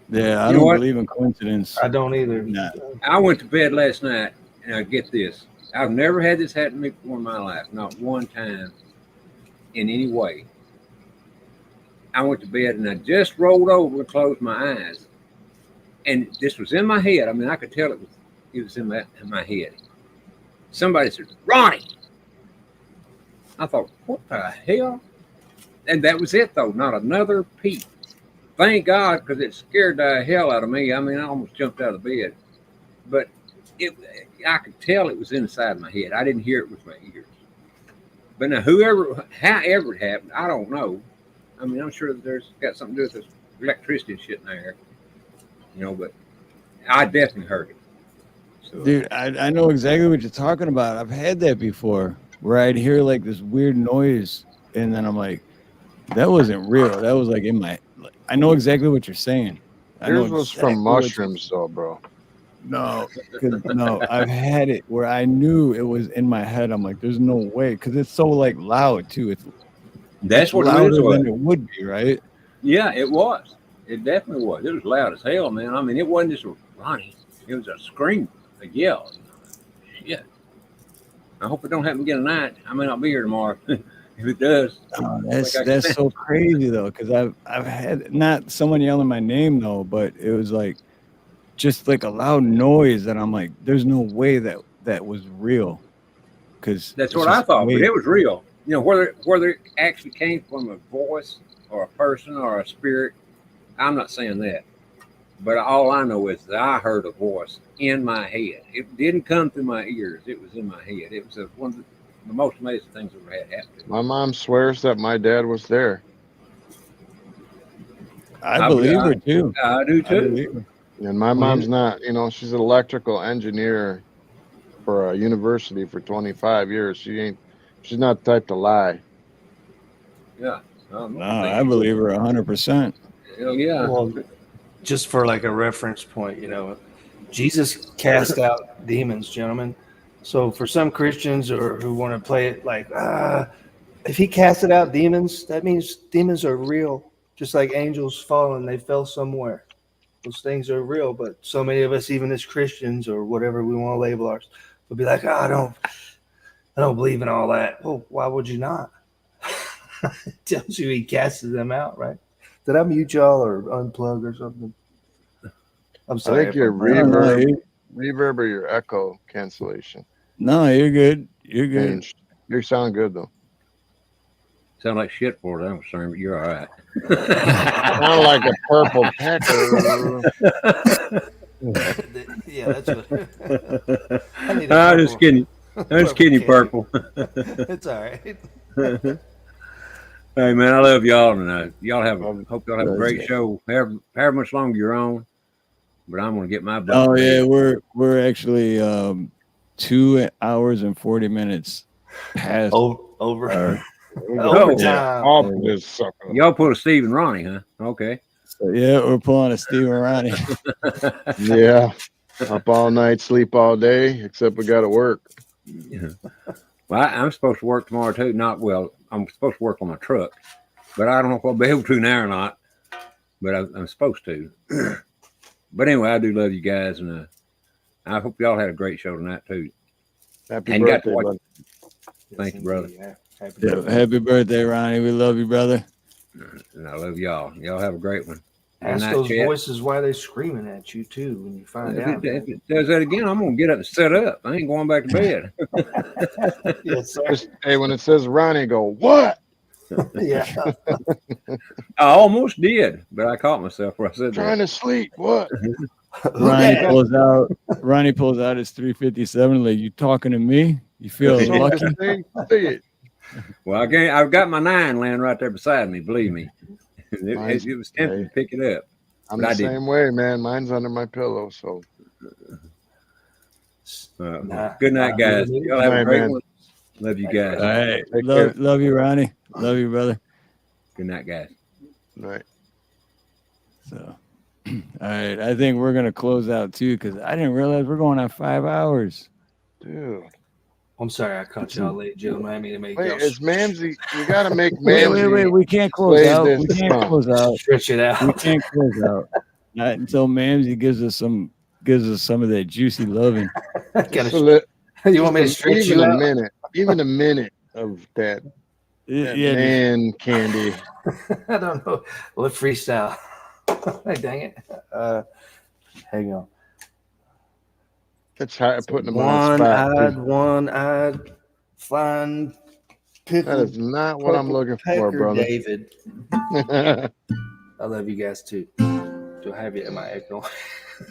Yeah, I don't believe in coincidence. I don't either. Nah. I went to bed last night, and I get this. I've never had this happen to me before in my life, not one time in any way. I went to bed, and I just rolled over and closed my eyes. And this was in my head. I mean, I could tell it was in my head. Somebody said, Ronnie. I thought, what the hell? And that was it, though. Not another peep. Thank God, because it scared the hell out of me. I mean, I almost jumped out of bed. But I could tell it was inside my head. I didn't hear it with my ears. But now, however it happened, I don't know. I mean, I'm sure that there's got something to do with this electricity and shit in there. You know, but I definitely heard it. So, dude, I know exactly what you're talking about. I've had that before, where I'd hear like this weird noise, and then I'm like, that wasn't real. That was like in my. I know exactly what you're saying. Yours was from mushrooms, though, bro. No, I've had it where I knew it was in my head. I'm like, there's no way, because it's so like loud too. That's what louder it is. than it would be, right? Yeah, it was. It definitely was. It was loud as hell, man. I mean, it wasn't just a Ronnie. It was a scream, a yell. Shit. I hope it don't happen again tonight. I may not be here tomorrow. If it does, that's so crazy though, because I've had not someone yelling my name though, but it was like just like a loud noise that I'm like, there's no way that was real. Because that's what I thought, but it was real. You know, whether it actually came from a voice or a person or a spirit, I'm not saying that. But all I know is that I heard a voice in my head. It didn't come through my ears. It was in my head. It was one of the most amazing things I've ever had happen to me. My mom swears that my dad was there. I believe her too. I do too. And my mom's not, you know, she's an electrical engineer for a university for 25 years. She's not the type to lie. Yeah. No, I believe her 100%. Hell yeah. Well, just for like a reference point, you know, Jesus cast out demons, gentlemen. So for some Christians or who want to play it like, if he casted out demons, that means demons are real. Just like angels fallen, they fell somewhere. Those things are real, but so many of us, even as Christians or whatever we want to label ours, would be like, I don't believe in all that. Well, why would you not? It tells you he casted them out, right? Did I mute y'all or unplug or something? I'm sorry. I think your reverb or your echo cancellation. No, you're good. You're good. You sound good though. Sound like shit for that, I'm sorry, but you're all right. Sound like a purple pecker. Yeah, that's what. I'm just kidding. I'm just kidding you, Purple. It's all right. Hey man, I love y'all, and y'all hope y'all have a great show. However much longer you're on, but I'm gonna get my butt. Oh yeah, we're actually 2 hours and 40 minutes past over. Y'all put a Steve and Ronnie, huh? Okay. So yeah, we're pulling a Steve and Ronnie. Yeah. Up all night, sleep all day, except we got to work. Yeah. Well, I'm supposed to work tomorrow too. I'm supposed to work on my truck, but I don't know if I'll be able to now or not. But I'm supposed to. But anyway, I do love you guys, and I hope y'all had a great show tonight too. Happy birthday, brother. Thank you, brother. Happy birthday, Ronnie. We love you, brother. And I love y'all. Y'all have a great one. Ask those voices why they're screaming at you too when you find out. If it does that again, I'm gonna get up and set up. I ain't going back to bed. Yes, sir. Hey, when it says Ronnie, go what? Yeah. I almost did, but I caught myself where I said trying to sleep. What? Ronnie pulls out his 357. Like, you talking to me? You feel lucky? Well, I've got my 9 laying right there beside me. Believe me, it was tempting to pick it up. I'm the same way, man. Mine's under my pillow. So, good night, guys. Y'all have a great one. Love you guys. All right. Love you, Ronnie. Love you, brother. Good night, guys. Right. So, all right. I think we're gonna close out too, because I didn't realize we're going on 5 hours. Dude. I'm sorry I caught y'all late, Joe. I mean to make Wait, y'all. it's Mamsie. You got to make Mamsie. Wait. We can't close out. We can't close out. Stretch it out. We can't close out. Not until Mamsie gives us some of that juicy loving. You want me to stretch you out? Even a minute of that man candy. I don't know. What freestyle? Dang it. Hang on. That's hard putting them on the spot. One-eyed, flying pickle. That is not what I'm looking for, brother. David. I love you guys too. Do I have you? Am I echoing?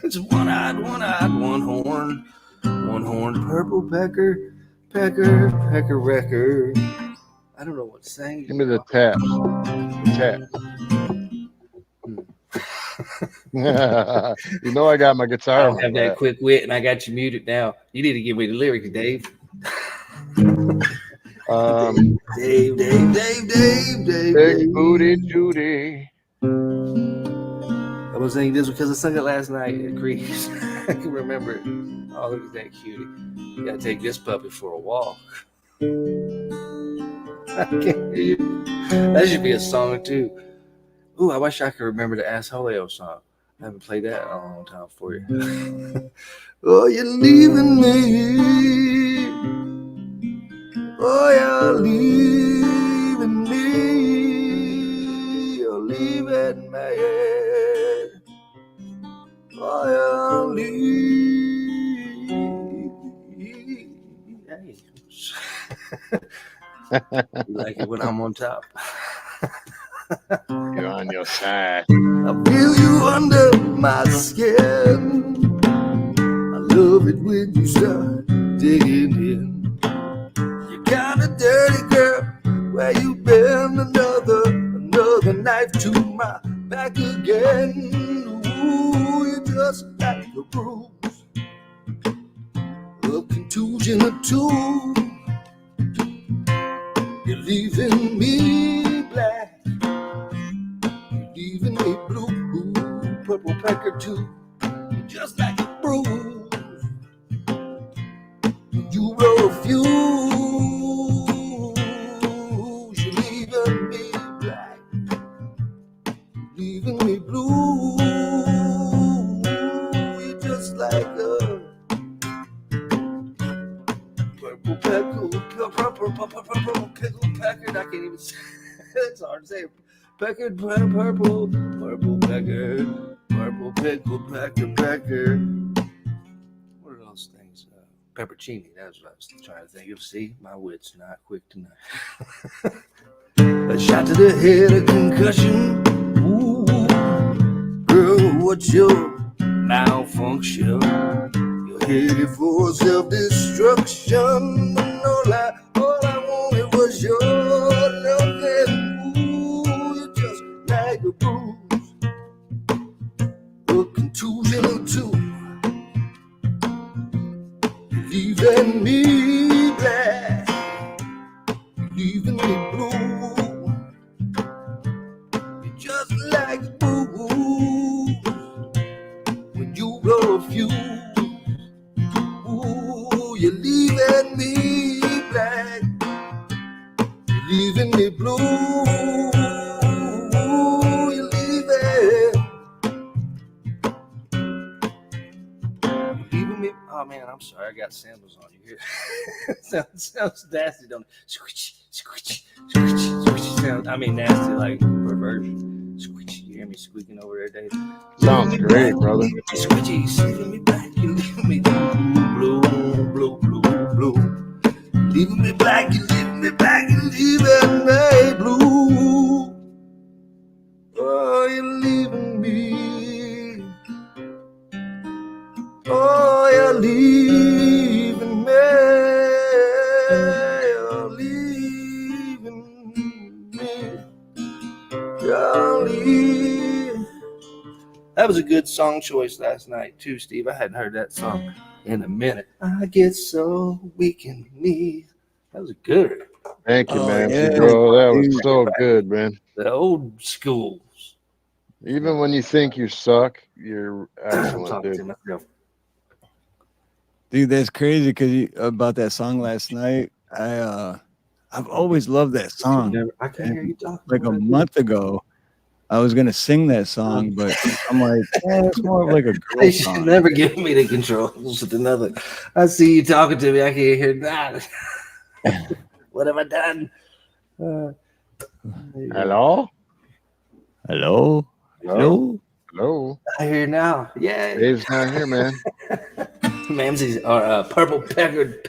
It's one-eyed, one-horn, purple pecker, wrecker. I don't know what to say. Give me the tap. You know I got my guitar. I don't have that quick wit, and I got you muted now. You need to give me the lyrics, Dave. Dave. Big booty Judy. I was saying this because I sung it last night at Crease. I can remember it. Oh, look at that cutie. You gotta take this puppy for a walk. I can't hear you. That should be a song too. Ooh, I wish I could remember the Harloha song. I haven't played that in a long time for you. Oh, you're leaving me. Oh, you're leaving me. You're leaving me. Oh, you're leaving. You like it when I'm on top. You're on your side. I feel you under my skin. I love it when you start digging in. You're kind of dirty, girl. Where you been? Another knife to my back again. Ooh, you're just like a bruise, a contusion or two. You're leaving me black. Leaving me blue, purple pecker too, just like a bruise. You refuse, you're leaving me black, leaving me blue. You're just like a purple pecker. I can't even say it. It's hard to say. Pecker, purple pecker, purple pickle pecker. What are those things? Peppercini. That's what I was trying to think of. See, my wit's not quick tonight. A shot to the head, a concussion. Ooh, girl, what's your malfunction? You're headed for self-destruction. And all I wanted was your loving. Ooh, you're just like a bruise, a contusion or two. Leaving me black, leaving me blue. You're just like a boo when you blow a fuse. Ooh, you're leaving me black, you're leaving me blue. You're leaving me. Oh man, I'm sorry. I got sandals on. You hear? sounds nasty, don't it? Squish, squish, squish, squish. I mean, nasty like perversion. Squish. You hear me squeaking over there, Dave? Sounds great, brother. Squidgy, leaving me back, you leaving me blue, blue, blue, blue. Leaving me black, you leaving me back, you leaving me blue. Oh, you're leaving me. Oh, you're leaving me. You're leaving me. You're leaving. That was a good song choice last night too, Steve. I hadn't heard that song in a minute. I get so weak in the knees. That was good. Thank you, man. Bro, that was so good, man. The old schools. Even when you think you suck, you're excellent, dude. Dude, that's crazy because about that song last night. I've always loved that song. I can't hear you talking. Like a month ago, I was gonna sing that song, but I'm like, it's more of like a girl They song. should never give me the controls with another. I see you talking to me. I can't hear that. What have I done? Hello? Hello? Hello? Hello? I hear now. Yeah. Dave's not here, man. Mamsie's purple pepper.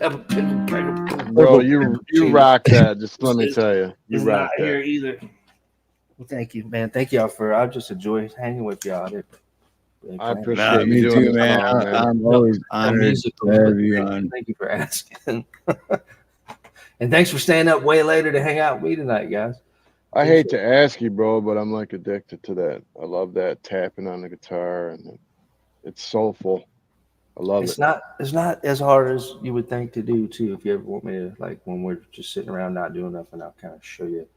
Bro, you rock that. Just let me tell you. You It's rock not here that. either. Well, thank you, man. Thank y'all for. I just enjoy hanging with y'all. I appreciate me you doing too, this man. song, man. I'm always honored to have you on. Thank you for asking. And thanks for staying up way later to hang out with me tonight, guys. I hate to ask you, bro, but I'm like addicted to that. I love that tapping on the guitar, and it's soulful. I love It's it. It's not as hard as you would think to do too. If you ever want me to, like when we're just sitting around not doing nothing, I'll kind of show you.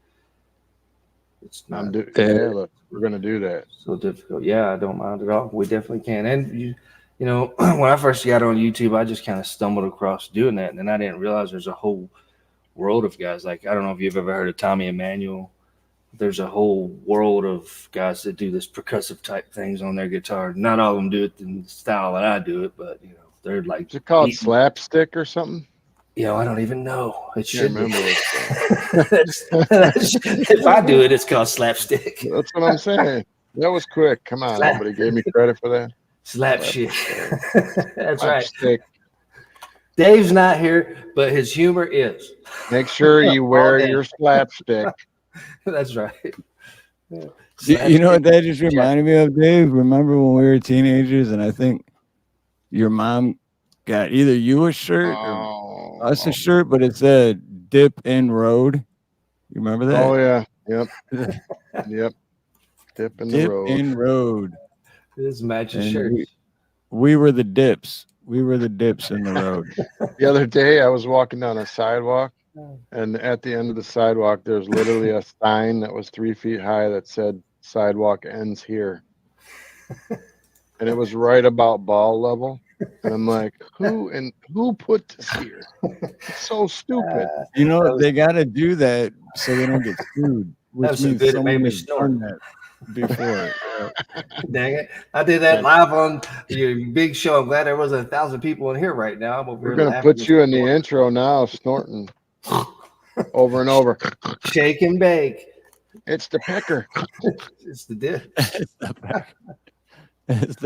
It's not. Look, we're gonna do that. So difficult. Yeah, I don't mind at all. We definitely can. And you know, when I first got on YouTube, I just kind of stumbled across doing that, and then I didn't realize there's a whole world of guys. Like, I don't know if you've ever heard of Tommy Emmanuel. There's a whole world of guys that do this percussive type things on their guitar. Not all of them do it in the style that I do it, but you know, they're like. Is it called slapstick or something? You know, I don't even know. It should be. Remember If I do it, it's called slapstick. That's what I'm saying. That was quick. Come on, nobody gave me credit for that. Slap shit. That's Slapstick. right. Dave's not here, but his humor is. Make sure you wear your slapstick. That's right. You know what that just reminded me of, Dave? Remember when we were teenagers, and I think your mom got either you a shirt or us a shirt, but it said "Dip in Road." You remember that? Oh yeah. Yep. Yep. Dip in the road. Dip in Road. This matches And shirts. We were the dips. We were the dips in the road. The other day, I was walking down a sidewalk, and at the end of the sidewalk, there's literally a sign that was 3 feet high that said "Sidewalk ends here," and it was right about ball level. And I'm like, who put this here? It's so stupid. You know, they got to do that so they don't get sued. Which means it someone made me has snort. done that before. Dang it. I did that live on your big show. I'm glad there wasn't 1,000 people in here right now. I'm over We're here gonna laughing put you in the intro now, snorting over and over. Shake and bake. It's the pecker. It's the dip. It's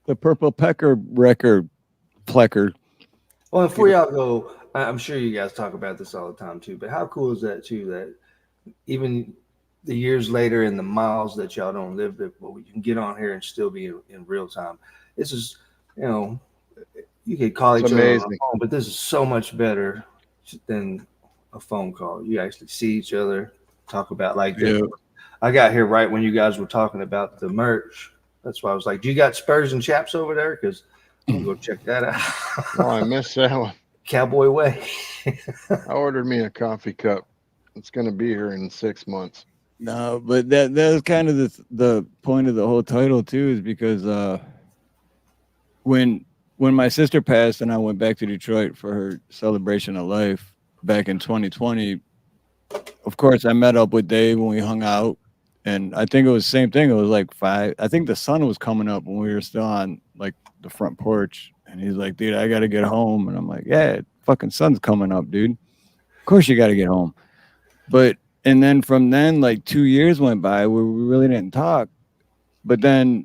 the purple pecker record plecker. Well, before y'all go, I'm sure you guys talk about this all the time too, but how cool is that too, that even the years later and the miles that y'all don't live there, but you can get on here and still be in real time. This is, you could call each other on the phone, but this is so much better than a phone call. You actually see each other, talk about like that. I got here right when you guys were talking about the merch. That's why I was like, do you got Spurs and Chaps over there? Because I'm going to go check that out. Oh, I missed that one. Cowboy Way. I ordered me a coffee cup. It's going to be here in 6 months. No, but that was kind of the point of the whole title too, is because when my sister passed and I went back to Detroit for her celebration of life back in 2020, of course I met up with Dave when we hung out, and I think it was the same thing. It was like 5. I think the sun was coming up when we were still on like the front porch, and he's like, "Dude, I got to get home," and I'm like, "Yeah, fucking sun's coming up, dude. Of course you got to get home." And then from then, like 2 years went by where we really didn't talk. But then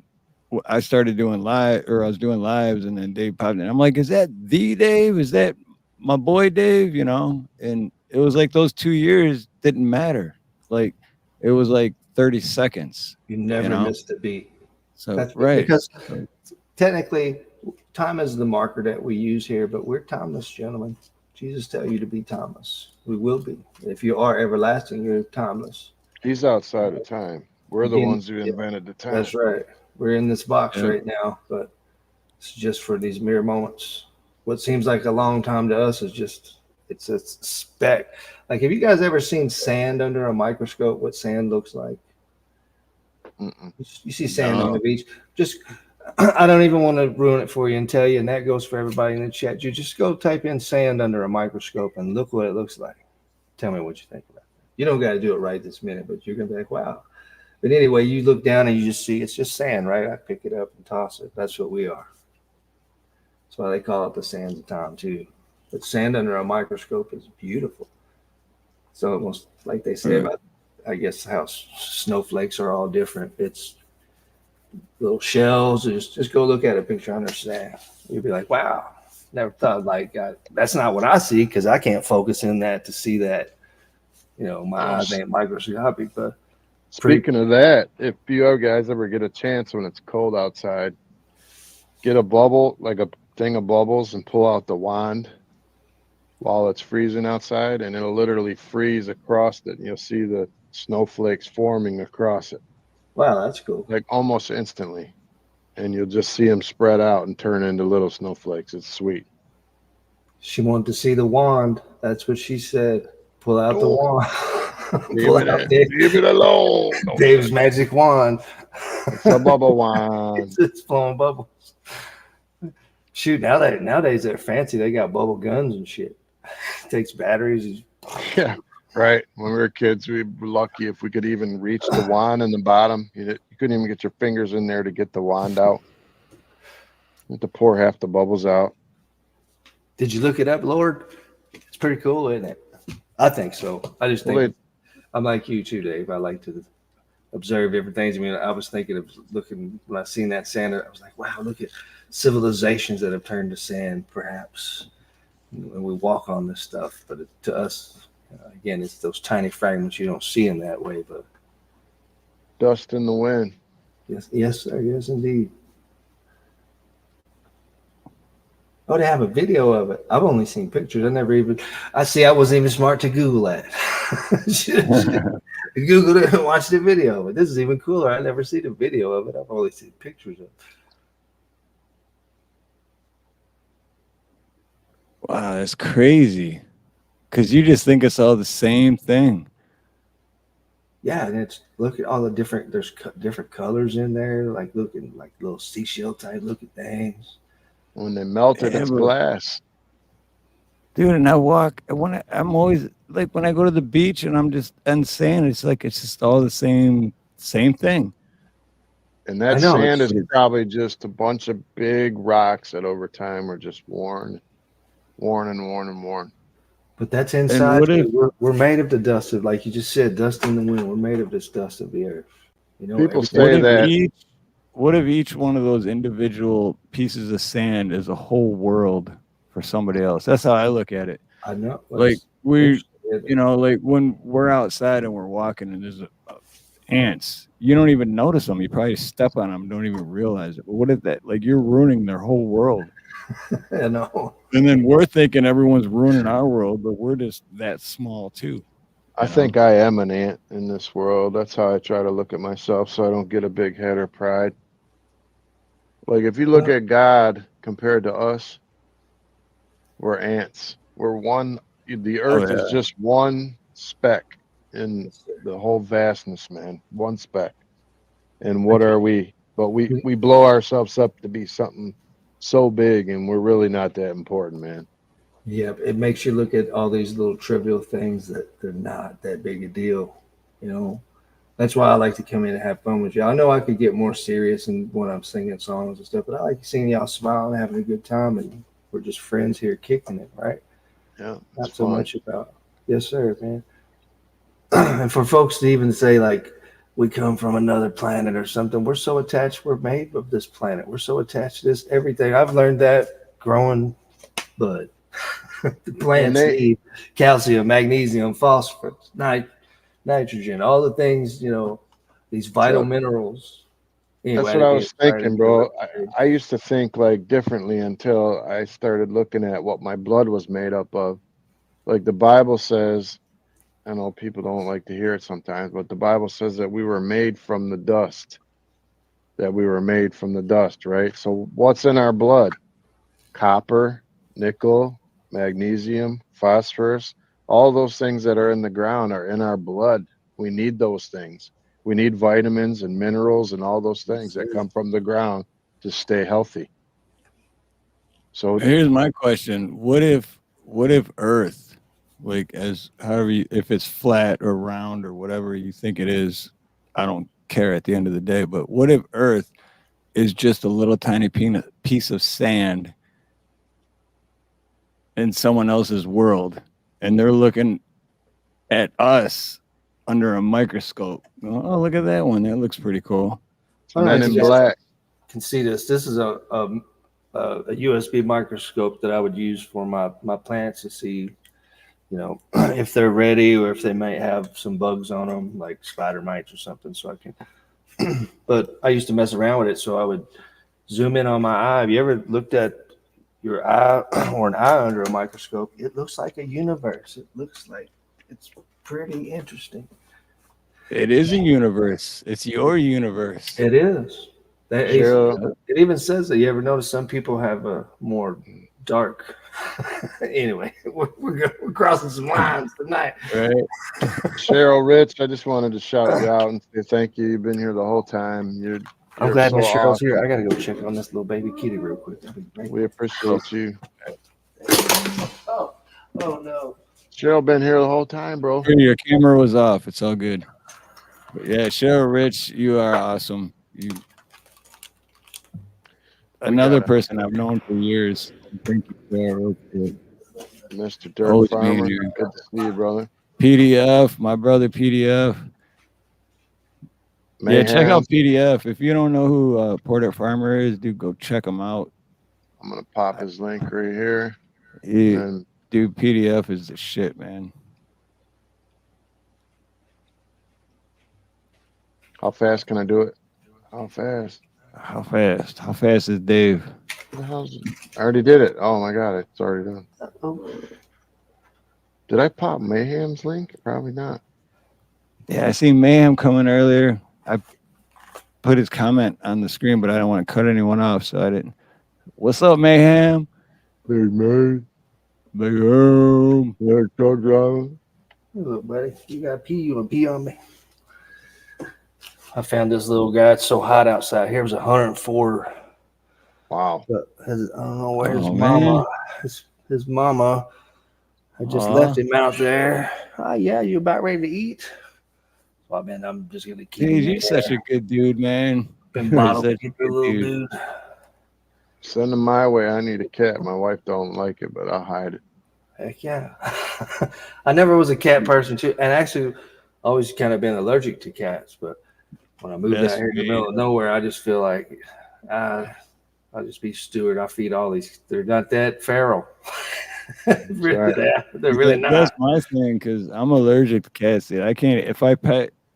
I started doing I was doing lives, and then Dave popped in. I'm like, "Is that the Dave? Is that my boy Dave?" And it was like those 2 years didn't matter. Like it was like 30 seconds. You never missed a beat. So that's right. Because technically, time is the marker that we use here, but we're timeless, gentlemen. Jesus tell you to be timeless. We will be. If you are everlasting, you're timeless. He's outside of time. We're the ones who invented the time. That's right. We're in this box right now, but it's just for these mere moments. What seems like a long time to us is just, it's a speck. Like, have you guys ever seen sand under a microscope, what sand looks like? You see sand on the beach. Just, I don't even want to ruin it for you and tell you, and that goes for everybody in the chat. You just go type in sand under a microscope and look what it looks like. Tell me what you think about it. You don't got to do it right this minute, but you're going to be like, wow. But anyway, you look down and you just see it's just sand, right? I pick it up and toss it. That's what we are. That's why they call it the sands of time, too. But sand under a microscope is beautiful. So almost like they say about, I guess, how snowflakes are all different. It's little shells. Just go look at a picture under sand. You'll be like, wow, never thought like that's not what I see, because I can't focus in that to see that. My eyes ain't microscopic. But speaking of that, if you guys ever get a chance when it's cold outside, get a bubble, like a thing of bubbles, and pull out the wand while it's freezing outside, and it'll literally freeze across it. You'll see the snowflakes forming across it. Wow, that's cool. Like almost instantly. And you'll just see them spread out and turn into little snowflakes. It's sweet. She wanted to see the wand. That's what she said. Pull out the wand. Leave it alone. Dave's magic wand. It's a bubble wand. It's blowing bubbles. Shoot, nowadays they're fancy. They got bubble guns and shit. Takes batteries. Yeah. Right. When we were kids, we were lucky if we could even reach the wand in the bottom. You couldn't even get your fingers in there to get the wand out. You have to pour half the bubbles out. Did you look it up, Lord? It's pretty cool, isn't it? I think so. I just think I'm like you too, Dave. I like to observe everything. I mean, I was thinking of looking when I seen that sand. I was like, wow, look at civilizations that have turned to sand, perhaps. When we walk on this stuff, but to us, again, it's those tiny fragments you don't see in that way, but dust in the wind. Yes, sir. Yes, indeed. Oh, they have a video of it. I've only seen pictures. I wasn't even smart to Google that. Google it and watch the video of it. This is even cooler. I never seen a video of it. I've only seen pictures of it. Wow, that's crazy. Because you just think it's all the same thing. Yeah, and look at all the there's different colors in there, like looking like little seashell type looking things. When they melted, it's glass. Dude, and I'm always like, when I go to the beach and I'm just in sand, it's like it's just all the same thing. And that sand is probably just a bunch of big rocks that over time are just worn. But that's inside. We're made of the dust of, like you just said, dust in the wind. We're made of this dust of the earth. People say that. What if each one of those individual pieces of sand is a whole world? for somebody else. That's how I look at it. I know. Like we, you know, like when we're outside and we're walking and there's ants, you don't even notice them. You probably step on them, don't even realize it. But what if that, like, you're ruining their whole world? I know. And then we're thinking everyone's ruining our world, but we're just that small too. I think I am an ant in this world. That's how I try to look at myself so I don't get a big head or pride. Like if you look at God compared to us, we're ants. We're one, the earth is just one speck in the whole vastness, man. One speck. And what are we? But we blow ourselves up to be something so big, and we're really not that important, man. Yeah, it makes you look at all these little trivial things that they're not that big a deal, you know. That's why I like to come in and have fun with you. I know I could get more serious when I'm singing songs and stuff, but I like seeing y'all smiling, having a good time, and we're just friends here kicking it, right? Yeah, not so much about. Yes, sir, man. And for folks to even say like we come from another planet or something, we're so attached. We're made of this planet. We're so attached to this everything. I've learned that growing bud. The plants need calcium, magnesium, phosphorus, nitrogen, all the things, you know, these vital minerals. Anyway, that's what I was thinking, bro. I used to think like differently until I started looking at what my blood was made up of. Like the Bible says, I know people don't like to hear it sometimes, but the Bible says that we were made from the dust. That we were made from the dust, right? So what's in our blood? Copper, nickel, magnesium, phosphorus, all those things that are in the ground are in our blood. We need those things. We need vitamins and minerals and all those things that come from the ground to stay healthy. So here's my question. What if Earth, like as however you, if it's flat or round or whatever you think it is, I don't care at the end of the day, but what if Earth is just a little tiny piece of sand in someone else's world, and they're looking at us under a microscope? Oh, look at that one. That looks pretty cool. Men in black can see this. This is a USB microscope that I would use for my plants to see, you know, if they're ready or if they might have some bugs on them, like spider mites or something. So I can. But I used to mess around with it, so I would zoom in on my eye. Have you ever looked at your eye or an eye under a microscope? It looks like a universe. It looks like it's pretty interesting. It is a universe. It's your universe. It is. It even says that. You ever notice some people have a more dark? Anyway, we're crossing some lines tonight. Right. Cheryl, Rich, I just wanted to shout you out and say thank you. You've been here the whole time. I'm glad so Miss Cheryl's awesome. here. I gotta go check on this little baby kitty real quick. We appreciate you. Oh no. Cheryl been here the whole time, bro. Your camera was off. It's all good. But yeah, Cheryl, Rich, you are awesome. You another person I've known for years. Thank you, Cheryl. Mr. Dirt Farmer. Good to see you, brother. PDF, my brother PDF. Mayhem. Yeah, check out PDF. If you don't know who Porter Farmer is, dude, go check him out. I'm gonna pop his link right here. Dude, PDF is the shit, man. How fast can I do it? How fast? How fast? How fast is Dave? I already did it. Oh my god, it's already done. Did I pop Mayhem's link? Probably not. Yeah, I seen Mayhem coming earlier. I put his comment on the screen, but I don't want to cut anyone off, so I didn't. What's up, Mayhem? Big man. Mayhem. Yeah, truck driver. Hey, look, buddy, you got pee? You want pee on me? I found this little guy. It's so hot outside. Here was 104. Wow. But I don't know where his mama. His mama. I just left him out there. Oh yeah, you about ready to eat? Well, man, I'm just gonna keep. Dude, you're such a good dude, man. Been bottled up, little dude. Send him my way. I need a cat. My wife don't like it, but I'll hide it. Heck yeah. I never was a cat person too, and actually, always kind of been allergic to cats. But when I moved out here in the middle of nowhere, I just feel like I'll just be steward. I feed all these. They're not that feral. Right. They're really not. That's my thing because I'm allergic to cats. Dude. I can't.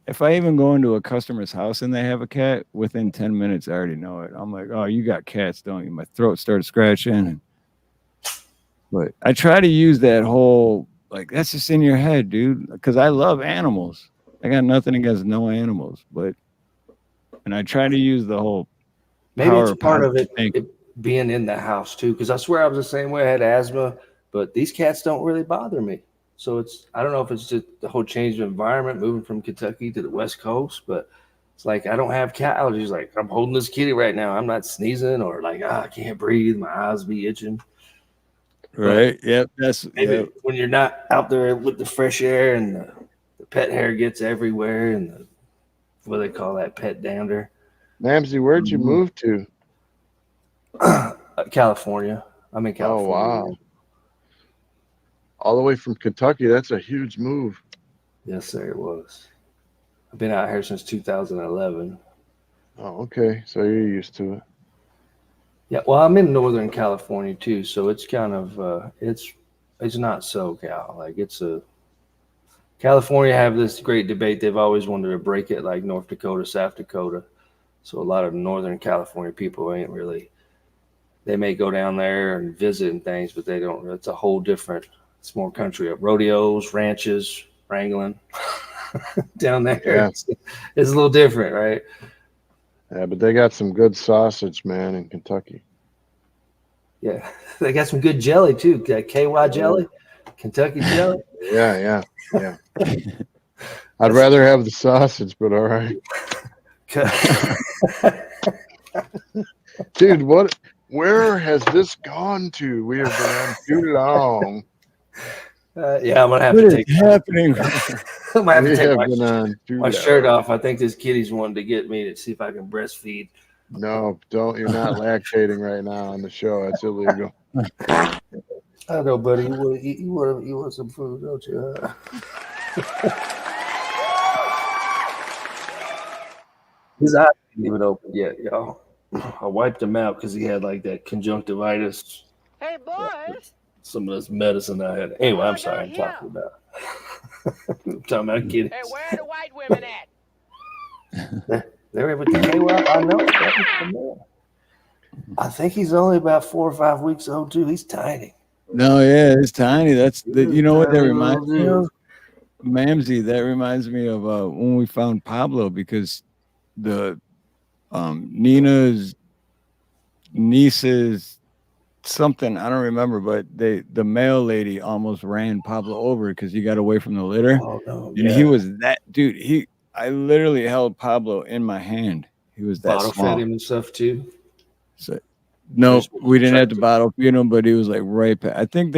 If I even go into a customer's house and they have a cat, within 10 minutes I already know it. I'm like, oh, you got cats, don't you? My throat started scratching. But I try to use that whole like that's just in your head, dude. Because I love animals. I got nothing against no animals, and I try to use the whole. Maybe it's part of it being in the house too, because I swear I was the same way. I had asthma, but these cats don't really bother me. So I don't know if it's just the whole change of environment, moving from Kentucky to the West Coast, but it's like I don't have cat allergies. Like I'm holding this kitty right now. I'm not sneezing or like I can't breathe. My eyes be itching. Right. Yep. That's maybe when you're not out there with the fresh air and the pet hair gets everywhere and what do they call that, pet dander. Mamsie, where'd you move to? California. I'm in California. Oh, wow. All the way from Kentucky. That's a huge move. Yes, sir, it was. I've been out here since 2011. Oh, okay. So you're used to it. Yeah, well, I'm in Northern California too, so it's kind of it's not SoCal. Like California have this great debate. They've always wanted to break it like North Dakota, South Dakota. So a lot of Northern California people ain't really, they may go down there and visit and things, but they don't, it's a whole different, it's more country of rodeos, ranches, wrangling down there. Yeah. It's a little different, right? Yeah, but they got some good sausage, man, in Kentucky. Yeah, they got some good jelly too. Got KY jelly, Kentucky jelly. Yeah. I'd rather have the sausage, but all right. Dude, where has this gone to? We have been on too long. Yeah, I'm gonna have what to take happening. I'm gonna have to take my shirt off. I think this kitty's wanting to get me to see if I can breastfeed. No, don't. You're not lactating right now on the show. It's illegal. I know, buddy. You want some food, don't you? His eyes didn't even open yet, y'all. I wiped him out because he had like that conjunctivitis. Hey, boys. Some of this medicine I had. Anyway, I'm sorry. I'm talking about. I'm talking about kids. Hey, where are the white women at? They're with the KY. I know. I think he's only about 4 or 5 weeks old too. He's tiny. No, yeah, it's tiny. You know what that reminds me of? Mamsie, that reminds me of when we found Pablo because the Nina's niece's something, I don't remember, but the mail lady almost ran Pablo over because he got away from the litter. Oh, no, and he was that dude. I literally held Pablo in my hand. He was that bottle small. fed him and stuff too. So, no, we didn't have to bottle feed him, but he was like right past. I think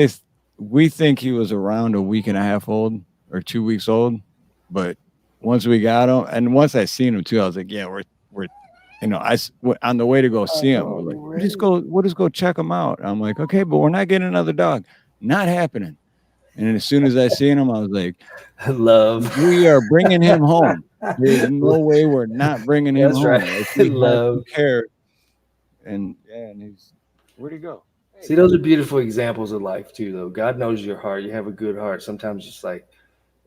we think he was around a week and a half old or 2 weeks old. But once we got him, and once I seen him too, I was like, yeah, we're on the way to go see him. We're like, we'll just go check him out. I'm like, okay, but we're not getting another dog. Not happening. And as soon as I seen him, I was like, love. We are bringing him home. There's no way we're not bringing him That's home. right. Like, we Love. Care. And where'd he go? See, those are beautiful examples of life too, though. God knows your heart. You have a good heart. Sometimes it's like,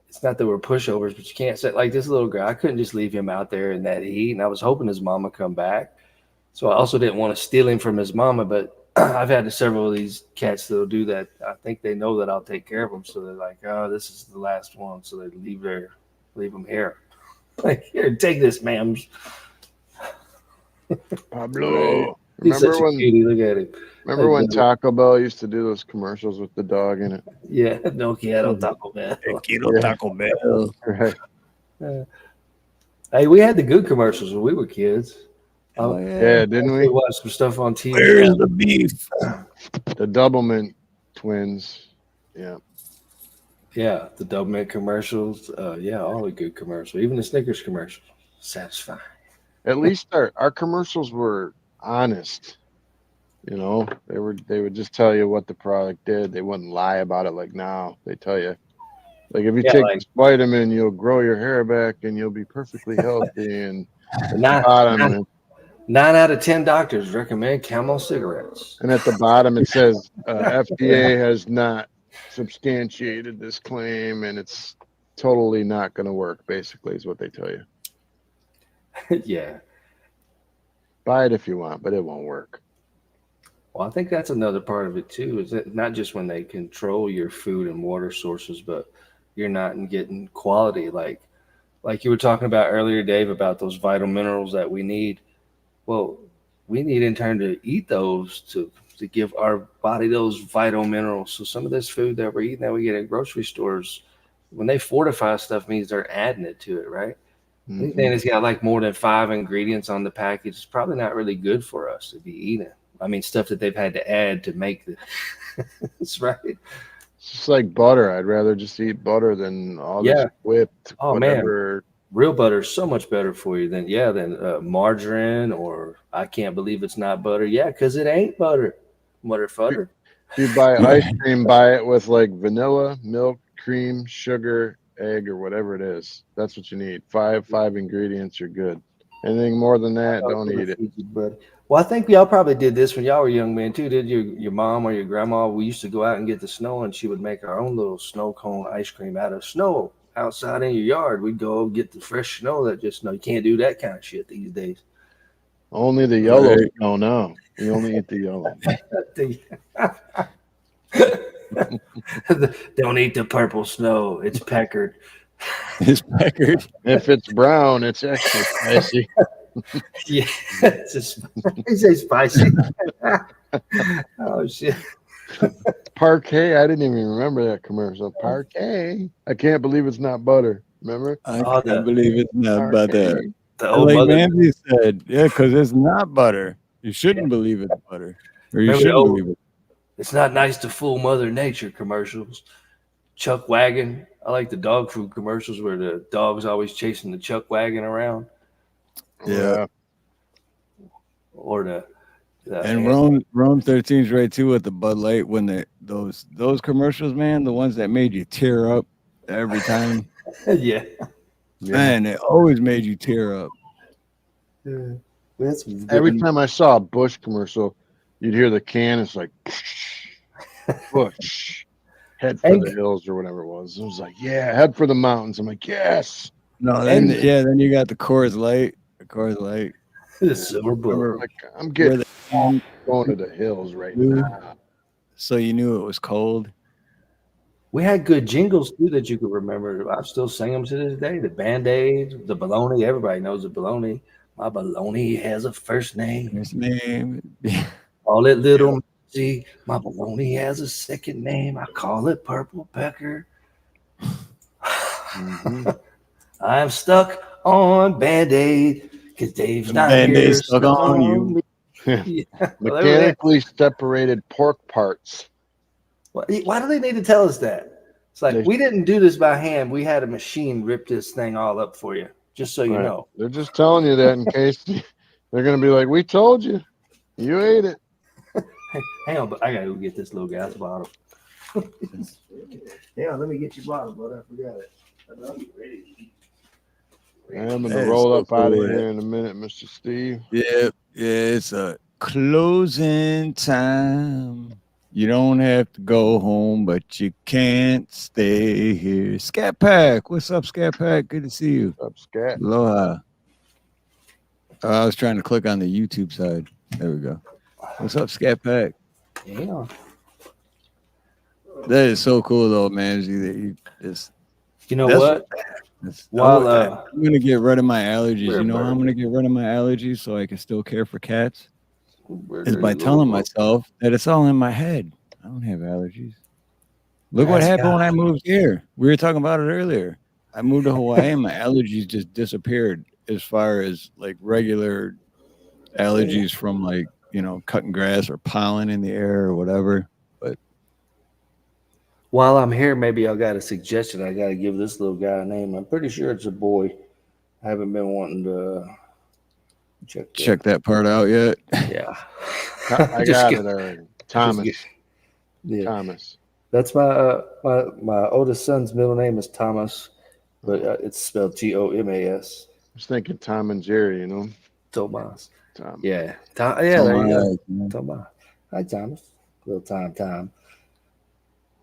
it's not that we're pushovers, but you can't say like this little guy. I couldn't just leave him out there in that heat. And I was hoping his mama come back. So I also didn't want to steal him from his mama, but I've had several of these cats that'll do that. I think they know that I'll take care of them. So they're like, oh, this is the last one. So they leave them here. Like, here, take this, ma'am. Pablo. He's such a cutie. Look at him. Remember when Taco Bell used to do those commercials with the dog in it? Yeah, no quiero Taco Bell. Taco Bell. Right. Hey, we had the good commercials when we were kids. Yeah, didn't we? We watched some stuff on TV. Where's the beef? The Doublemint twins. Yeah. Yeah, the Doublemint commercials. Yeah, all the good commercials. Even the Snickers commercials. Satisfying. At least our commercials were honest. You know, they would just tell you what the product did. They wouldn't lie about it like now. They tell you, like, if you take this vitamin, you'll grow your hair back and you'll be perfectly healthy and 9 out of 10 doctors recommend Camel cigarettes. And at the bottom it says FDA has not substantiated this claim, and it's totally not going to work. Basically, is what they tell you. Yeah. Buy it if you want, but it won't work. Well, I think that's another part of it too. Is that not just when they control your food and water sources, but you're not getting quality like you were talking about earlier, Dave, about those vital minerals that we need. Well, we need in turn to eat those to give our body those vital minerals. So some of this food that we're eating that we get at grocery stores, when they fortify stuff, means they're adding it to it, right? Mm-hmm. Anything that's got like more than 5 ingredients on the package is probably not really good for us to be eating. I mean, stuff that they've had to add to make the that's right. It's just like butter. I'd rather just eat butter than all this whipped whatever. Man, real butter is so much better for you than margarine, or I can't believe it's not butter. Yeah, because it ain't butter. Butter. If you buy ice cream, buy it with like vanilla, milk, cream, sugar, egg, or whatever it is. That's what you need. Five ingredients, you're good. Anything more than that, don't eat it. Well, I think y'all probably did this when y'all were young men too. Did your mom or your grandma? We used to go out and get the snow, and she would make our own little snow cone ice cream out of snow outside in your yard. We'd go get the fresh snow that just you can't do that kind of shit these days. Only the yellow. Oh no, you only eat the yellow. Don't eat the purple snow. It's peckered. It's peckered. If it's brown, it's extra spicy. Yeah, it's spicy. Oh shit. Parquet. I didn't even remember that commercial. Parquet. I can't believe it's not butter. Remember? I can't believe it's not butter. The old like mother. Nancy said, yeah, because it's not butter. You shouldn't believe it's butter. Or you shouldn't believe it. It's not nice to fool Mother Nature commercials. Chuck wagon. I like the dog food commercials where the dog's always chasing the chuck wagon around. Yeah. Or the and Rome 13 is right too with the Bud Light when those commercials, man, the ones that made you tear up every time. Yeah. Man, it always made you tear up. Yeah. Every time I saw a Bush commercial, you'd hear the can. It's like Bush, head for the hills or whatever it was. It was like, yeah, head for the mountains. I'm like, yes. No, then you got the Coors Light. The Coors Light. The silver bullet. Like, I'm getting going to the hills right now. So you knew it was cold. We had good jingles too that you could remember. I still sing them to this day. The Band-Aids, the bologna. Everybody knows the bologna. My bologna has a first name. First name. Call it Little Missy. My bologna has a second name. I call it Purple Pecker. Mm-hmm. I'm stuck on Band-Aid because Dave's not Band-Aid here. stuck on you. Yeah. Mechanically separated pork parts. Why do they need to tell us that? It's like, we didn't do this by hand. We had a machine rip this thing all up for you, just so you know. They're just telling you that in case they're going to be like, we told you. You ate it. Hang on, but I got to go get this little gas bottle. Yeah, let me get your bottle, but I forgot it. I know you're ready to eat. I'm going to roll up out of here in a minute, Mr. Steve. Yeah, it's a closing time. You don't have to go home, but you can't stay here. Scat Pack, what's up, Scat Pack? Good to see you. What's up, Scat? Aloha. I was trying to click on the YouTube side. There we go. What's up, Scat Pack? Yeah. That is so cool, though, man. You know what? I'm gonna get rid of my allergies. You know how I'm gonna get rid of my allergies so I can still care for cats? Is by telling myself that it's all in my head. I don't have allergies. Look what happened when I moved here. We were talking about it earlier. I moved to Hawaii and my allergies just disappeared as far as like regular allergies from like, cutting grass or pollen in the air or whatever. But while I'm here, maybe I got a suggestion. I got to give this little guy a name. I'm pretty sure it's a boy. I haven't been wanting to check that part out yet. Yeah. I got it already. Thomas. Yeah. Thomas. That's my oldest son's middle name is Thomas, but it's spelled Thomas. I was thinking Tom and Jerry, Thomas. Tom. Yeah. Yeah, there you go. Thomas. Thomas. Hi, Thomas. Little time.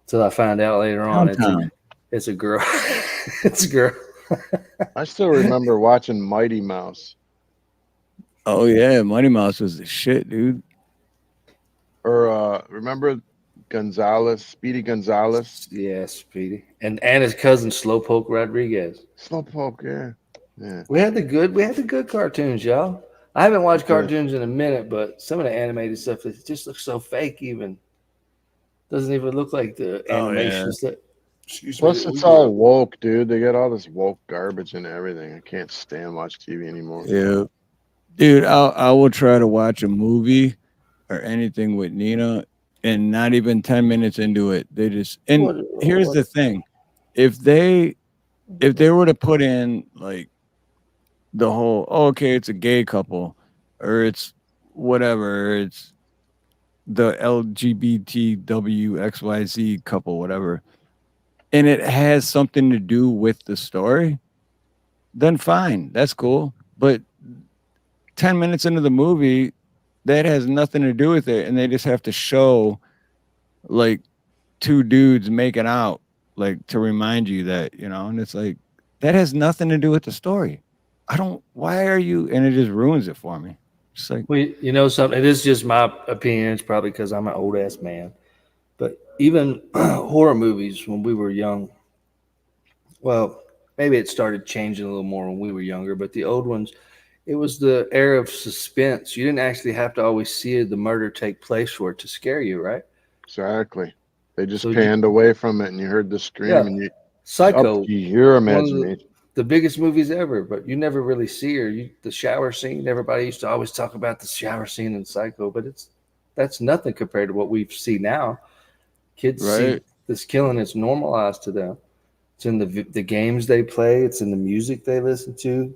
Till I find out later on it's a girl. It's a girl. I still remember watching Mighty Mouse. Oh yeah, Mighty Mouse was the shit, dude. Or remember Speedy Gonzalez? Yeah, Speedy. And his cousin Slowpoke Rodriguez. Slowpoke, yeah. We had the good cartoons, y'all. I haven't watched cartoons in a minute, but some of the animated stuff it just looks so fake. Even doesn't even look like the animations that. Plus, it's all woke, dude. They got all this woke garbage and everything. I can't stand watch TV anymore. Yeah, dude. I will try to watch a movie or anything with Nina, and not even 10 minutes into it, they just. And here's the thing: if they were to put in like the whole, okay, it's a gay couple, or it's whatever, it's the LGBTWXYZ couple, whatever, and it has something to do with the story, then fine, that's cool. But 10 minutes into the movie, that has nothing to do with it, and they just have to show like two dudes making out, like to remind you that, and it's like that has nothing to do with the story. Why are you? And it just ruins it for me. Just like, well, something. It is just my opinion. It's probably because I'm an old ass man. But even horror movies when we were young, well, maybe it started changing a little more when we were younger. But the old ones, it was the air of suspense. You didn't actually have to always see the murder take place for it to scare you, right? Exactly. They just panned away from it, and you heard the scream, and Psycho, your imagination. The biggest movies ever, but you never really see her. The shower scene, everybody used to always talk about the shower scene in Psycho, but that's nothing compared to what we see now. Kids see this killing, it's normalized to them. It's in the games they play, it's in the music they listen to.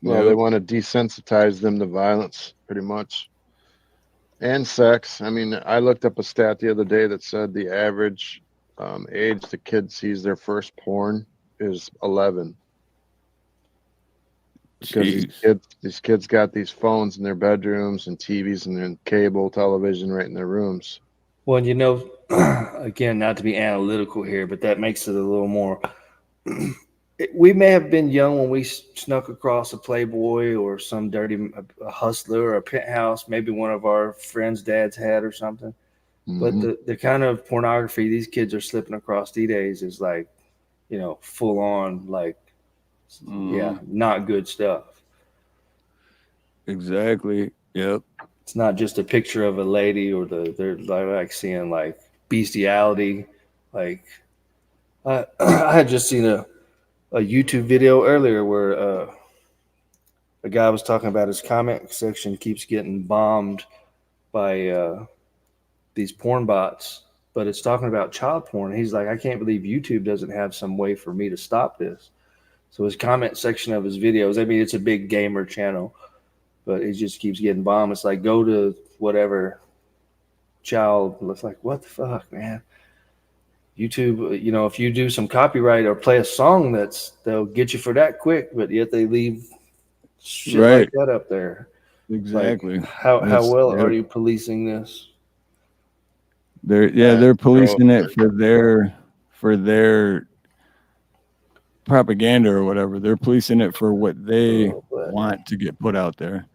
Yeah, they want to desensitize them to violence, pretty much. And sex. I mean, I looked up a stat the other day that said the average age the kid sees their first porn is 11. Because these kids got these phones in their bedrooms and TVs and then cable television right in their rooms. Well, again, not to be analytical here, but that makes it a little more. We may have been young when we snuck across a Playboy or some dirty Hustler or a Penthouse, maybe one of our friends' dads had or something. Mm-hmm. But the kind of pornography these kids are slipping across these days is like, full on, like, not good stuff. Exactly. Yep. It's not just a picture of a lady or they're like seeing like bestiality. Like I had just seen a YouTube video earlier where a guy was talking about his comment section keeps getting bombed by these porn bots, but it's talking about child porn. He's like, I can't believe YouTube doesn't have some way for me to stop this. So his comment section of his videos, I mean, it's a big gamer channel, but it just keeps getting bombed. It's like, go to whatever child. Looks like, what the fuck, man? YouTube, if you do some copyright or play a song they'll get you for that quick, but yet they leave shit like that up there. Exactly. Like, how well are you policing this? They're policing it for their propaganda or whatever. They're policing it for what they want to get put out there.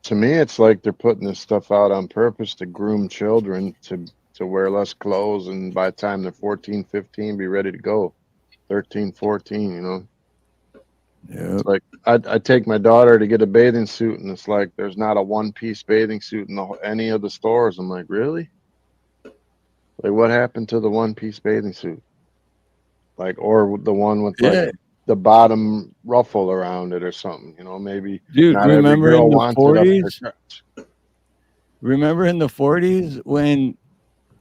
To me, it's like they're putting this stuff out on purpose to groom children to wear less clothes, and by the time they're 14, 15, be ready to go. 13, 14, Yeah. It's like I take my daughter to get a bathing suit, and it's like there's not a one-piece bathing suit in any of the stores. I'm like, really? Like, what happened to the one-piece bathing suit? Like, or the one with like the bottom ruffle around it or something, maybe. Dude, not remember every girl in the wants 40s? it up their Remember in the 40s when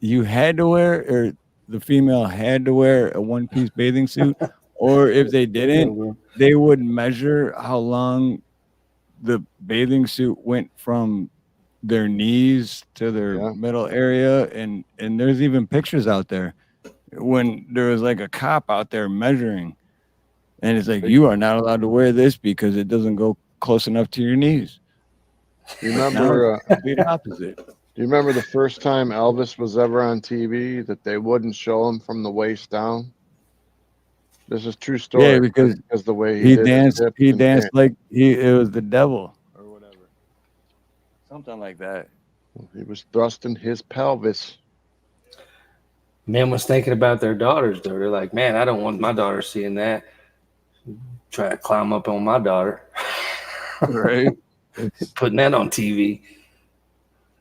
you had to wear, or the female had to wear a one-piece bathing suit, or if they didn't, they would measure how long the bathing suit went from their knees to their middle area, and there's even pictures out there when there was like a cop out there measuring, and it's like, you are not allowed to wear this because it doesn't go close enough to your knees. You remember? Be the opposite. Do you remember the first time Elvis was ever on TV that they wouldn't show him from the waist down? This is true story. Yeah, because the way he did danced. his He hips and danced like it was the devil or whatever, something like that. He was thrusting his pelvis. Men was thinking about their daughters, though. They're like, man, I don't want my daughter seeing that. Try to climb up on my daughter. Right. Putting that on TV.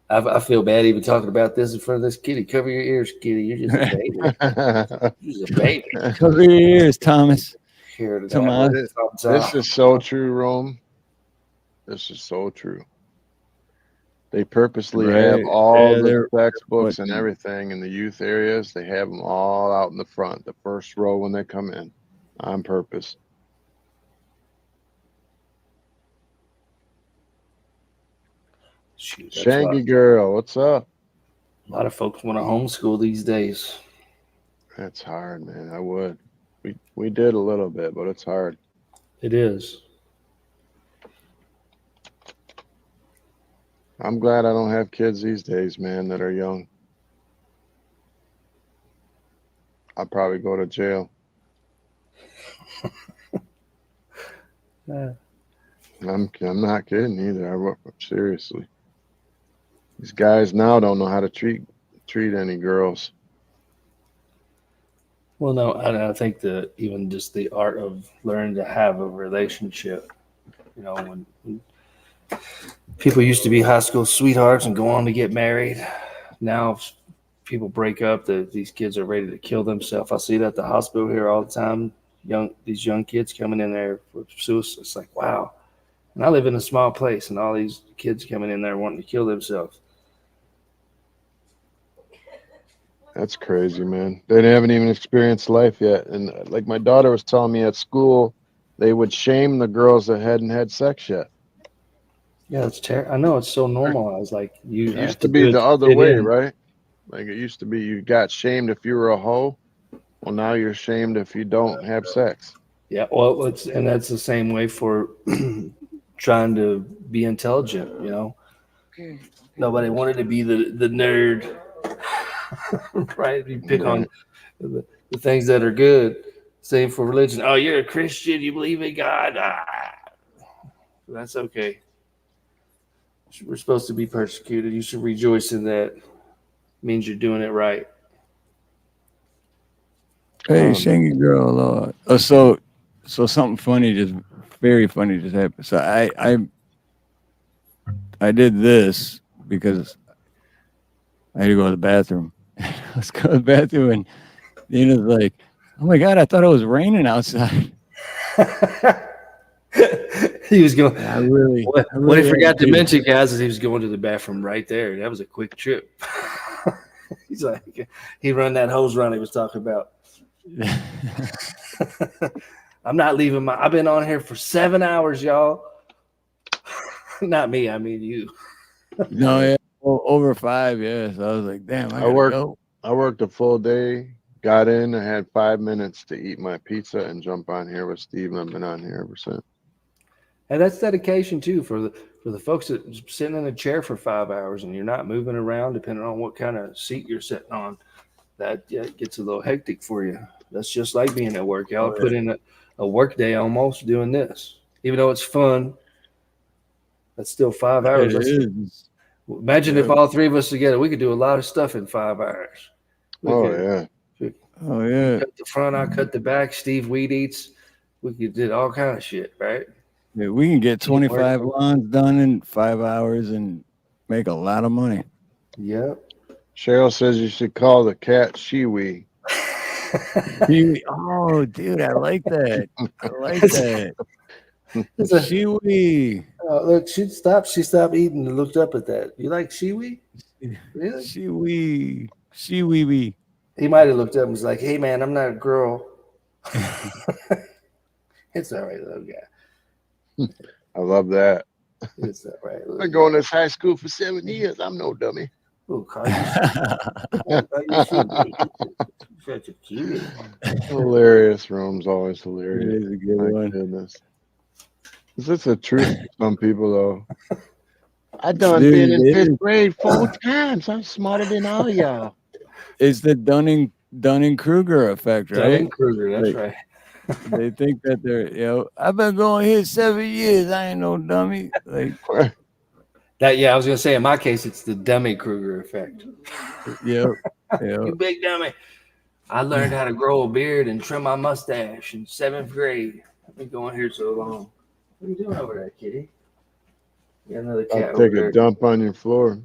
I feel bad even talking about this in front of this kitty. Cover your ears, kitty. You're just a baby. You're just a baby. Cover your ears, Thomas. Tomas. This is so true, Rome. This is so true. They purposely have all the textbooks and everything in the youth areas. They have them all out in the front, the first row when they come in, on purpose. Shoot, Shangy girl, what's up? A lot of folks want to homeschool these days. That's hard, man. I would. We did a little bit, but it's hard. It is. I'm glad I don't have kids these days, man, that are young. I'll probably go to jail. I'm not kidding either. Seriously. These guys now don't know how to treat any girls. Well, no, I think even just the art of learning to have a relationship. You know, when people used to be high school sweethearts and go on to get married. Now people break up. These kids are ready to kill themselves. I see that at the hospital here all the time. These young kids coming in there for suicide. It's like, wow. And I live in a small place, and all these kids coming in there wanting to kill themselves. That's crazy, man. They haven't even experienced life yet. And like my daughter was telling me at school, they would shame the girls that hadn't had sex yet. Yeah, it's terrible. I know it's so normalized. Like it used to be the other way, right? Like it used to be you got shamed if you were a hoe. Well, now you're shamed if you don't have sex. Yeah, well, and that's the same way for trying to be intelligent. You know, nobody wanted to be the nerd, right? You pick on the things that are good. Same for religion. Oh, you're a Christian. You believe in God. That's okay. We're supposed to be persecuted. You should rejoice in that. It means you're doing it right. Hey, Shangy girl. So something funny, very funny just happened. So I did this because I had to go to the bathroom. Let's go to the bathroom, and Nina's like, "Oh my God, I thought it was raining outside." He was going. What he forgot to mention, guys, is he was going to the bathroom right there. That was a quick trip. He's like, he run that hose run he was talking about. I'm not leaving I've been on here for 7 hours, y'all. Not me, I mean you. No, yeah, over 5 years. I was like, damn, I worked a full day, got in, I had 5 minutes to eat my pizza and jump on here with Steve, and I've been on here ever since. And that's dedication too for the folks that sitting in a chair for 5 hours and you're not moving around, depending on what kind of seat you're sitting on. That gets a little hectic for you. That's just like being at work. Y'all put in a work day almost doing this, even though it's fun. That's still 5 hours. Imagine if all three of us together, we could do a lot of stuff in 5 hours. Yeah. Cut the front, I cut the back. Steve weed eats. We could do all kind of shit, right? Yeah, we can get 25 lawns done in 5 hours and make a lot of money. Yep. Cheryl says you should call the cat Shiwi. Oh, dude, I like that. I like that. Shiwi. Look, she stopped eating and looked up at that. You like Shiwi? Really? Shiwi. Shiwi. He might have looked up and was like, hey, man, I'm not a girl. It's all right, little guy. I love that. It's all right. I've been going to high school for 7 years. I'm no dummy. Oh, Carl. Such a cutie. Hilarious. Rome's always hilarious. It is a good My one. goodness. Is this the truth for some people, though? I done Dude, been in it 5th is. grade 4 times. I'm smarter than all y'all. It's the Dunning-Kruger effect, right? Dunning-Kruger, that's right. They think that they're, I've been going here 7 years. I ain't no dummy. Like that. Yeah, I was gonna say in my case, it's the Dummy-Kruger effect. Yep. You big dummy. I learned how to grow a beard and trim my mustache in 7th grade. I've been going here so long. What are you doing over there, kitty? You got another cat I'll over take there. a dump on your floor.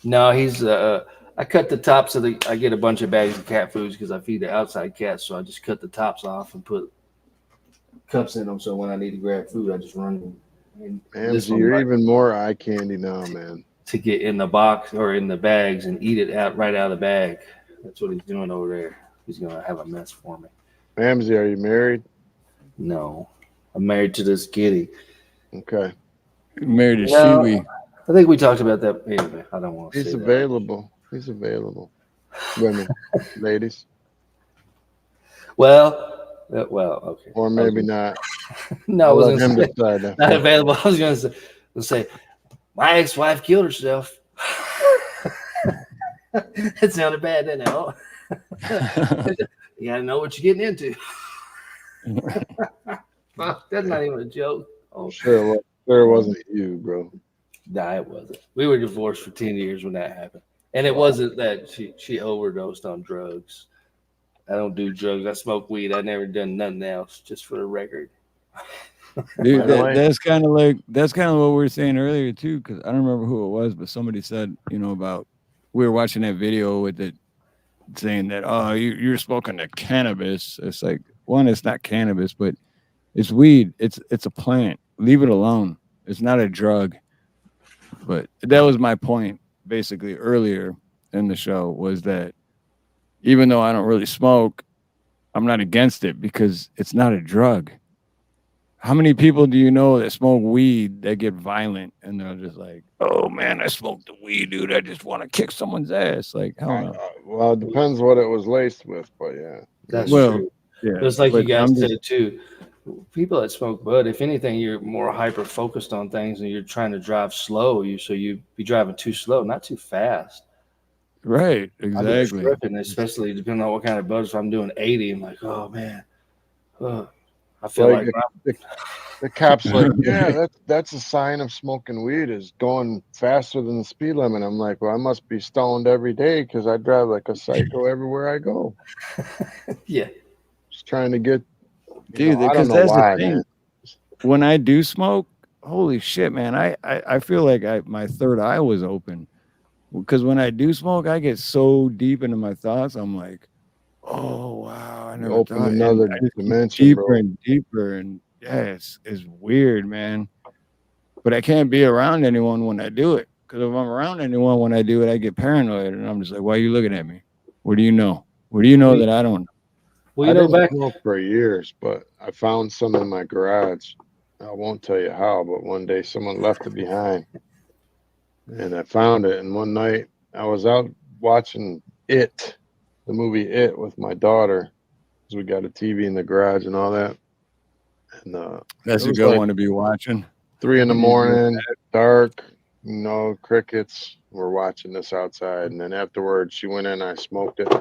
No, he's I cut the tops of I get a bunch of bags of cat foods because I feed the outside cats, so I just cut the tops off and put cups in them, so when I need to grab food, I just run them. Mamsie, you're even more eye candy now, man. To get in the box or in the bags and eat it right out of the bag. That's what he's doing over there. He's gonna have a mess for me. Mamsie, are you married? No, I'm married to this kitty. Okay. Married to Shiwi. I think we talked about that. Anyway, I don't want to say He's that. available. He's available. Women, ladies. Well, okay. Or maybe not. No, I'll I let was him going to decide say that. not available. I was going to say my ex-wife killed herself. It sounded bad, didn't it? You got to know what you're getting into. Well, that's not even a joke. Oh, Sure it wasn't you, bro. Nah, it wasn't. We were divorced for 10 years when that happened. And it wasn't that she overdosed on drugs. I don't do drugs. I smoke weed. I never done nothing else, just for the record. Dude, that's kind of what we were saying earlier too, because I don't remember who it was, but somebody said, about we were watching that video with it saying that, oh, you're smoking the cannabis. It's like, one, it's not cannabis, but it's weed. It's a plant. Leave it alone. It's not a drug. But that was my point basically earlier in the show, was that even though I don't really smoke, I'm not against it because it's not a drug. How many people do you know that smoke weed that get violent and they're just like, oh man, I smoked the weed, dude. I just want to kick someone's ass. Like, hell no. Well, it depends what it was laced with, but yeah. That's true. Yeah, but it's like you guys said too. People that smoke bud, if anything, you're more hyper focused on things and you're trying to drive slow. So you be driving too slow, not too fast. Right, exactly. Tripping, especially depending on what kind of bud. If I'm doing 80, I'm like, oh man. I feel like the cops like, yeah, that's a sign of smoking weed is going faster than the speed limit. I'm like, well, I must be stoned every day because I drive like a psycho everywhere I go. Yeah. Just trying to get, dude, because that's the thing. Man. When I do smoke, holy shit, man, I feel like my third eye was open. Because when I do smoke, I get so deep into my thoughts. I'm like, oh wow, I never open thought. Another dimension, deeper bro. and deeper, and yeah, it's weird, man. But I can't be around anyone when I do it, because if I'm around anyone when I do it, I get paranoid, and I'm just like, why are you looking at me? What do you know? What do you know that I don't know? Well, you I know, didn't smoke for years, but I found some in my garage. I won't tell you how, but one day someone left it behind, and I found it. And one night I was out watching the movie It, with my daughter, because we got a TV in the garage and all that. And that's a good one to be watching. 3 a.m, dark, crickets. We're watching this outside, and then afterwards she went in. I smoked it,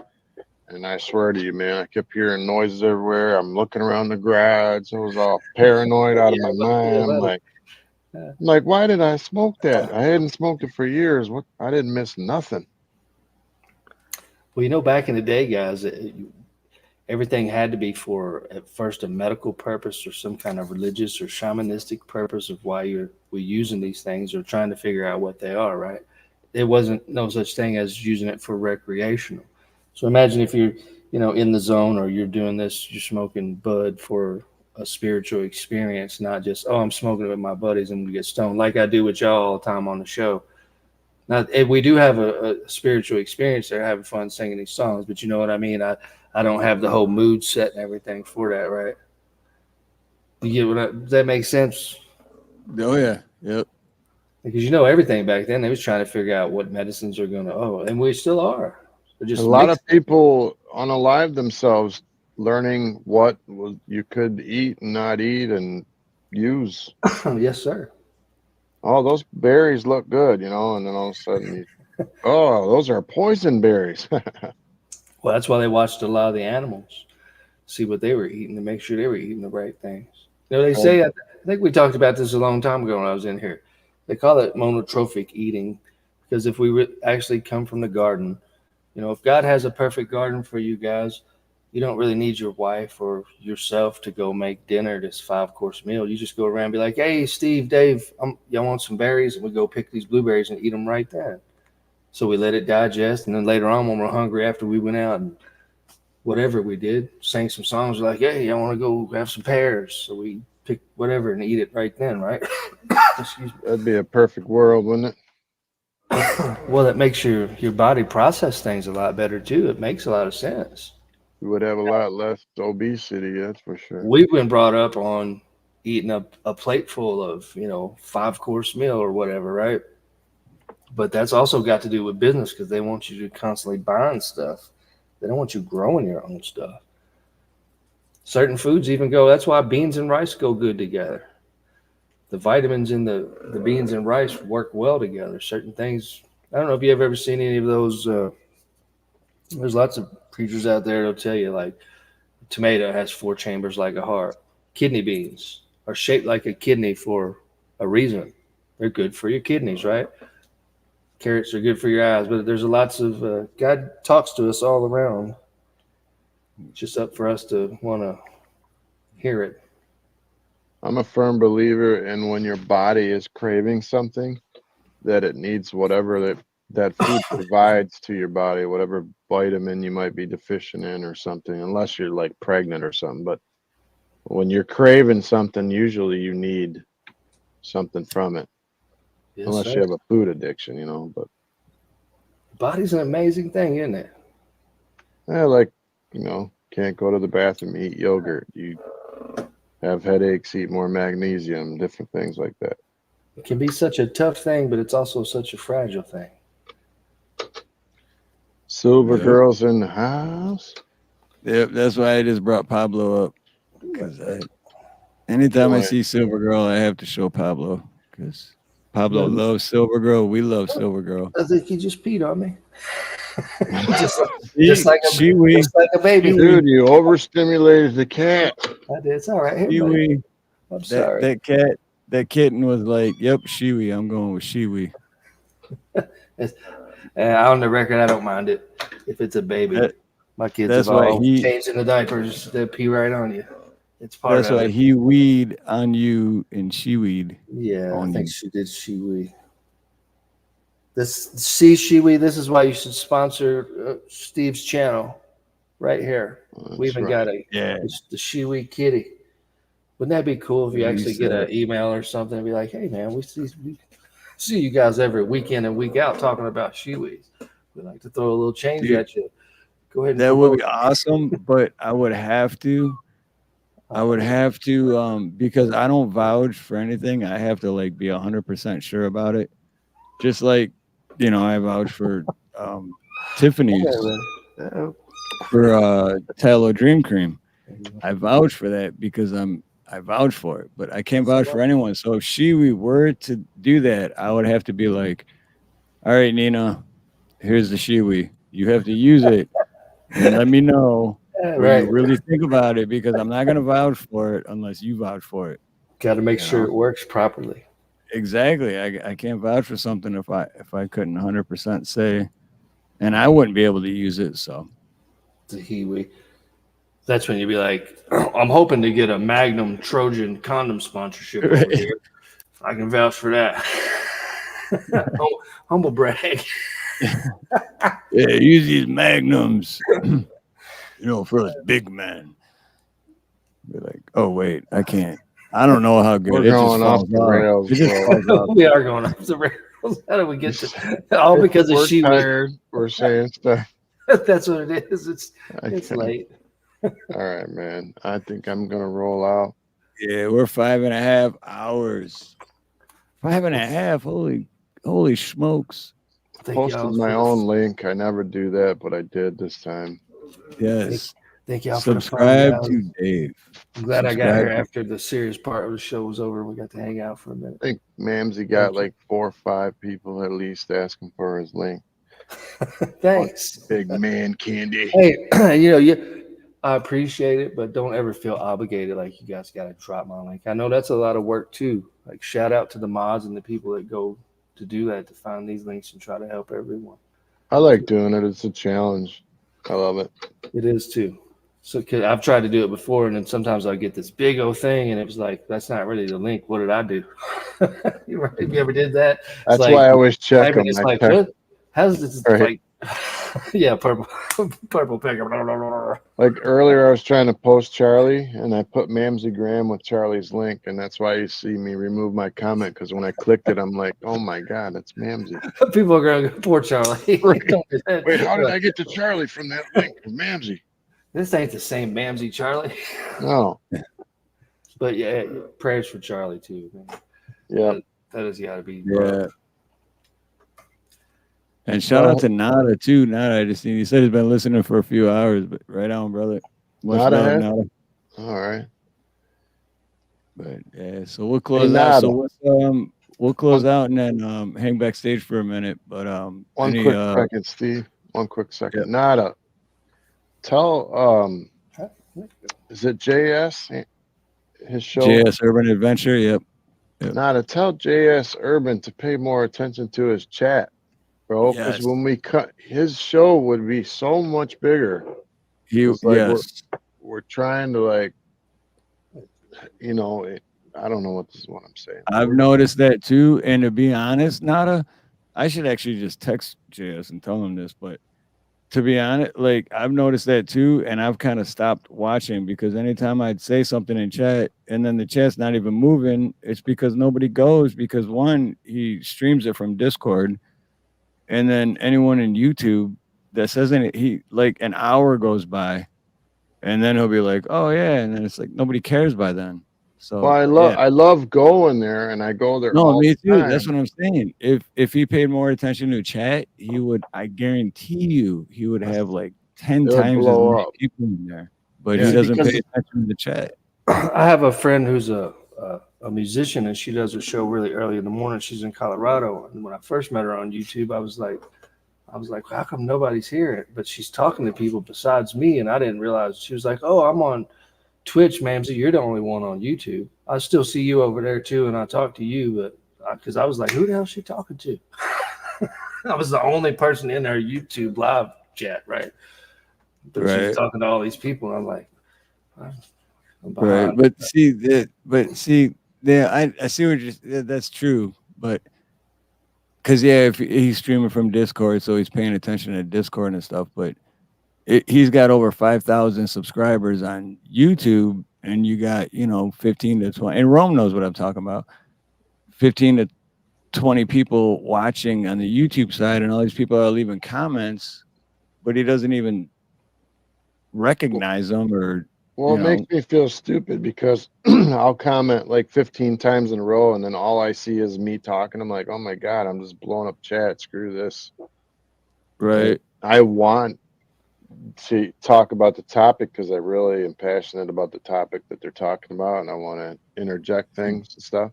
and I swear to you, man, I kept hearing noises everywhere. I'm looking around the garage. I was all paranoid out of my mind. I'm like, why did I smoke that? I hadn't smoked it for years. I didn't miss nothing. Well, back in the day, guys, everything had to be for, at first, a medical purpose or some kind of religious or shamanistic purpose of why we're using these things or trying to figure out what they are, right? There wasn't no such thing as using it for recreational. So imagine if you're, in the zone, or you're doing this, you're smoking bud for a spiritual experience, not just, oh, I'm smoking it with my buddies and we get stoned, like I do with y'all all the time on the show. Now, we do have a spiritual experience there, having fun singing these songs, but you know what I mean? I don't have the whole mood set and everything for that, right? You get does that make sense? Oh, yeah. Yep. Because everything back then, they was trying to figure out what medicines are going to, and we still are. A lot of people unalive themselves learning what you could eat and not eat and use. Yes, sir. oh, those berries look good, and then all of a sudden, oh, those are poison berries. Well, that's why they watched a lot of the animals, see what they were eating to make sure they were eating the right things. They say, I think we talked about this a long time ago when I was in here. They call it monotrophic eating because if we actually come from the garden, if God has a perfect garden for you guys, you don't really need your wife or yourself to go make dinner, this 5-course meal. You just go around and be like, hey, Steve, Dave, y'all want some berries? And we go pick these blueberries and eat them right then. So we let it digest. And then later on, when we're hungry after we went out and whatever we did, sang some songs like, hey, I want to go have some pears. So we pick whatever and eat it right then, right? Excuse me. That'd be a perfect world, wouldn't it? Well, that makes your body process things a lot better too. It makes a lot of sense. We would have a lot less obesity, that's for sure. We've been brought up on eating a plate full of, 5-course meal or whatever, right? But that's also got to do with business because they want you to constantly buying stuff. They don't want you growing your own stuff. Certain foods even go, that's why beans and rice go good together. The vitamins in the beans and rice work well together. Certain things, I don't know if you've ever seen any of those. There's lots of preachers out there that'll tell you like tomato has 4 chambers like a heart. Kidney beans are shaped like a kidney for a reason. They're good for your kidneys, right? Carrots are good for your eyes, but there's lots of God talks to us all around. It's just up for us to want to hear it. I'm a firm believer in when your body is craving something, that it needs whatever that food provides to your body, whatever vitamin you might be deficient in or something, unless you're like pregnant or something. But when you're craving something, usually you need something from it. Yes, unless sir. you have a food addiction, but body's an amazing thing, isn't it? Yeah, like, can't go to the bathroom, eat yogurt. You have headaches, eat more magnesium, different things like that. It can be such a tough thing, but it's also such a fragile thing. Silver girls in the house. Yep, that's why I just brought Pablo up. Because anytime I see Silver Girl, I have to show Pablo. Because Pablo loves Silver Girl. We love Silver Girl. I think he just peed on me. just like a baby. Dude, you overstimulated the cat. I did. It's all right. Here, Shiwi. I'm sorry. That kitten was like, yep, Shiwi. I'm going with Shiwi. On the record, I don't mind it if it's a baby. My kids have all changed in the diapers. They pee right on you. It's part of it. That's why he weed on you and she weed. Yeah, I think she did Shiwi. This is why you should sponsor Steve's channel right here. We even got the Shiwi kitty. Wouldn't that be cool if you actually get an email or something and be like, hey man, we see you guys every week in and week out talking about Shiwis. We'd like to throw a little change at you. Go ahead. That would be awesome, but I would have to because I don't vouch for anything. I have to be 100% sure about it. Just like, I vouch for Tiffany's for Tallow Dream Cream. I vouch for that because I vouch for it, but I can't vouch for anyone. So if we were to do that, I would have to be like, all right, Nina, here's the Shiwi. You have to use it and let me know what you really think about it, because I'm not going to vouch for it unless you vouch for it. Got to make sure it works properly. Exactly. I can't vouch for something if I couldn't 100% say, and I wouldn't be able to use it. So the Hiwi. That's when you'd be like, I'm hoping to get a Magnum Trojan condom sponsorship over here. I can vouch for that. Humble brag. Yeah, use these Magnums. For us big man. Be like, oh wait, I can't. I don't know how good We're going off the rails. We are going off the rails. How do we get to all because of We're tired. We're saying stuff. That's what it is. It's late. All right, man. I think I'm gonna roll out. Yeah, we're 5.5 hours. 5.5. Holy smokes. I posted my own link. I never do that, but I did this time. Yes. Thank y'all for the fun, Subscribe guys. to Dave. I'm glad I got here after the serious part of the show was over. We got to hang out for a minute. I think Mamsie got like 4 or 5 people at least asking for his link. Thanks. Big man candy. Hey, I appreciate it, but don't ever feel obligated like you guys got to drop my link. I know that's a lot of work too. Like, shout out to the mods and the people that go to do that, to find these links and try to help everyone. I like doing it. It's a challenge. I love it. It is too. So, cause I've tried to do it before, and then sometimes I get this big old thing, and it was like, that's not really the link. What did I do? You ever did that? That's why I always check them. It's like, what? How's this like? Yeah, purple picker. Like earlier, I was trying to post Charlie, and I put Mamsie Graham with Charlie's link, and that's why you see me remove my comment, because when I clicked it, I'm like, oh my god, it's Mamsie. People are going to go, poor Charlie. Wait, how did I get to Charlie from that link from Mamsie? This ain't the same Mamsie Charlie. No. But yeah, prayers for Charlie too, man. Yeah. That has got to be. Yeah. And shout out to Nada too. Nada, I just seen he said he's been listening for a few hours, but right on, brother. Nada. All right. But yeah, so we'll close out. So we'll close out and then hang backstage for a minute. But one quick second, Steve. One quick second. Yeah. Nada. Tell is it JS? His show? JS Urban Adventure, yep. Nada, tell JS Urban to pay more attention to his chat, bro. Because when we cut, his show would be so much bigger. We're trying to I don't know what I'm saying. I've noticed that too. And to be honest, Nada, I should actually just text JS and tell him this, but to be honest, like I've noticed that too, and I've kind of stopped watching because anytime I'd say something in chat and then the chat's not even moving, it's because nobody goes, because one, he streams it from Discord, and then anyone in YouTube that says he like an hour goes by and then he'll be like, oh yeah, and then it's like nobody cares by then. So I love going there, and I go there. No, me too. That's what I'm saying. If he paid more attention to chat, he would. I guarantee you, he would have like 10 times as many people in there. But he doesn't pay attention to the chat. I have a friend who's a musician, and she does a show really early in the morning. She's in Colorado, and when I first met her on YouTube, I was like, how come nobody's here? But she's talking to people besides me, and I didn't realize. She was like, oh, I'm on Twitch, Mamsie, you're the only one on YouTube. I still see you over there too, and I talk to you, but because I was like, who the hell is she talking to? I was the only person in her YouTube live chat, right? But she was talking to all these people, and I'm like, I'm behind. Right. I see what you're. That's true, but because if he's streaming from Discord, so he's paying attention to Discord and stuff, but. He's got over 5,000 subscribers on YouTube, and you got 15 to 20. And Rome knows what I'm talking about. 15 to 20 people watching on the YouTube side, and all these people are leaving comments, but he doesn't even recognize them or. Well, it makes me feel stupid because I'll comment like 15 times in a row, and then all I see is me talking. I'm like, oh my god, I'm just blowing up chat. Screw this. Right. I want to talk about the topic because I really am passionate about the topic that they're talking about, and I want to interject things and stuff.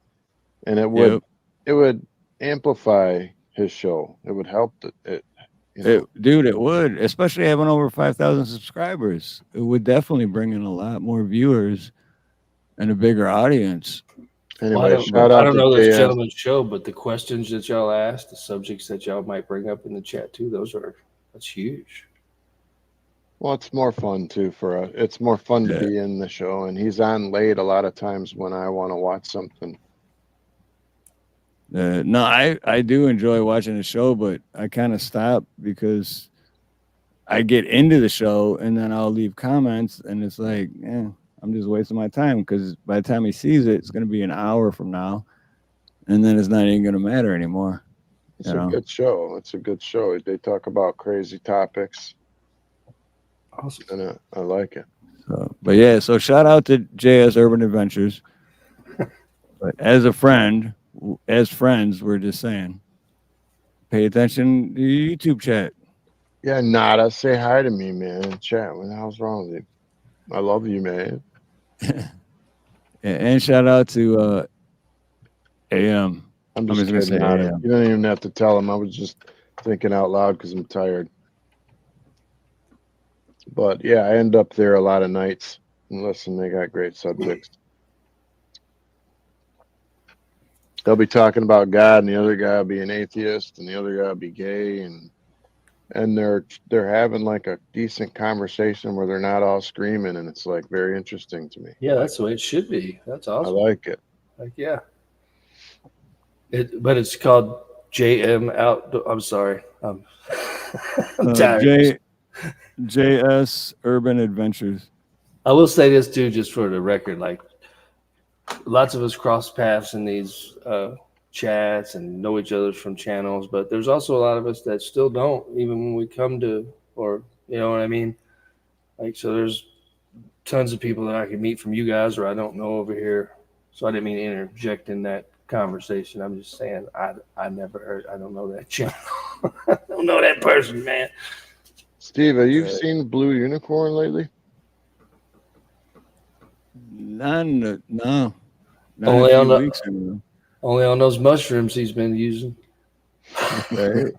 And it would amplify his show. It would help it would, especially having over 5,000 subscribers. It would definitely bring in a lot more viewers and a bigger audience. Anyway, I don't know this gentleman's show, but the questions that y'all ask, the subjects that y'all might bring up in the chat too, that's huge. Well, it's more fun too for us. It's more fun to be in the show, and he's on late a lot of times when I want to watch something. No, I do enjoy watching the show, but I kind of stop because I get into the show and then I'll leave comments, and it's like, I'm just wasting my time because by the time he sees it, it's going to be an hour from now, and then it's not even going to matter anymore. It's a good show. It's a good show. They talk about crazy topics. Awesome. And I like it. So shout out to JS Urban Adventures. But as friends, we're just saying, pay attention to your YouTube chat. Yeah, Nada, say hi to me, man. In chat. What the hell's wrong with you? I love you, man. And shout out to AM. I'm just gonna kidding. say Nada. AM. You don't even have to tell him. I was just thinking out loud because I'm tired. But yeah, I end up there a lot of nights. And listen, they got great subjects. They'll be talking about God, and the other guy will be an atheist, and the other guy will be gay, and they're having like a decent conversation where they're not all screaming, and it's like very interesting to me. Yeah, that's the way it should be. That's I awesome. like it. Like, yeah. But it's called JM Out. I'm sorry. I'm tired. JS Urban Adventures. I will say this too, just for the record. Like, lots of us cross paths in these chats and know each other from channels, but there's also a lot of us that still don't, even when we come to, or you know what I mean? Like, so there's tons of people that I can meet from you guys or I don't know over here. So I didn't mean to interject in that conversation. I'm just saying I never heard, I don't know that channel. I don't know that person, man. Steve, have you seen Blue Unicorn lately? No. Only on those mushrooms he's been using. Okay.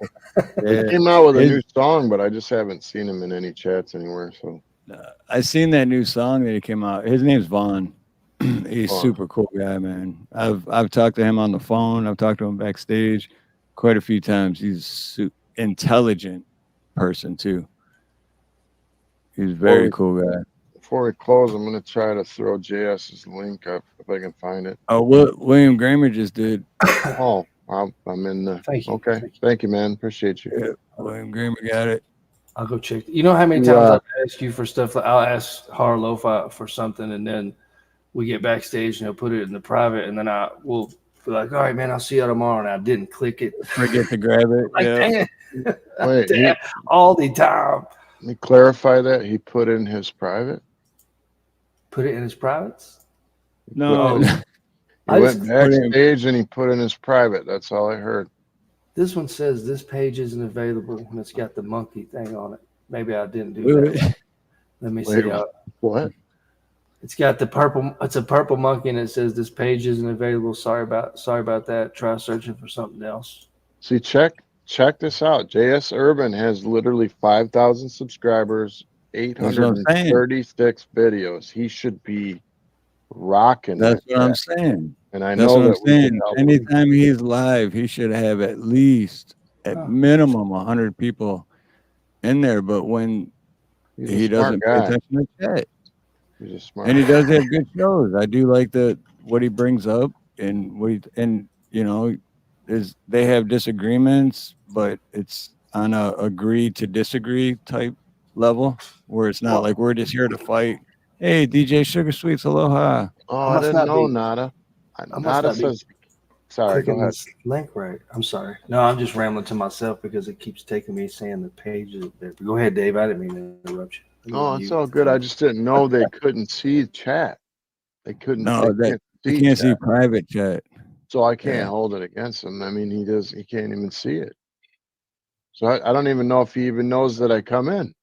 He came out with a new song, but I just haven't seen him in any chats anywhere. So I seen that new song that he came out. His name's Vaughn. He's Vaughn. super cool guy, man. I've talked to him on the phone. I've talked to him backstage quite a few times. He's intelligent person too. He's a very cool guy. Before we close, I'm going to try to throw JS's link up if I can find it. Oh, what William Gramer just did. Oh, I'm in the. Thank you. Okay. Thank you, man. Appreciate you. Yeah, William Gramer got it. I'll go check. You know how many times I've asked you for stuff? Like, I'll ask Harloha for something, and then we get backstage and he'll put it in the private, and then I will be like, all right, man, I'll see you tomorrow. And I didn't click it. Forget to grab it. Like, Yeah. dang. Wait, Damn, all the time. Let me clarify that. He put in his private? Put it in his privates? No. He went backstage and he put in his private. That's all I heard. This one says this page isn't available, and it's got the monkey thing on it. Maybe I didn't do that. Let me see. What? It's got the purple. It's a purple monkey, and it says this page isn't available. Sorry about that. Try searching for something else. See, check this out. JS Urban has literally 5,000 subscribers, 836 videos. He should be rocking. That's what I'm saying. And I That's know what that I'm saying. Anytime he's live, he should have at least, at minimum, 100 people in there. But when he doesn't pay attention to chat, he's a smart and he does have good shows. I do like what he brings up, and you know, they have disagreements, but it's on a agree to disagree type level, where it's not like we're just here to fight. Hey, DJ Sugar Sweets, aloha. Oh, I didn't know, Nada. Nada says, sorry, go ahead. This link right. I'm sorry. No, I'm just rambling to myself because it keeps taking me saying the page is there. Go ahead, Dave. I didn't mean to interrupt you. No, it's all good. I just didn't know they couldn't see chat. They couldn't. No, they can't see private chat. So I can't hold it against him. I mean, he can't even see it. So I don't even know if he even knows that I come in.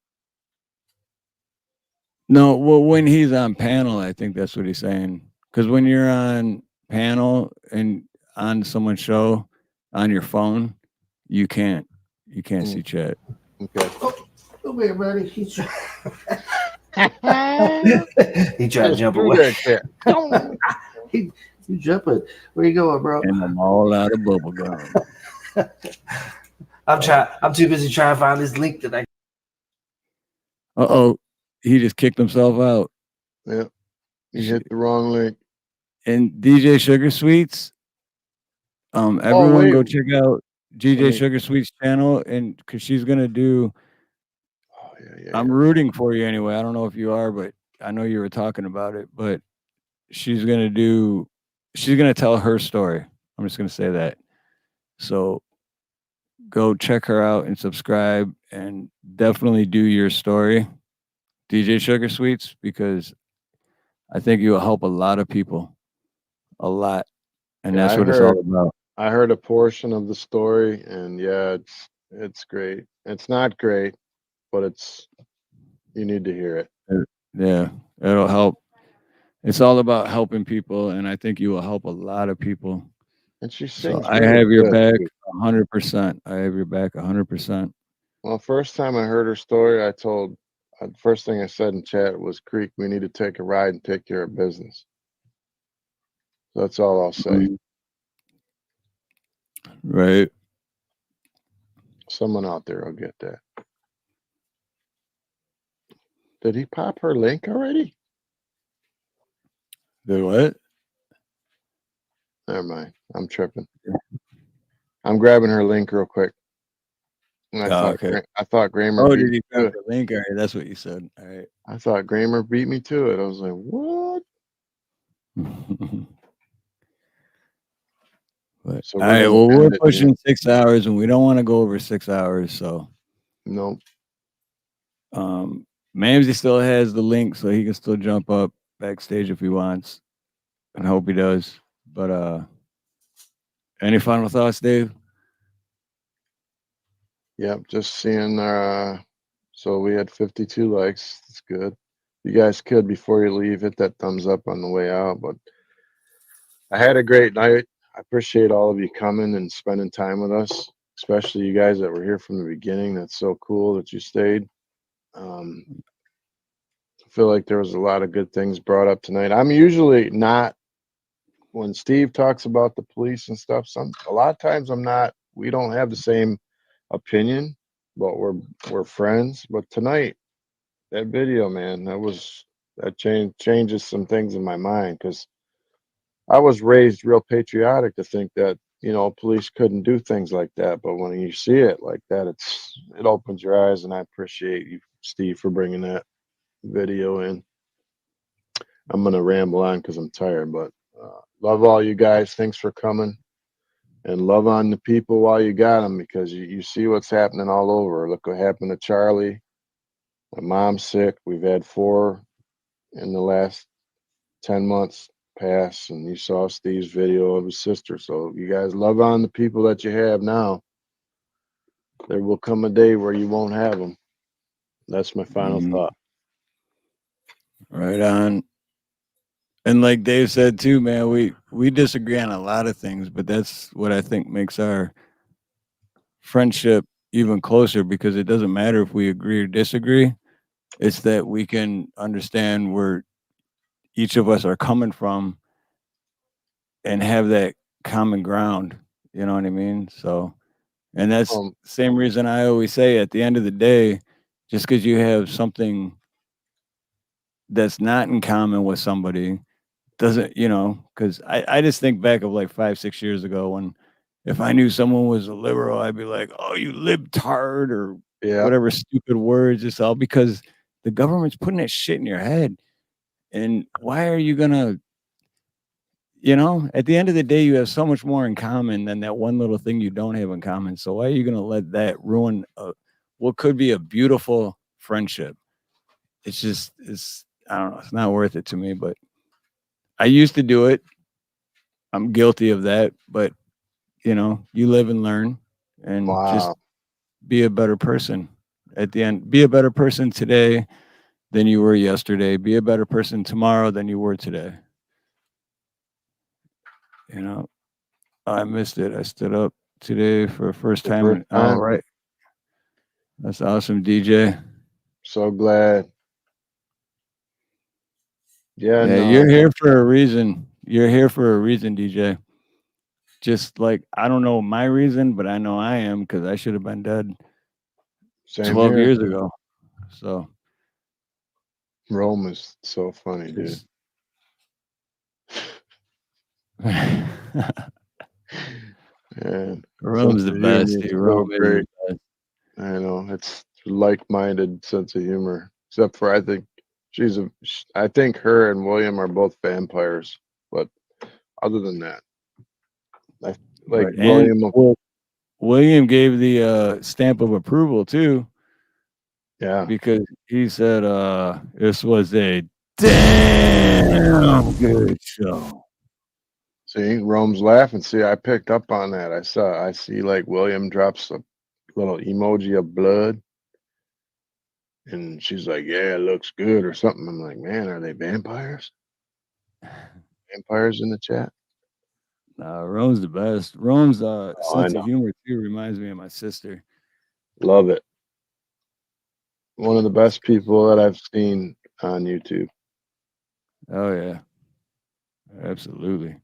No, well, when he's on panel, I think that's what he's saying. Because when you're on panel and on someone's show on your phone, you can't see chat. Okay. Come here, buddy. He tried to jump away. You jumping? Where you going, bro? And I'm all out of bubble gum. I'm too busy trying to find this link that I. He just kicked himself out. Yeah, he hit the wrong link. And DJ Sugar Sweets, everyone go check out DJ Sugar Sweets channel, and because she's gonna do. I'm rooting for you anyway. I don't know if you are, but I know you were talking about it. But she's gonna tell her story. I'm just gonna say that. So go check her out and subscribe, and definitely do your story, DJ Sugar Sweets, because I think you'll help a lot of people, a lot, and that's what it's all about. I heard a portion of the story, and yeah, it's great. It's not great, but you need to hear it. Yeah, it'll help. It's all about helping people, and I think you will help a lot of people. And she So sings I really have your good, back too. 100%. I have your back 100%. Well, first time I heard her story, I told first thing I said in chat was, Creek, we need to take a ride and take care of business. That's all I'll say. Right. Someone out there will get that. Did he pop her link already? Did what? Never mind. I'm tripping. I'm grabbing her link real quick. And Okay. I thought Kramer Oh, beat did me he to grab it. the link? All right, that's what you said. All right. I thought Kramer beat me to it. I was like, what? But, So all we're right. gonna Well, we're end it pushing here. 6 hours, and we don't want to go over 6 hours. So, Nope. Mamsie still has the link, so he can still jump up backstage if he wants. And I hope he does. But any final thoughts, Dave? Yep, just seeing so we had 52 likes. That's good. You guys could, before you leave, hit that thumbs up on the way out. But I had a great night. I appreciate all of you coming and spending time with us, especially you guys that were here from the beginning. That's so cool that you stayed. I feel like there was a lot of good things brought up tonight. I'm usually not, when Steve talks about the police and stuff, a lot of times we don't have the same opinion, but we're friends. But tonight, that video, man, that changes some things in my mind, because I was raised real patriotic to think that, police couldn't do things like that. But when you see it like that, it opens your eyes, and I appreciate you, Steve, for bringing that video in. I'm gonna ramble on because I'm tired, but love all you guys. Thanks for coming, and love on the people while you got them, because you see what's happening all over. Look what happened to Charlie. My mom's sick. We've had 4 in the last 10 months pass, and you saw Steve's video of his sister. So you guys love on the people that you have now. There will come a day where you won't have them. That's my final thought. Right on. And like Dave said too, man, we disagree on a lot of things, but that's what I think makes our friendship even closer, because it doesn't matter if we agree or disagree. It's that we can understand where each of us are coming from and have that common ground. You know what I mean? So, and that's the same reason I always say, at the end of the day, just because you have something that's not in common with somebody doesn't, because I just think back of like 5-6 years ago, when if I knew someone was a liberal, I'd be like, oh, you libtard, or whatever stupid words. It's all because the government's putting that shit in your head. And why are you gonna, at the end of the day, you have so much more in common than that one little thing you don't have in common. So why are you gonna let that ruin what could be a beautiful friendship? It's I don't know, it's not worth it to me. But I used to do it. I'm guilty of that, but you live and learn, and just be a better person. At the end, be a better person today than you were yesterday. Be a better person tomorrow than you were today. I missed it. I stood up today for the first time. All right. That's awesome, DJ. So glad. Yeah, no. You're here for a reason. You're here for a reason, DJ. Just like, I don't know my reason, but I know I am, because I should have been dead 12 years ago. So Rome is so funny, dude. And Rome's the best. Rome is great. the best. I know, it's like-minded sense of humor, except for I think her and William are both vampires, but other than that, William. William gave the stamp of approval too. Yeah, because he said this was a damn good show. See, Rome's laughing. See, I picked up on that. I see like William drops a little emoji of blood. And she's like, yeah, it looks good or something. I'm like, man, are they vampires? Vampires in the chat? Rome's the best. Rome's sense know. of humor too reminds me of my sister. Love it. One of the best people that I've seen on YouTube. Oh yeah, absolutely.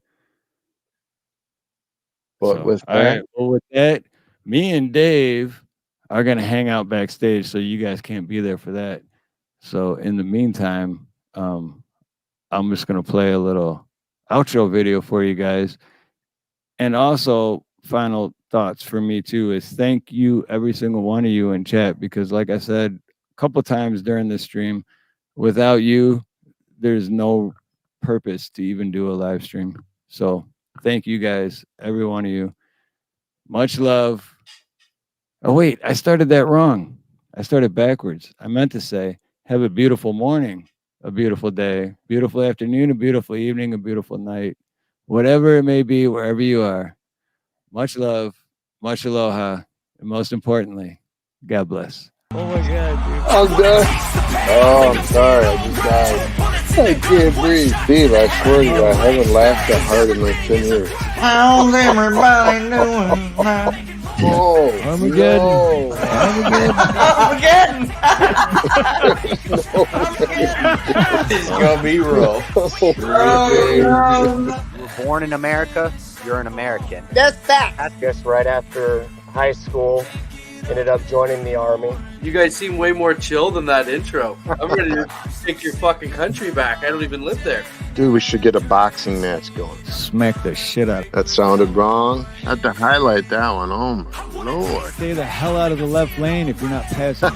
But with all that, right, well, with that, me and Dave are gonna hang out backstage, so you guys can't be there for that. So in the meantime, I'm just gonna play a little outro video for you guys, and also final thoughts for me too is thank you every single one of you in chat, because like I said a couple times during this stream, without you, there's no purpose to even do a live stream. So thank you guys, every one of you. Much love. Oh, wait, I started that wrong. I started backwards. I meant to say, have a beautiful morning, a beautiful day, beautiful afternoon, a beautiful evening, a beautiful night, whatever it may be, wherever you are. Much love, much aloha, and most importantly, God bless. Oh my God, dude. I'm done. Oh, I'm sorry. I just died. I can't breathe. Steve, I swear to you, I haven't laughed that hard in like 10 years. How's everybody doing now? Oh, Armageddon. no. Armageddon. It's gonna be rough. You were born in America, you're an American. That's that. Just right after high school, ended up joining the Army. You guys seem way more chill than that intro. I'm ready to take your fucking country back. I don't even live there. Dude, we should get a boxing match going. Smack the shit out. That sounded wrong. I have to highlight that one. Oh my Lord. Stay the hell out of the left lane if you're not passing.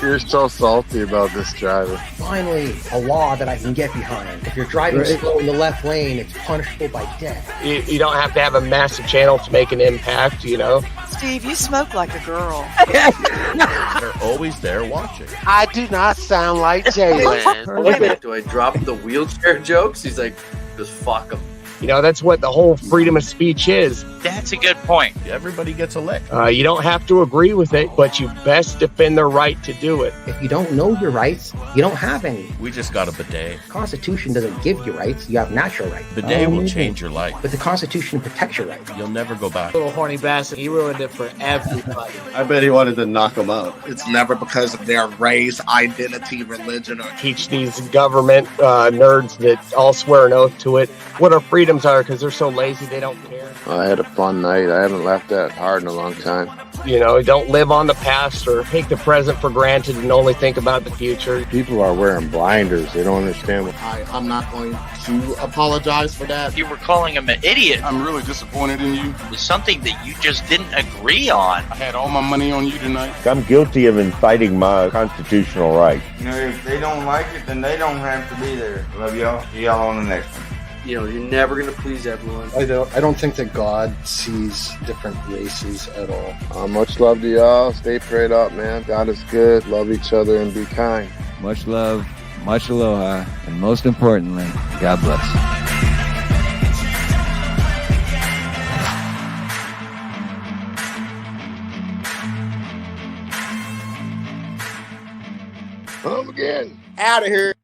You're so salty about this driver. Finally, a law that I can get behind. If you're driving slow in the left lane, it's punishable by death. You don't have to have a massive channel to make an impact, you know? Steve, you smoke like a girl. They're always there watching. I do not sound like Jalen. Do I drop the wheelchair jokes? He's like, just fuck him. You know, that's what the whole freedom of speech is. That's a good point. Everybody gets a lick. You don't have to agree with it, but you best defend the right to do it. If you don't know your rights, you don't have any. We just got a bidet. The Constitution doesn't give you rights, you have natural rights. Bidet will change your life. But the Constitution protects your rights. You'll never go back. Little horny bastard, he ruined it for everybody. I bet he wanted to knock him out. It's never because of their race, identity, religion, or teach these government nerds that all swear an oath to it what our freedoms are, because they're so lazy they don't care. I had a fun night. I haven't laughed that hard in a long time. You know, don't live on the past or take the present for granted and only think about the future. People are wearing blinders. They don't understand what. I'm not going to apologize for that. You were calling him an idiot. I'm really disappointed in you. It was something that you just didn't agree on. I had all my money on you tonight. I'm guilty of inciting my constitutional right. You know, if they don't like it, then they don't have to be there. Love y'all. See y'all on the next one. You know, you're never gonna please everyone. I don't think that God sees different races at all. Much love to y'all. Stay prayed up, man. God is good. Love each other and be kind. Much love, much aloha, and most importantly, God bless. Come again. Out of here.